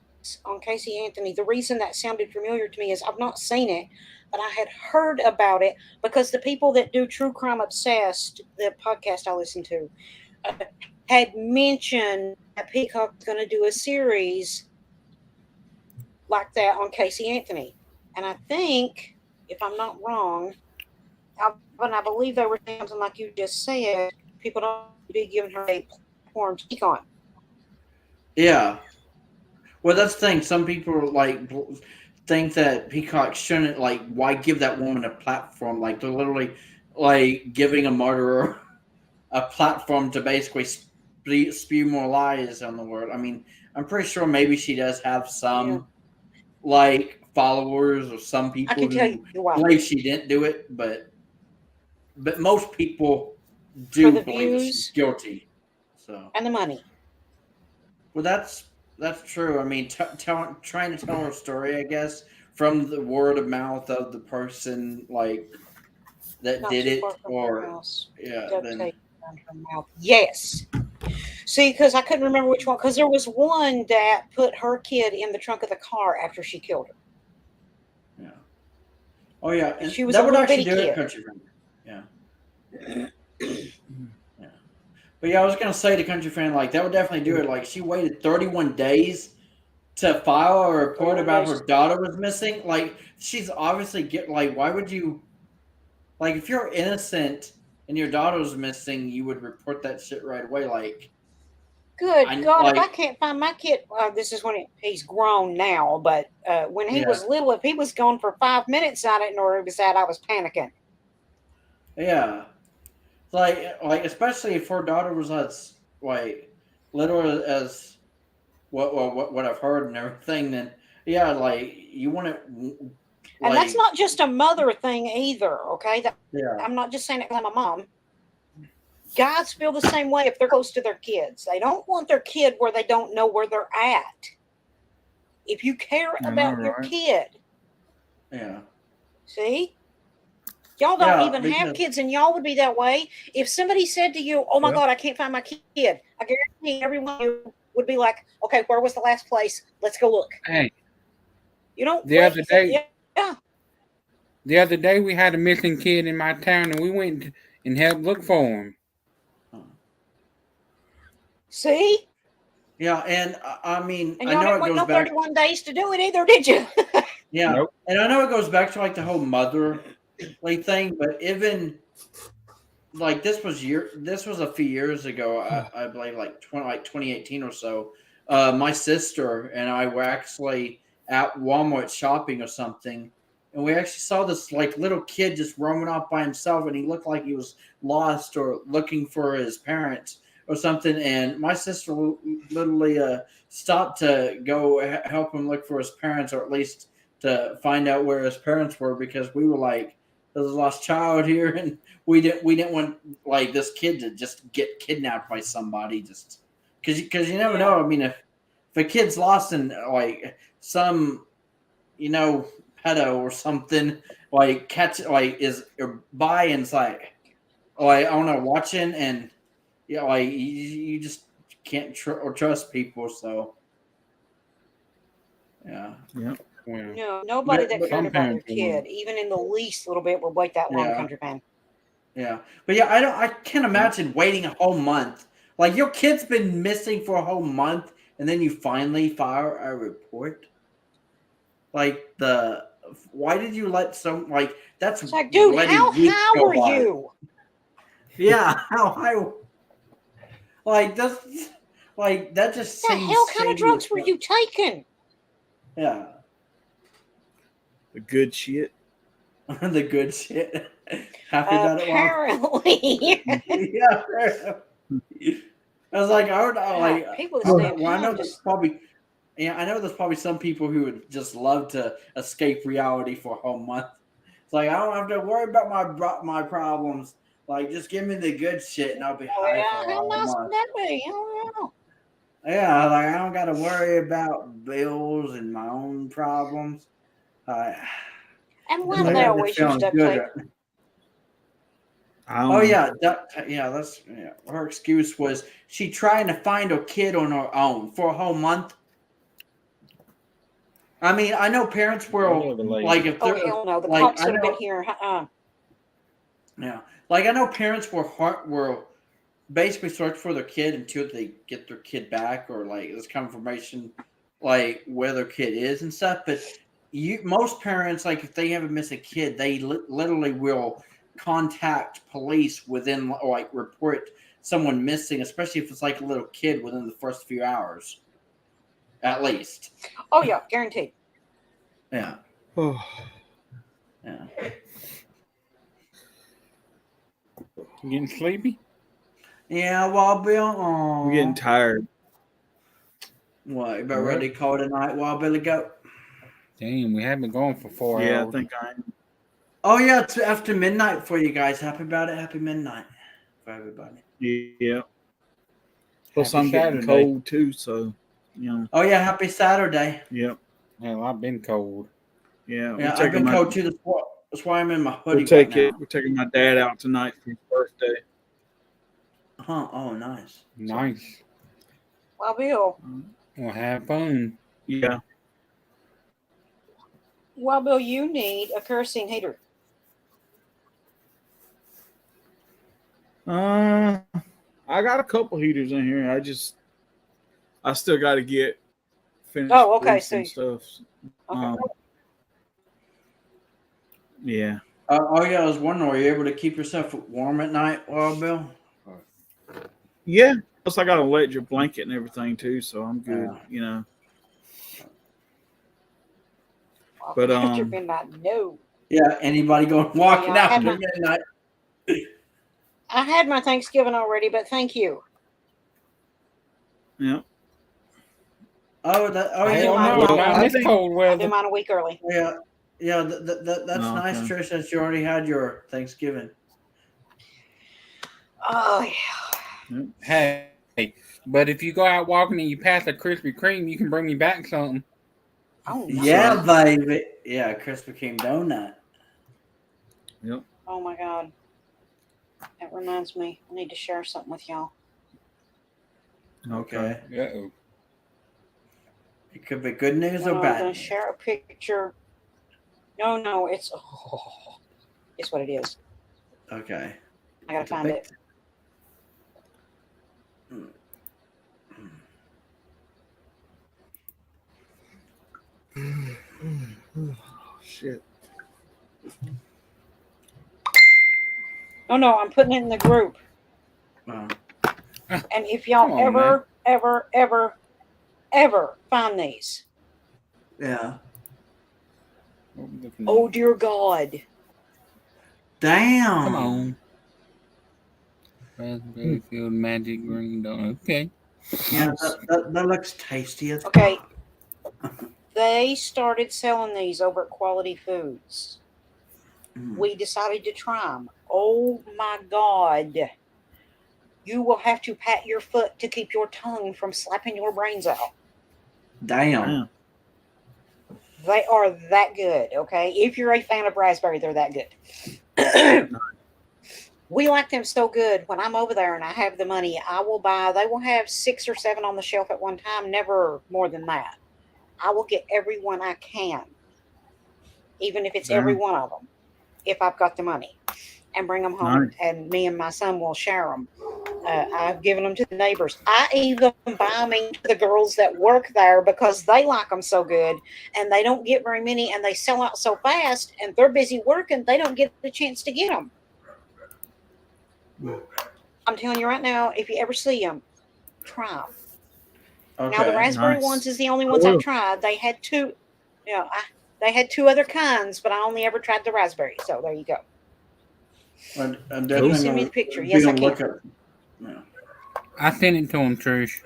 on Casey Anthony, the reason that sounded familiar to me is I've not seen it, but I had heard about it because the people that do True Crime Obsessed, the podcast I listen to, had mentioned that Peacock's going to do a series like that on Casey Anthony. And I think, if I'm not wrong, I believe they were saying something like you just said, people don't be giving her a platform to speak on. Yeah. Well, that's the thing. Some people think that Peacock shouldn't why give that woman a platform? They're literally giving a murderer a platform to basically spew more lies on the world. I mean, I'm pretty sure maybe she does have some followers or some people who believe she didn't do it, but most people do believe that she's guilty. So and the money. Well, that's true. I mean, trying to tell her story, I guess, from the word of mouth of the person that Not did it, or then. Yes. See, because I couldn't remember which one. Because there was one that put her kid in the trunk of the car after she killed her. Yeah. Oh yeah, and she was that a would little actually bitty do kid. it, Country Friend. Yeah. Yeah. But yeah, I was gonna say to Country Friend, that would definitely do it. She waited 31 days to file a report about her daughter was missing. She's obviously why would you? If you're innocent and your daughter's missing, you would report that shit right away. Good God, if I can't find my kid, this is when he's grown now, but when he was little, if he was gone for 5 minutes, I didn't know where he was at. I was panicking. Yeah. Especially if her daughter was as little as what I've heard and everything, then you want it. And that's not just a mother thing either, okay? Yeah. I'm not just saying it because I'm a mom. Guys feel the same way if they're close to their kids. They don't want their kid where they don't know where they're at. If you care about your kid. Yeah. See? Y'all don't even have kids, and y'all would be that way. If somebody said to you, oh my God, I can't find my kid, I guarantee everyone of you would be like, okay, where was the last place? Let's go look. Hey. You don't. The other day. Yeah. The other day we had a missing kid in my town, and we went and helped look for him. See? Yeah, and I mean, and I know it goes back. 31 days to do it either, did you? Yeah, nope. And I know it goes back to the whole mother thing, but even this was a few years ago. I believe 2018 or so. My sister and I were actually at Walmart shopping or something, and we actually saw this like little kid just roaming off by himself, and he looked like he was lost or looking for his parents or something. And my sister literally stopped to go help him look for his parents, or at least to find out where his parents were, because we were like, "There's a lost child here," and we didn't want like this kid to just get kidnapped by somebody, just because you never know. I mean, if a kid's lost in like some, pedo or something, like catch like is by and it's like I don't know, watching, and like you just can't trust people. So yeah. No, nobody that cared some about their parents will. kid, even in the least little bit, would wait that long, Yeah. country man. Yeah, but yeah, I can't imagine waiting a whole month. Like your kid's been missing for a whole month, and then you finally file a report. Like why did you let that's It's like, dude, letting how weeks high go were by. you? Yeah, how high? Like that's like that just What the seems hell kind shady of drugs as were fuck. you taking? Yeah, The good shit. the good shit. Happy about it, Walt? Apparently. Yeah. I was like, I don't know, God, like, people that I, stay at well, I know home there's just probably, yeah, I know there's probably some people who would just love to escape reality for a whole month. It's like I don't have to worry about my problems. Like, just give me the good shit, and I'll be high for a how whole nice would month. that be? I don't know. Yeah, like I don't got to worry about bills and my own problems. And why Just do like they I'm always just use feeling duct good. tape? I don't Oh know. yeah, that's her excuse was she trying to find a kid on her own for a whole month. I mean, I know parents will like if Oh they're hell no! The like cops I would have been know here. yeah, like I know parents will basically search for their kid until they get their kid back, or like there's confirmation like where their kid is and stuff. But most parents, like if they have a missing kid, they literally will contact police within, like report someone missing, especially if it's like a little kid, within the first few hours, at least. Oh yeah, guaranteed. Yeah, Oh, yeah. You getting sleepy? Yeah, Wild Bill. I'm getting tired. What, you about What? ready to call it a night, Wild Billy Goat? Damn, we have been going for 4 Yeah, I hours. think I am. Oh yeah, it's after midnight for you guys. Happy about it. Happy midnight for everybody. Yeah. Plus, Happy I'm getting Saturday. cold too, so Oh yeah, happy Saturday. Yep. Hell, I've been cold. Yeah. Yeah, I've been cold too. That's why I'm in my hoodie We're taking my dad out tonight for his birthday. Huh? Oh, nice. Nice. Well, Bill. We'll have fun. Yeah. Well, Bill, you need a kerosene heater. I got a couple heaters in here. I still got to get finished. Oh, okay. greasing stuff. Okay. Yeah. Oh yeah, I was wondering, are you able to keep yourself warm at night, Wild Bill? Yeah. Plus, I got an electric blanket and everything too, so I'm good. Yeah. But Electric midnight, no. Yeah. Anybody going walking Yeah, I out had after my- midnight? I had my Thanksgiving already, but thank you. Yeah. Oh, I yeah. do mine Well, a not week- in this cold I do weather. mine a week early. Yeah. Yeah. That's Oh, nice, okay. Trish. That you already had your Thanksgiving. Oh yeah. Hey, but if you go out walking and you pass a Krispy Kreme, you can bring me back something. Oh nice. Yeah, baby. Yeah, Krispy Kreme donut. Yep. Oh my God. That reminds me. I need to share something with y'all. Okay. Uh-oh. It could be good news No, or I'm bad. going news. to share a picture. No, it's it's what it is. Okay. I gotta find it. Oh, shit. Oh no, I'm putting it in the group. Wow. And if y'all Come on, ever find these, Yeah. What we looking Oh at? dear God. Damn. Come on. Raspberry filled magic green donut. Okay. Yeah, Nice. that looks tasty as Okay. fuck. They started selling these over at Quality Foods. Mm. We decided to try them. Oh my God. You will have to pat your foot to keep your tongue from slapping your brains out. Damn. Yeah. They are that good, okay? If you're a fan of raspberry, they're that good. We like them so good. When I'm over there and I have the money, I will buy, they will have 6 or 7 on the shelf at one time, never more than that. I will get every one I can, even if it's every one of them, if I've got the money, and bring them home. Nice. And me and my son will share them. I've given them to the neighbors. I even buy them to the girls that work there because they like them so good, and they don't get very many, and they sell out so fast, and they're busy working. They don't get the chance to get them. I'm telling you right now, if you ever see them, try them. Okay. Now the raspberry Nice. ones is the only I ones I've will. tried. They had two, they had 2 other kinds, but I only ever tried the raspberry. So there you go. I'm Can you definitely send me gonna the picture? be Yes, I on can. look up. Yeah. I sent it to him, Trish.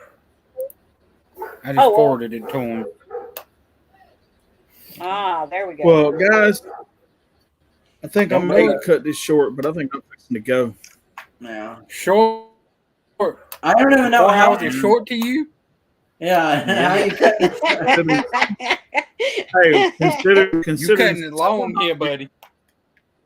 I just Oh, well. forwarded it to him. Ah, there we go. Well, guys, I think I Don't may do it. cut this short, but I think I'm fixing to go. Yeah. Short. I don't even know 4 how. hours is short to you? Yeah. How you cut it? Hey, You consider cutting it long here, buddy.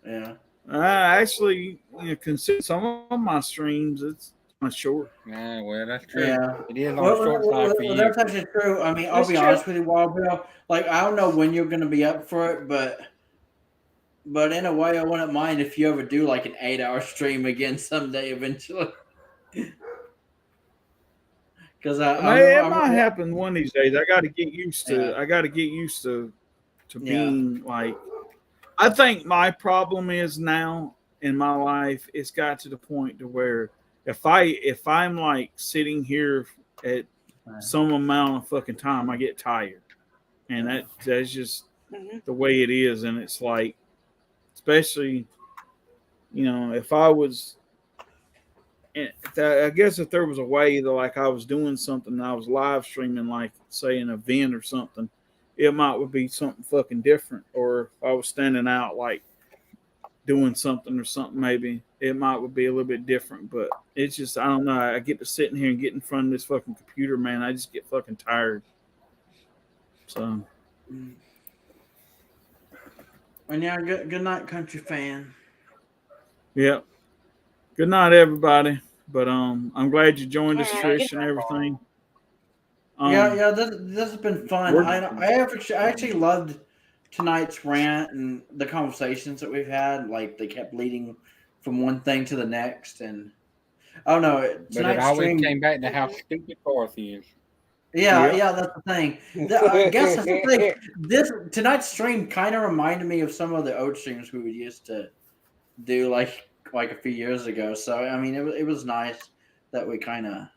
Yeah. actually, consider some of my streams. It's my short. Yeah, well, that's true. Yeah. It is on the short side for you. That's actually true. I mean, I'll That's be true. honest with you, Wild Bill. Like, I don't know when you're going to be up for it, but in a way, I wouldn't mind if you ever do like an 8-hour stream again someday eventually. Because It might happen one of these days. I got to get used to. Yeah. I got to get used to Yeah. being like. I think my problem is now in my life. It's got to the point to where if I'm like sitting here at some amount of fucking time, I get tired, and that's just the way it is. And it's like, especially, if I was. I guess if there was a way that like I was doing something and I was live streaming, like say an event or something, it might would be something fucking different. Or if I was standing out like doing something or something, maybe it might would be a little bit different. But it's just I don't know. I get to sit in here and get in front of this fucking computer, man. I just get fucking tired. So. And yeah, good night, country fan. Yep. Good night, everybody. But I'm glad you joined us, All Trish, right. and everything. Yeah. This has been fun. I actually loved tonight's rant and the conversations that we've had. Like they kept leading from one thing to the next, and I don't know. But it Tonight's always stream. came back to how stupid Garth is. Yeah, that's the thing. I guess that's the thing. Tonight's stream kind of reminded me of some of the old streams we used to do, like a few years ago. So I mean, it was nice that we kind of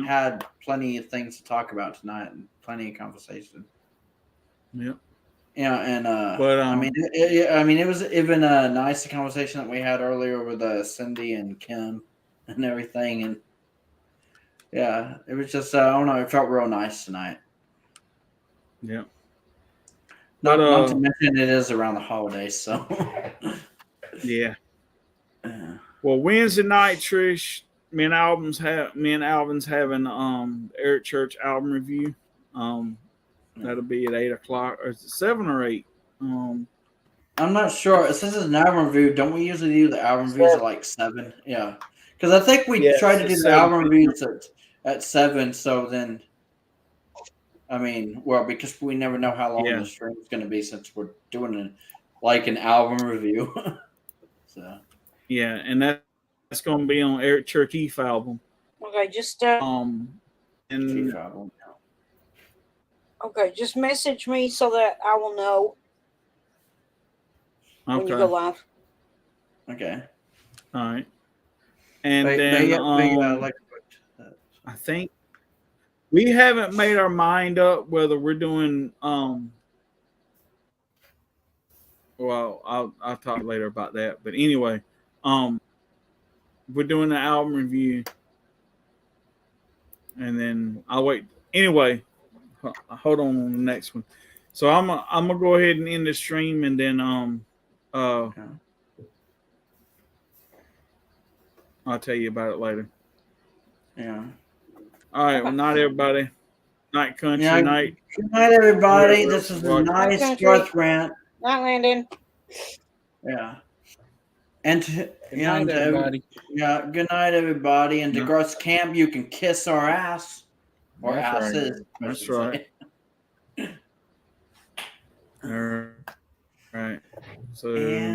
had plenty of things to talk about tonight and plenty of conversation. Yeah. Yeah, and but I mean, it was even a nice conversation that we had earlier with Cindy and Kim and everything, and yeah, it was just I don't know, it felt real nice tonight. Yeah. Not to mention it is around the holidays, so yeah. Well, Wednesday night, Trish, me and Alvin's having Eric Church album review. That'll be at 8:00, or is it 7 or 8? I'm not sure. It says it's an album review. Don't we usually do the album reviews at like 7? Yeah, because I think we tried to do the album reviews at 7. So then, I mean, well, because we never know how long the stream is going to be since we're doing an album review. So yeah, and that's going to be on Eric Church Eve album. Okay, just and okay, just message me so that I will know when you go live. Okay. All right. And then I think we haven't made our mind up whether we're doing Well, I'll talk later about that. But anyway, we're doing the album review, and then I'll wait. Anyway, hold on the next one. So I'm gonna go ahead and end the stream, and then I'll tell you about it later. Yeah. All right. Well, night, everybody. Night, country. Yeah. Night. Good night, everybody. This is a nice Country. Garth rant. Not Landon. Yeah. And Good night, everybody. Yeah. Good night, everybody. And to Yeah. Garth's camp, you can kiss our ass or That's right. asses. I That's should right. say. All right. So. And